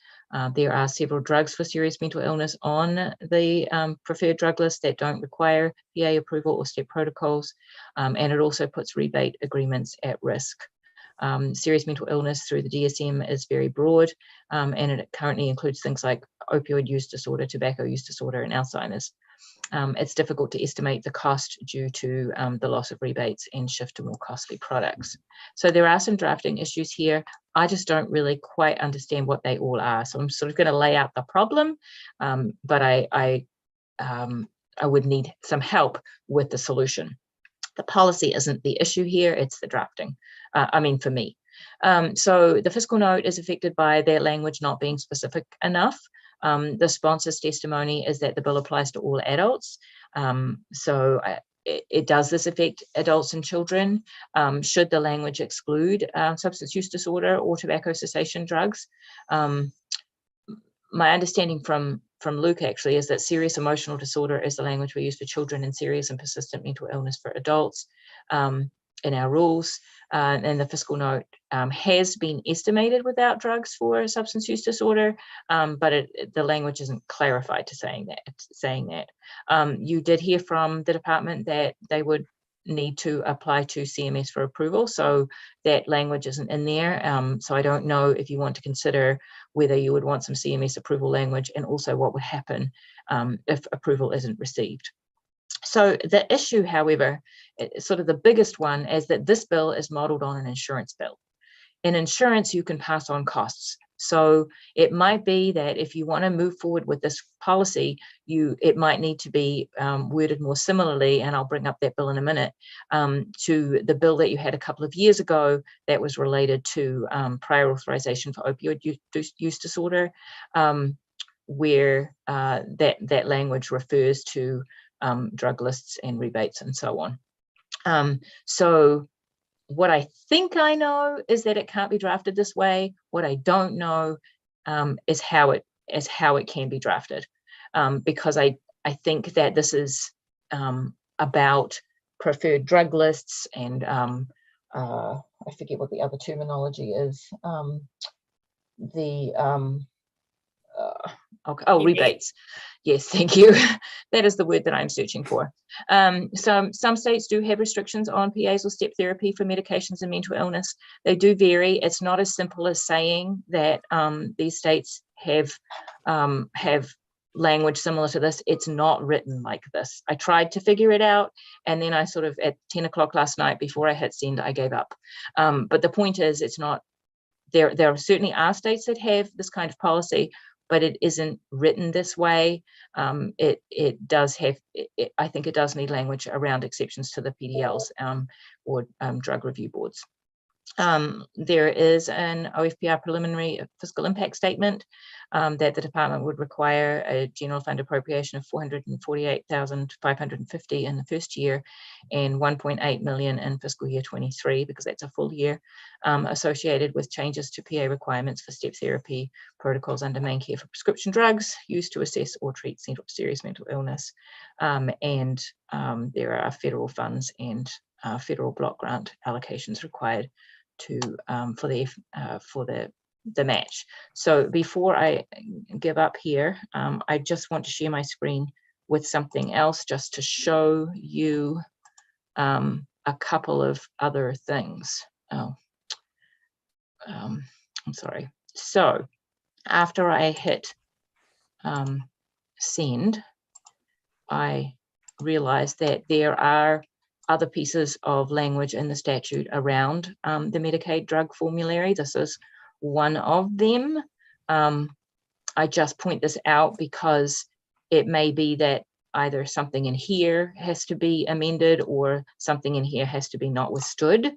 There are several drugs for serious mental illness on the preferred drug list that don't require PA approval or step protocols, and it also puts rebate agreements at risk. Serious mental illness through the DSM is very broad, and it currently includes things like opioid use disorder, tobacco use disorder, and Alzheimer's. It's difficult to estimate the cost due to the loss of rebates and shift to more costly products. So there are some drafting issues here. I just don't really quite understand what they all are. So I'm sort of going to lay out the problem, but I would need some help with the solution. The policy isn't the issue here, it's the drafting, for me. So the fiscal note is affected by their language not being specific enough. The sponsor's testimony is that the bill applies to all adults. It does this affect adults and children? Should the language exclude substance use disorder or tobacco cessation drugs? My understanding from Luke actually is that serious emotional disorder is the language we use for children, and serious and persistent mental illness for adults in our rules. And the fiscal note has been estimated without drugs for substance use disorder, but the language isn't clarified to saying that. You did hear from the department that they would need to apply to CMS for approval, so that language isn't in there. So I don't know if you want to consider whether you would want some CMS approval language, and also what would happen if approval isn't received. So the issue, however, sort of the biggest one, is that this bill is modeled on an insurance bill. In insurance, you can pass on costs. So it might be that if you want to move forward with this policy, it might need to be worded more similarly, and I'll bring up that bill in a minute, to the bill that you had a couple of years ago that was related to prior authorization for opioid use disorder, where that language refers to drug lists and rebates and so on. So what I think I know is that it can't be drafted this way. What I don't know is how it can be drafted, because I think that this is about preferred drug lists and I forget what the other terminology is. Rebates. Yes, thank you. That is the word that I'm searching for. Some states do have restrictions on PAs or step therapy for medications and mental illness. They do vary. It's not as simple as saying that these states have language similar to this. It's not written like this. I tried to figure it out, and then I sort of, at 10 o'clock last night before I hit send, I gave up. But the point is, it's not there certainly are states that have this kind of policy, but it isn't written this way. It does have, I think it does need language around exceptions to the PDLs or drug review boards. There is an OFPR preliminary fiscal impact statement that the department would require a general fund appropriation of $448,550 in the first year and $1.8 million in fiscal year 23, because that's a full year, associated with changes to PA requirements for step therapy protocols under main care for prescription drugs used to assess or treat serious mental illness. There are federal funds and federal block grant allocations required to for the match. So before I give up here, I just want to share my screen with something else just to show you a couple of other things. I'm sorry. So after I hit send, I realized that there are other pieces of language in the statute around the Medicaid drug formulary. This is one of them. I just point this out because it may be that either something in here has to be amended or something in here has to be not withstood.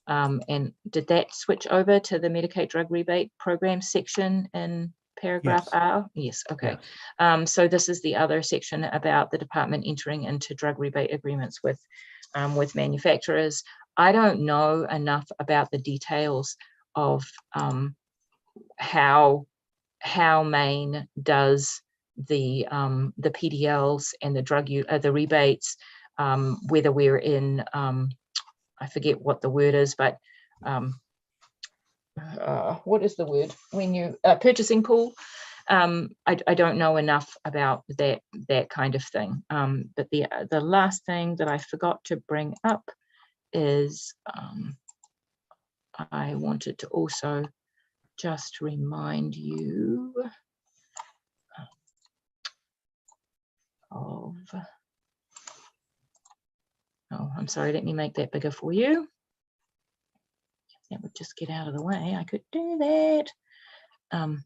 And did that switch over to the Medicaid drug rebate program section in paragraph R? Yes, okay. So this is the other section about the department entering into drug rebate agreements with manufacturers. I don't know enough about the details of how Maine does the PDLs and the rebates, whether we're in I forget what the word is, but what is the word when you purchasing pool? I don't know enough about that kind of thing. But the last thing that I forgot to bring up is I wanted to also just remind you of, oh, I'm sorry, let me make that bigger for you. That would just get out of the way. I could do that. There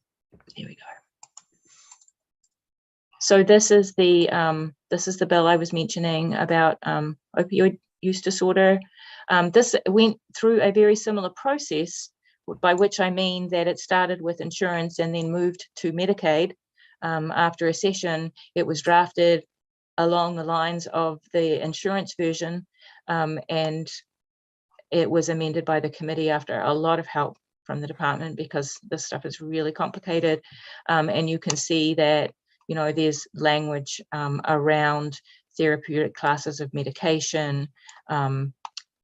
we go. So this is the bill I was mentioning about opioid use disorder. This went through a very similar process, by which I mean that it started with insurance and then moved to Medicaid. After a session, it was drafted along the lines of the insurance version, and it was amended by the committee after a lot of help from the department, because this stuff is really complicated. And you can see that, you know, there's language around therapeutic classes of medication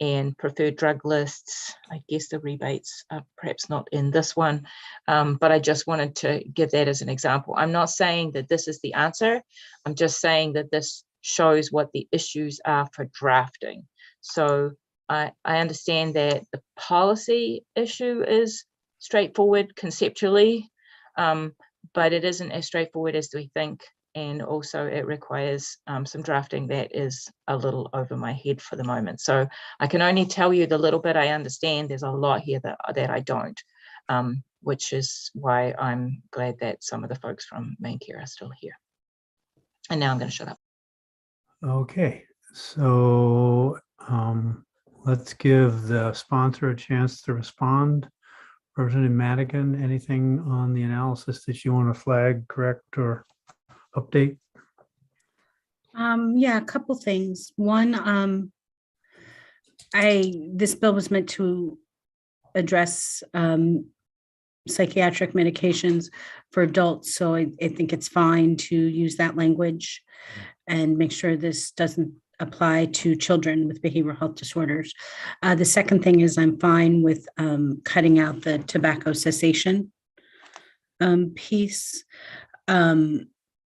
and preferred drug lists. I guess the rebates are perhaps not in this one, but I just wanted to give that as an example. I'm not saying that this is the answer. I'm just saying that this shows what the issues are for drafting. So I understand that the policy issue is straightforward conceptually, but it isn't as straightforward as we think. And also it requires some drafting that is a little over my head for the moment. So I can only tell you the little bit I understand. There's a lot here that I don't, which is why I'm glad that some of the folks from Main Care are still here. And now I'm going to shut up. Okay, so let's give the sponsor a chance to respond. Representative Madigan, anything on the analysis that you want to flag, correct, or update? Yeah, a couple things. One, this bill was meant to address psychiatric medications for adults, so I think it's fine to use that language and make sure this doesn't apply to children with behavioral health disorders. The second thing is I'm fine with cutting out the tobacco cessation piece.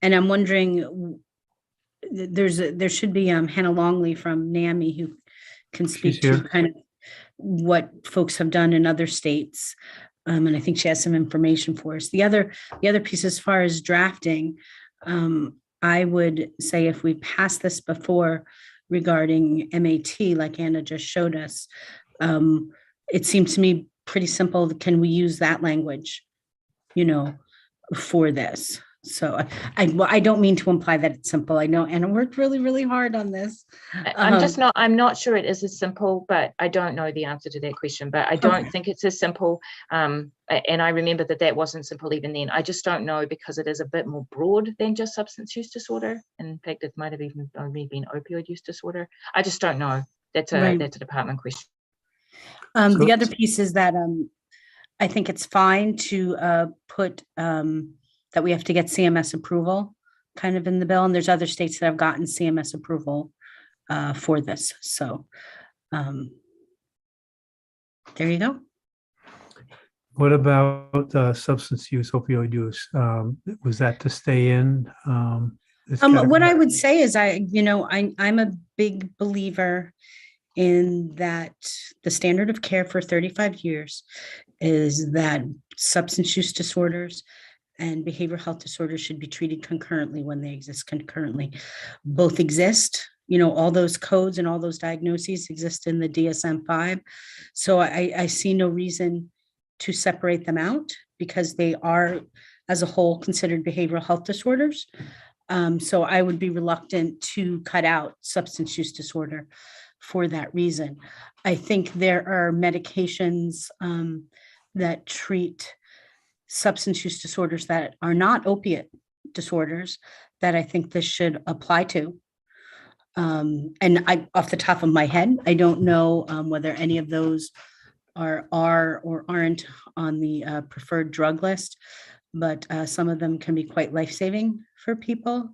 And I'm wondering, there should be Hannah Longley from NAMI who can speak to kind of what folks have done in other states. And I think she has some information for us. The other piece, as far as drafting, I would say if we pass this before regarding MAT, like Anna just showed us, it seems to me pretty simple. Can we use that language, for this? So I don't mean to imply that it's simple. I know Anna worked really, really hard on this. I'm not sure it is as simple, but I don't know the answer to that question, but I don't think it's as simple. And I remember that wasn't simple even then. I just don't know, because it is a bit more broad than just substance use disorder. In fact, it might have even only been opioid use disorder. I just don't know. That's a department question. The other piece is that I think it's fine to put that we have to get CMS approval kind of in the bill. And there's other states that have gotten CMS approval for this. So there you go. What about substance use, opioid use? Was that to stay in? What I would say is I'm a big believer in that the standard of care for 35 years is that substance use disorders and behavioral health disorders should be treated concurrently when they exist concurrently. Both exist, all those codes and all those diagnoses exist in the DSM-5. So I see no reason to separate them out, because they are as a whole considered behavioral health disorders. So I would be reluctant to cut out substance use disorder for that reason. I think there are medications that treat substance use disorders that are not opiate disorders that I think this should apply to. And off the top of my head, I don't know whether any of those are or aren't on the preferred drug list, but some of them can be quite life-saving for people.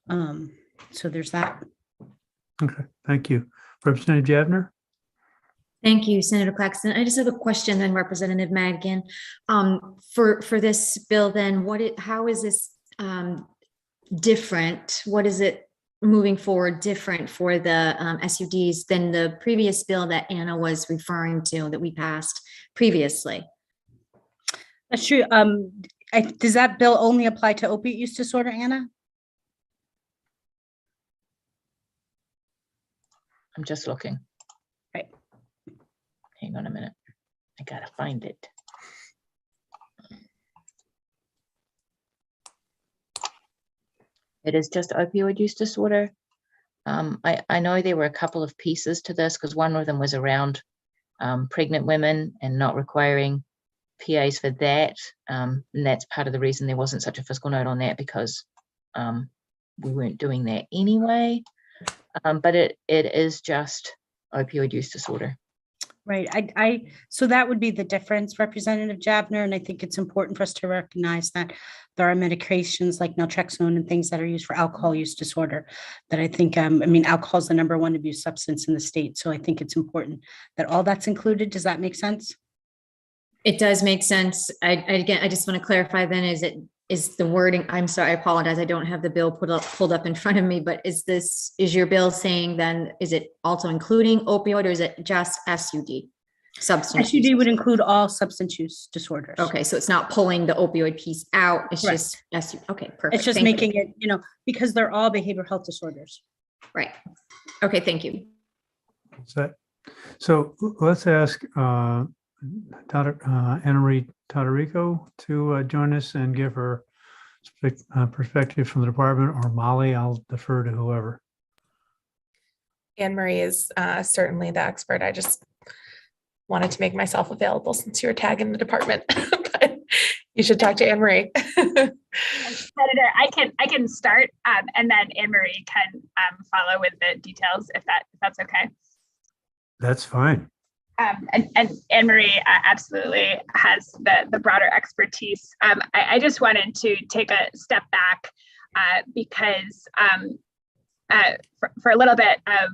So there's that. Okay, thank you. Representative Javner? Thank you, Senator Claxton. I just have a question then, Representative Madigan. For this bill then, how is this different? What is it moving forward different for the SUDs than the previous bill that Anna was referring to that we passed previously? That's true. Does that bill only apply to opiate use disorder, Anna? I'm just looking. Right. Hang on a minute. I gotta find it. It is just opioid use disorder. I know there were a couple of pieces to this, because one of them was around pregnant women and not requiring PAs for that. And that's part of the reason there wasn't such a fiscal note on that, because we weren't doing that anyway. But it is just opioid use disorder. Right. So that would be the difference, Representative Javner. And I think it's important for us to recognize that there are medications like naltrexone and things that are used for alcohol use disorder that I think, alcohol is the #1 abuse substance in the state. So I think it's important that all that's included. Does that make sense? It does make sense. Again, I just want to clarify then, is the wording, I'm sorry, I apologize. I don't have the bill pulled up in front of me, but is your bill saying then, is it also including opioid, or is it just SUD? Substance use SUD would include all substance use disorders. Okay, so it's not pulling the opioid piece out. It's just SUD. Okay, perfect. It's just Thank making you. it, because they're all behavioral health disorders. Right. Okay, thank you. So let's ask Anna Marie Todorico to join us and give her perspective from the department, or Molly, I'll defer to whoever. Anne Marie is certainly the expert. I just wanted to make myself available since you were tagging the department, but you should talk to Anne Marie. Senator, I can start, and then Anne Marie can follow with the details if that's okay. That's fine. And Anne Marie absolutely has the broader expertise. I just wanted to take a step back because for a little bit of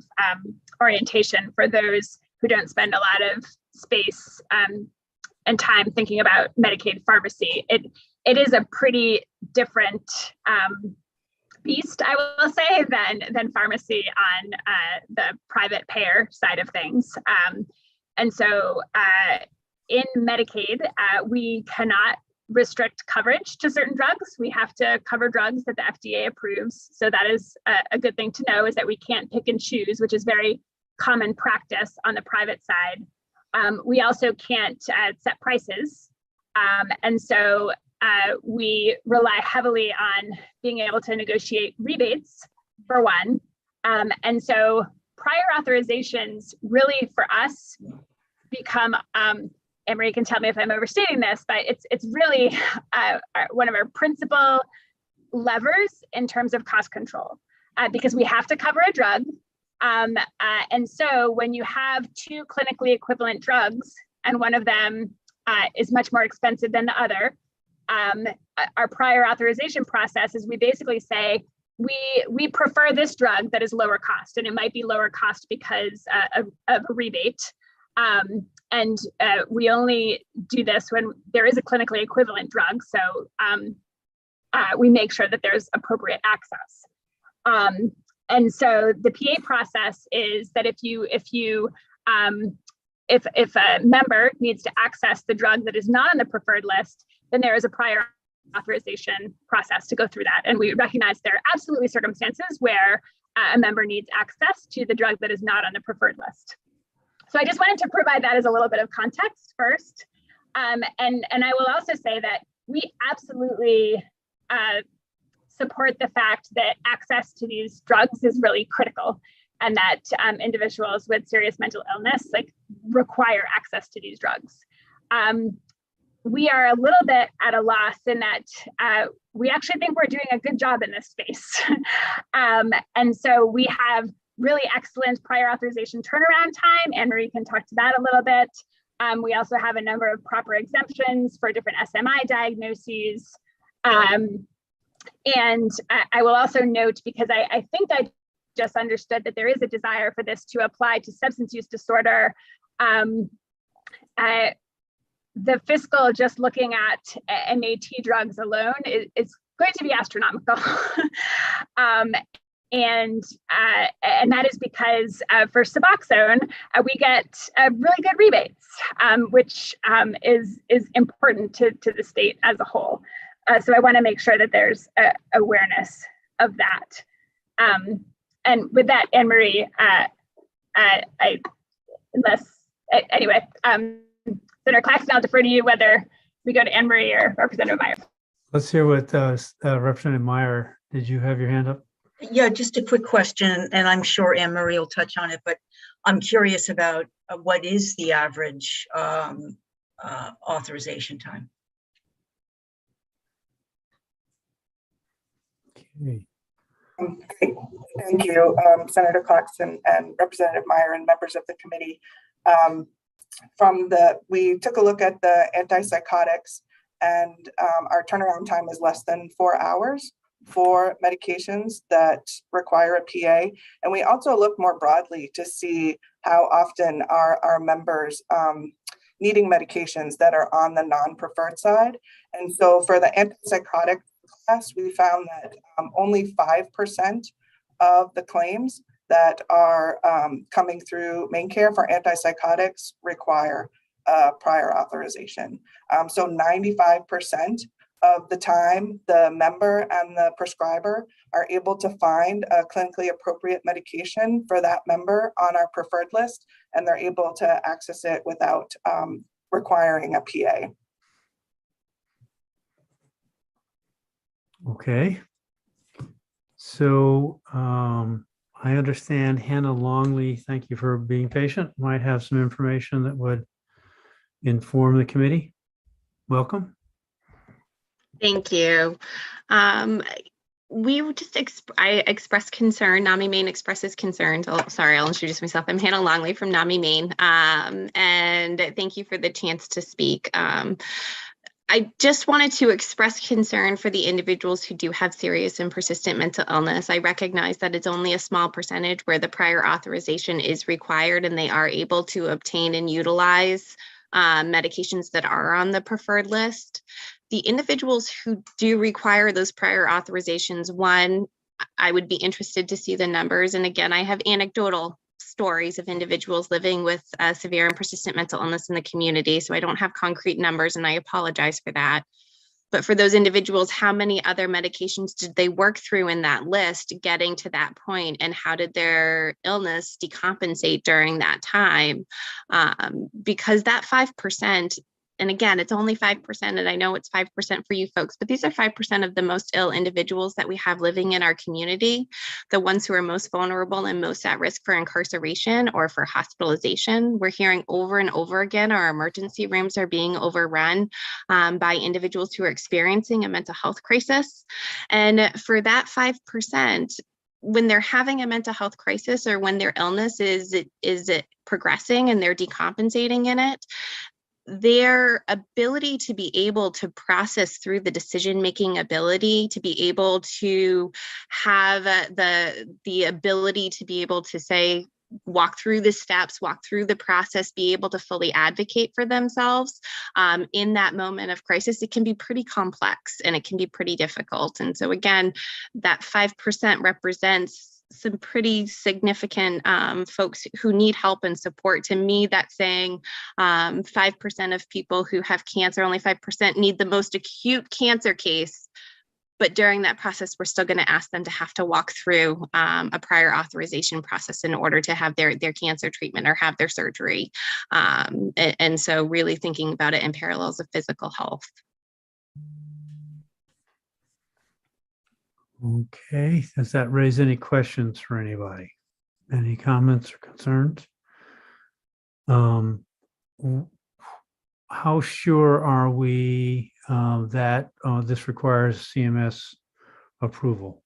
orientation for those who don't spend a lot of space and time thinking about Medicaid pharmacy, it is a pretty different beast, I will say, than pharmacy on the private payer side of things. And so in Medicaid, we cannot restrict coverage to certain drugs. We have to cover drugs that the FDA approves. So that is a good thing to know, is that we can't pick and choose, which is very common practice on the private side. We also can't set prices. And so we rely heavily on being able to negotiate rebates for one. And so prior authorizations really for us become, Anne-Marie can tell me if I'm overstating this, but it's really one of our principal levers in terms of cost control, because we have to cover a drug. And so when you have two clinically equivalent drugs and one of them is much more expensive than the other, our prior authorization process is we basically say, we prefer this drug that is lower cost, and it might be lower cost because of a rebate. And we only do this when there is a clinically equivalent drug. So we make sure that there's appropriate access. And so the PA process is that if a member needs to access the drug that is not on the preferred list, then there is a prior authorization process to go through that. And we recognize there are absolutely circumstances where a member needs access to the drug that is not on the preferred list. So I just wanted to provide that as a little bit of context first. And I will also say that we absolutely support the fact that access to these drugs is really critical, and that individuals with serious mental illness require access to these drugs. We are a little bit at a loss in that we actually think we're doing a good job in this space. And so we have really excellent prior authorization turnaround time. Anne-Marie can talk to that a little bit. We also have a number of proper exemptions for different SMI diagnoses. And I will also note, because I think I just understood that there is a desire for this to apply to substance use disorder. The fiscal, just looking at MAT drugs alone, is going to be astronomical. And that is because for Suboxone, we get really good rebates, which is important to the state as a whole. So I want to make sure that there's awareness of that. And with that, Anne-Marie, anyway, Senator Claxton, I'll defer to you whether we go to Anne-Marie or Representative Meyer. Let's hear what Representative Meyer, did you have your hand up? Yeah, just a quick question, and I'm sure Anne-Marie will touch on it, but I'm curious about what is the average authorization time? Okay. Thank you, Senator Claxton and Representative Meyer and members of the committee. We took a look at the antipsychotics, and our turnaround time is less than 4 hours for medications that require a PA. And we also look more broadly to see how often are our members needing medications that are on the non-preferred side. And so for the antipsychotic class, we found that only 5% of the claims that are coming through main care for antipsychotics require prior authorization. So 95% of the time, the member and the prescriber are able to find a clinically appropriate medication for that member on our preferred list, and they're able to access it without requiring a PA. Okay. So I understand Hannah Longley, thank you for being patient, might have some information that would inform the committee. Welcome. Thank you. We just I expressed concern. NAMI Maine expresses concerns. Oh, sorry, I'll introduce myself. I'm Hannah Longley from NAMI Maine, and thank you for the chance to speak. I just wanted to express concern for the individuals who do have serious and persistent mental illness. I recognize that it's only a small percentage where the prior authorization is required, and they are able to obtain and utilize medications that are on the preferred list. The individuals who do require those prior authorizations, one, I would be interested to see the numbers. And again, I have anecdotal stories of individuals living with severe and persistent mental illness in the community, so I don't have concrete numbers, and I apologize for that. But for those individuals, how many other medications did they work through in that list getting to that point, and how did their illness decompensate during that time? Because that 5%, and again, it's only 5%, and I know it's 5% for you folks, but these are 5% of the most ill individuals that we have living in our community, the ones who are most vulnerable and most at risk for incarceration or for hospitalization. We're hearing over and over again, our emergency rooms are being overrun by individuals who are experiencing a mental health crisis. And for that 5%, when they're having a mental health crisis or when their illness is progressing and they're decompensating in it, their ability to be able to process through the decision-making ability, to be able to have the ability to be able to say, walk through the steps, walk through the process, be able to fully advocate for themselves in that moment of crisis, it can be pretty complex and it can be pretty difficult. And so again, that 5% represents some pretty significant folks who need help and support. To me, that's saying 5% of people who have cancer, only 5% need the most acute cancer case. But during that process, we're still going to ask them to have to walk through a prior authorization process in order to have their cancer treatment or have their surgery. And so really thinking about it in parallels of physical health. Okay, does that raise any questions for anybody? Any comments or concerns? How sure are we that this requires CMS approval?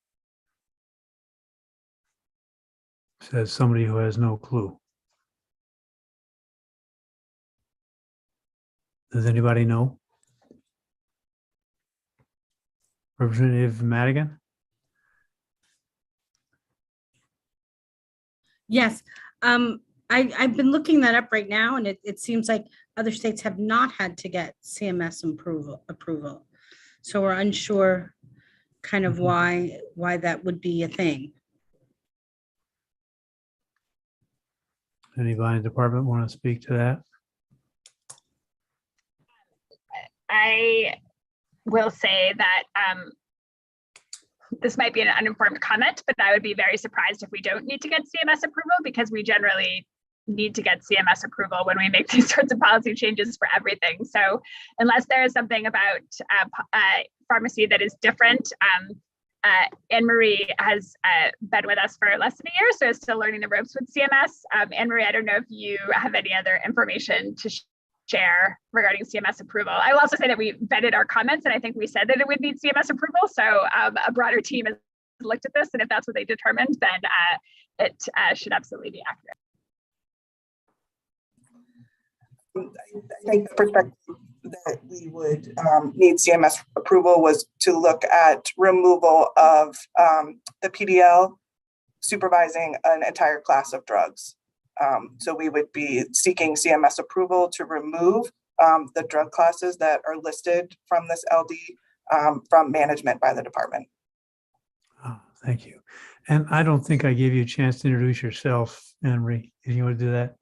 Says somebody who has no clue. Does anybody know? Representative Madigan? Yes, I've been looking that up right now, and it seems like other states have not had to get CMS approval. So we're unsure kind of why that would be a thing. Anybody in the department want to speak to that? I will say that this might be an uninformed comment, but I would be very surprised if we don't need to get CMS approval, because we generally need to get CMS approval when we make these sorts of policy changes for everything. So unless there is something about pharmacy that is different, Anne-Marie has been with us for less than a year, so is still learning the ropes with CMS. Anne-Marie, I don't know if you have any other information to share regarding CMS approval. I will also say that we vetted our comments, and I think we said that it would need CMS approval. So a broader team has looked at this, and if that's what they determined, then it should absolutely be accurate. I think the perspective that we would need CMS approval was to look at removal of the PDL supervising an entire class of drugs. So we would be seeking CMS approval to remove the drug classes that are listed from this LD from management by the department. Oh, thank you. And I don't think I gave you a chance to introduce yourself, Anne-Marie. If you want to do that.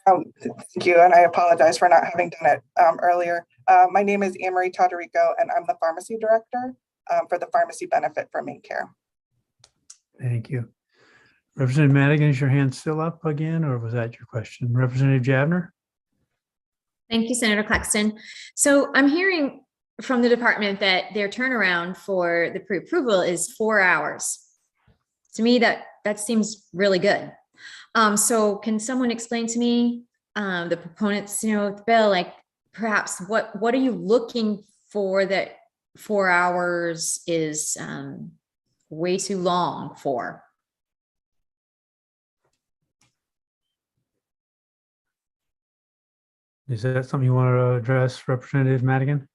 Thank you, and I apologize for not having done it earlier. My name is Anne-Marie Todorico, and I'm the pharmacy director for the pharmacy benefit for Maine Care. Thank you. Representative Madigan, is your hand still up again, or was that your question? Representative Javner? Thank you, Senator Claxton. So I'm hearing from the department that their turnaround for the pre-approval is 4 hours. To me, that seems really good. So can someone explain to me, the proponents, of the bill, like perhaps what are you looking for that 4 hours is way too long for? Is that something you want to address, Representative Madigan?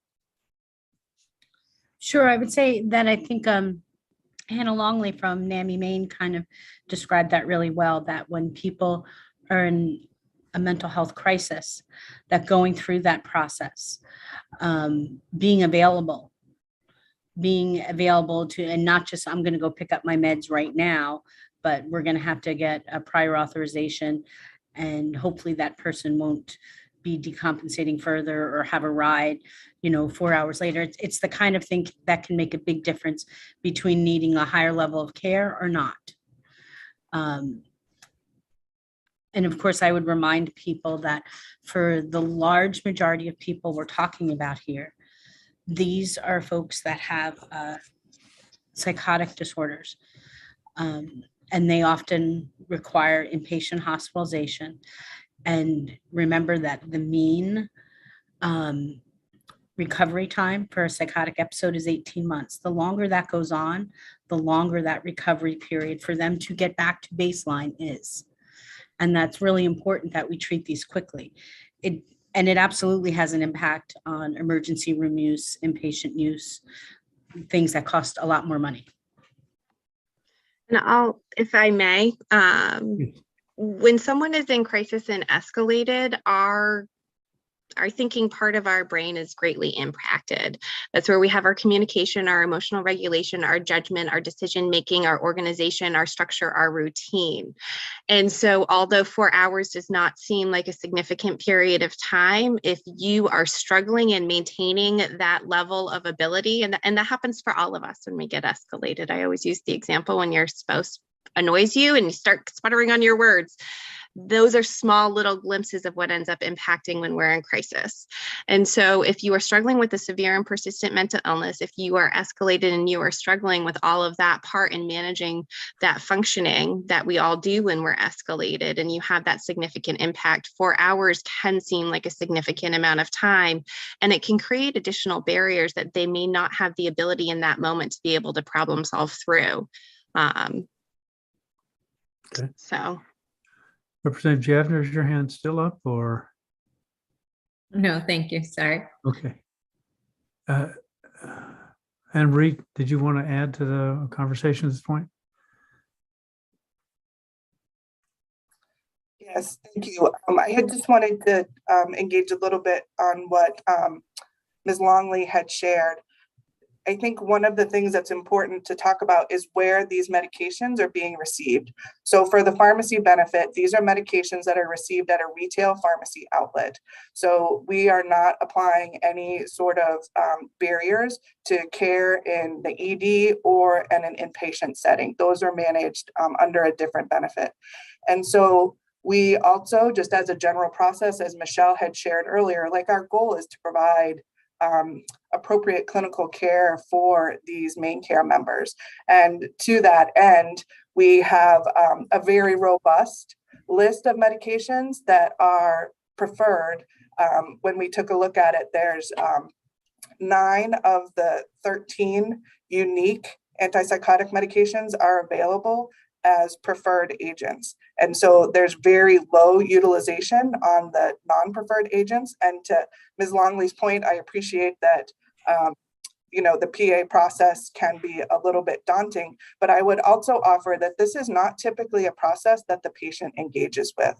Sure, I would say that I think Hannah Longley from NAMI Maine kind of described that really well, that when people are in a mental health crisis, that going through that process, being available to, and not just, I'm going to go pick up my meds right now, but we're going to have to get a prior authorization, and hopefully that person won't be decompensating further or have a ride, 4 hours later. It's the kind of thing that can make a big difference between needing a higher level of care or not. And of course, I would remind people that for the large majority of people we're talking about here, these are folks that have psychotic disorders. And they often require inpatient hospitalization. And remember that the mean recovery time for a psychotic episode is 18 months. The longer that goes on, the longer that recovery period for them to get back to baseline is. And that's really important that we treat these quickly. It absolutely has an impact on emergency room use, inpatient use, things that cost a lot more money. And if I may, when someone is in crisis and escalated, our thinking part of our brain is greatly impacted. That's where we have our communication, our emotional regulation, our judgment, our decision making, our organization, our structure, our routine. And so although 4 hours does not seem like a significant period of time, if you are struggling in maintaining that level of ability, and that happens for all of us when we get escalated. I always use the example when your spouse annoys you and you start sputtering on your words. Those are small little glimpses of what ends up impacting when we're in crisis. And so if you are struggling with a severe and persistent mental illness, if you are escalated and you are struggling with all of that part in managing that functioning that we all do when we're escalated, and you have that significant impact, 4 hours can seem like a significant amount of time, and it can create additional barriers that they may not have the ability in that moment to be able to problem solve through. Okay. So. Representative Javner, is your hand still up or? No, thank you. Sorry. Okay. Anne Marie, did you want to add to the conversation at this point? Yes, thank you. I had just wanted to engage a little bit on what Ms. Longley had shared. I think one of the things that's important to talk about is where these medications are being received. So for the pharmacy benefit, these are medications that are received at a retail pharmacy outlet. So we are not applying any sort of barriers to care in the ED or in an inpatient setting. Those are managed under a different benefit. And so we also, just as a general process, as Michelle had shared earlier, like our goal is to provide appropriate clinical care for these main care members. And to that end, we have a very robust list of medications that are preferred. When we took a look at it, there's 9 of the 13 unique antipsychotic medications are available as preferred agents. And so there's very low utilization on the non-preferred agents. And to Ms. Longley's point, I appreciate that the PA process can be a little bit daunting, but I would also offer that this is not typically a process that the patient engages with.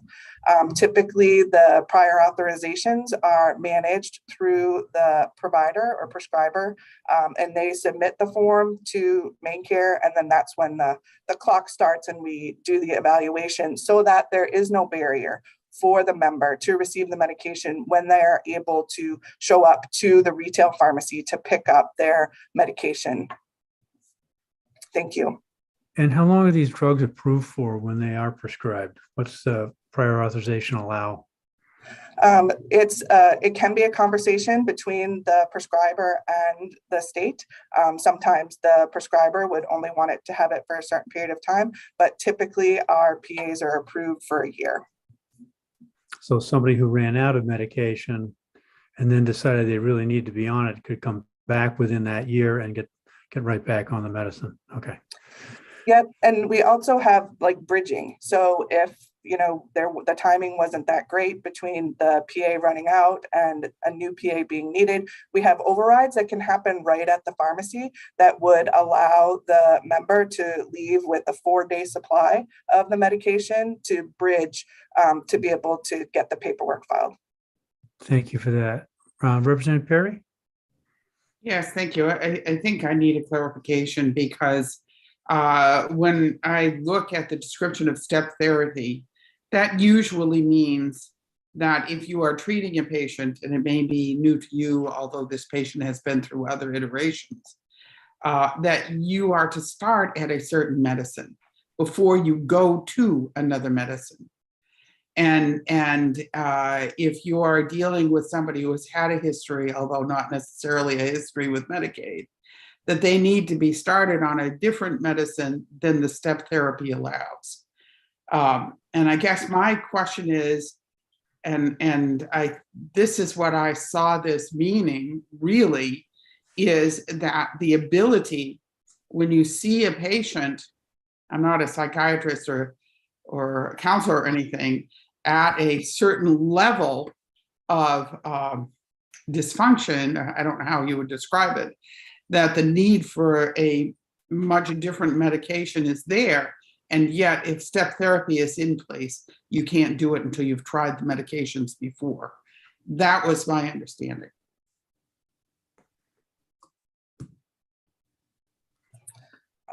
Typically, the prior authorizations are managed through the provider or prescriber, and they submit the form to main care, and then that's when the clock starts and we do the evaluation so that there is no barrier for the member to receive the medication when they are able to show up to the retail pharmacy to pick up their medication. Thank you. And how long are these drugs approved for when they are prescribed? What's the prior authorization allow? It can be a conversation between the prescriber and the state. Sometimes the prescriber would only want it to have it for a certain period of time, but typically our PAs are approved for a year. So somebody who ran out of medication and then decided they really need to be on it could come back within that year and get right back on the medicine. Okay. Yep. And we also have like bridging. So if the timing wasn't that great between the PA running out and a new PA being needed, we have overrides that can happen right at the pharmacy that would allow the member to leave with a 4-day supply of the medication to bridge to be able to get the paperwork filed. Thank you for that. Representative Perry? Yes, thank you. I think I need a clarification because when I look at the description of step therapy, that usually means that if you are treating a patient, and it may be new to you, although this patient has been through other iterations, that you are to start at a certain medicine before you go to another medicine. And if you are dealing with somebody who has had a history, although not necessarily a history with Medicaid, that they need to be started on a different medicine than the step therapy allows. And I guess my question is, this is what I saw this meaning really, is that the ability, when you see a patient, I'm not a psychiatrist or a counselor or anything, at a certain level of dysfunction, I don't know how you would describe it, that the need for a much different medication is there. And yet, if step therapy is in place, you can't do it until you've tried the medications before. That was my understanding.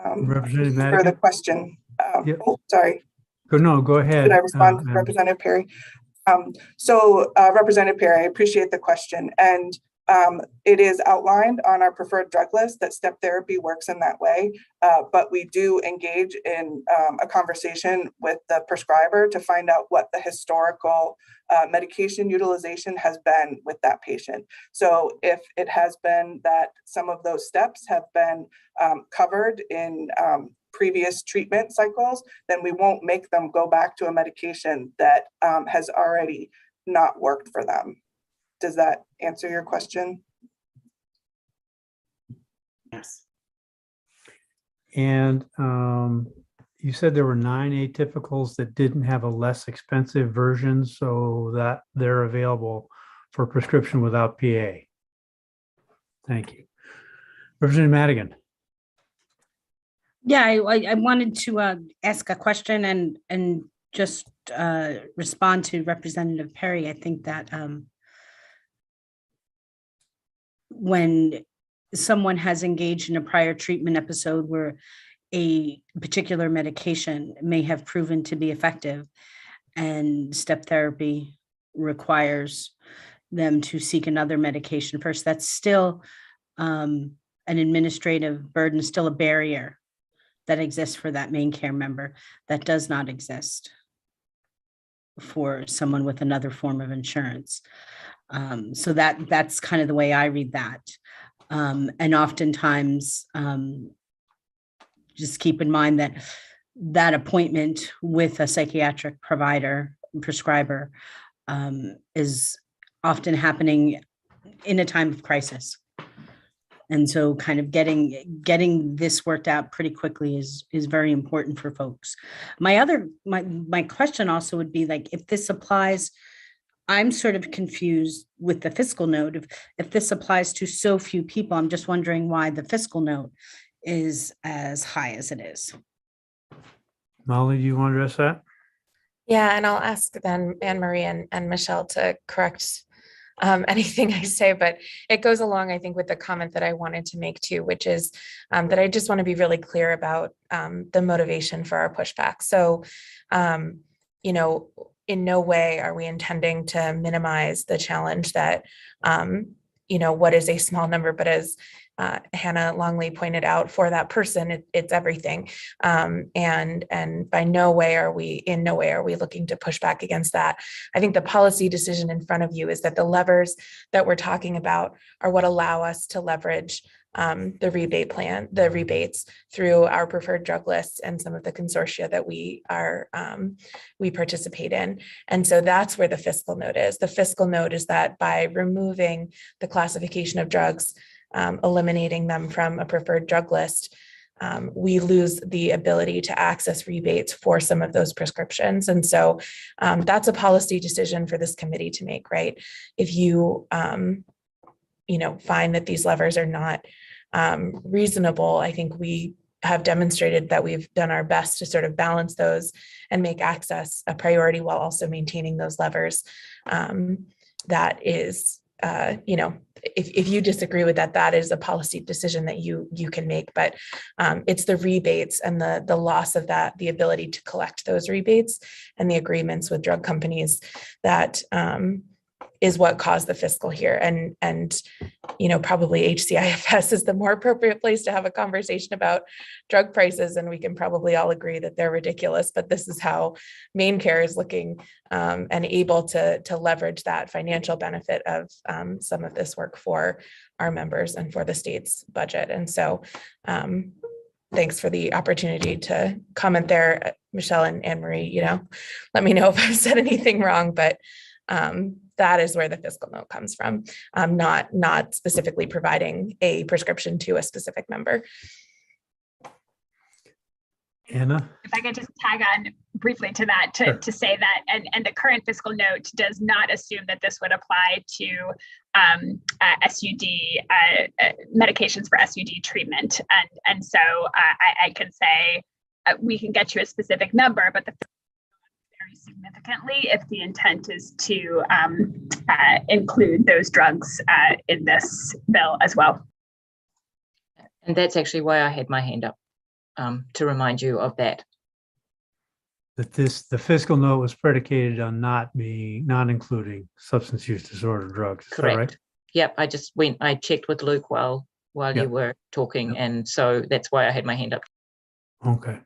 Representative For the Madigan? question. Yep. Oh, sorry. Go ahead. Did I respond to Representative Perry? Representative Perry, I appreciate the question. And it is outlined on our preferred drug list that step therapy works in that way, but we do engage in a conversation with the prescriber to find out what the historical medication utilization has been with that patient. So if it has been that some of those steps have been covered in previous treatment cycles, then we won't make them go back to a medication that has already not worked for them. Does that answer your question? Yes. And you said there were 9 atypicals that didn't have a less expensive version, so that they're available for prescription without PA. Thank you. Representative Madigan. Yeah, I wanted to ask a question and just respond to Representative Perry. I think that when someone has engaged in a prior treatment episode where a particular medication may have proven to be effective and step therapy requires them to seek another medication first, that's still an administrative burden, still a barrier that exists for that main care member that does not exist for someone with another form of insurance. So that's kind of the way I read that. And oftentimes, just keep in mind that that appointment with a psychiatric provider, prescriber, is often happening in a time of crisis. And so kind of getting this worked out pretty quickly is very important for folks. My question also would be, like, if this applies, I'm sort of confused with the fiscal note. If this applies to so few people, I'm just wondering why the fiscal note is as high as it is. Molly, do you want to address that? Yeah, and I'll ask then Anne Marie and Michelle to correct anything I say, but it goes along, I think, with the comment that I wanted to make too, which is that I just want to be really clear about the motivation for our pushback. So, in no way are we intending to minimize the challenge that, what is a small number, but as Hannah Longley pointed out, for that person, it's everything. And by no way are we looking to push back against that. I think the policy decision in front of you is that the levers that we're talking about are what allow us to leverage the rebates through our preferred drug lists and some of the consortia that we participate in. And so that's where the fiscal note is. The fiscal note is that by removing the classification of drugs, eliminating them from a preferred drug list, we lose the ability to access rebates for some of those prescriptions. And so that's a policy decision for this committee to make, right? If you, find that these levers are not reasonable, I think we have demonstrated that we've done our best to sort of balance those and make access a priority while also maintaining those levers. That is you know, if you disagree with that, that is a policy decision that you can make. But it's the rebates and the loss of that, the ability to collect those rebates and the agreements with drug companies that is what caused the fiscal here. And you know, probably HCIFS is the more appropriate place to have a conversation about drug prices, and we can probably all agree that they're ridiculous. But this is how Maine Care is looking and able to leverage that financial benefit of some of this work for our members and for the state's budget. And so thanks for the opportunity to comment there, Michelle and Anne Marie. You know, let me know if I've said anything wrong, but that is where the fiscal note comes from, not specifically providing a prescription to a specific member. Anna? If I could just tag on briefly to that, to say that, and the current fiscal note does not assume that this would apply to SUD medications for SUD treatment. And so I can say we can get you a specific number, but the very significantly if the intent is to include those drugs in this bill as well. And that's actually why I had my hand up, to remind you of that. That the fiscal note was predicated on not including substance use disorder drugs. Is that Correct. right? Yep. I checked with Luke while Yep. you were talking, and so that's why I had my hand up. Okay.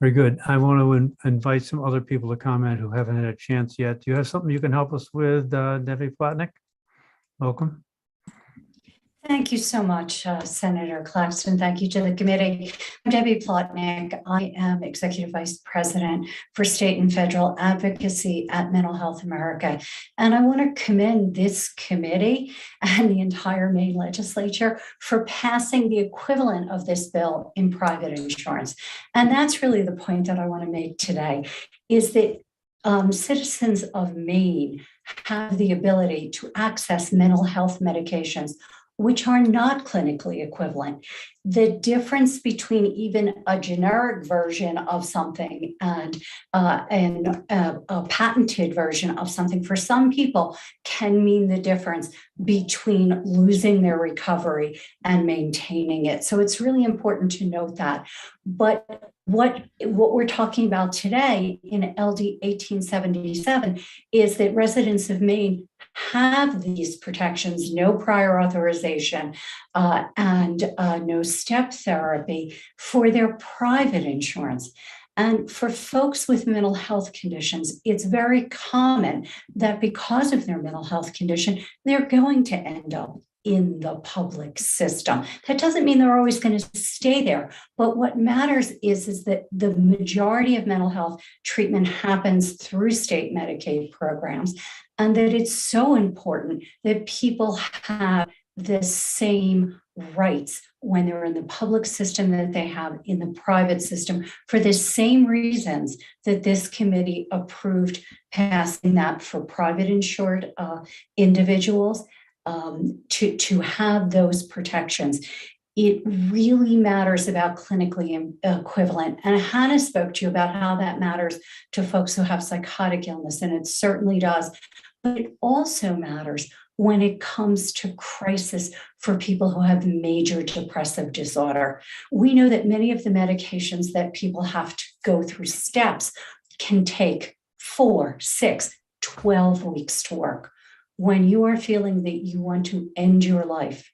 Very good. I want to invite some other people to comment who haven't had a chance yet. Do you have something you can help us with, Debbie Plotnick? Welcome. Thank you so much, Senator Claxton. Thank you to the committee. I'm Debbie Plotnick. I am Executive Vice President for State and Federal Advocacy at Mental Health America. And I want to commend this committee and the entire Maine legislature for passing the equivalent of this bill in private insurance. And that's really the point that I want to make today, is that citizens of Maine have the ability to access mental health medications which are not clinically equivalent. The difference between even a generic version of something and a patented version of something for some people can mean the difference between losing their recovery and maintaining it. So it's really important to note that. But what we're talking about today in LD 1877 is that residents of Maine have these protections, no prior authorization and no step therapy for their private insurance. And for folks with mental health conditions, it's very common that because of their mental health condition, they're going to end up in the public system. That doesn't mean they're always going to stay there, but what matters is that the majority of mental health treatment happens through state Medicaid programs, and that it's so important that people have the same rights when they're in the public system that they have in the private system, for the same reasons that this committee approved passing that for private insured individuals. To have those protections. It really matters about clinically equivalent. And Hannah spoke to you about how that matters to folks who have psychotic illness, and it certainly does. But it also matters when it comes to crisis for people who have major depressive disorder. We know that many of the medications that people have to go through steps can take 4, 6, 12 weeks to work. When you are feeling that you want to end your life,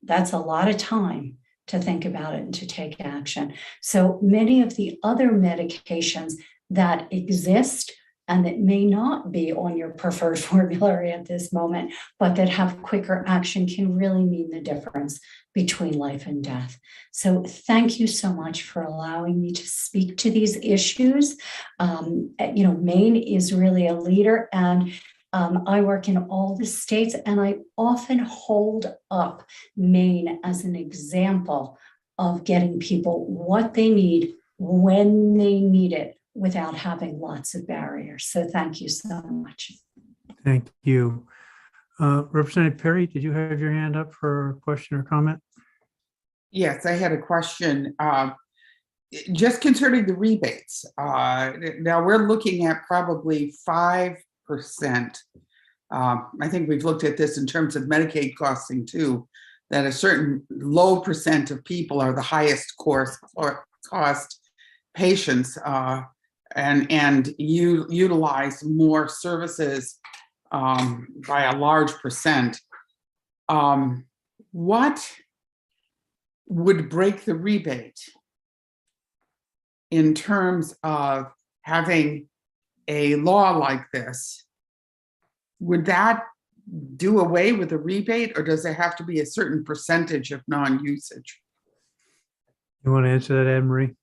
that's a lot of time to think about it and to take action. So many of the other medications that exist and that may not be on your preferred formulary at this moment, but that have quicker action can really mean the difference between life and death. So thank you so much for allowing me to speak to these issues. Maine is really a leader, and I work in all the states, and I often hold up Maine as an example of getting people what they need when they need it without having lots of barriers. So thank you so much. Thank you. Representative Perry, did you have your hand up for a question or comment? Yes, I had a question. Just concerning the rebates. Now we're looking at probably 5% I think we've looked at this in terms of Medicaid costing too, that a certain low percent of people are the highest cost patients and you utilize more services by a large percent. What would break the rebate in terms of having a law like this? Would that do away with the rebate, or does there have to be a certain percentage of non-usage? You want to answer that, Anne Marie?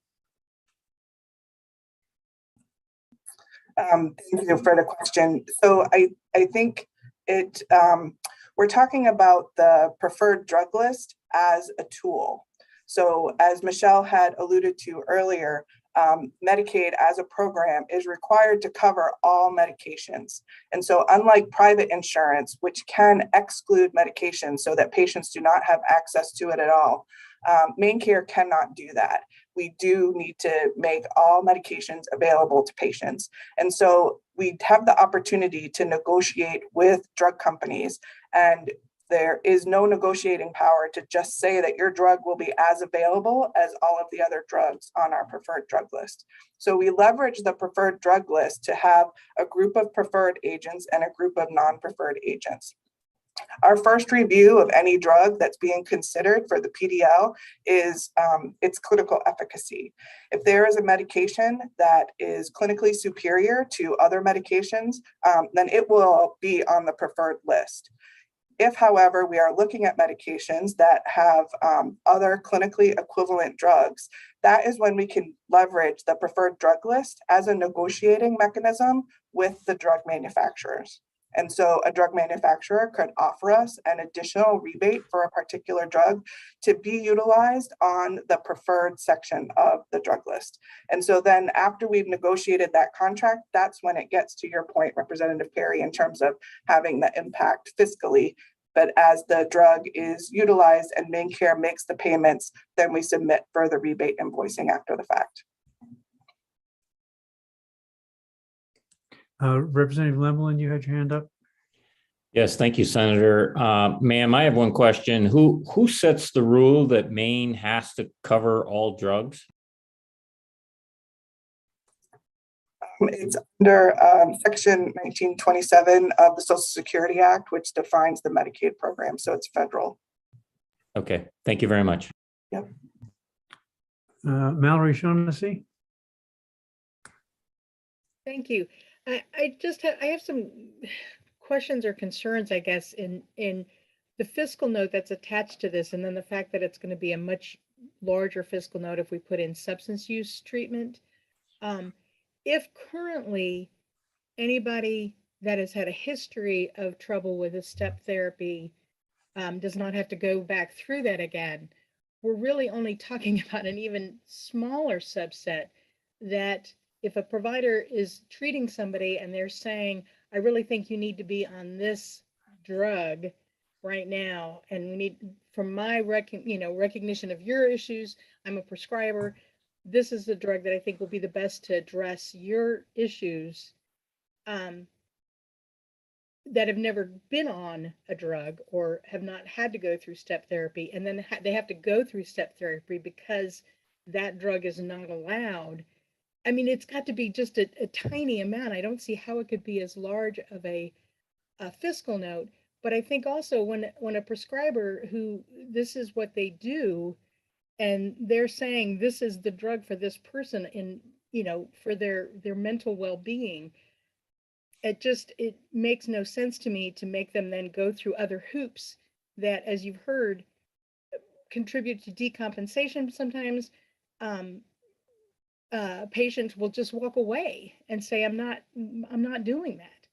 Thank you for the question. So I think we're talking about the preferred drug list as a tool. So as Michelle had alluded to earlier, Medicaid as a program is required to cover all medications. And so unlike private insurance, which can exclude medications so that patients do not have access to it at all, MaineCare cannot do that. We do need to make all medications available to patients. And so we have the opportunity to negotiate with drug companies, and there is no negotiating power to just say that your drug will be as available as all of the other drugs on our preferred drug list. So we leverage the preferred drug list to have a group of preferred agents and a group of non-preferred agents. Our first review of any drug that's being considered for the PDL is its clinical efficacy. If there is a medication that is clinically superior to other medications, then it will be on the preferred list. If, however, we are looking at medications that have other clinically equivalent drugs, that is when we can leverage the preferred drug list as a negotiating mechanism with the drug manufacturers. And so a drug manufacturer could offer us an additional rebate for a particular drug to be utilized on the preferred section of the drug list. And so then after we've negotiated that contract, that's when it gets to your point, Representative Perry, in terms of having the impact fiscally. But as the drug is utilized and MaineCare makes the payments, then we submit further rebate invoicing after the fact. Representative Lemelin, you had your hand up. Yes, thank you, Senator. Ma'am, I have one question. Who sets the rule that Maine has to cover all drugs? It's under Section 1927 of the Social Security Act, which defines the Medicaid program. So it's federal. Okay, thank you very much. Yep. Mallory Shaughnessy. Thank you. I have some questions or concerns, I guess, in the fiscal note that's attached to this, and then the fact that it's going to be a much larger fiscal note if we put in substance use treatment. If currently anybody that has had a history of trouble with a step therapy does not have to go back through that again, we're really only talking about an even smaller subset that if a provider is treating somebody and they're saying, I really think you need to be on this drug right now, and we need, from my recognition of your issues, I'm a prescriber, this is the drug that I think will be the best to address your issues, that have never been on a drug or have not had to go through step therapy, and then they have to go through step therapy because that drug is not allowed. I mean, it's got to be just a tiny amount. I don't see how it could be as large of a fiscal note. But I think also when a prescriber who this is what they do, and they're saying this is the drug for this person in, for their mental well-being, it makes no sense to me to make them then go through other hoops that, as you've heard, contribute to decompensation sometimes. Patients will just walk away and say, I'm not doing that.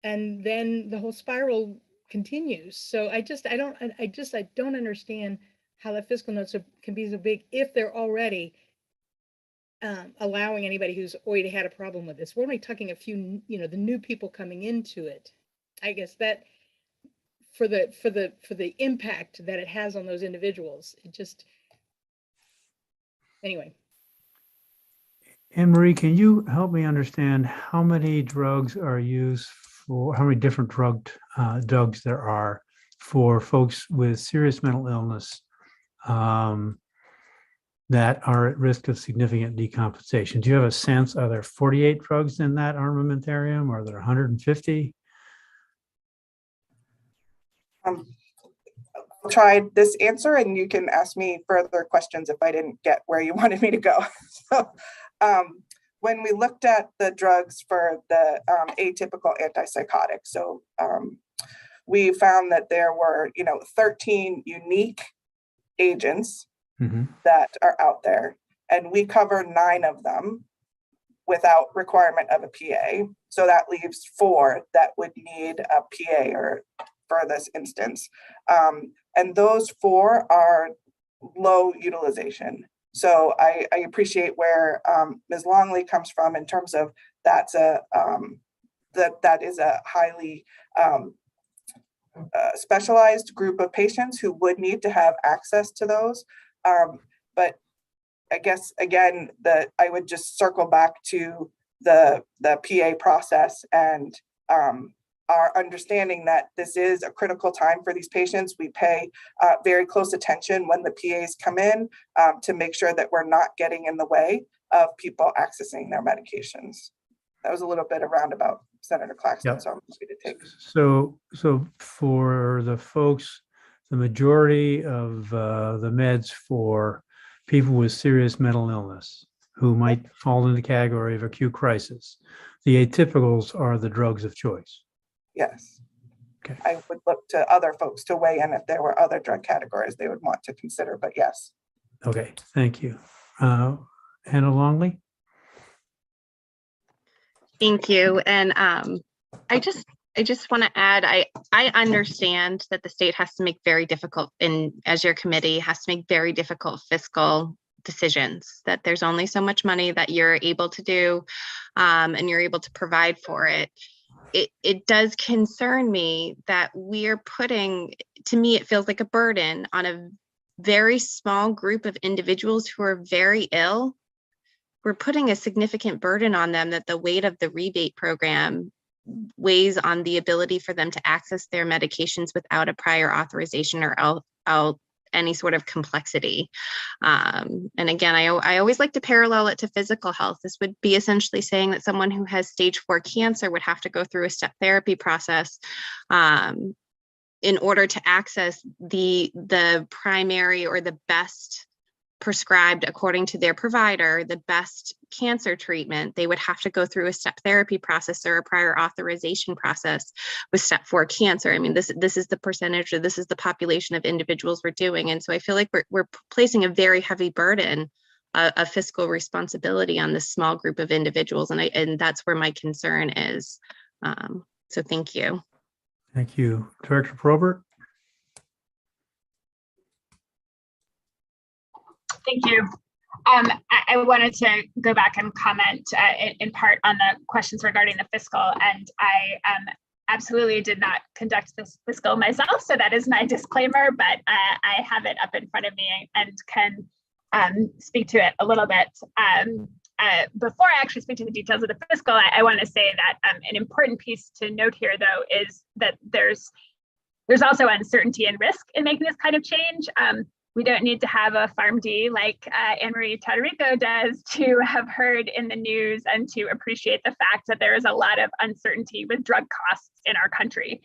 And then the whole spiral continues. So I don't understand how the fiscal notes can be so big if they're already allowing anybody who's already had a problem with this. We're only talking a few, the new people coming into it. I guess that for the impact that it has on those individuals, anyway. Anne Marie, can you help me understand how many drugs are used for how many different drugs there are for folks with serious mental illness that are at risk of significant decompensation? Do you have a sense? Are there 48 drugs in that armamentarium? Or are there 150? I'll try this answer and you can ask me further questions if I didn't get where you wanted me to go. So when we looked at the drugs for the atypical antipsychotics, so we found that there were, 13 unique agents that are out there, and we cover 9 of them without requirement of a PA. So that leaves 4 that would need a PA or for this instance. And those 4 are low utilization. So I appreciate where Ms. Longley comes from in terms of that is a highly specialized group of patients who would need to have access to those. But I guess, again, I would just circle back to the PA process and our understanding that this is a critical time for these patients. We pay very close attention when the PAs come in to make sure that we're not getting in the way of people accessing their medications. That was a little bit of roundabout, Senator Claxton, so I'm happy to take. So for the folks, the majority of the meds for people with serious mental illness who might fall in the category of acute crisis, the atypicals are the drugs of choice. Yes. Okay. I would look to other folks to weigh in if there were other drug categories they would want to consider, but yes. Okay, thank you. Hannah Longley? Thank you. And I just want to add, I understand that the state has to make very difficult, and as your committee has to make very difficult fiscal decisions, that there's only so much money that you're able to do and you're able to provide for it. It does concern me that we're putting, to me, it feels like a burden on a very small group of individuals who are very ill. We're putting a significant burden on them that the weight of the rebate program weighs on the ability for them to access their medications without a prior authorization or any sort of complexity. And again, I always like to parallel it to physical health. This would be essentially saying that someone who has stage 4 cancer would have to go through a step therapy process in order to access the primary or the best prescribed according to their provider, the best cancer treatment. They would have to go through a step therapy process or a prior authorization process with step 4 cancer. I mean, this is the percentage, or this is the population of individuals we're doing. And so I feel like we're placing a very heavy burden of fiscal responsibility on this small group of individuals. And that's where my concern is. So thank you. Thank you. Director Probert? Thank you. I wanted to go back and comment in part on the questions regarding the fiscal, and I absolutely did not conduct this fiscal myself, so that is my disclaimer, but I have it up in front of me and can speak to it a little bit. Before I actually speak to the details of the fiscal, I want to say that an important piece to note here, though, is that there's also uncertainty and risk in making this kind of change. We don't need to have a PharmD like Anne-Marie Tadarico does to have heard in the news and to appreciate the fact that there is a lot of uncertainty with drug costs in our country.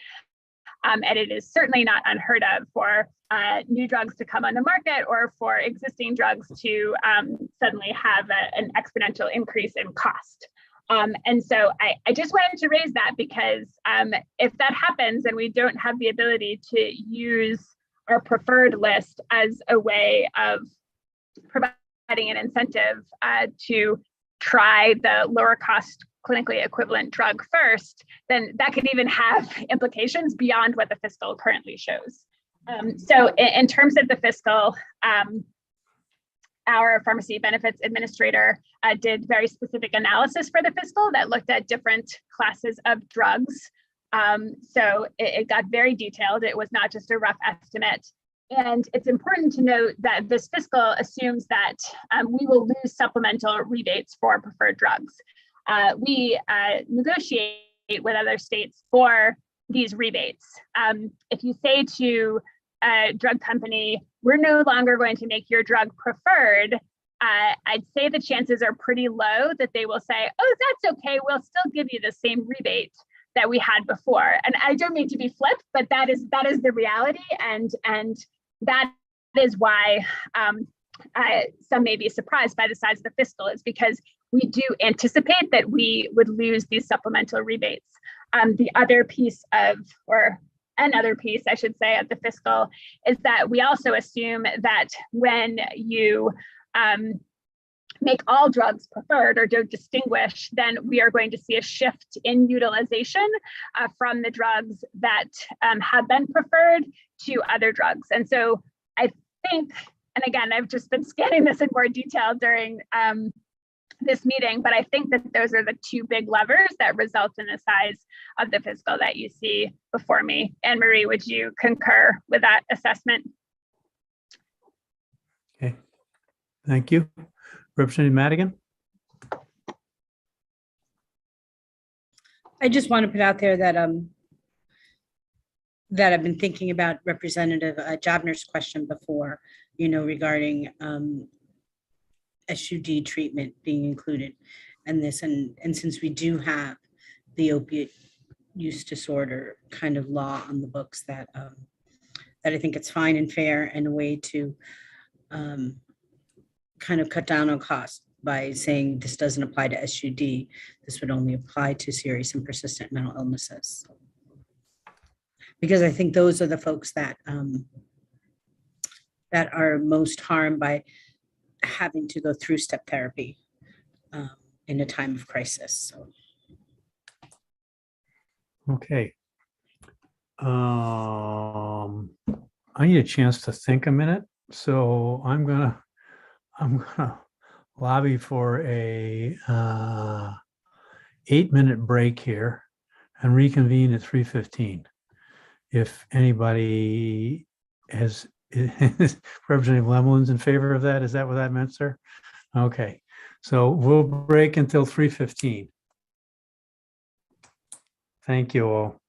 And it is certainly not unheard of for new drugs to come on the market or for existing drugs to suddenly have an exponential increase in cost. And so I just wanted to raise that because if that happens and we don't have the ability to use our preferred list as a way of providing an incentive to try the lower cost clinically equivalent drug first, then that could even have implications beyond what the fiscal currently shows. So in terms of the fiscal, our pharmacy benefits administrator did very specific analysis for the fiscal that looked at different classes of drugs. So it got very detailed. It was not just a rough estimate. And it's important to note that this fiscal assumes that we will lose supplemental rebates for preferred drugs. We negotiate with other states for these rebates. If you say to a drug company, we're no longer going to make your drug preferred, I'd say the chances are pretty low that they will say, oh, that's okay, we'll still give you the same rebate that we had before. And I don't mean to be flip, but that is the reality. And that is why some may be surprised by the size of the fiscal, is because we do anticipate that we would lose these supplemental rebates. The other piece of, or another piece, I should say, of the fiscal is that we also assume that when you make all drugs preferred or don't distinguish, then we are going to see a shift in utilization from the drugs that have been preferred to other drugs. And so I think, and again, I've just been scanning this in more detail during this meeting, but I think that those are the two big levers that result in the size of the fiscal that you see before me. Anne Marie, would you concur with that assessment? Okay, thank you. Representative Madigan? I just want to put out there that that I've been thinking about Representative Jobner's question before, regarding SUD treatment being included in this. And since we do have the opiate use disorder kind of law on the books, that that I think it's fine and fair and a way to kind of cut down on costs by saying this doesn't apply to SUD. This would only apply to serious and persistent mental illnesses. Because I think those are the folks that that are most harmed by having to go through step therapy in a time of crisis. So. Okay. I need a chance to think a minute, so I'm gonna lobby for a 8-minute break here and reconvene at 3:15. If anybody has, Representative Lemelin's in favor of that, is that what that meant, sir? Okay, so we'll break until 3:15. Thank you all.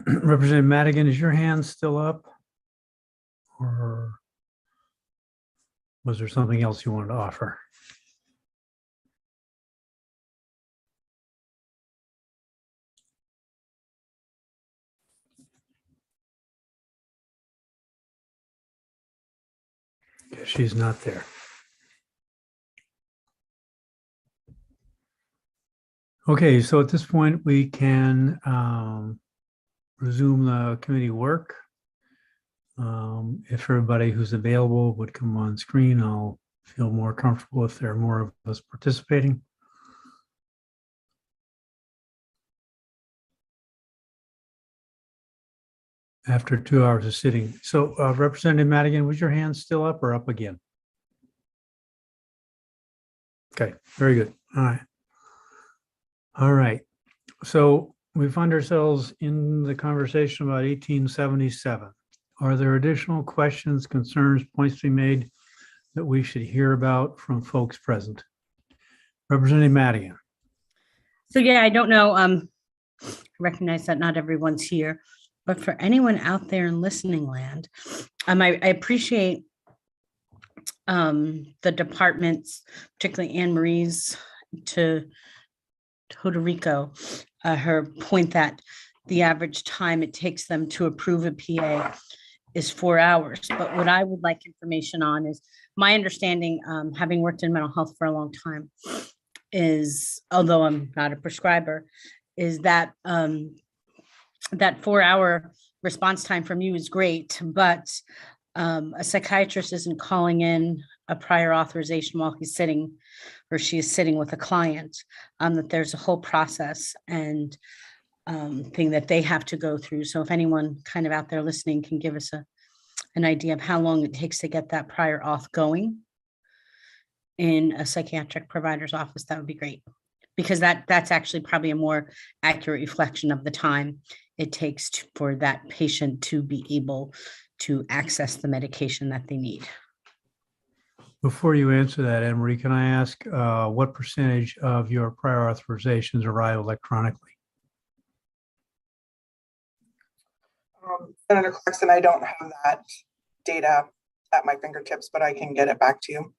Representative Madigan, is your hand still up? Or was there something else you wanted to offer? Okay, she's not there. Okay, so at this point, we can resume the committee work. If everybody who's available would come on screen, I'll feel more comfortable if there are more of us participating. After 2 hours of sitting. So Representative Madigan, was your hand still up or up again? Okay, very good. All right. All right. So we find ourselves in the conversation about 1877. Are there additional questions, concerns, points to be made that we should hear about from folks present? Representative Madigan. So yeah, I don't know. I recognize that not everyone's here, but for anyone out there in listening land, I appreciate the departments, particularly Anne Marie's to Puerto Rico, her point that the average time it takes them to approve a PA is 4 hours. But what I would like information on is my understanding, having worked in mental health for a long time, is, although I'm not a prescriber, is that that 4 hour response time from you is great, but a psychiatrist isn't calling in a prior authorization while he's sitting or she is sitting with a client, that there's a whole process and thing that they have to go through. So if anyone kind of out there listening can give us an idea of how long it takes to get that prior auth going in a psychiatric provider's office, that would be great. Because that's actually probably a more accurate reflection of the time it takes for that patient to be able to access the medication that they need. Before you answer that, Anne Marie, can I ask what percentage of your prior authorizations arrive electronically? Senator Clarkson, I don't have that data at my fingertips, but I can get it back to you.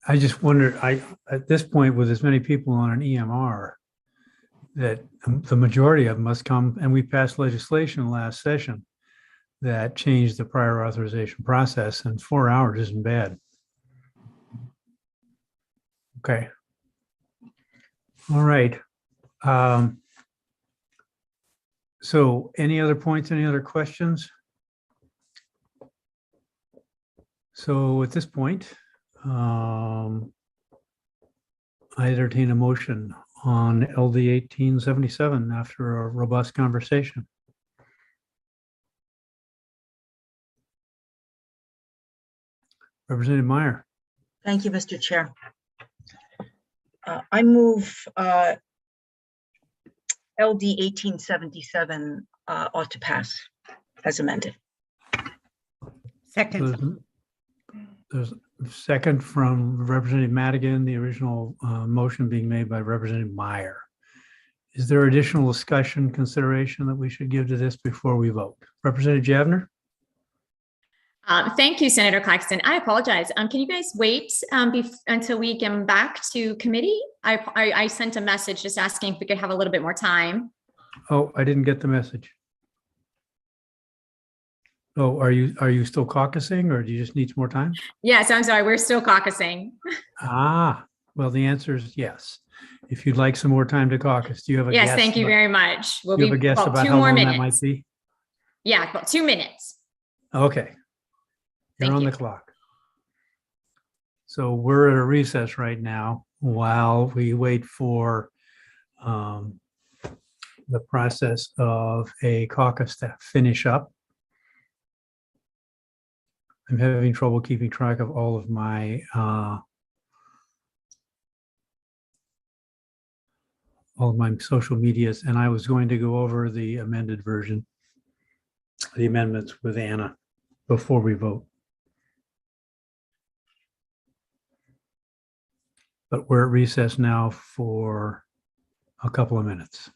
I just wondered, at this point, with as many people on an EMR, that the majority of them must come, and we passed legislation last session that changed the prior authorization process, and 4 hours isn't bad. Okay. All right. So any other points, any other questions? So at this point, I entertain a motion on LD 1877 after a robust conversation. Representative Meyer. Thank you, Mr. Chair. I move LD 1877 ought to pass as amended. Second. There's a second from Representative Madigan, the original motion being made by Representative Meyer. Is there additional discussion, consideration that we should give to this before we vote? Representative Javner? Thank you, Senator Claxton. I apologize. Can you guys wait until we get back to committee? I sent a message just asking if we could have a little bit more time. Oh, I didn't get the message. Oh, are you still caucusing, or do you just need some more time? Yes, I'm sorry. We're still caucusing. Well, the answer is yes. If you'd like some more time to caucus, do you have a guess? Yes, thank you very much. We'll be about 2 how more long minutes. that might be? Yeah, about 2 minutes. Okay. You're on the clock. So we're at a recess right now while we wait for the process of a caucus to finish up. I'm having trouble keeping track of all of my all of my social medias, and I was going to go over the amended version, the amendments with Anna before we vote. But we're at recess now for a couple of minutes.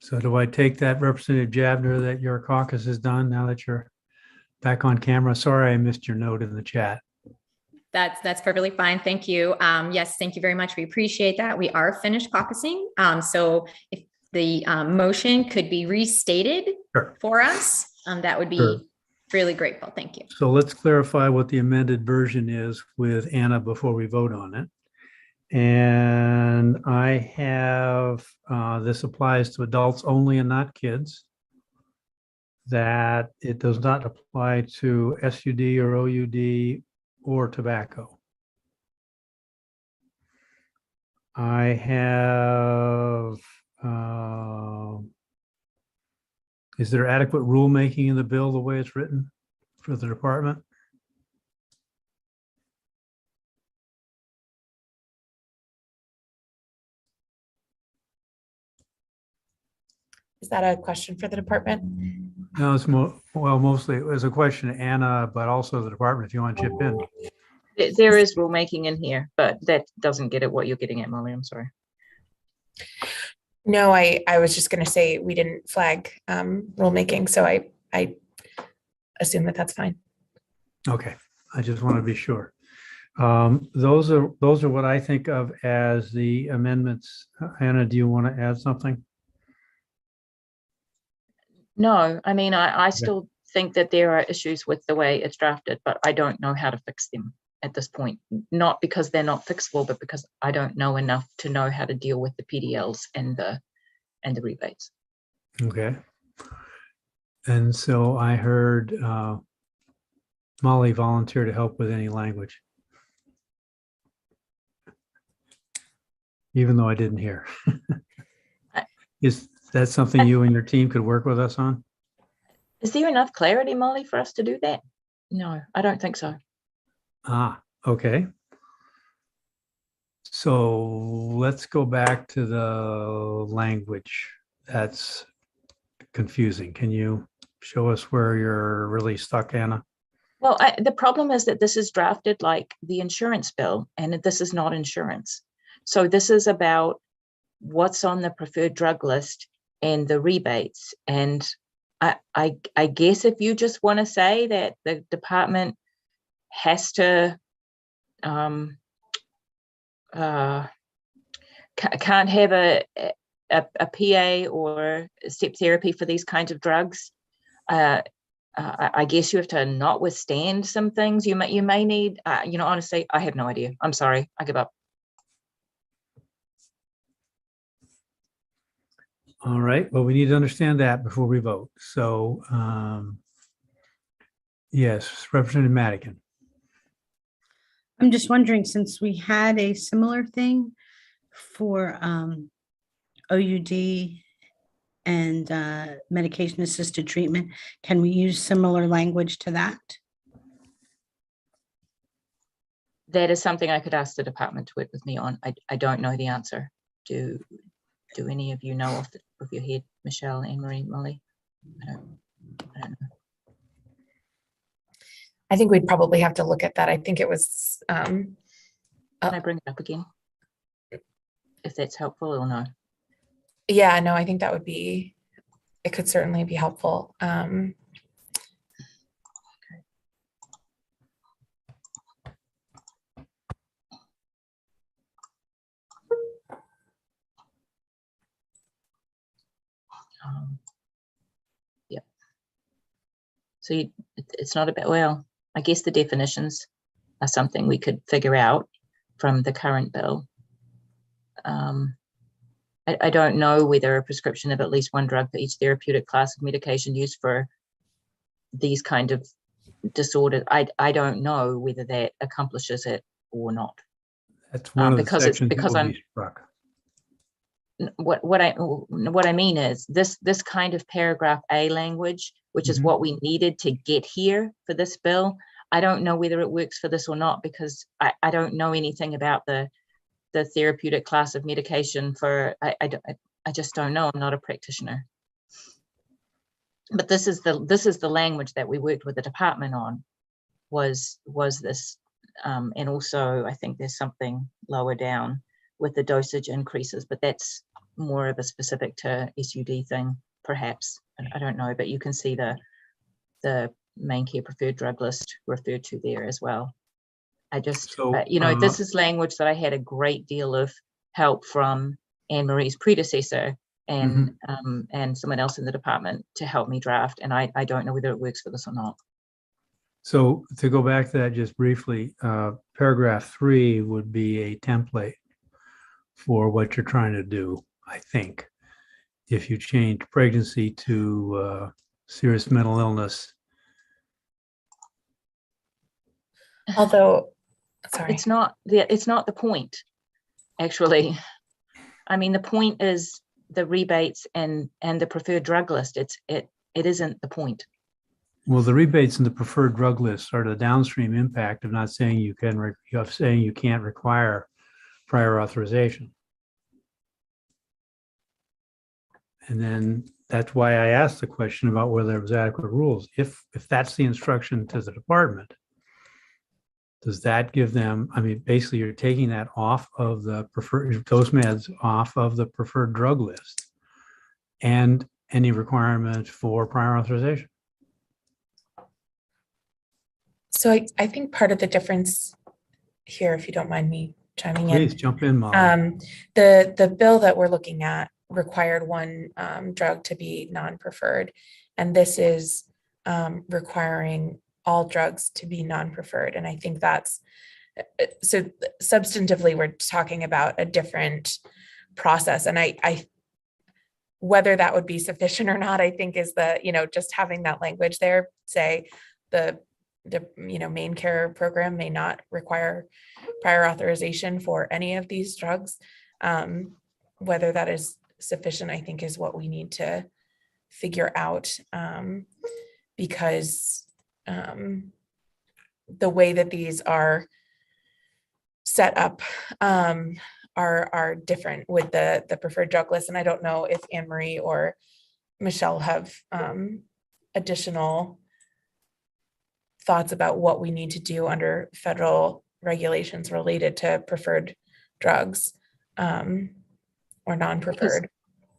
So do I take that, Representative Jabner, that your caucus is done now that you're back on camera? Sorry, I missed your note in the chat. That's perfectly fine. Thank you. Yes, thank you very much. We appreciate that. We are finished caucusing. So if the motion could be restated for us, that would be really grateful. Thank you. So let's clarify what the amended version is with Anna before we vote on it. And I have, this applies to adults only and not kids. That it does not apply to SUD or OUD or tobacco. I have, is there adequate rulemaking in the bill the way it's written for the department? Is that a question for the department? No, it's mostly it was a question to Anna, but also the department, if you want to chip in. There is rulemaking in here, but that doesn't get at what you're getting at, Molly. I'm sorry. No, I was just going to say we didn't flag rulemaking, so I assume that that's fine. Okay, I just want to be sure. Those are what I think of as the amendments. Anna, do you want to add something? No, I mean, I still think that there are issues with the way it's drafted, but I don't know how to fix them at this point. Not because they're not fixable, but because I don't know enough to know how to deal with the PDLs and the rebates. Okay. And so I heard Molly volunteer to help with any language, even though I didn't hear. Is that something you and your team could work with us on? Is there enough clarity, Molly, for us to do that? No, I don't think so. Ah, okay. So let's go back to the language. That's confusing. Can you show us where you're really stuck, Anna? Well, the problem is that this is drafted like the insurance bill, and this is not insurance. So this is about what's on the preferred drug list and the rebates. And I guess if you just want to say that the department has to can't have a PA or step therapy for these kinds of drugs, I guess you have to not withstand some things. You may need, honestly, I have no idea. I'm sorry, I give up. All right, well, we need to understand that before we vote. So, yes, Representative Madigan. I'm just wondering, since we had a similar thing for OUD and medication assisted treatment, can we use similar language to that? That is something I could ask the department to work with me on. I don't know the answer. Do any of you know off the top of your head, Michelle, Anne Marie, Molly? I don't know. I think we'd probably have to look at that. I think it was, Can I bring it up again? If that's helpful or no? yeah, no, I think that would be, it could certainly be helpful. Yep. So it's not about, well, I guess the definitions are something we could figure out from the current bill. I don't know whether a prescription of at least one drug for each therapeutic class of medication used for these kind of disorders, I don't know whether that accomplishes it or not. That's one of the because sections because that will I'm be struck. what I mean is this kind of paragraph A language, which is what we needed to get here for this bill. I don't know whether it works for this or not, because I don't know anything about the therapeutic class of medication for, I just don't know. I'm not a practitioner. But this is the language that we worked with the department on, was this, and also I think there's something lower down with the dosage increases, but that's more of a specific to SUD thing, perhaps. I don't know, but you can see the main care preferred drug list referred to there as well. I just, this is language that I had a great deal of help from Anne Marie's predecessor and and someone else in the department to help me draft, and I don't know whether it works for this or not. So to go back to that just briefly, paragraph 3 would be a template for what you're trying to do, I think. If you change pregnancy to serious mental illness. Although, sorry. It's not the point, actually. I mean, the point is the rebates and the preferred drug list. It isn't the point. Well, the rebates and the preferred drug lists are the downstream impact of not saying you can, of saying you can't require prior authorization. And then that's why I asked the question about whether there was adequate rules. If that's the instruction to the department, does that give them, I mean, basically you're taking that off of the preferred, those meds off of the preferred drug list and any requirement for prior authorization. So I think part of the difference here, if you don't mind me chiming in. Please jump in, Molly. The bill that we're looking at required one drug to be non-preferred, and this is requiring all drugs to be non-preferred. And I think that's, so substantively, we're talking about a different process. And I whether that would be sufficient or not, I think is the, just having that language there, say the main care program may not require prior authorization for any of these drugs. Whether that is sufficient, I think, is what we need to figure out, because the way that these are set up are different with the preferred drug list. And I don't know if Anne Marie or Michelle have additional thoughts about what we need to do under federal regulations related to preferred drugs or non-preferred.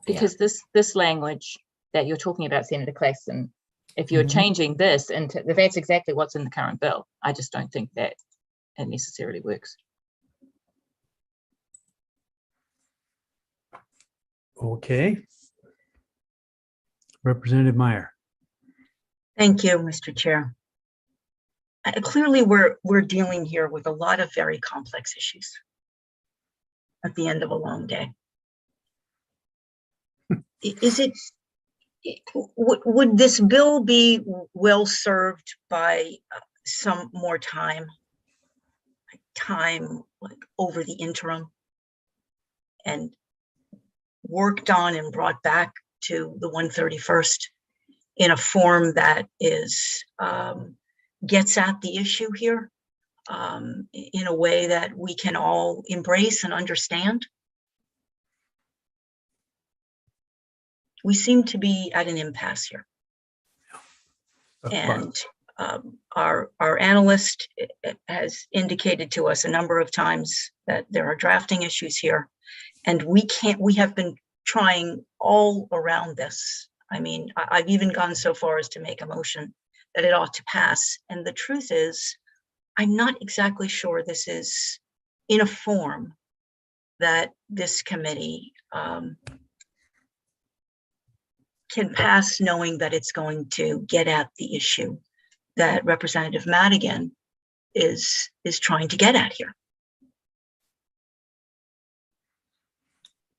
Because this language that you're talking about, Senator Claxton, if you're changing this into, that's exactly what's in the current bill. I just don't think that it necessarily works. Okay. Representative Meyer. Thank you, Mr. Chair. Clearly, we're dealing here with a lot of very complex issues at the end of a long day. Would this bill be well served by some more time like over the interim and worked on and brought back to the 131st in a form that is gets at the issue here in a way that we can all embrace and understand? We seem to be at an impasse here. And Our analyst has indicated to us a number of times that there are drafting issues here, and we have been trying all around this. I mean, I've even gone so far as to make a motion that it ought to pass. And the truth is, I'm not exactly sure this is in a form that this committee can pass, knowing that it's going to get at the issue that Representative Madigan is trying to get at here.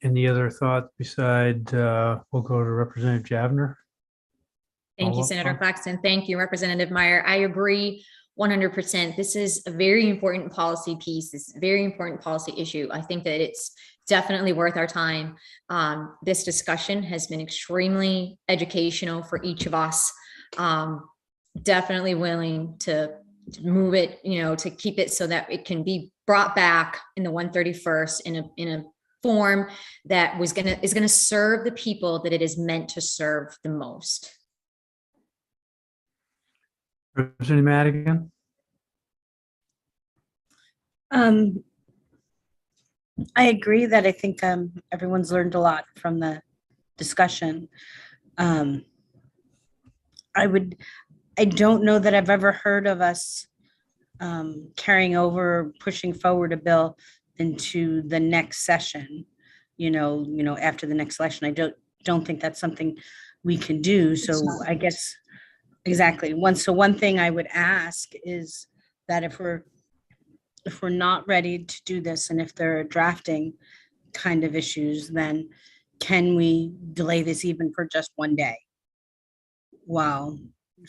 Any other thoughts beside, we'll go to Representative Javner? Thank you, Follow-up Senator on- Claxton. Thank you, Representative Meyer. I agree 100%. This is a very important policy piece. This is a very important policy issue. I think that it's definitely worth our time. This discussion has been extremely educational for each of us. Definitely willing to move it, to keep it so that it can be brought back in the 131st in a form that is going to serve the people that it is meant to serve the most. Representative Madigan? I agree that I think everyone's learned a lot from the discussion. I don't know that I've ever heard of us carrying over, pushing forward a bill into the next session, after the next election. I don't think that's something we can do. So I guess exactly. One thing I would ask is that if we're not ready to do this, and if there are drafting kind of issues, then can we delay this even for just one day while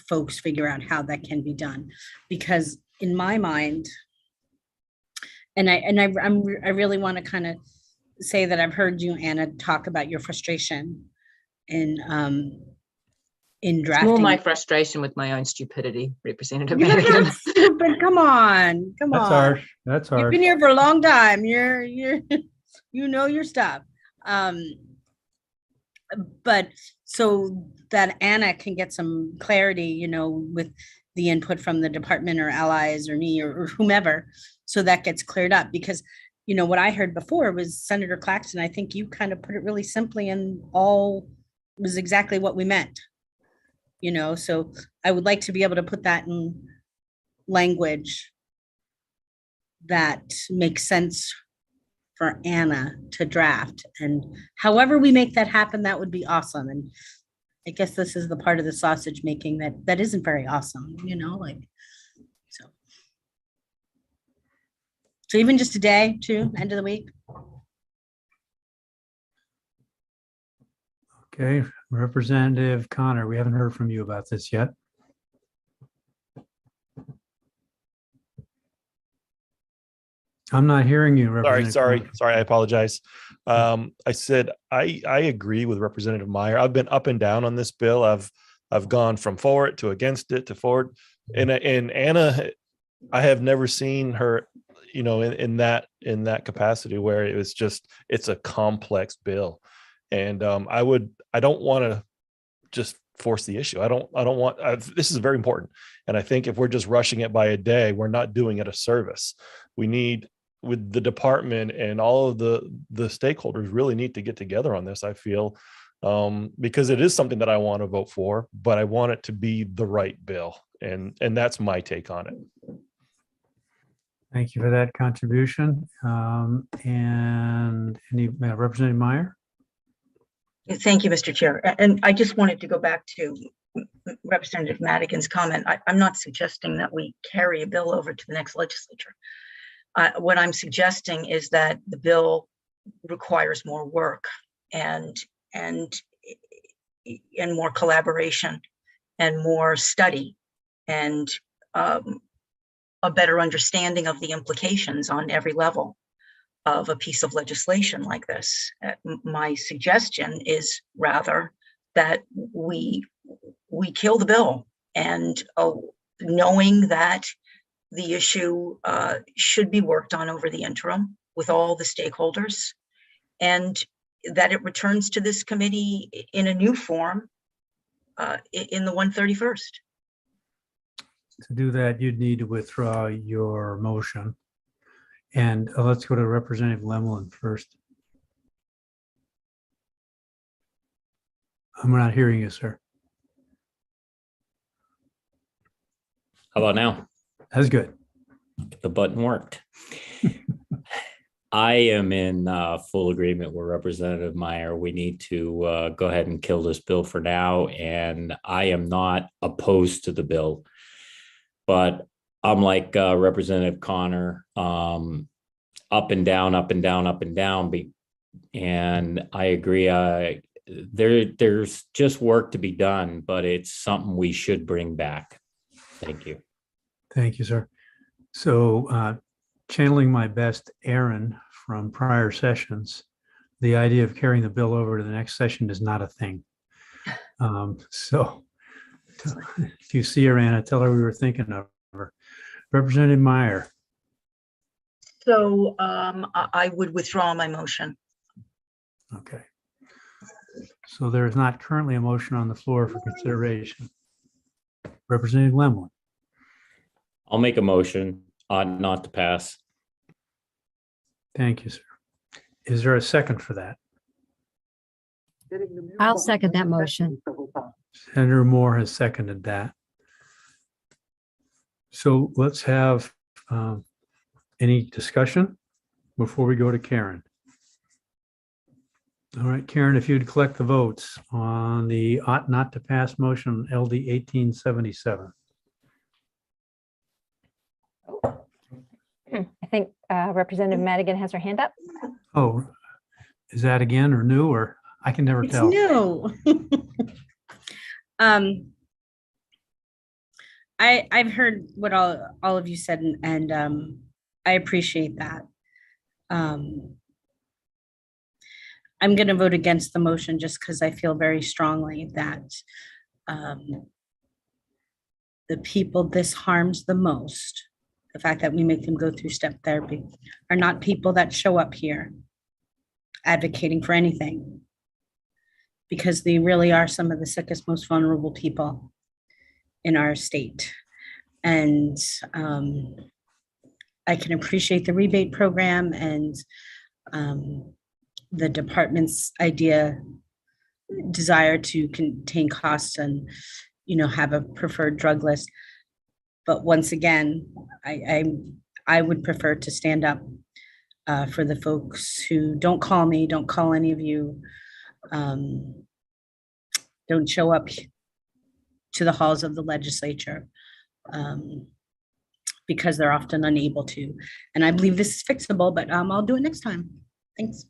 folks figure out how that can be done? Because in my mind, and I really want to kind of say that I've heard you, Anna, talk about your frustration in drafting. More my frustration with my own stupidity, Representative You're Madigan. not stupid. Come on. That's harsh. That's harsh. You've been here for a long time. You're you know your stuff. But so that Anna can get some clarity, with the input from the department or allies or me or whomever, so that gets cleared up. Because what I heard before was Senator Claxton, I think you kind of put it really simply, and all was exactly what we meant. So I would like to be able to put that in language that makes sense for Anna to draft. And however we make that happen, that would be awesome. And I guess this is the part of the sausage making that isn't very awesome, so even just a day, too, end of the week. Okay, Representative Connor, we haven't heard from you about this yet. I'm not hearing you, Representative. Sorry, I apologize. I said I agree with Representative Meyer. I've been up and down on this bill. I've gone from for it to against it to forward. And Anna, I have never seen her, in that capacity where it's a complex bill. And I don't want to just force the issue. I don't want, this is very important. And I think if we're just rushing it by a day, we're not doing it a service. We need, with the department and all of the stakeholders really need to get together on this, I feel, because it is something that I want to vote for, but I want it to be the right bill. And that's my take on it. Thank you for that contribution. And any Representative Meyer? Thank you, Mr. Chair. And I just wanted to go back to Representative Madigan's comment. I'm not suggesting that we carry a bill over to the next legislature. What I'm suggesting is that the bill requires more work and more collaboration and more study and a better understanding of the implications on every level of a piece of legislation like this. My suggestion is rather that we kill the bill, and knowing that the issue should be worked on over the interim with all the stakeholders, and that it returns to this committee in a new form in the 131st. To do that, you'd need to withdraw your motion. And let's go to Representative Lemlin first. I'm not hearing you, sir. How about now? That's good. The button worked. I am in full agreement with Representative Meyer. We need to go ahead and kill this bill for now. And I am not opposed to the bill. But I'm like Representative Connor, up and down, up and down, up and down. And I agree. There's just work to be done, but it's something we should bring back. Thank you. Thank you, sir. So channeling my best Aaron from prior sessions, the idea of carrying the bill over to the next session is not a thing. So if you see her, Anna, tell her we were thinking of her. Representative Meyer. So I would withdraw my motion. Okay. So there is not currently a motion on the floor for consideration. Representative Lemlin. I'll make a motion not to pass. Thank you, sir. Is there a second for that? I'll second that motion. Senator Moore has seconded that. So let's have any discussion before we go to Karen. All right, Karen, if you'd collect the votes on the ought not to pass motion LD 1877. I think Representative Madigan has her hand up. Oh, is that again or new, or I can never tell? No. I've heard what all of you said, and I appreciate that. I'm going to vote against the motion just because I feel very strongly that the people this harms the most, the fact that we make them go through step therapy, are not people that show up here advocating for anything, because they really are some of the sickest, most vulnerable people in our state. And I can appreciate the rebate program and the department's desire to contain costs and, have a preferred drug list. But once again, I would prefer to stand up for the folks who don't call me, don't call any of you, don't show up to the halls of the legislature because they're often unable to. And I believe this is fixable, but I'll do it next time. Thanks.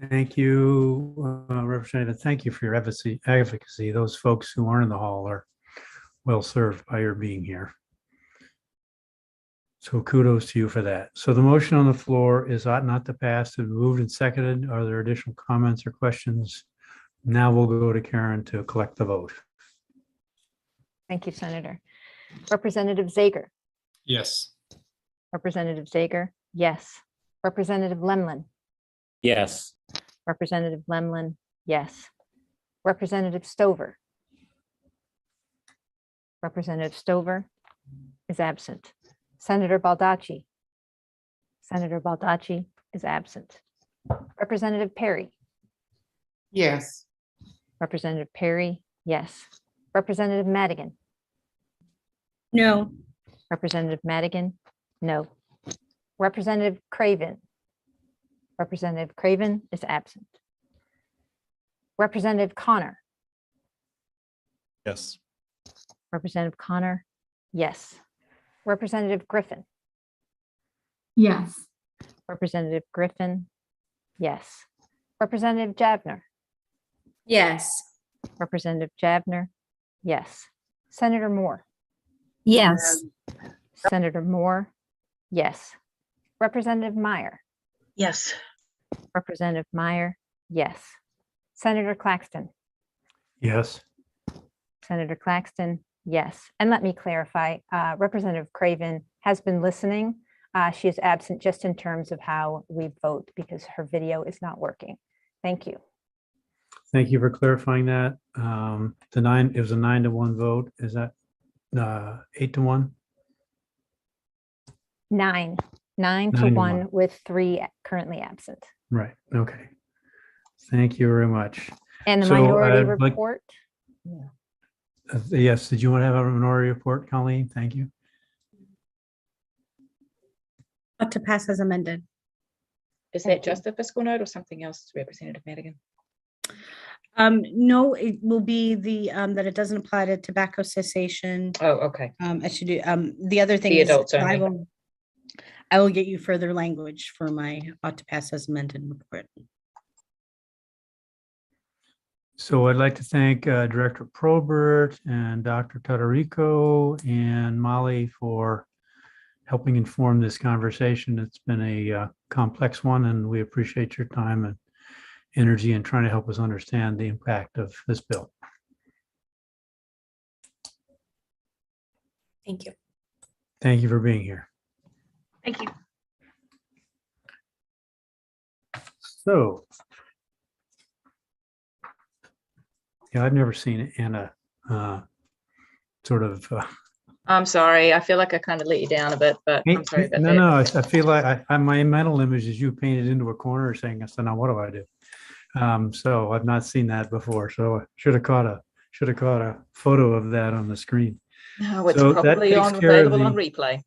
Thank you, Representative. Thank you for your advocacy. Those folks who aren't in the hall are well served by your being here. So kudos to you for that. So the motion on the floor is ought not to pass. It's moved and seconded. Are there additional comments or questions? Now we'll go to Karen to collect the vote. Thank you, Senator. Representative Zager. Yes. Representative Zager, yes. Representative Lemlin. Yes. Representative Lemlin, yes. Representative Stover. Representative Stover is absent. Senator Baldacci. Senator Baldacci is absent. Representative Perry. Yes. Representative Perry, yes. Representative Madigan. No. Representative Madigan, no. Representative Craven. Representative Craven is absent. Representative Connor. Yes. Representative Connor, yes. Representative Griffin. Yes. Representative Griffin, yes. Representative Javner. Yes. Representative Javner, yes. Senator Moore. Yes. Senator Moore, yes. Representative Meyer. Yes. Representative Meyer, yes. Senator Claxton. Yes. Senator Claxton, yes. And let me clarify, Representative Craven has been listening. She is absent just in terms of how we vote because her video is not working. Thank you. Thank you for clarifying that. It was a 9-to-1 vote. Is that 8 to 1? 9 to 9 to 1 1. with 3 currently absent. Right. Okay. Thank you very much. And the So minority I'd like- report? Yes, did you want to have a minority report, Colleen? Thank you. To pass as amended. Is that just the fiscal note or something else, Representative Madigan? No, it will be the, that it doesn't apply to tobacco cessation. Oh, okay. I should do, the other thing The is, adults I only. will get you further language for my ought to pass as amended report. So I'd like to thank Director Probert and Dr. Todorico and Molly for helping inform this conversation. It's been a complex one, and we appreciate your time and energy in trying to help us understand the impact of this bill. Thank you. Thank you for being here. Thank you. So, yeah, I've never seen Anna sort of. I'm sorry. I feel like I kind of let you down a bit, but I'm sorry about that. No, I feel like my mental image is you painted into a corner saying, "So now what do I do?" So I've not seen that before. So I should have caught a photo of that on the screen. No, it's So probably available on replay.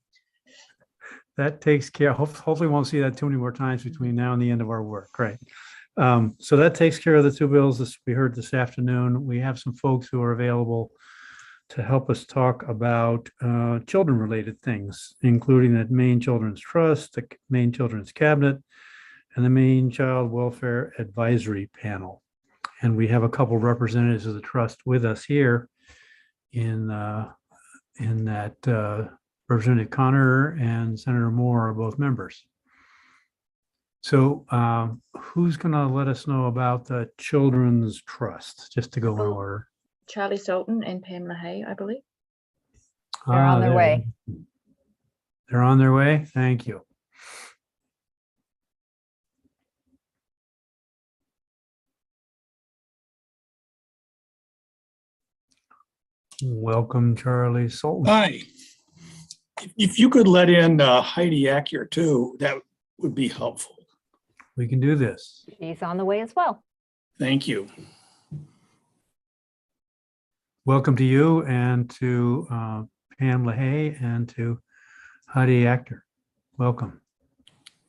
That takes care. Hopefully, we won't see that too many more times between now and the end of our work. Right. So that takes care of the two bills we heard this afternoon. We have some folks who are available to help us talk about children-related things, including the Maine Children's Trust, the Maine Children's Cabinet, and the Maine Child Welfare Advisory Panel. And we have a couple representatives of the trust with us here in that Representative Connor and Senator Moore are both members. So who's going to let us know about the Children's Trust, just to go in order? Charlie Sultan and Pam LaHaye, I believe. They're on their way. They're on their way. Thank you. Welcome, Charlie Sultan. Hi. If you could let in Heidi Acker too, that would be helpful. We can do this. She's on the way as well. Thank you. Welcome to you and to Pam LaHaye and to Heidi Acker. Welcome.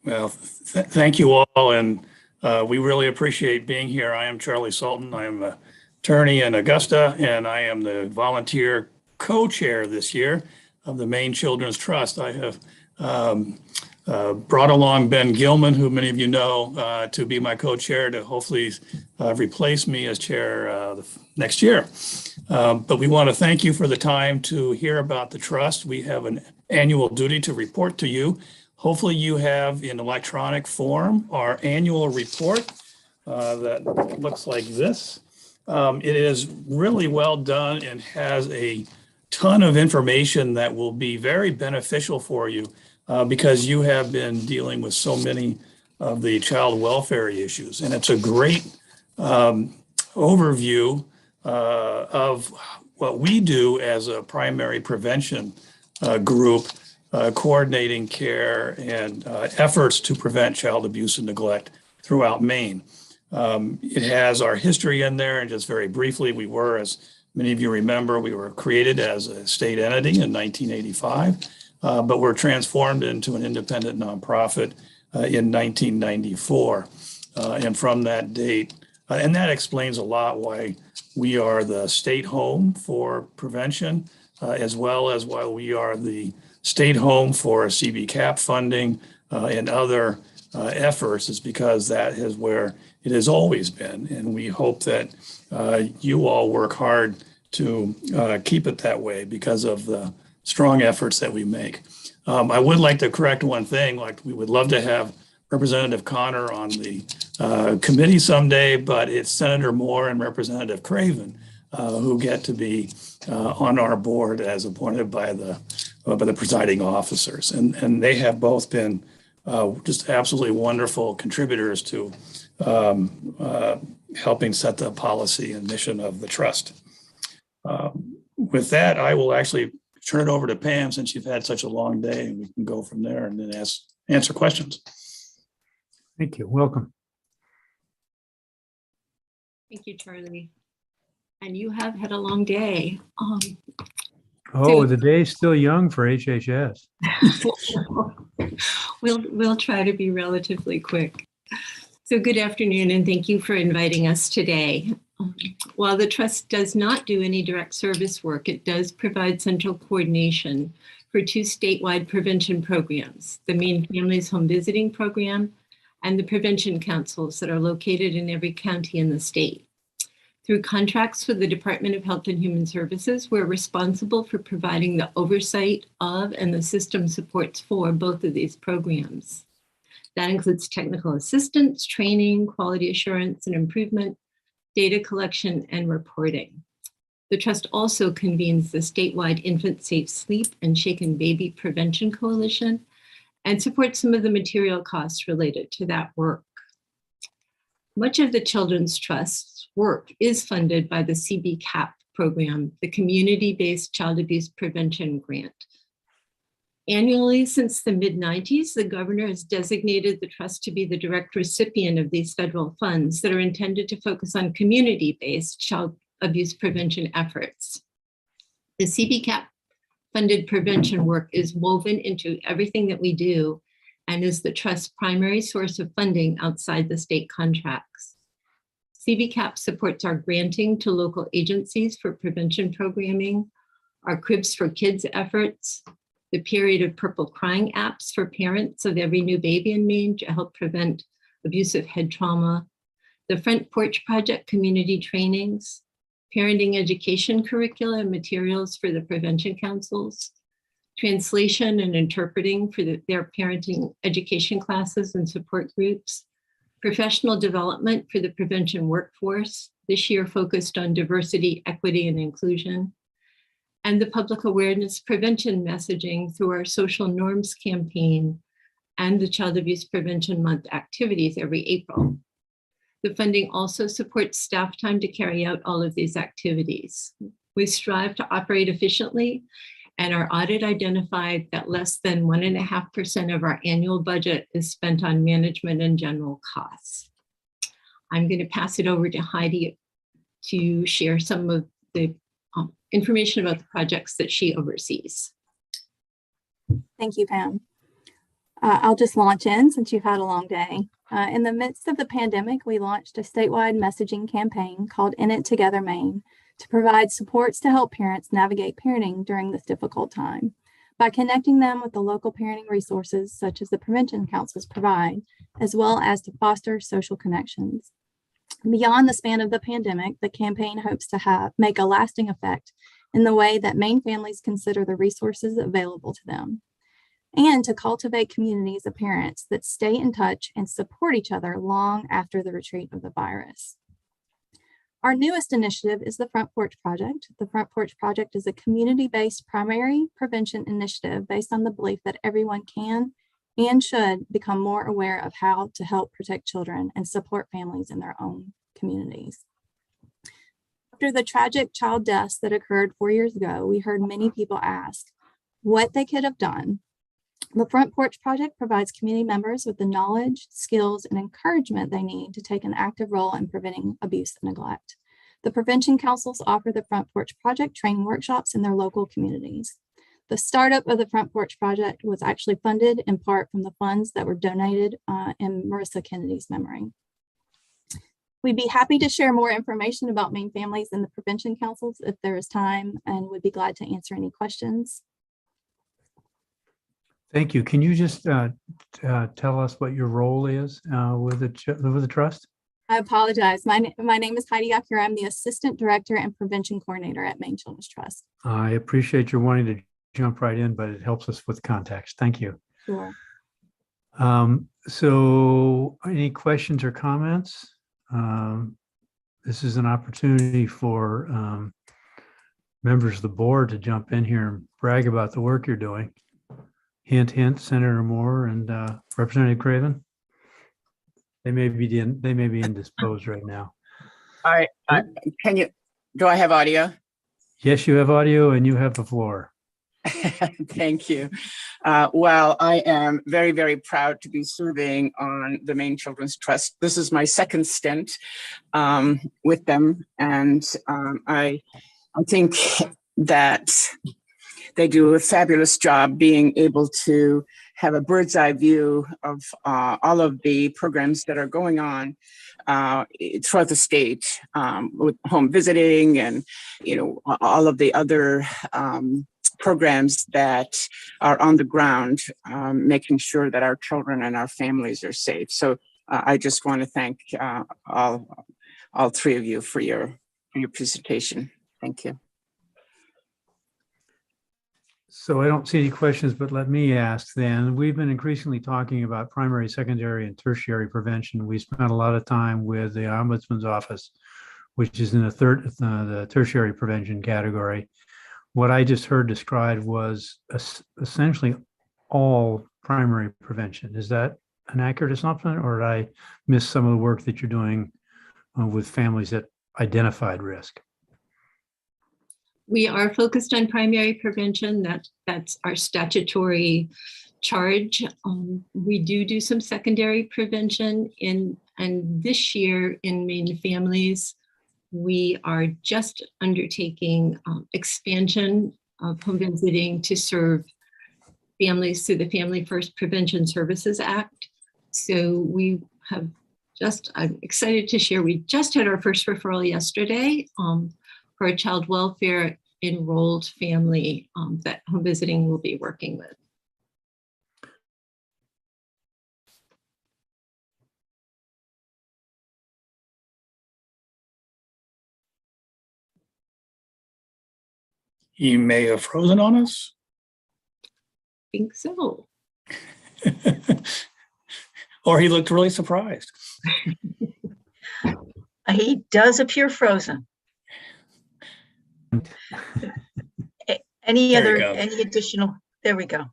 Well, thank you all, and we really appreciate being here. I am Charlie Sultan. I am an attorney in Augusta, and I am the volunteer co-chair this year of the Maine Children's Trust. I have brought along Ben Gilman, who many of you know, to be my co-chair to hopefully replace me as chair next year. But we want to thank you for the time to hear about the trust. We have an annual duty to report to you. Hopefully you have in electronic form our annual report that looks like this. It is really well done and has a ton of information that will be very beneficial for you because you have been dealing with so many of the child welfare issues. And it's a great overview of what we do as a primary prevention group, coordinating care and efforts to prevent child abuse and neglect throughout Maine. It has our history in there, and just very briefly, we were, as many of you remember, we were created as a state entity in 1985, but were transformed into an independent nonprofit in 1994. And from that date, and that explains a lot why we are the state home for prevention, as well as why we are the state home for CB CAP funding and other efforts, is because that is where it has always been. And we hope that you all work hard to keep it that way because of the strong efforts that we make. I would like to correct one thing. Like, we would love to have Representative Connor on the committee someday, but it's Senator Moore and Representative Craven who get to be on our board as appointed by the presiding officers. And they have both been just absolutely wonderful contributors to helping set the policy and mission of the trust. With that, I will actually turn it over to Pam since you've had such a long day, and we can go from there and then answer questions. Thank you. Welcome. Thank you, Charlie. And you have had a long day. Oh, the day's still young for HHS. We'll try to be relatively quick. So good afternoon, and thank you for inviting us today. While the Trust does not do any direct service work, it does provide central coordination for 2 statewide prevention programs, the Maine Families Home Visiting Program and the prevention councils that are located in every county in the state. Through contracts with the Department of Health and Human Services, we're responsible for providing the oversight of and the system supports for both of these programs. That includes technical assistance, training, quality assurance and improvement, data collection, and reporting. The Trust also convenes the statewide Infant Safe Sleep and Shaken Baby Prevention Coalition and supports some of the material costs related to that work. Much of the Children's Trust's work is funded by the CBCAP program, the Community-Based Child Abuse Prevention Grant. Annually since the mid-90s, the governor has designated the Trust to be the direct recipient of these federal funds that are intended to focus on community-based child abuse prevention efforts. The CBCAP funded prevention work is woven into everything that we do and is the Trust's primary source of funding outside the state contracts. CBCAP supports our granting to local agencies for prevention programming, our Cribs for Kids efforts, the Period of Purple Crying apps for parents of every new baby in Maine to help prevent abusive head trauma, the Front Porch Project community trainings, parenting education curricula and materials for the prevention councils, translation and interpreting for their parenting education classes and support groups, professional development for the prevention workforce, this year focused on diversity, equity, and inclusion, and the public awareness prevention messaging through our social norms campaign and the Child Abuse Prevention Month activities every April. The funding also supports staff time to carry out all of these activities. We strive to operate efficiently, and our audit identified that less than 1.5% of our annual budget is spent on management and general costs. I'm going to pass it over to Heidi to share some of the information about the projects that she oversees. Thank you, Pam. I'll just launch in since you've had a long day. In the midst of the pandemic, we launched a statewide messaging campaign called In It Together Maine to provide supports to help parents navigate parenting during this difficult time by connecting them with the local parenting resources such as the prevention councils provide, as well as to foster social connections. Beyond the span of the pandemic, the campaign hopes to make a lasting effect in the way that Maine families consider the resources available to them, and to cultivate communities of parents that stay in touch and support each other long after the retreat of the virus. Our newest initiative is the Front Porch Project. The Front Porch Project is a community-based primary prevention initiative based on the belief that everyone can and should become more aware of how to help protect children and support families in their own communities. After the tragic child deaths that occurred 4 years ago, we heard many people ask what they could have done. The Front Porch Project provides community members with the knowledge, skills, and encouragement they need to take an active role in preventing abuse and neglect. The prevention councils offer the Front Porch Project training workshops in their local communities. The startup of the Front Porch Project was actually funded in part from the funds that were donated in Marissa Kennedy's memory. We'd be happy to share more information about Maine families and the prevention councils if there is time, and would be glad to answer any questions. Thank you. Can you just tell us what your role is with the trust? I apologize. My name is Heidi Akira. I'm the Assistant Director and Prevention Coordinator at Maine Children's Trust. I appreciate your wanting to jump right in, but it helps us with context. Thank you. Sure. So any questions or comments? This is an opportunity for members of the board to jump in here and brag about the work you're doing. Hint, hint, Senator Moore and Representative Craven. They may be indisposed right now. All right. Do I have audio? Yes, you have audio and you have the floor. Thank you. Well, I am very, very proud to be serving on the Maine Children's Trust. This is my second stint with them, and I think that they do a fabulous job being able to have a bird's eye view of all of the programs that are going on throughout the state with home visiting and, you know, all of the other programs that are on the ground, making sure that our children and our families are safe. So I just want to thank all three of you for your presentation. Thank you. So I don't see any questions, but let me ask then. We've been increasingly talking about primary, secondary, and tertiary prevention. We spent a lot of time with the Ombudsman's office, which is in the tertiary prevention category. What I just heard described was essentially all primary prevention. Is that an accurate assumption, or did I miss some of the work that you're doing with families that identified risk? We are focused on primary prevention. That's our statutory charge. We do some secondary prevention and this year in Maine Families, we are just undertaking expansion of home visiting to serve families through the Family First Prevention Services Act. So we have I'm excited to share, we just had our first referral yesterday for a child welfare enrolled family that home visiting will be working with. He may have frozen on us. I think so. Or he looked really surprised. He does appear frozen. Any additional? There we go.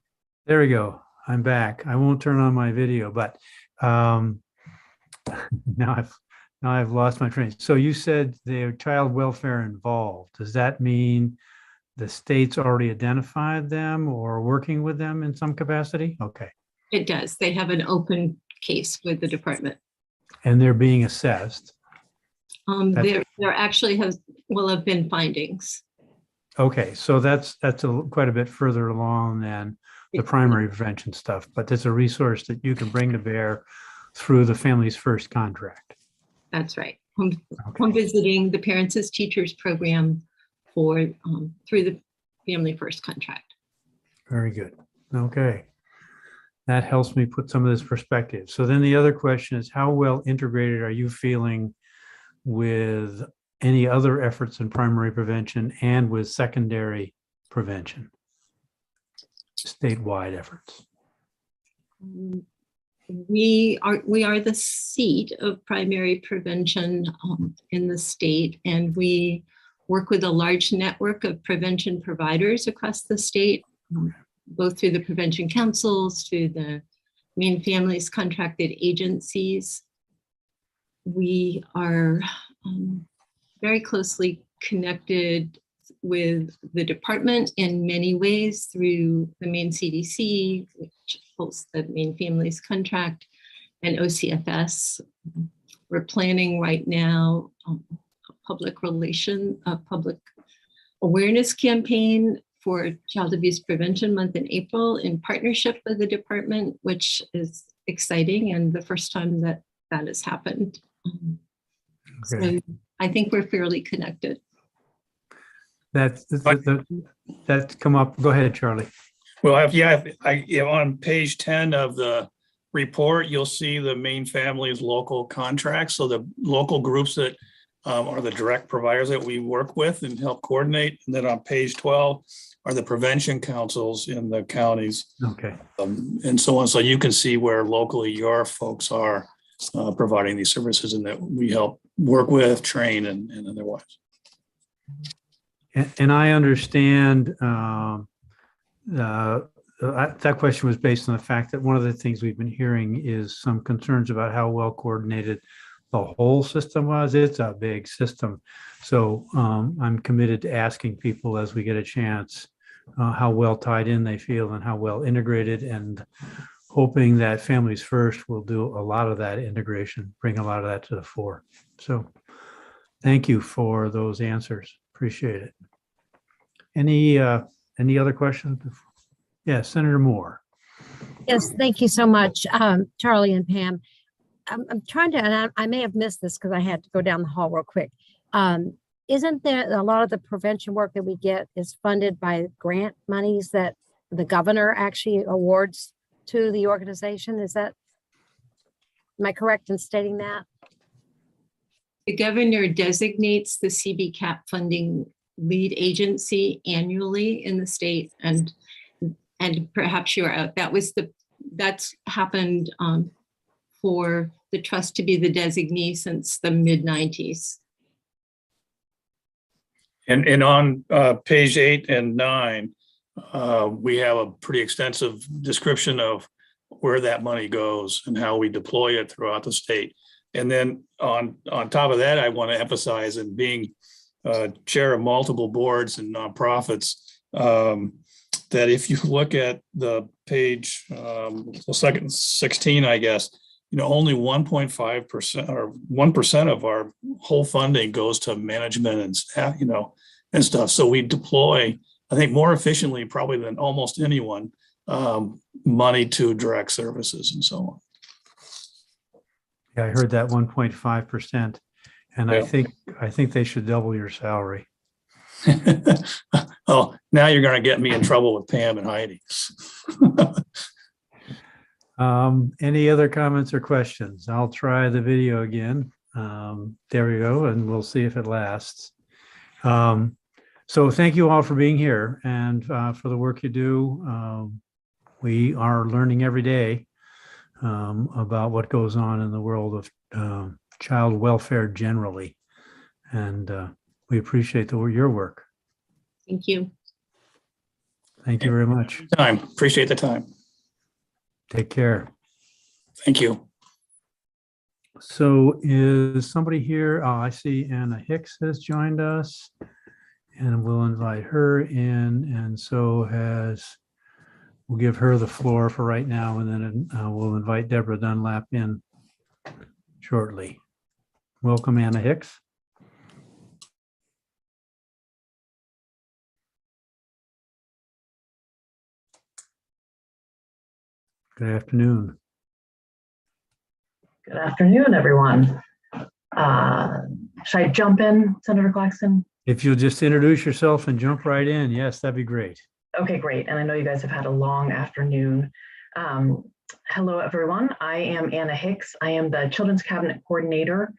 There we go. I'm back. I won't turn on my video, but now I've lost my train. So you said they're child welfare involved. Does that mean the state's already identified them or working with them in some capacity? Okay. It does. They have an open case with the department. And they're being assessed. There actually will have been findings. Okay, so that's quite a bit further along than the primary prevention stuff, but it's a resource that you can bring to bear through the Families First contract. That's right. Home visiting, the Parents as Teachers program through the Family First contract. Very good. Okay. That helps me put some of this perspective. So then the other question is, how well integrated are you feeling with any other efforts in primary prevention and with secondary prevention, statewide efforts? We are the seat of primary prevention in the state, and we work with a large network of prevention providers across the state, both through the prevention councils, through the Maine Families contracted agencies. We are very closely connected with the department in many ways through the Maine CDC, which holds the Maine Families contract, and OCFS. We're planning right now a public awareness campaign for Child Abuse Prevention Month in April in partnership with the department, which is exciting and the first time that has happened. Okay. So I think we're fairly connected. That's come up. Go ahead, Charlie. Well, on page 10 of the report, you'll see the Maine Families local contracts. So the local groups that are the direct providers that we work with and help coordinate. And then on page 12 are the prevention councils in the counties. Okay. And so on. So you can see where locally your folks are providing these services and that we help work with, train, and otherwise. And I understand that question was based on the fact that one of the things we've been hearing is some concerns about how well coordinated the whole system was. It's a big system. So I'm committed to asking people as we get a chance how well tied in they feel and how well integrated, and hoping that Families First will do a lot of that integration, bring a lot of that to the fore. So thank you for those answers. Appreciate it. Any other questions? Yeah, Senator Moore. Yes, thank you so much, Charlie and Pam. I'm trying to, and I may have missed this because I had to go down the hall real quick. Isn't there a lot of the prevention work that we get is funded by grant monies that the governor actually awards to the organization? Am I correct in stating that? The governor designates the CBCAP funding lead agency annually in the state, and perhaps you're out. That's happened for the trust to be the designee since the mid-90s. And on page 8 and 9, we have a pretty extensive description of where that money goes and how we deploy it throughout the state. And then on top of that, I want to emphasize, and being chair of multiple boards and nonprofits, that if you look at the page, second 16, I guess, only 1.5% or 1% of our whole funding goes to management and staff, and stuff. So we deploy, I think, more efficiently probably than almost anyone, money to direct services and so on. Yeah, I heard that 1.5%, and Yeah. I think they should double your salary. Oh, now you're going to get me in trouble with Pam and Heidi. Any other comments or questions? I'll try the video again. There we go, and we'll see if it lasts. So thank you all for being here and for the work you do. We are learning every day about what goes on in the world of child welfare generally, and we appreciate your work. Thank you. Thank you very much. Appreciate the time. Take care. Thank you. So is somebody here? Oh, I see Anna Hicks has joined us, and we'll invite her in. And so we'll give her the floor for right now, and then we'll invite Deborah Dunlap in shortly. Welcome, Anna Hicks. Good afternoon. Good afternoon, everyone. Should I jump in, Senator Claxton? If you'll just introduce yourself and jump right in. Yes, that'd be great. Okay, great. And I know you guys have had a long afternoon. Hello, everyone. I am Anna Hicks. I am the Children's Cabinet Coordinator,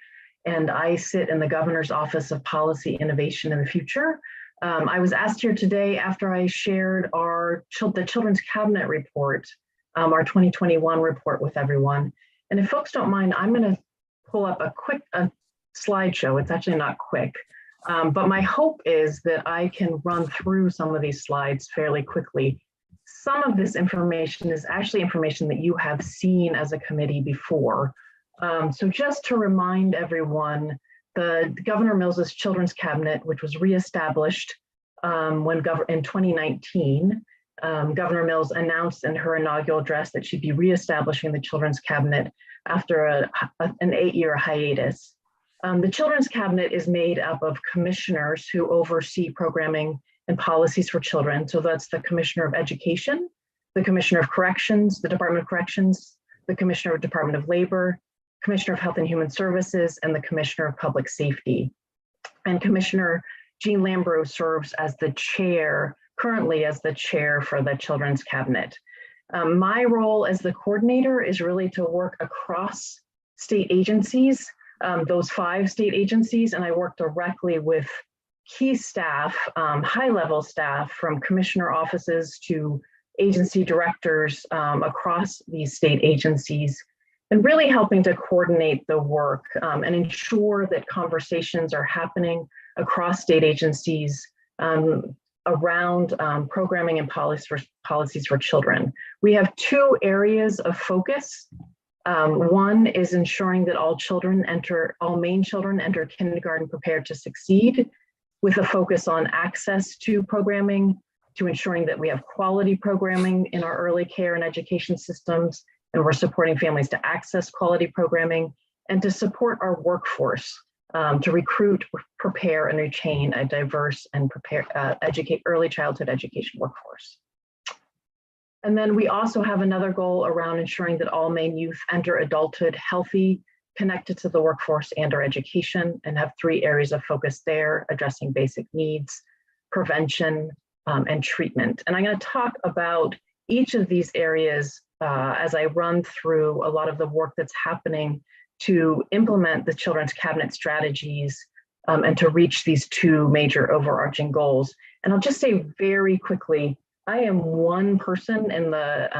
and I sit in the Governor's Office of Policy Innovation in the Future. I was asked here today after I shared the Children's Cabinet report, our 2021 report with everyone. And if folks don't mind, I'm going to pull up a quick slideshow. It's actually not quick, but my hope is that I can run through some of these slides fairly quickly. Some of this information is actually information that you have seen as a committee before. So just to remind everyone, the Governor Mills's Children's Cabinet, which was reestablished in 2019, Governor Mills announced in her inaugural address that she'd be reestablishing the Children's Cabinet after an 8-year hiatus. The Children's Cabinet is made up of commissioners who oversee programming and policies for children. So that's the Commissioner of Education, the Commissioner of Corrections, the Department of Corrections, the Commissioner of Department of Labor, Commissioner of Health and Human Services, and the Commissioner of Public Safety. And Commissioner Jean Lambro serves as the chair, currently as the chair for the Children's Cabinet. My role as the coordinator is really to work across state agencies, those 5 state agencies, and I work directly with key staff, high-level staff from commissioner offices to agency directors across these state agencies, and really helping to coordinate the work and ensure that conversations are happening across state agencies around programming and policies for children. We have 2 areas of focus. One is ensuring that all Maine children enter kindergarten prepared to succeed, with a focus on access to programming, to ensuring that we have quality programming in our early care and education systems, and we're supporting families to access quality programming, and to support our workforce to recruit, prepare, and retain a diverse and early childhood education workforce. And then we also have another goal around ensuring that all Maine youth enter adulthood healthy, connected to the workforce and our education, and have 3 areas of focus there: addressing basic needs, prevention, and treatment. And I'm going to talk about each of these areas as I run through a lot of the work that's happening to implement the Children's Cabinet strategies and to reach these 2 major overarching goals. And I'll just say very quickly, I am one person in the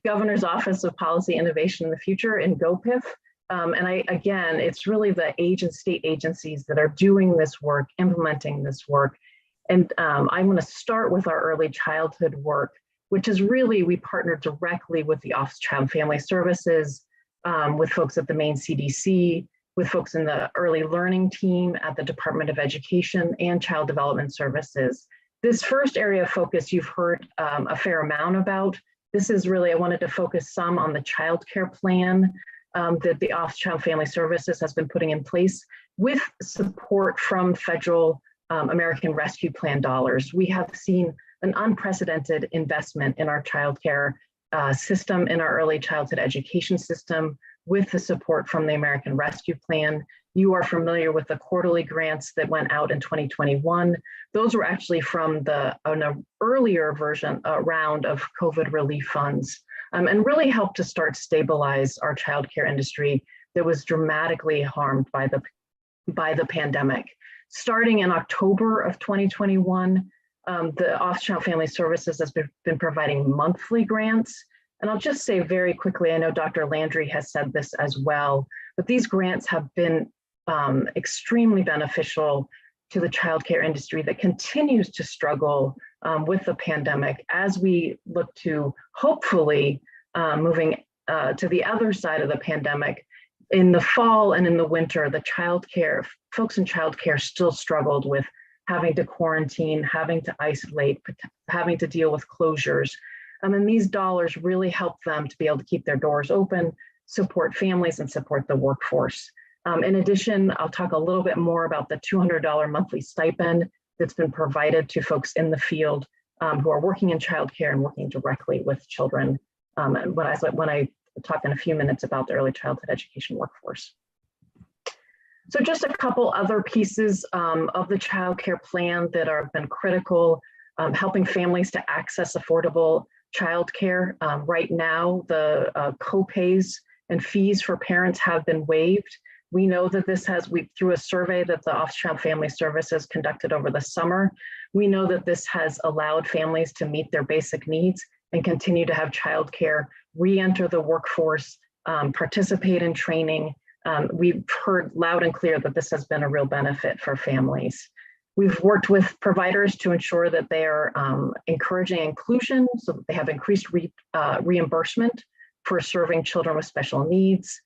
Governor's Office of Policy Innovation in the Future in GOPIF. And again, it's really the state agencies that are doing this work, implementing this work. And I'm going to start with our early childhood work, which is really, we partner directly with the Office of Child and Family Services, with folks at the Maine CDC, with folks in the early learning team at the Department of Education and Child Development Services. This first area of focus you've heard a fair amount about. This is really, I wanted to focus some on the child care plan that the Office of Child and Family Services has been putting in place with support from federal American Rescue Plan dollars. We have seen an unprecedented investment in our childcare system, in our early childhood education system, with the support from the American Rescue Plan. You are familiar with the quarterly grants that went out in 2021. Those were actually from an earlier round of COVID relief funds, and really helped to start stabilize our childcare industry that was dramatically harmed by the pandemic. Starting in October of 2021, the Office of Child and Family Services has been providing monthly grants. And I'll just say very quickly, I know Dr. Landry has said this as well, but these grants have been extremely beneficial to the childcare industry that continues to struggle with the pandemic as we look to hopefully moving to the other side of the pandemic. In the fall and in the winter, the folks in childcare still struggled with having to quarantine, having to isolate, having to deal with closures. And these dollars really help them to be able to keep their doors open, support families, and support the workforce. In addition, I'll talk a little bit more about the $200 monthly stipend that's been provided to folks in the field who are working in childcare and working directly with children when I talk in a few minutes about the early childhood education workforce. So just a couple other pieces of the child care plan that have been critical, helping families to access affordable childcare. Right now, the co-pays and fees for parents have been waived. We know that through a survey that the Office of Child and Family Services conducted over the summer, we know that this has allowed families to meet their basic needs and continue to have childcare, re-enter the workforce, participate in training. We've heard loud and clear that this has been a real benefit for families. We've worked with providers to ensure that they are encouraging inclusion so that they have increased reimbursement for serving children with special needs.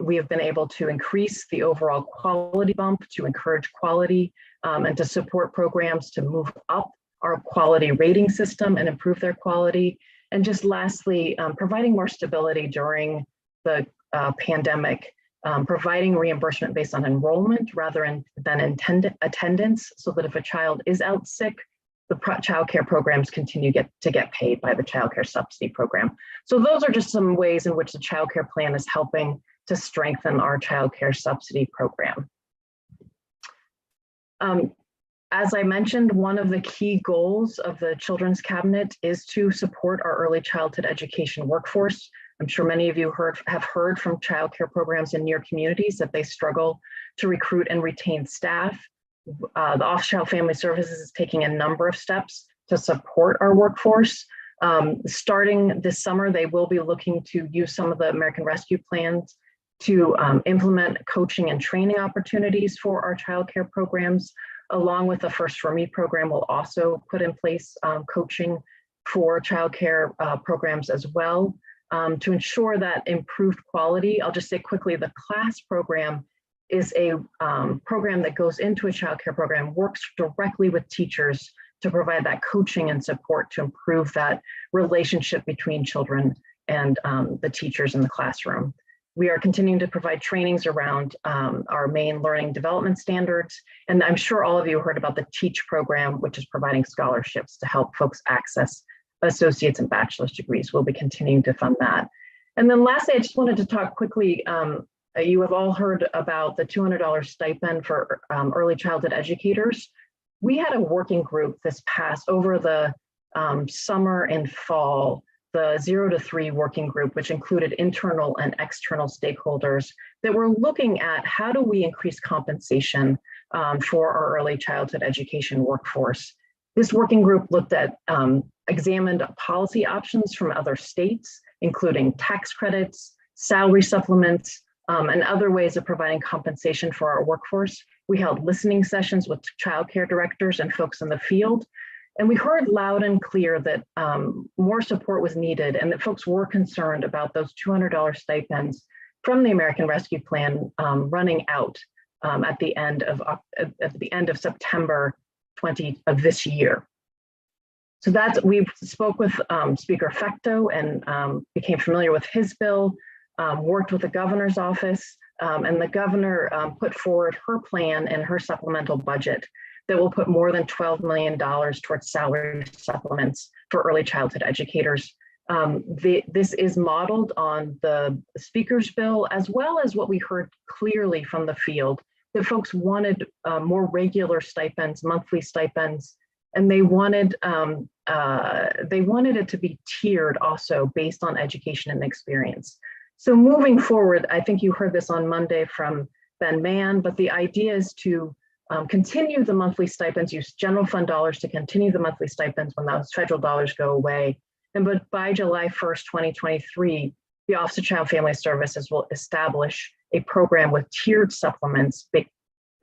We have been able to increase the overall quality bump to encourage quality and to support programs to move up our quality rating system and improve their quality. And just lastly, providing more stability during the pandemic, providing reimbursement based on enrollment rather than attendance, so that if a child is out sick, the child care programs continue to get paid by the child care subsidy program. So those are just some ways in which the child care plan is helping to strengthen our child care subsidy program. As I mentioned, one of the key goals of the Children's Cabinet is to support our early childhood education workforce. I'm sure many of you have heard from child care programs in near communities that they struggle to recruit and retain staff. The Office of Child and Family Services is taking a number of steps to support our workforce. Starting this summer, they will be looking to use some of the American Rescue Plans to implement coaching and training opportunities for our child care programs, along with the First for Me program. Will also put in place coaching for child care programs as well to ensure that improved quality. I'll just say quickly, the CLASS program is a program that goes into a child care program, works directly with teachers to provide that coaching and support to improve that relationship between children and the teachers in the classroom. We are continuing to provide trainings around our main learning development standards. And I'm sure all of you heard about the TEACH program, which is providing scholarships to help folks access associate's and bachelor's degrees. We'll be continuing to fund that. And then lastly, I just wanted to talk quickly. You have all heard about the $200 stipend for early childhood educators. We had a working group this past over the summer and fall, the 0 to 3 working group, which included internal and external stakeholders that were looking at how do we increase compensation for our early childhood education workforce. This working group looked at, examined policy options from other states, including tax credits, salary supplements, and other ways of providing compensation for our workforce. We held listening sessions with childcare directors and folks in the field. And we heard loud and clear that more support was needed and that folks were concerned about those $200 stipends from the American Rescue Plan running out at the end of September 20 of this year. So we spoke with Speaker Fecto and became familiar with his bill, worked with the governor's office, and the governor put forward her plan and her supplemental budget that will put more than $12 million towards salary supplements for early childhood educators. This is modeled on the speaker's bill, as well as what we heard clearly from the field, that folks wanted more regular stipends, monthly stipends, and they wanted it to be tiered also based on education and experience. So moving forward, I think you heard this on Monday from Ben Mann, but the idea is to continue the monthly stipends, use general fund dollars to continue the monthly stipends when those federal dollars go away. But by July 1st, 2023, the Office of Child and Family Services will establish a program with tiered supplements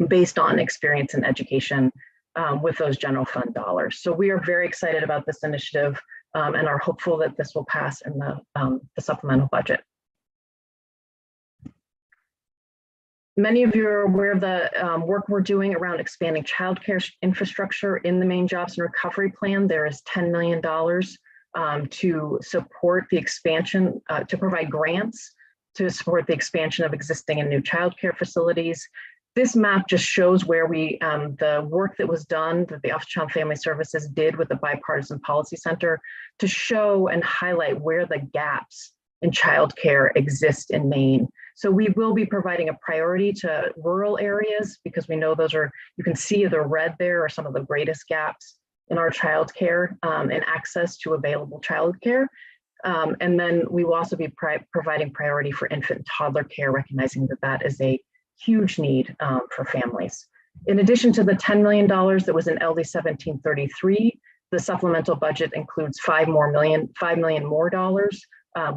based on experience in education with those general fund dollars. So we are very excited about this initiative and are hopeful that this will pass in the supplemental budget. Many of you are aware of the work we're doing around expanding childcare infrastructure in the main jobs and recovery plan. There is $10 million to support the expansion, to provide grants to support the expansion of existing and new childcare facilities. This map just shows where the work that was done, that the Office of Child and Family Services did with the Bipartisan Policy Center to show and highlight where the gaps in childcare exist in Maine. So we will be providing a priority to rural areas because we know those are, you can see the red there are some of the greatest gaps in our childcare and access to available childcare. And then we will also be providing priority for infant and toddler care, recognizing that that is a huge need for families. In addition to the $10 million that was in LD 1733, the supplemental budget includes $5 million more dollars.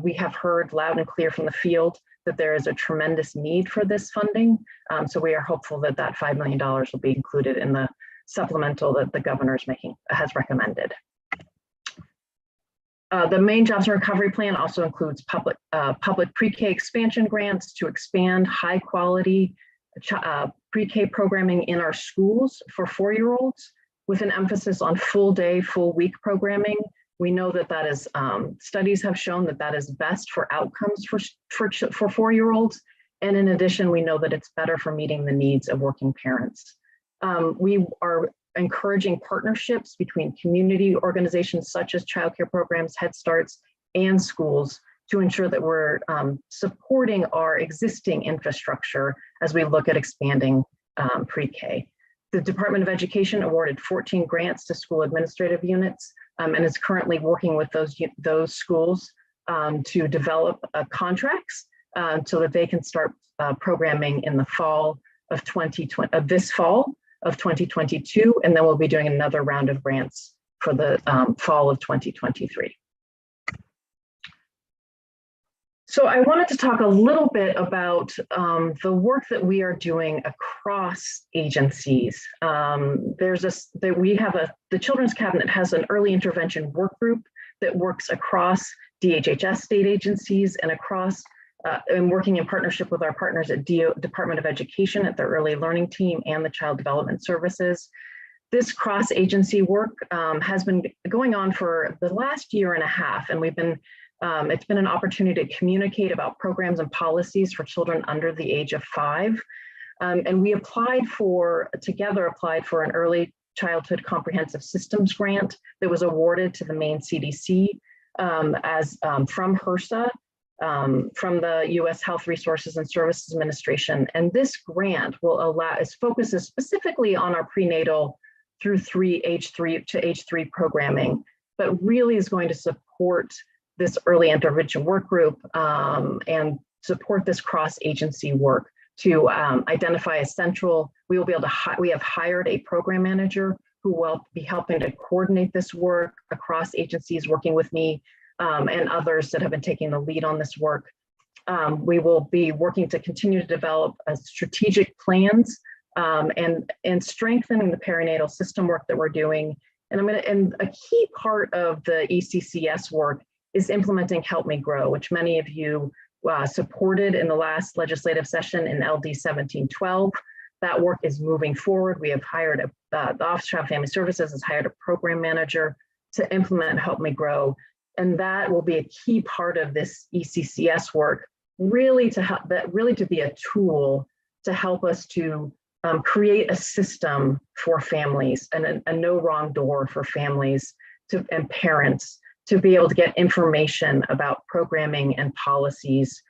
We have heard loud and clear from the field that there is a tremendous need for this funding. So we are hopeful that that $5 million will be included in the supplemental that the governor has recommended. The main jobs and recovery plan also includes public pre-K expansion grants to expand high quality pre-K programming in our schools for 4-year-olds with an emphasis on full day, full week programming. We know that that is, studies have shown that that is best for outcomes for 4-year-olds. And in addition, we know that it's better for meeting the needs of working parents. We are encouraging partnerships between community organizations such as childcare programs, Head Starts, and schools to ensure that we're supporting our existing infrastructure as we look at expanding pre-K. The Department of Education awarded 14 grants to school administrative units and is currently working with those schools to develop contracts so that they can start programming in the fall of this fall of 2022, and then we'll be doing another round of grants for the fall of 2023. So I wanted to talk a little bit about the work that we are doing across agencies. The Children's Cabinet has an early intervention work group that works across DHHS state agencies and across and working in partnership with our partners at Department of Education at the Early Learning Team and the Child Development Services. This cross-agency work has been going on for the last year and a half, and it's been an opportunity to communicate about programs and policies for children under the age of 5. And we together applied for an early childhood comprehensive systems grant that was awarded to the Maine CDC from HRSA, from the U.S. Health Resources and Services Administration. And this grant focuses specifically on our prenatal through age three programming, but really is going to support this early intervention work group and support this cross-agency work to identify we have hired a program manager who will be helping to coordinate this work across agencies, working with me and others that have been taking the lead on this work. We will be working to continue to develop strategic plans and strengthening the perinatal system work that we're doing. And a key part of the ECCS work is implementing Help Me Grow, which many of you supported in the last legislative session in LD 1712. That work is moving forward. We have hired the Office of Child and Family Services has hired a program manager to implement Help Me Grow. And that will be a key part of this ECCS work, really to be a tool to help us to create a system for families and a no wrong door for families and parents to be able to get information about programming and policies,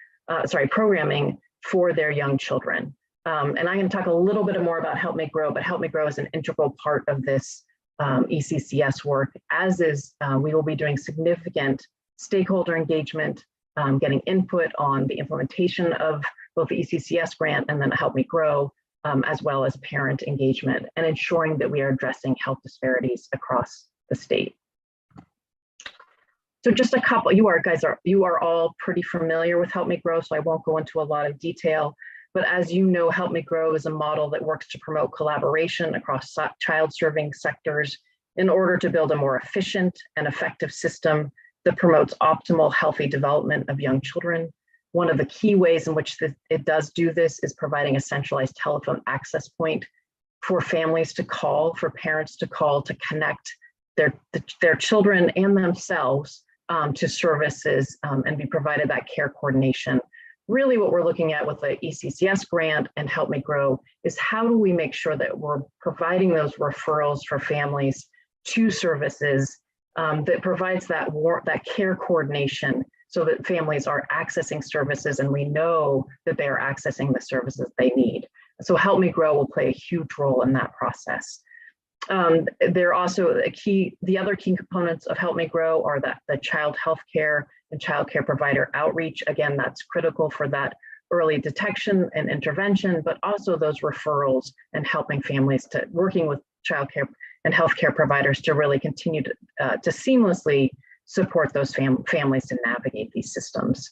programming for their young children. And I'm going to talk a little bit more about Help Me Grow, but Help Me Grow is an integral part of this ECCS work, as is we will be doing significant stakeholder engagement, getting input on the implementation of both the ECCS grant and then Help Me Grow, as well as parent engagement and ensuring that we are addressing health disparities across the state. So just a couple, you are all pretty familiar with Help Me Grow, so I won't go into a lot of detail. But as you know, Help Me Grow is a model that works to promote collaboration across child-serving sectors in order to build a more efficient and effective system that promotes optimal, healthy development of young children. One of the key ways in which it does do this is providing a centralized telephone access point for families to call, for parents to call, to connect their children and themselves to services and be provided that care coordination. Really what we're looking at with the ECCS grant and Help Me Grow is how do we make sure that we're providing those referrals for families to services that provides that care coordination so that families are accessing services and we know that they are accessing the services they need. So Help Me Grow will play a huge role in that process. They're also the other key components of Help Me Grow are the child health care and child care provider outreach. Again, that's critical for that early detection and intervention, but also those referrals and helping families to working with child care and healthcare providers to really continue to seamlessly support those families to navigate these systems.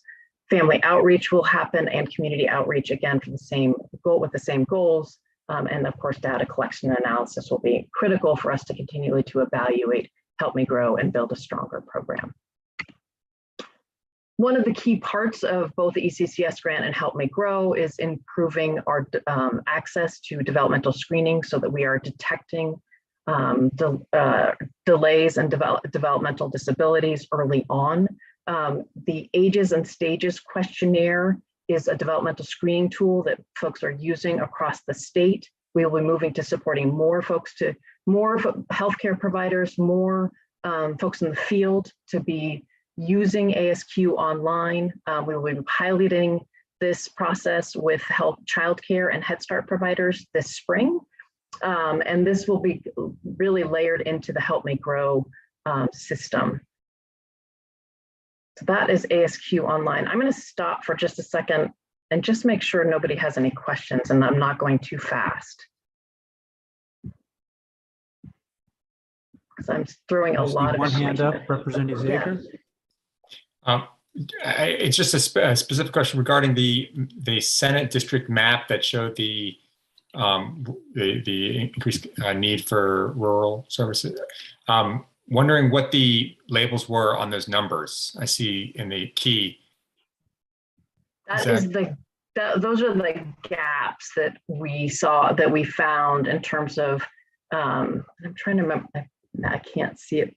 Family outreach will happen and community outreach, again, for the same goal with the same goals. And of course, data collection and analysis will be critical for us to continually to evaluate, Help Me Grow, and build a stronger program. One of the key parts of both the ECCS grant and Help Me Grow is improving our access to developmental screening so that we are detecting delays and developmental disabilities early on. The Ages and Stages questionnaire is a developmental screening tool that folks are using across the state. We will be moving to supporting more healthcare providers, more folks in the field to be using ASQ online. We will be piloting this process with childcare and Head Start providers this spring. And this will be really layered into the Help Me Grow system. So that is ASQ online. I'm going to stop for just a second and just make sure nobody has any questions and I'm not going too fast. Because I'm throwing a lot of one hand up, Representative Zager. It's just a specific question regarding the Senate district map that showed the increased need for rural services. Wondering what the labels were on those numbers I see in the key. Those are the gaps that we saw, that we found in terms of, I'm trying to remember, I can't see it,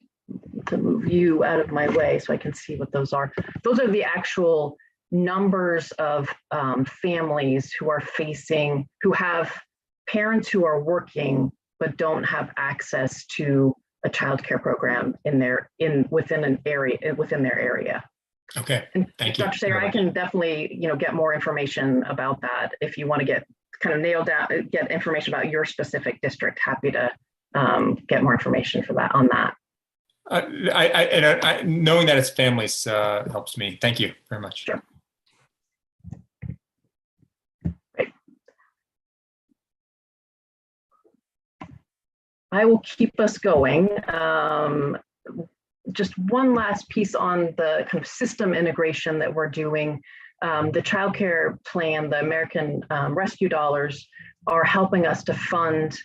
to move you out of my way so I can see what those are. Those are the actual numbers of families who are facing, who have parents who are working but don't have access to a childcare program within their area. Okay, thank you. Dr. Sayer, I can definitely, get more information about that if you want to get kind of nailed down, get information about your specific district. Happy to get more information for that on that. Knowing that it's families helps me. Thank you very much. Sure. I will keep us going. Just one last piece on the kind of system integration that we're doing. The childcare plan, the American Rescue Dollars, are helping us to fund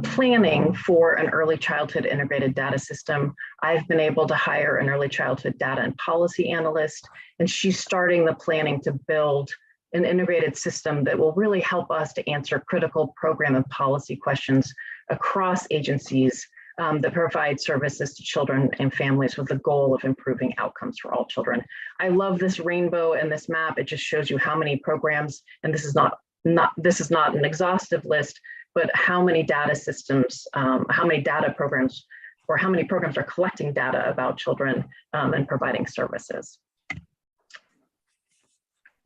planning for an early childhood integrated data system. I've been able to hire an early childhood data and policy analyst, and she's starting the planning to build an integrated system that will really help us to answer critical program and policy questions across agencies that provide services to children and families with the goal of improving outcomes for all children. I love this rainbow and this map. It just shows you how many programs, and this is not an exhaustive list, but how many data systems, how many data programs, or how many programs are collecting data about children and providing services.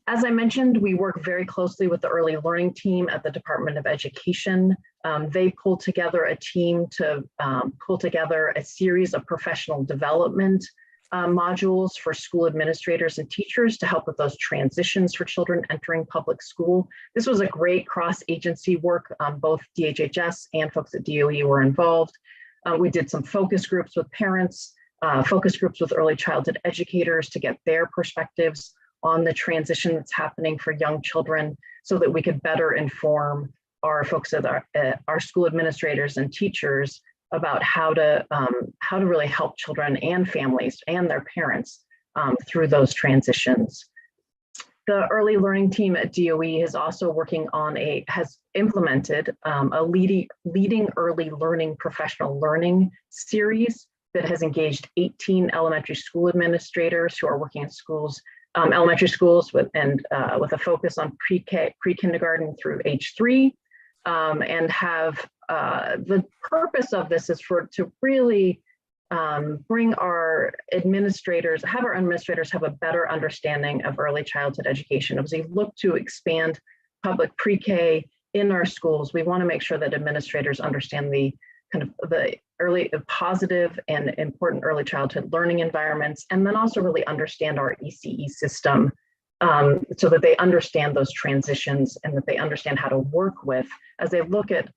As I mentioned, we work very closely with the early learning team at the Department of Education. They pulled together a team to pull together a series of professional development modules for school administrators and teachers to help with those transitions for children entering public school. This was a great cross-agency work. Both DHHS and folks at DOE were involved. We did some focus groups with parents, focus groups with early childhood educators to get their perspectives on the transition that's happening for young children so that we could better inform our folks at our school administrators and teachers about how to really help children and families and their parents through those transitions. The early learning team at DOE is also working on has implemented a leading early learning professional learning series that has engaged 18 elementary school administrators who are working in schools, elementary schools with a focus on pre-kindergarten through age 3, and have the purpose of this is to really bring our administrators, have a better understanding of early childhood education. As we look to expand public pre-K in our schools, we want to make sure that administrators understand the kind of the early positive and important early childhood learning environments, and then also really understand our ECE system so that they understand those transitions and that they understand how to work with, as they look at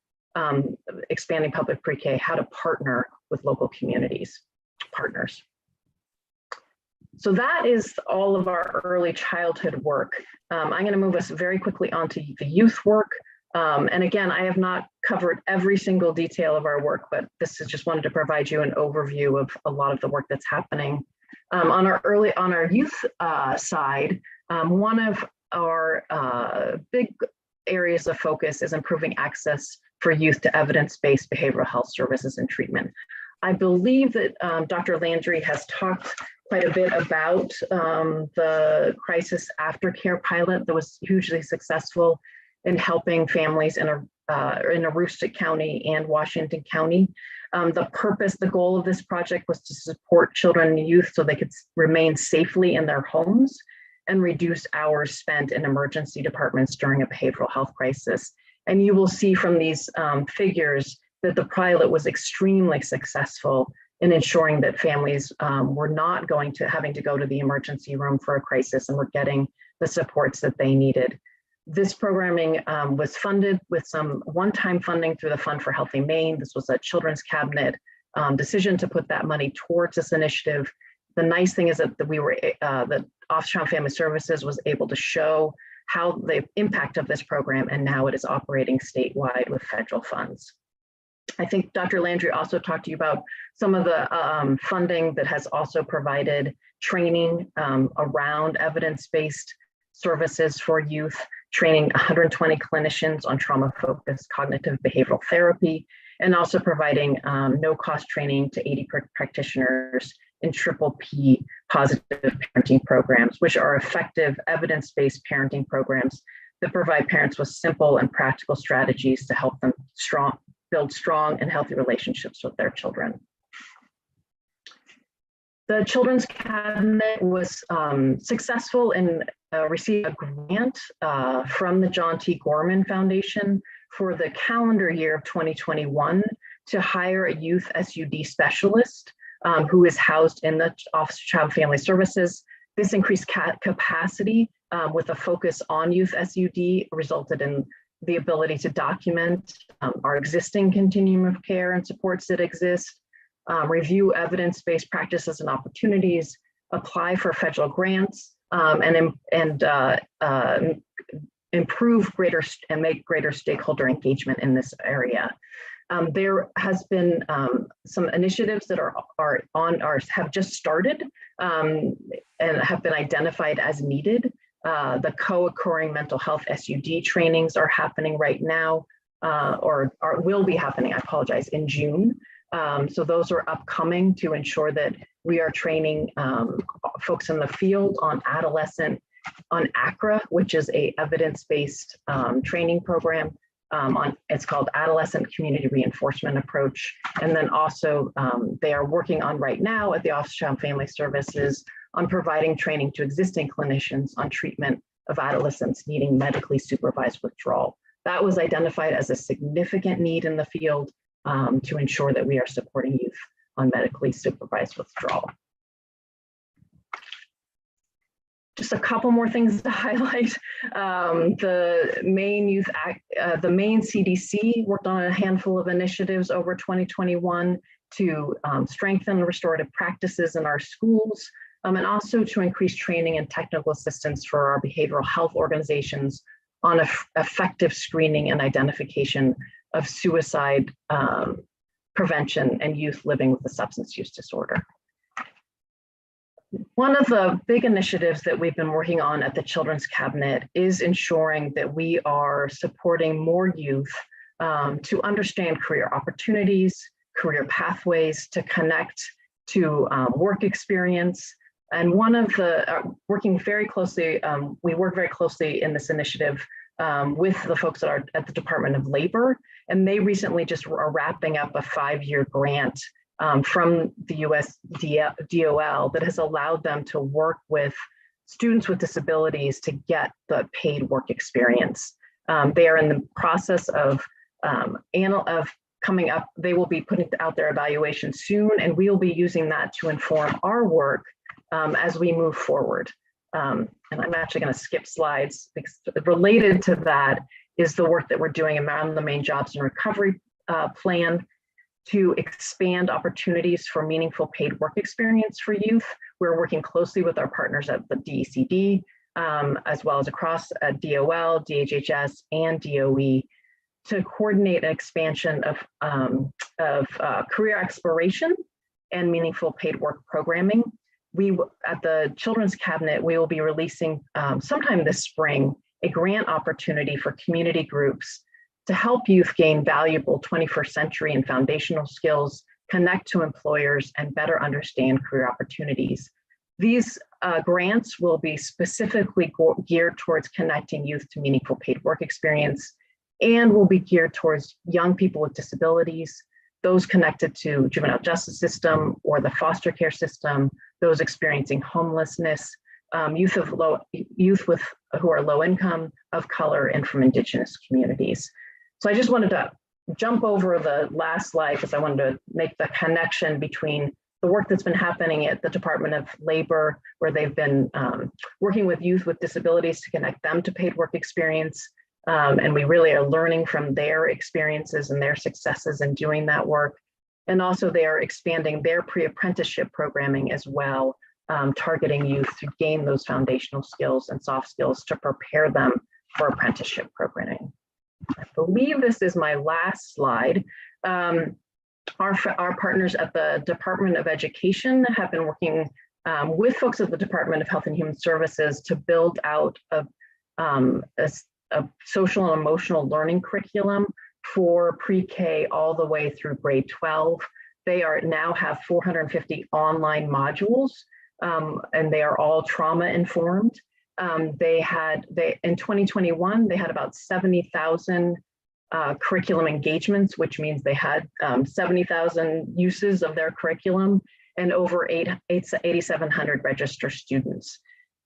expanding public pre-K, how to partner with local communities, partners. So that is all of our early childhood work. I'm going to move us very quickly onto the youth work. And again, I have not covered every single detail of our work, but this is just wanted to provide you an overview of a lot of the work that's happening. On our youth side, one of our big areas of focus is improving access for youth to evidence-based behavioral health services and treatment. I believe that Dr. Landry has talked quite a bit about the crisis aftercare pilot that was hugely successful in helping families in Aroostook County and Washington County. The goal of this project was to support children and youth so they could remain safely in their homes and reduce hours spent in emergency departments during a behavioral health crisis. And you will see from these figures that the pilot was extremely successful in ensuring that families were not having to go to the emergency room for a crisis and were getting the supports that they needed. This programming was funded with some one-time funding through the Fund for Healthy Maine. This was a Children's Cabinet decision to put that money towards this initiative. The nice thing is that that Office of Child and Family Services was able to show how the impact of this program, and now it is operating statewide with federal funds. I think Dr. Landry also talked to you about some of the funding that has also provided training around evidence-based services for youth, training 120 clinicians on trauma-focused cognitive behavioral therapy, and also providing no-cost training to 80 practitioners in triple P positive parenting programs, which are effective evidence-based parenting programs that provide parents with simple and practical strategies to help them build strong and healthy relationships with their children. The Children's Cabinet was successful in receiving a grant from the John T. Gorman Foundation for the calendar year of 2021 to hire a youth SUD specialist who is housed in the Office of Child and Family Services. This increased capacity with a focus on youth SUD resulted in the ability to document our existing continuum of care and supports that exist, review evidence-based practices and opportunities, apply for federal grants, and improve greater and make greater stakeholder engagement in this area. There has been some initiatives that have just started and have been identified as needed. The co-occurring mental health SUD trainings are happening right now, or will be happening, I apologize, in June. So those are upcoming to ensure that we are training folks in the field on ACRA, which is a evidence-based training program. It's called Adolescent Community Reinforcement Approach. And then also they are working on right now at the Office of Child and Family Services on providing training to existing clinicians on treatment of adolescents needing medically supervised withdrawal. That was identified as a significant need in the field to ensure that we are supporting youth on medically supervised withdrawal. Just a couple more things to highlight. The main CDC worked on a handful of initiatives over 2021 to strengthen restorative practices in our schools, and also to increase training and technical assistance for our behavioral health organizations on effective screening and identification of suicide prevention and youth living with a substance use disorder. One of the big initiatives that we've been working on at the Children's Cabinet is ensuring that we are supporting more youth to understand career opportunities, career pathways, to connect to work experience. And one of the, working very closely, we work very closely in this initiative with the folks at the Department of Labor, and they recently just are wrapping up a 5-year grant from the US DOL that has allowed them to work with students with disabilities to get the paid work experience. They are in the process of coming up, they will be putting out their evaluation soon, and we will be using that to inform our work as we move forward. And I'm actually going to skip slides because related to that is the work that we're doing around the main jobs and recovery plan to expand opportunities for meaningful paid work experience for youth. We're working closely with our partners at the DECD, as well as across DOL, DHHS, and DOE to coordinate an expansion of career exploration and meaningful paid work programming. We, at the Children's Cabinet, we will be releasing sometime this spring a grant opportunity for community groups to help youth gain valuable 21st century and foundational skills, connect to employers, and better understand career opportunities. These grants will be specifically geared towards connecting youth to meaningful paid work experience, and will be geared towards young people with disabilities, those connected to juvenile justice system or the foster care system, those experiencing homelessness, youth who are low income, of color, and from Indigenous communities. So I just wanted to jump over the last slide because I wanted to make the connection between the work that's been happening at the Department of Labor, where they've been working with youth with disabilities to connect them to paid work experience. And we really are learning from their experiences and their successes in doing that work. And also they are expanding their pre-apprenticeship programming as well, targeting youth to gain those foundational skills and soft skills to prepare them for apprenticeship programming. I believe this is my last slide. Our partners at the Department of Education have been working with folks at the Department of Health and Human Services to build out a social and emotional learning curriculum for pre-K all the way through grade 12. They now have 450 online modules, and they are all trauma informed. In 2021, they had about 70,000 curriculum engagements, which means they had 70,000 uses of their curriculum and over 8,700 registered students.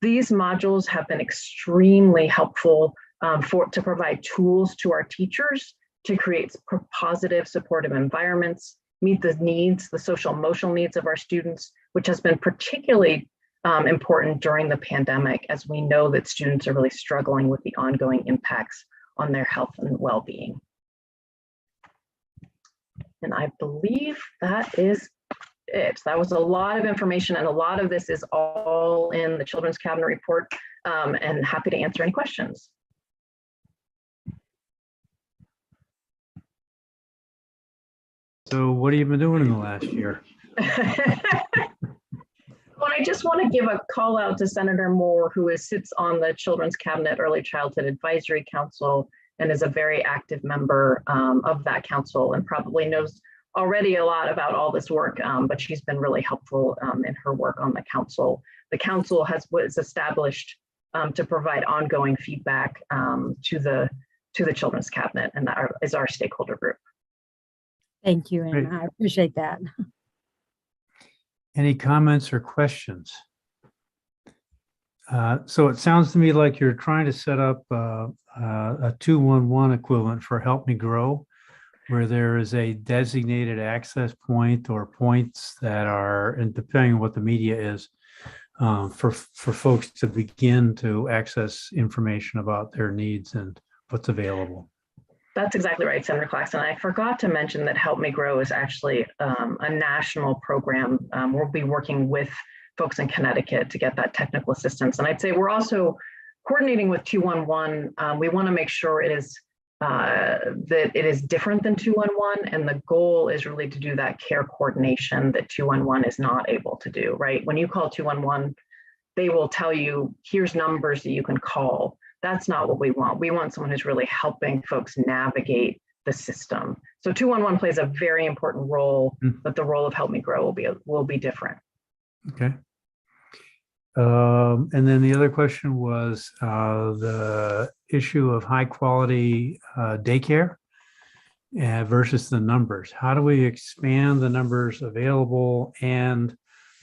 These modules have been extremely helpful to provide tools to our teachers to create positive, supportive environments, meet the needs, the social emotional needs of our students, which has been particularly important during the pandemic, as we know that students are really struggling with the ongoing impacts on their health and well-being. And I believe that is it. That was a lot of information, and a lot of this is all in the Children's Cabinet report, and happy to answer any questions. So what have you been doing in the last year? Well, I just want to give a call out to Senator Moore, who sits on the Children's Cabinet Early Childhood Advisory Council and is a very active member of that council, and probably knows already a lot about all this work, but she's been really helpful in her work on the council. The council was established to provide ongoing feedback to the Children's Cabinet, and that is our stakeholder group. Thank you, Anna. I appreciate that. Any comments or questions? So it sounds to me like you're trying to set up a 211 equivalent for Help Me Grow, where there is a designated access point or points that are, and depending on what the media is, for folks to begin to access information about their needs and what's available. That's exactly right, Senator Claxton. I forgot to mention that Help Me Grow is actually a national program. We'll be working with folks in Connecticut to get that technical assistance. And I'd say we're also coordinating with 211. We want to make sure it is that it is different than 211, and the goal is really to do that care coordination that 211 is not able to do, right? When you call 211, they will tell you, here's numbers that you can call. That's not what we want. We want someone who's really helping folks navigate the system. So 211 plays a very important role, but the role of Help Me Grow will be different. Okay. And then the other question was the issue of high quality daycare versus the numbers. How do we expand the numbers available and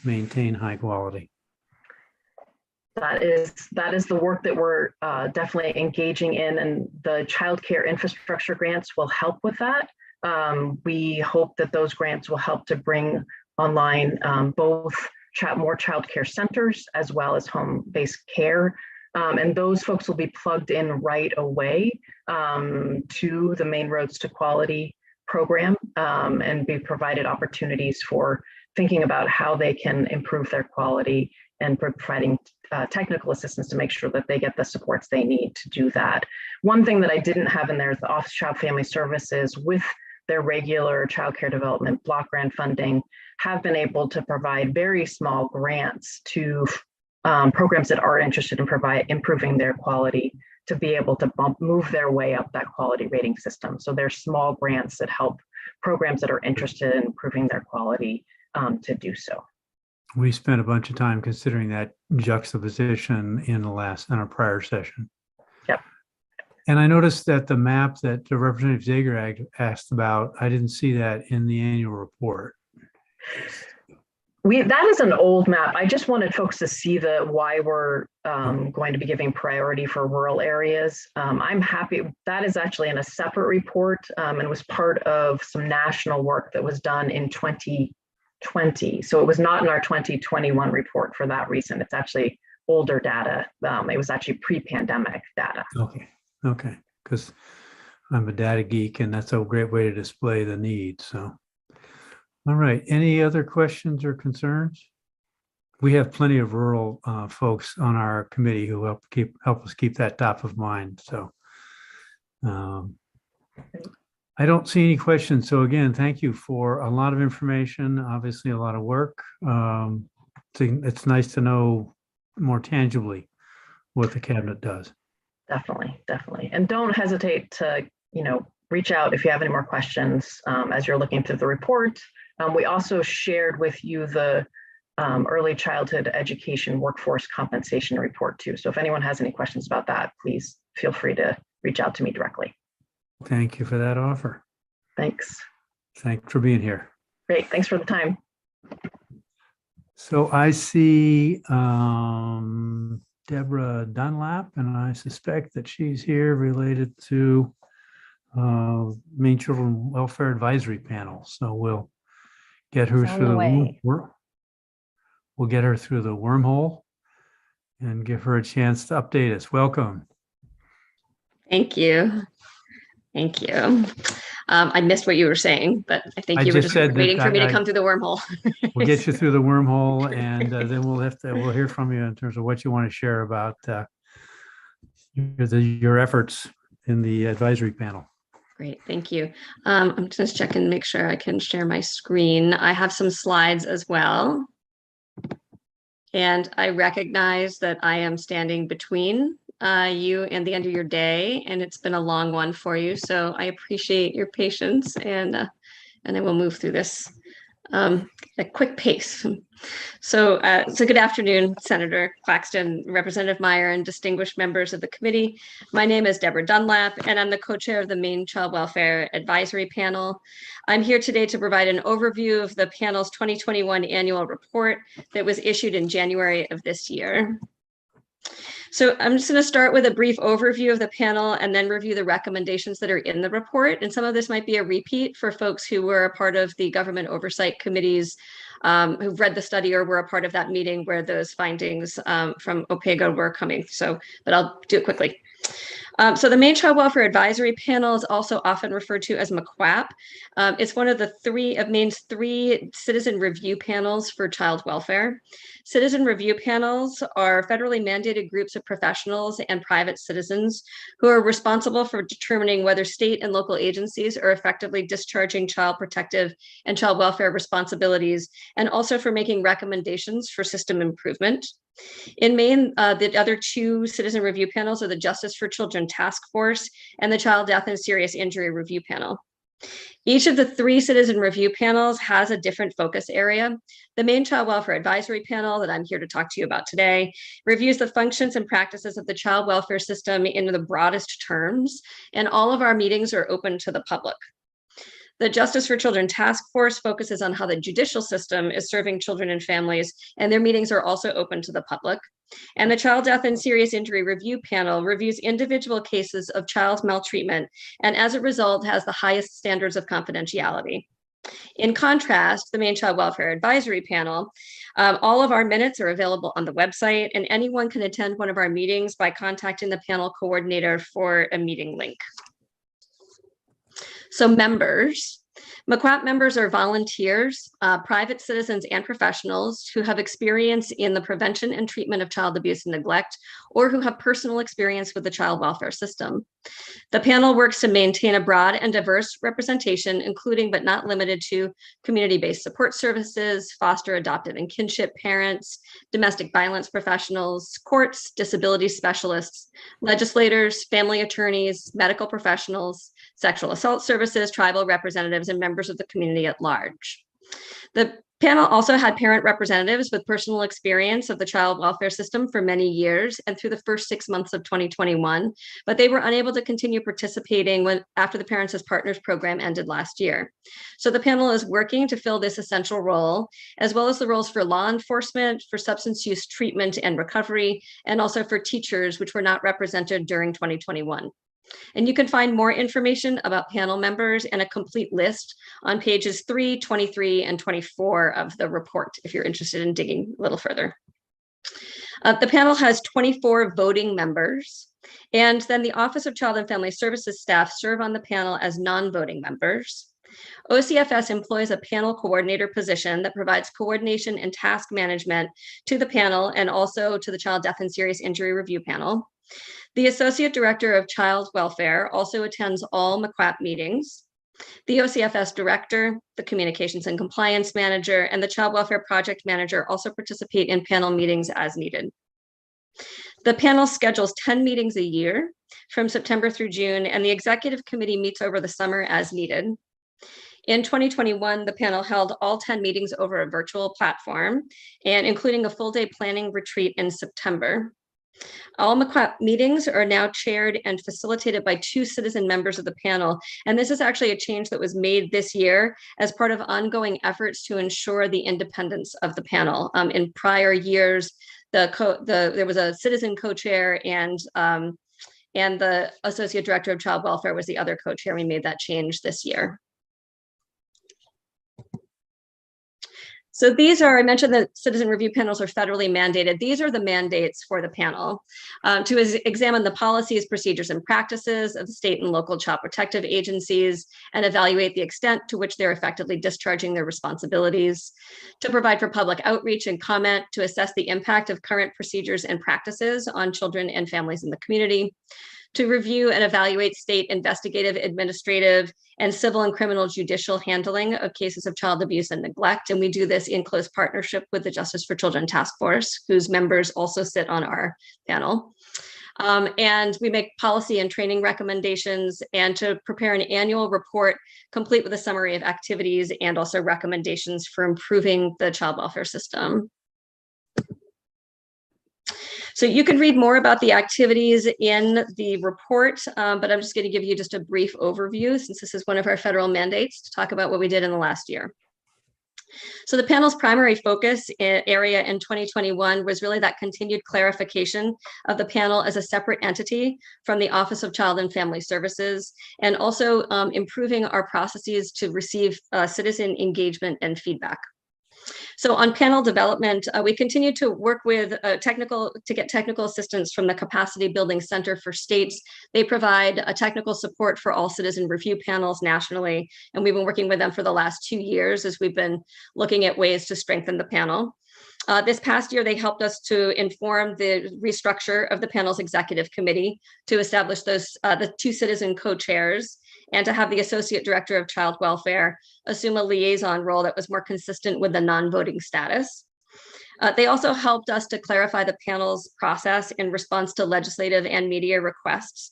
maintain high quality? That is the work that we're definitely engaging in, and the child care infrastructure grants will help with that. We hope that those grants will help to bring online both more child care centers as well as home-based care. And those folks will be plugged in right away to the Main Roads to Quality program and be provided opportunities for thinking about how they can improve their quality and providing technical assistance to make sure that they get the supports they need to do that. One thing that I didn't have in there is the Office of Child Family Services, with their regular child care development block grant funding, have been able to provide very small grants to programs that are interested in improving their quality, to be able to move their way up that quality rating system. So there's small grants that help programs that are interested in improving their quality to do so. We spent a bunch of time considering that juxtaposition in our prior session. Yep. And I noticed that the map that Representative Zager asked about, I didn't see that in the annual report. That is an old map. I just wanted folks to see why we're going to be giving priority for rural areas. I'm happy that is actually in a separate report and was part of some national work that was done in 2020. So it was not in our 2021 report for that reason. It's actually older data. It was actually pre-pandemic data. Okay. Because I'm a data geek, and that's a great way to display the need. So, all right. Any other questions or concerns? We have plenty of rural folks on our committee who help us keep that top of mind. So, I don't see any questions. So again, thank you for a lot of information, obviously a lot of work. it's nice to know more tangibly what the cabinet does. Definitely, definitely. And don't hesitate to, reach out if you have any more questions as you're looking through the report. We also shared with you the early childhood education workforce compensation report too. So if anyone has any questions about that, please feel free to reach out to me directly. Thank you for that offer. Thanks. Thanks for being here. Great. Thanks for the time. So I see Deborah Dunlap, and I suspect that she's here related to Maine Children Welfare Advisory Panel. So we'll get her It's on through the the way. we'll get her through the wormhole and give her a chance to update us. Welcome. Thank you. Thank you. I missed what you were saying, but I think I you were just just said waiting that for me to I- come through the wormhole. We'll get you through the wormhole, and then we'll hear from you in terms of what you want to share about your efforts in the advisory panel. Great, thank you. I'm just checking to make sure I can share my screen. I have some slides as well. And I recognize that I am standing between you and the end of your day, and it's been a long one for you. So I appreciate your patience, and I will move through this at a quick pace. So good afternoon, Senator Claxton, Representative Meyer, and distinguished members of the committee. My name is Deborah Dunlap, and I'm the co-chair of the Maine Child Welfare Advisory Panel. I'm here today to provide an overview of the panel's 2021 annual report that was issued in January of this year. So I'm just going to start with a brief overview of the panel and then review the recommendations that are in the report. And some of this might be a repeat for folks who were a part of the government oversight committees who've read the study or were a part of that meeting where those findings from OPEGA were coming. But I'll do it quickly. So the Maine Child Welfare Advisory Panel is also often referred to as MCWAP. It's one of the Maine's three citizen review panels for child welfare. Citizen review panels are federally mandated groups of professionals and private citizens who are responsible for determining whether state and local agencies are effectively discharging child protective and child welfare responsibilities, and also for making recommendations for system improvement. In Maine, the other two citizen review panels are the Justice for Children Task Force and the Child Death and Serious Injury Review Panel. Each of the three citizen review panels has a different focus area. The Maine Child Welfare Advisory Panel that I'm here to talk to you about today reviews the functions and practices of the child welfare system in the broadest terms, and all of our meetings are open to the public. The Justice for Children Task Force focuses on how the judicial system is serving children and families, and their meetings are also open to the public. And the Child Death and Serious Injury Review Panel reviews individual cases of child maltreatment, and as a result has the highest standards of confidentiality. In contrast, the Maine Child Welfare Advisory Panel, all of our minutes are available on the website, and anyone can attend one of our meetings by contacting the panel coordinator for a meeting link. So members, MCWAP members are volunteers, private citizens and professionals who have experience in the prevention and treatment of child abuse and neglect, or who have personal experience with the child welfare system. The panel works to maintain a broad and diverse representation, including but not limited to community-based support services, foster, adoptive, and kinship parents, domestic violence professionals, courts, disability specialists, legislators, family attorneys, medical professionals, sexual assault services, tribal representatives, and members of the community at large. The panel also had parent representatives with personal experience of the child welfare system for many years and through the first 6 months of 2021, but they were unable to continue participating after the Parents as Partners program ended last year. So the panel is working to fill this essential role, as well as the roles for law enforcement, for substance use treatment and recovery, and also for teachers, which were not represented during 2021. And you can find more information about panel members and a complete list on pages 3, 23, and 24 of the report, if you're interested in digging a little further. The panel has 24 voting members, and then the Office of Child and Family Services staff serve on the panel as non-voting members. OCFS employs a panel coordinator position that provides coordination and task management to the panel and also to the Child Death and Serious Injury Review Panel. The Associate Director of Child Welfare also attends all MCWAP meetings. The OCFS director, the communications and compliance manager, and the child welfare project manager also participate in panel meetings as needed. The panel schedules 10 meetings a year from September through June, and the executive committee meets over the summer as needed. In 2021, the panel held all 10 meetings over a virtual platform, and including a full-day planning retreat in September. All MCQAP meetings are now chaired and facilitated by 2 citizen members of the panel. And this is actually a change that was made this year as part of ongoing efforts to ensure the independence of the panel. In prior years, there was a citizen co-chair, and the associate director of child welfare was the other co-chair. We made that change this year. So these are, I mentioned that citizen review panels are federally mandated. These are the mandates for the panel to examine the policies, procedures, and practices of the state and local child protective agencies and evaluate the extent to which they're effectively discharging their responsibilities, to provide for public outreach and comment, to assess the impact of current procedures and practices on children and families in the community, to review and evaluate state investigative, administrative, and civil and criminal judicial handling of cases of child abuse and neglect. And we do this in close partnership with the Justice for Children Task Force, whose members also sit on our panel. And we make policy and training recommendations, and to prepare an annual report complete with a summary of activities and also recommendations for improving the child welfare system. So you can read more about the activities in the report, but I'm just going to give you just a brief overview, since this is one of our federal mandates, to talk about what we did in the last year. So the panel's primary focus area in 2021 was really that continued clarification of the panel as a separate entity from the Office of Child and Family Services, and also improving our processes to receive citizen engagement and feedback. So on panel development, we continue to work with get technical assistance from the Capacity Building Center for States. They provide technical support for all citizen review panels nationally, and we've been working with them for the last 2 years as we've been looking at ways to strengthen the panel. This past year, they helped us to inform the restructure of the panel's executive committee to establish the 2 citizen co-chairs, and to have the associate director of child welfare assume a liaison role that was more consistent with the non-voting status. They also helped us to clarify the panel's process in response to legislative and media requests,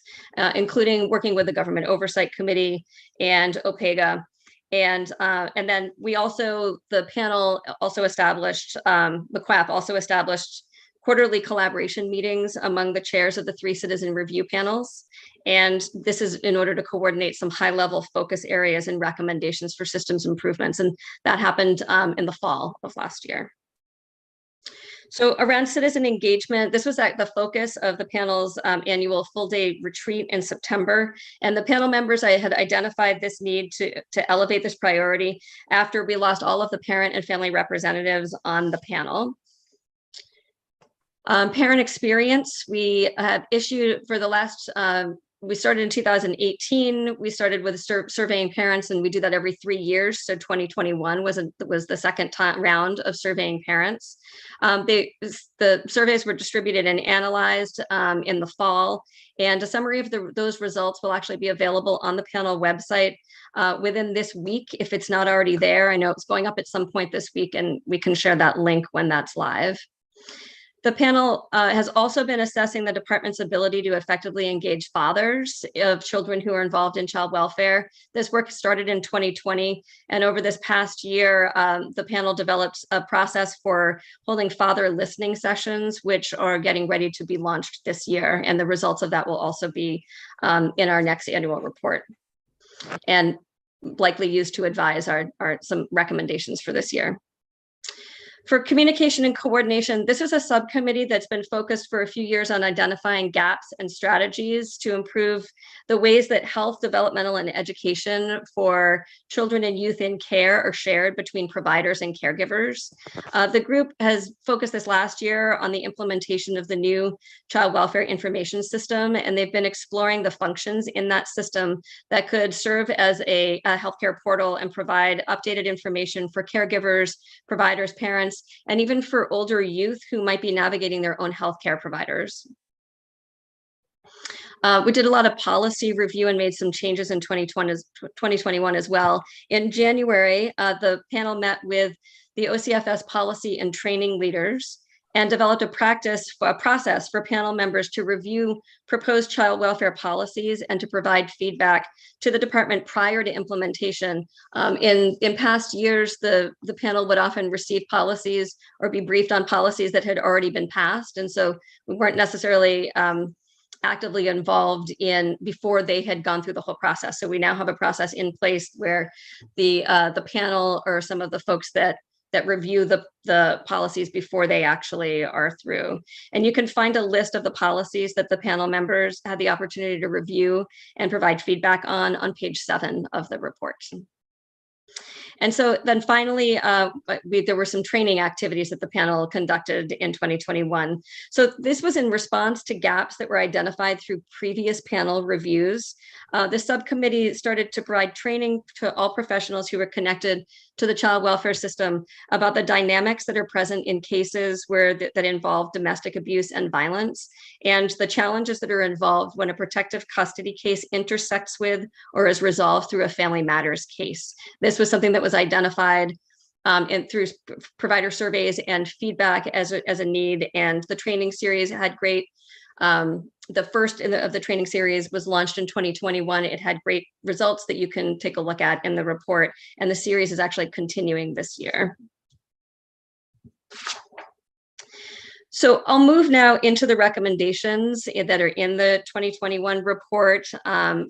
including working with the Government Oversight Committee and OPEGA. And then the panel also established, MCQAP also established quarterly collaboration meetings among the chairs of the 3 citizen review panels. And this is in order to coordinate some high-level focus areas and recommendations for systems improvements. And that happened in the fall of last year. So around citizen engagement, this was at the focus of the panel's annual full-day retreat in September. And the panel members, I had identified this need to elevate this priority after we lost all of the parent and family representatives on the panel. Parent experience, we have issued for the last, we started in 2018, we started with surveying parents, and we do that every 3 years. So 2021 was the second round of surveying parents. The surveys were distributed and analyzed in the fall, and a summary of those results will actually be available on the panel website within this week, if it's not already there. I know it's going up at some point this week, and we can share that link when that's live. The panel has also been assessing the department's ability to effectively engage fathers of children who are involved in child welfare. This work started in 2020, and over this past year, the panel developed a process for holding father listening sessions, which are getting ready to be launched this year, and the results of that will also be in our next annual report, and likely used to advise some recommendations for this year. For communication and coordination, this is a subcommittee that's been focused for a few years on identifying gaps and strategies to improve the ways that health, developmental, and education for children and youth in care are shared between providers and caregivers. The group has focused this last year on the implementation of the new child welfare information system, and they've been exploring the functions in that system that could serve as a healthcare portal and provide updated information for caregivers, providers, parents, and even for older youth who might be navigating their own healthcare providers. We did a lot of policy review and made some changes in 2021 as well. In January, the panel met with the OCFS policy and training leaders and developed a process for panel members to review proposed child welfare policies and to provide feedback to the department prior to implementation. In past years, the panel would often receive policies or be briefed on policies that had already been passed. And so we weren't necessarily actively involved in before they had gone through the whole process. So we now have a process in place where the panel or some of the folks that review the policies before they actually are through. And you can find a list of the policies that the panel members had the opportunity to review and provide feedback on page 7 of the report. And so then finally, there were some training activities that the panel conducted in 2021. So this was in response to gaps that were identified through previous panel reviews. The subcommittee started to provide training to all professionals who were connected to the child welfare system about the dynamics that are present in cases where that involve domestic abuse and violence, and the challenges that are involved when a protective custody case intersects with or is resolved through a family matters case. This was something that was identified and through provider surveys and feedback as a need, and the training series had great. The first of the training series was launched in 2021. It had great results that you can take a look at in the report, and the series is actually continuing this year. So I'll move now into the recommendations that are in the 2021 report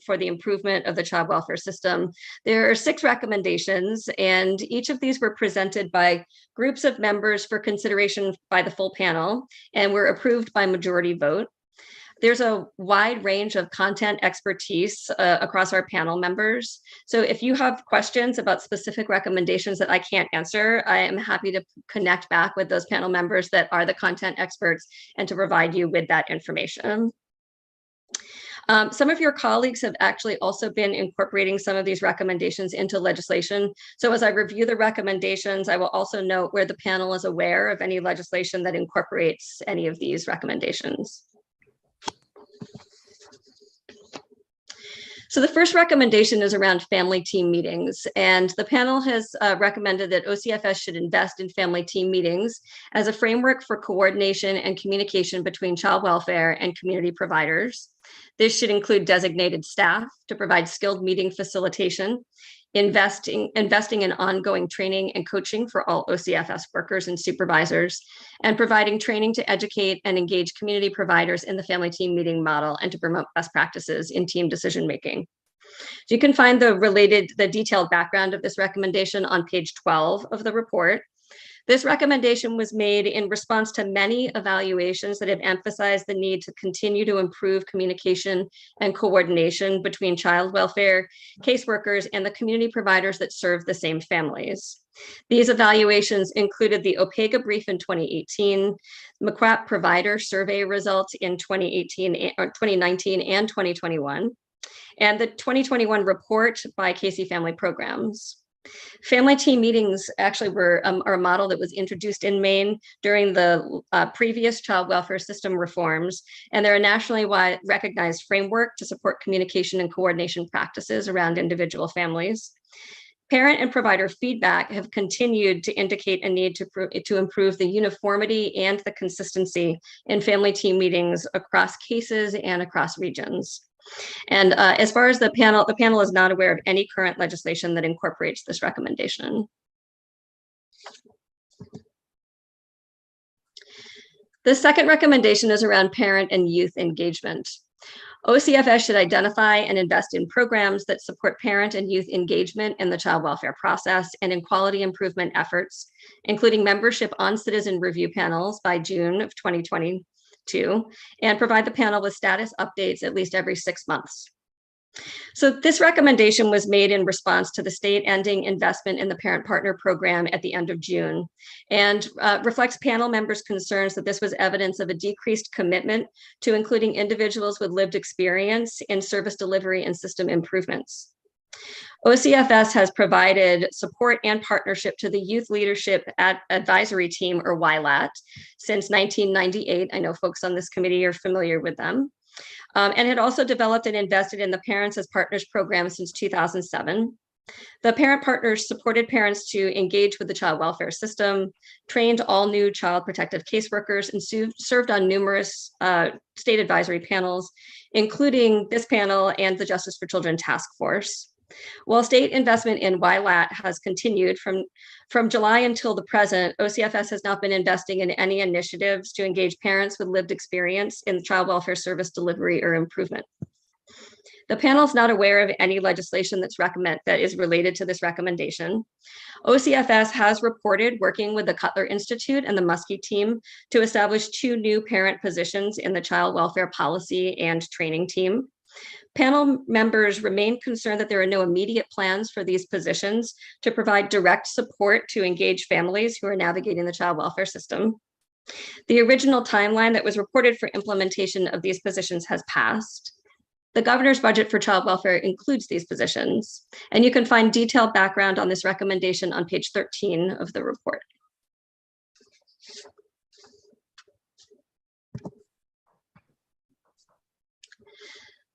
for the improvement of the child welfare system. There are 6 recommendations, and each of these were presented by groups of members for consideration by the full panel and were approved by majority vote. There's a wide range of content expertise across our panel members. So if you have questions about specific recommendations that I can't answer, I am happy to connect back with those panel members that are the content experts and to provide you with that information. Some of your colleagues have actually also been incorporating some of these recommendations into legislation. So as I review the recommendations, I will also note where the panel is aware of any legislation that incorporates any of these recommendations. So the first recommendation is around family team meetings, and the panel has recommended that OCFS should invest in family team meetings as a framework for coordination and communication between child welfare and community providers. This should include designated staff to provide skilled meeting facilitation, investing in ongoing training and coaching for all OCFS workers and supervisors, and providing training to educate and engage community providers in the family team meeting model and to promote best practices in team decision making. So you can find the detailed background of this recommendation on page 12 of the report. This recommendation was made in response to many evaluations that have emphasized the need to continue to improve communication and coordination between child welfare caseworkers and the community providers that serve the same families. These evaluations included the OPEGA brief in 2018, MCWAP provider survey results in 2019 and 2021, and the 2021 report by Casey Family Programs. Family team meetings actually are a model that was introduced in Maine during the previous child welfare system reforms, and they're a nationally recognized framework to support communication and coordination practices around individual families. Parent and provider feedback have continued to indicate a need to improve the uniformity and the consistency in family team meetings across cases and across regions. And as far as the panel is not aware of any current legislation that incorporates this recommendation. The second recommendation is around parent and youth engagement. OCFS should identify and invest in programs that support parent and youth engagement in the child welfare process and in quality improvement efforts, including membership on citizen review panels by June of 2022, and provide the panel with status updates at least every 6 months. So this recommendation was made in response to the state ending investment in the Parent Partner Program at the end of June, and reflects panel members' concerns that this was evidence of a decreased commitment to including individuals with lived experience in service delivery and system improvements. OCFS has provided support and partnership to the Youth Leadership Advisory Team, or YLAT, since 1998. I know folks on this committee are familiar with them. and had also developed and invested in the Parents as Partners program since 2007. The parent partners supported parents to engage with the child welfare system, trained all new child protective caseworkers, and served on numerous state advisory panels, including this panel and the Justice for Children Task Force. While state investment in YLAT has continued from July until the present, OCFS has not been investing in any initiatives to engage parents with lived experience in child welfare service delivery or improvement. The panel is not aware of any legislation that is related to this recommendation. OCFS has reported working with the Cutler Institute and the Muskie team to establish 2 new parent positions in the child welfare policy and training team. Panel members remain concerned that there are no immediate plans for these positions to provide direct support to engage families who are navigating the child welfare system. The original timeline that was reported for implementation of these positions has passed. The governor's budget for child welfare includes these positions, and you can find detailed background on this recommendation on page 13 of the report.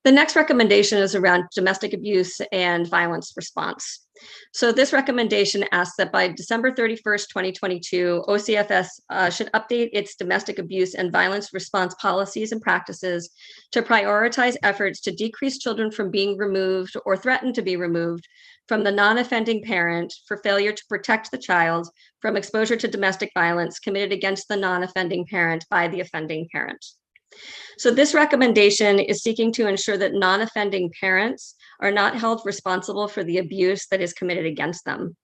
The next recommendation is around domestic abuse and violence response. So this recommendation asks that by December 31st, 2022, OCFS should update its domestic abuse and violence response policies and practices to prioritize efforts to decrease children from being removed or threatened to be removed from the non-offending parent for failure to protect the child from exposure to domestic violence committed against the non-offending parent by the offending parent. So this recommendation is seeking to ensure that non-offending parents are not held responsible for the abuse that is committed against them.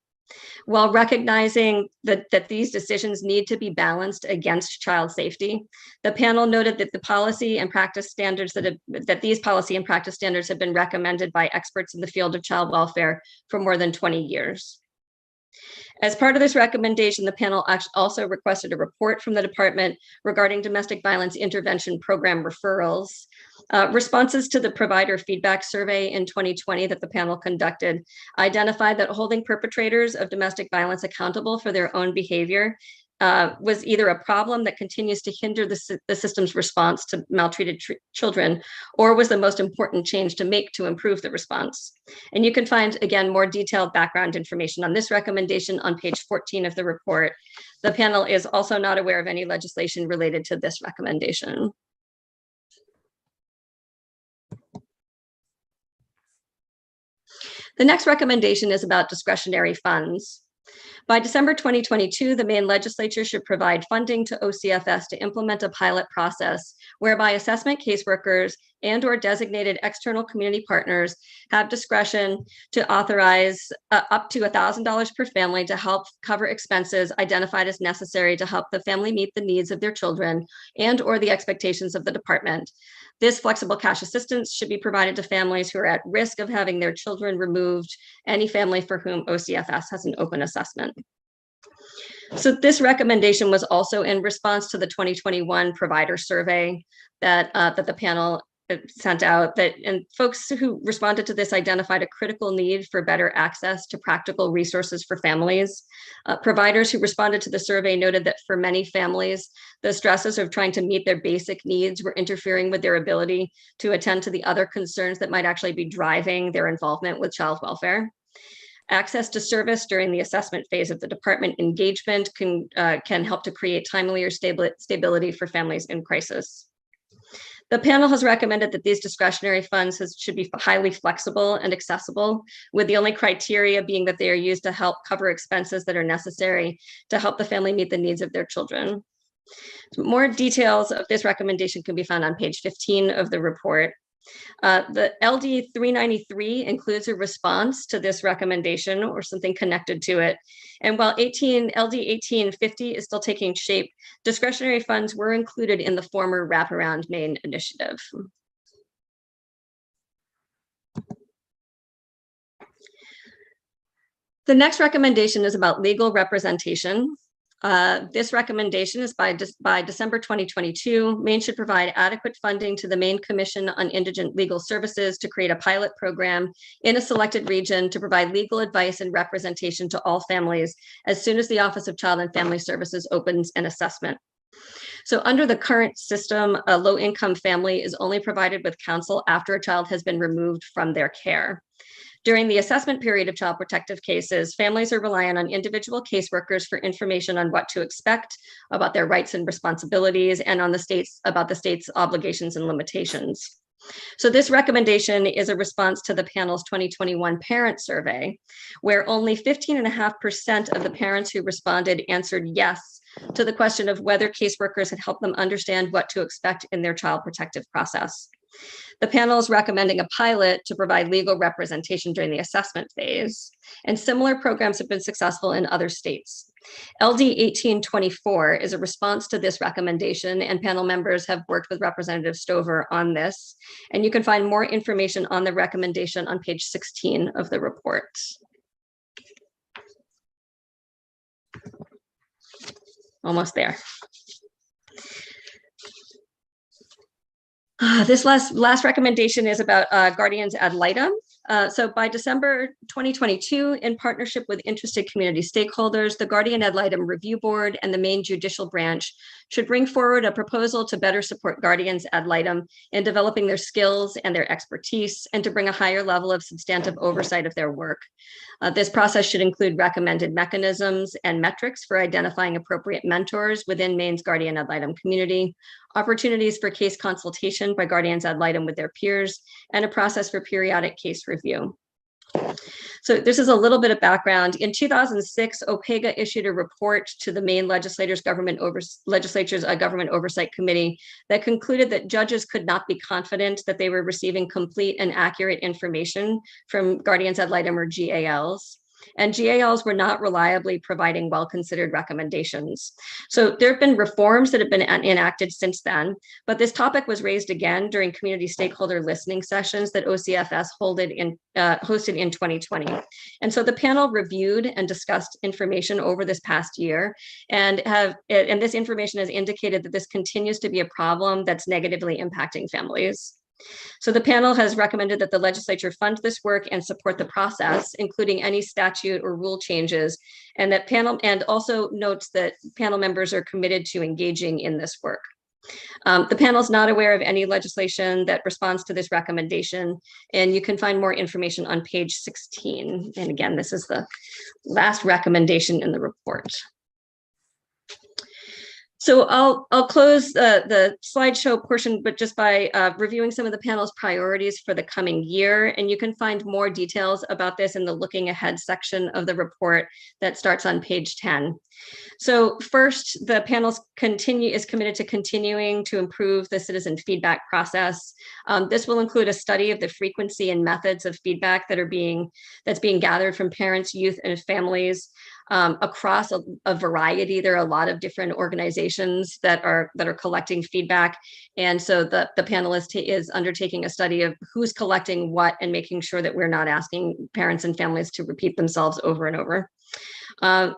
While recognizing that these decisions need to be balanced against child safety, the panel noted that the policy and practice standards that these policy and practice standards have been recommended by experts in the field of child welfare for more than 20 years. As part of this recommendation, the panel also requested a report from the department regarding domestic violence intervention program referrals. Responses to the provider feedback survey in 2020 that the panel conducted identified that holding perpetrators of domestic violence accountable for their own behavior was either a problem that continues to hinder the system's response to maltreated children, or was the most important change to make to improve the response. And you can find, again, more detailed background information on this recommendation on page 14 of the report. The panel is also not aware of any legislation related to this recommendation. The next recommendation is about discretionary funds. By December 2022, the Maine legislature should provide funding to OCFS to implement a pilot process whereby assessment caseworkers and/or designated external community partners have discretion to authorize up to $1,000 per family to help cover expenses identified as necessary to help the family meet the needs of their children and/or the expectations of the department. This flexible cash assistance should be provided to families who are at risk of having their children removed, any family for whom OCFS has an open assessment. So this recommendation was also in response to the 2021 provider survey that the panel sent out, and folks who responded to this identified a critical need for better access to practical resources for families. Providers who responded to the survey noted that for many families, the stresses of trying to meet their basic needs were interfering with their ability to attend to the other concerns that might actually be driving their involvement with child welfare. Access to service during the assessment phase of the department engagement can help to create timely or stability for families in crisis. The panel has recommended that these discretionary funds should be highly flexible and accessible, with the only criteria being that they are used to help cover expenses that are necessary to help the family meet the needs of their children. More details of this recommendation can be found on page 15 of the report. The LD 393 includes a response to this recommendation or something connected to it. And while LD 1850 is still taking shape, discretionary funds were included in the former Wraparound Maine initiative. The next recommendation is about legal representation. This recommendation is by December 2022, Maine should provide adequate funding to the Maine Commission on Indigent Legal Services to create a pilot program in a selected region to provide legal advice and representation to all families as soon as the Office of Child and Family Services opens an assessment. So under the current system, a low-income family is only provided with counsel after a child has been removed from their care. During the assessment period of child protective cases, families are relying on individual caseworkers for information on what to expect about their rights and responsibilities and on the state's obligations and limitations. So this recommendation is a response to the panel's 2021 parent survey, where only 15.5% of the parents who responded answered yes to the question of whether caseworkers had helped them understand what to expect in their child protective process. The panel is recommending a pilot to provide legal representation during the assessment phase, and similar programs have been successful in other states. LD 1824 is a response to this recommendation, and panel members have worked with Representative Stover on this, and you can find more information on the recommendation on page 16 of the report. Almost there. This last recommendation is about guardians ad litem. So by December 2022, in partnership with interested community stakeholders, the Guardian Ad Litem Review Board and the main judicial branch should bring forward a proposal to better support guardians ad litem in developing their skills and their expertise, and to bring a higher level of substantive oversight of their work. This process should include recommended mechanisms and metrics for identifying appropriate mentors within Maine's guardian ad litem community, opportunities for case consultation by guardians ad litem with their peers, and a process for periodic case review. So this is a little bit of background. In 2006, OPEGA issued a report to the Maine legislature's government oversight committee that concluded that judges could not be confident that they were receiving complete and accurate information from guardians ad litem or GALs. And GALs were not reliably providing well-considered recommendations. So there have been reforms that have been enacted since then, but this topic was raised again during community stakeholder listening sessions that OCFS hosted in 2020. And so the panel reviewed and discussed information over this past year, and this information has indicated that this continues to be a problem that's negatively impacting families. So the panel has recommended that the legislature fund this work and support the process, including any statute or rule changes, and also notes that panel members are committed to engaging in this work. The panel is not aware of any legislation that responds to this recommendation, and you can find more information on page 16. And again, this is the last recommendation in the report. So I'll close the slideshow portion, but just by reviewing some of the panel's priorities for the coming year. And you can find more details about this in the looking ahead section of the report that starts on page 10. So first, the panel is committed to continuing to improve the citizen feedback process. This will include a study of the frequency and methods of feedback that's being gathered from parents, youth, and families across a variety. There are a lot of different organizations that are collecting feedback, and so the panel is undertaking a study of who's collecting what and making sure that we're not asking parents and families to repeat themselves over and over.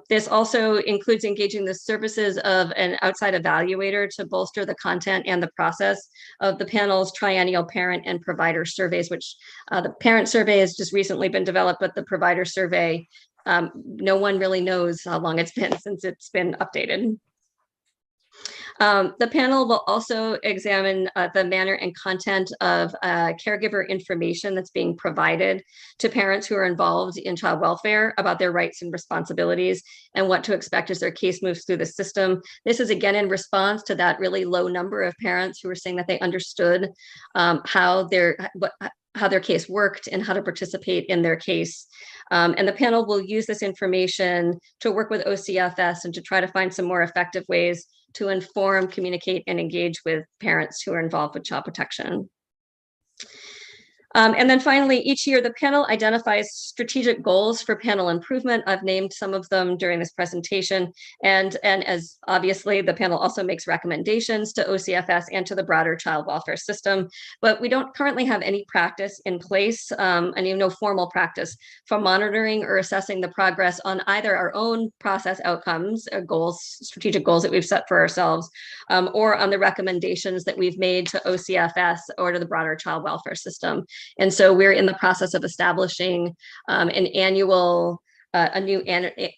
This also includes engaging the services of an outside evaluator to bolster the content and the process of the panel's triennial parent and provider surveys, which the parent survey has just recently been developed, but the provider survey, no one really knows how long it's been since it's been updated. The panel will also examine the manner and content of caregiver information that's being provided to parents who are involved in child welfare about their rights and responsibilities and what to expect as their case moves through the system. This is again in response to that really low number of parents who were saying that they understood how their case worked and how to participate in their case. And the panel will use this information to work with OCFS and to try to find some more effective ways to inform, communicate, and engage with parents who are involved with child protection. And then finally, each year, the panel identifies strategic goals for panel improvement. I've named some of them during this presentation. And as obviously, the panel also makes recommendations to OCFS and to the broader child welfare system. But we don't currently have any practice in place, and even no formal practice for monitoring or assessing the progress on either our own process outcomes, goals, strategic goals that we've set for ourselves, or on the recommendations that we've made to OCFS or to the broader child welfare system. And so we're in the process of establishing a new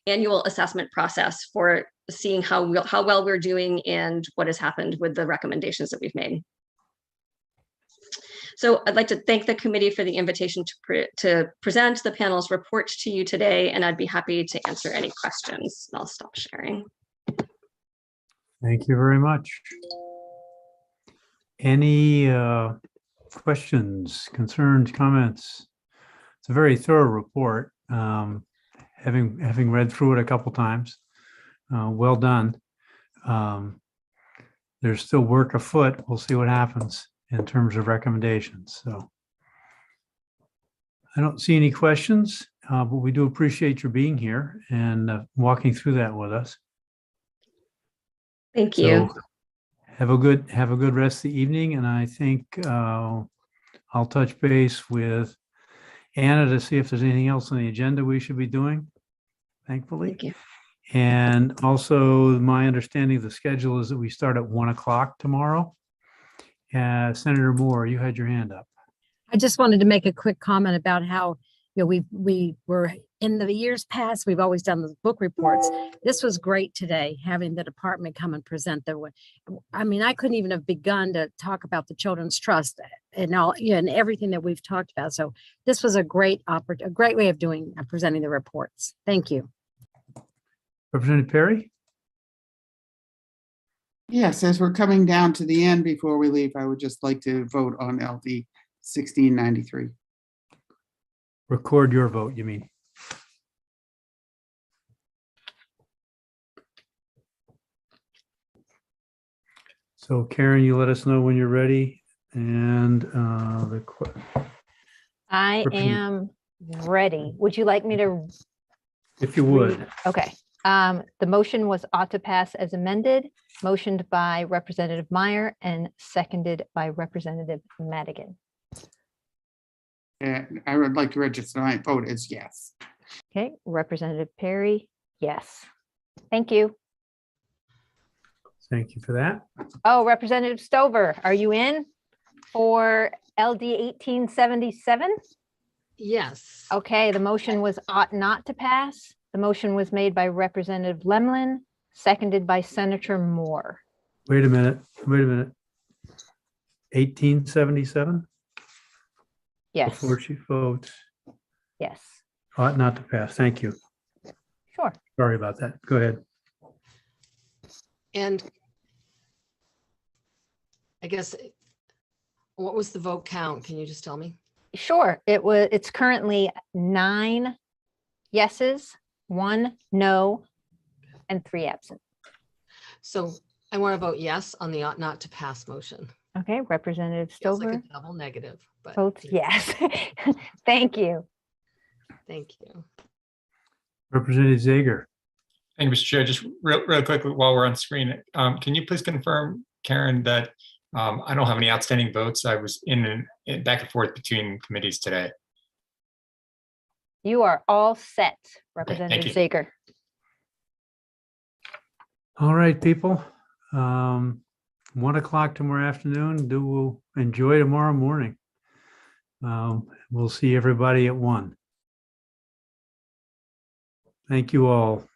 annual assessment process for seeing how well we're doing and what has happened with the recommendations that we've made. So I'd like to thank the committee for the invitation to present the panel's report to you today, and I'd be happy to answer any questions. I'll stop sharing. Thank you very much. Any questions, concerns, comments? It's a very thorough report. Having read through it a couple times, well done. There's still work afoot. We'll see what happens in terms of recommendations. So I don't see any questions, but we do appreciate your being here and walking through that with us. Thank you. So have a good rest of the evening, and I think I'll touch base with Anna to see if there's anything else on the agenda we should be doing, thankfully. Thank you. And also, my understanding of the schedule is that we start at 1 o'clock tomorrow. Senator Moore, you had your hand up. I just wanted to make a quick comment about how, we were in the years past, we've always done the book reports. This was great today, having the department come and present I mean, I couldn't even have begun to talk about the Children's Trust and all, and everything that we've talked about. So this was a great way of doing presenting the reports. Thank you. Representative Perry? Yes, as we're coming down to the end before we leave, I would just like to vote on LD 1693. Record your vote, you mean? So Karen, you let us know when you're ready. And I am ready. Would you like me to? If you would. Okay. The motion was ought to pass as amended, motioned by Representative Meyer and seconded by Representative Madigan. And I would like to register my vote as yes. Okay, Representative Perry, yes. Thank you. Thank you for that. Oh, Representative Stover, are you in for LD 1877? Yes. Okay, the motion was ought not to pass. The motion was made by Representative Lemlin, seconded by Senator Moore. Wait a minute. 1877? Yes. Before she votes. Yes. Ought not to pass. Thank you. Sure. Sorry about that. Go ahead. And I guess, what was the vote count? Can you just tell me? Sure. It's currently 9 yeses, 1 no, and 3 absent. So I want to vote yes on the ought not to pass motion. Okay, Representative Feels Stover. like a double negative, but Votes yes. Thank you. thank you. Representative Zager. Thank you, Mr. Chair. Just real quickly while we're on screen, can you please confirm, Karen, that I don't have any outstanding votes? I was in back and forth between committees today. You are all set, Okay, Representative thank Zager. All right, people. 1 o'clock tomorrow afternoon. We'll enjoy tomorrow morning. We'll see everybody at 1. Thank you all.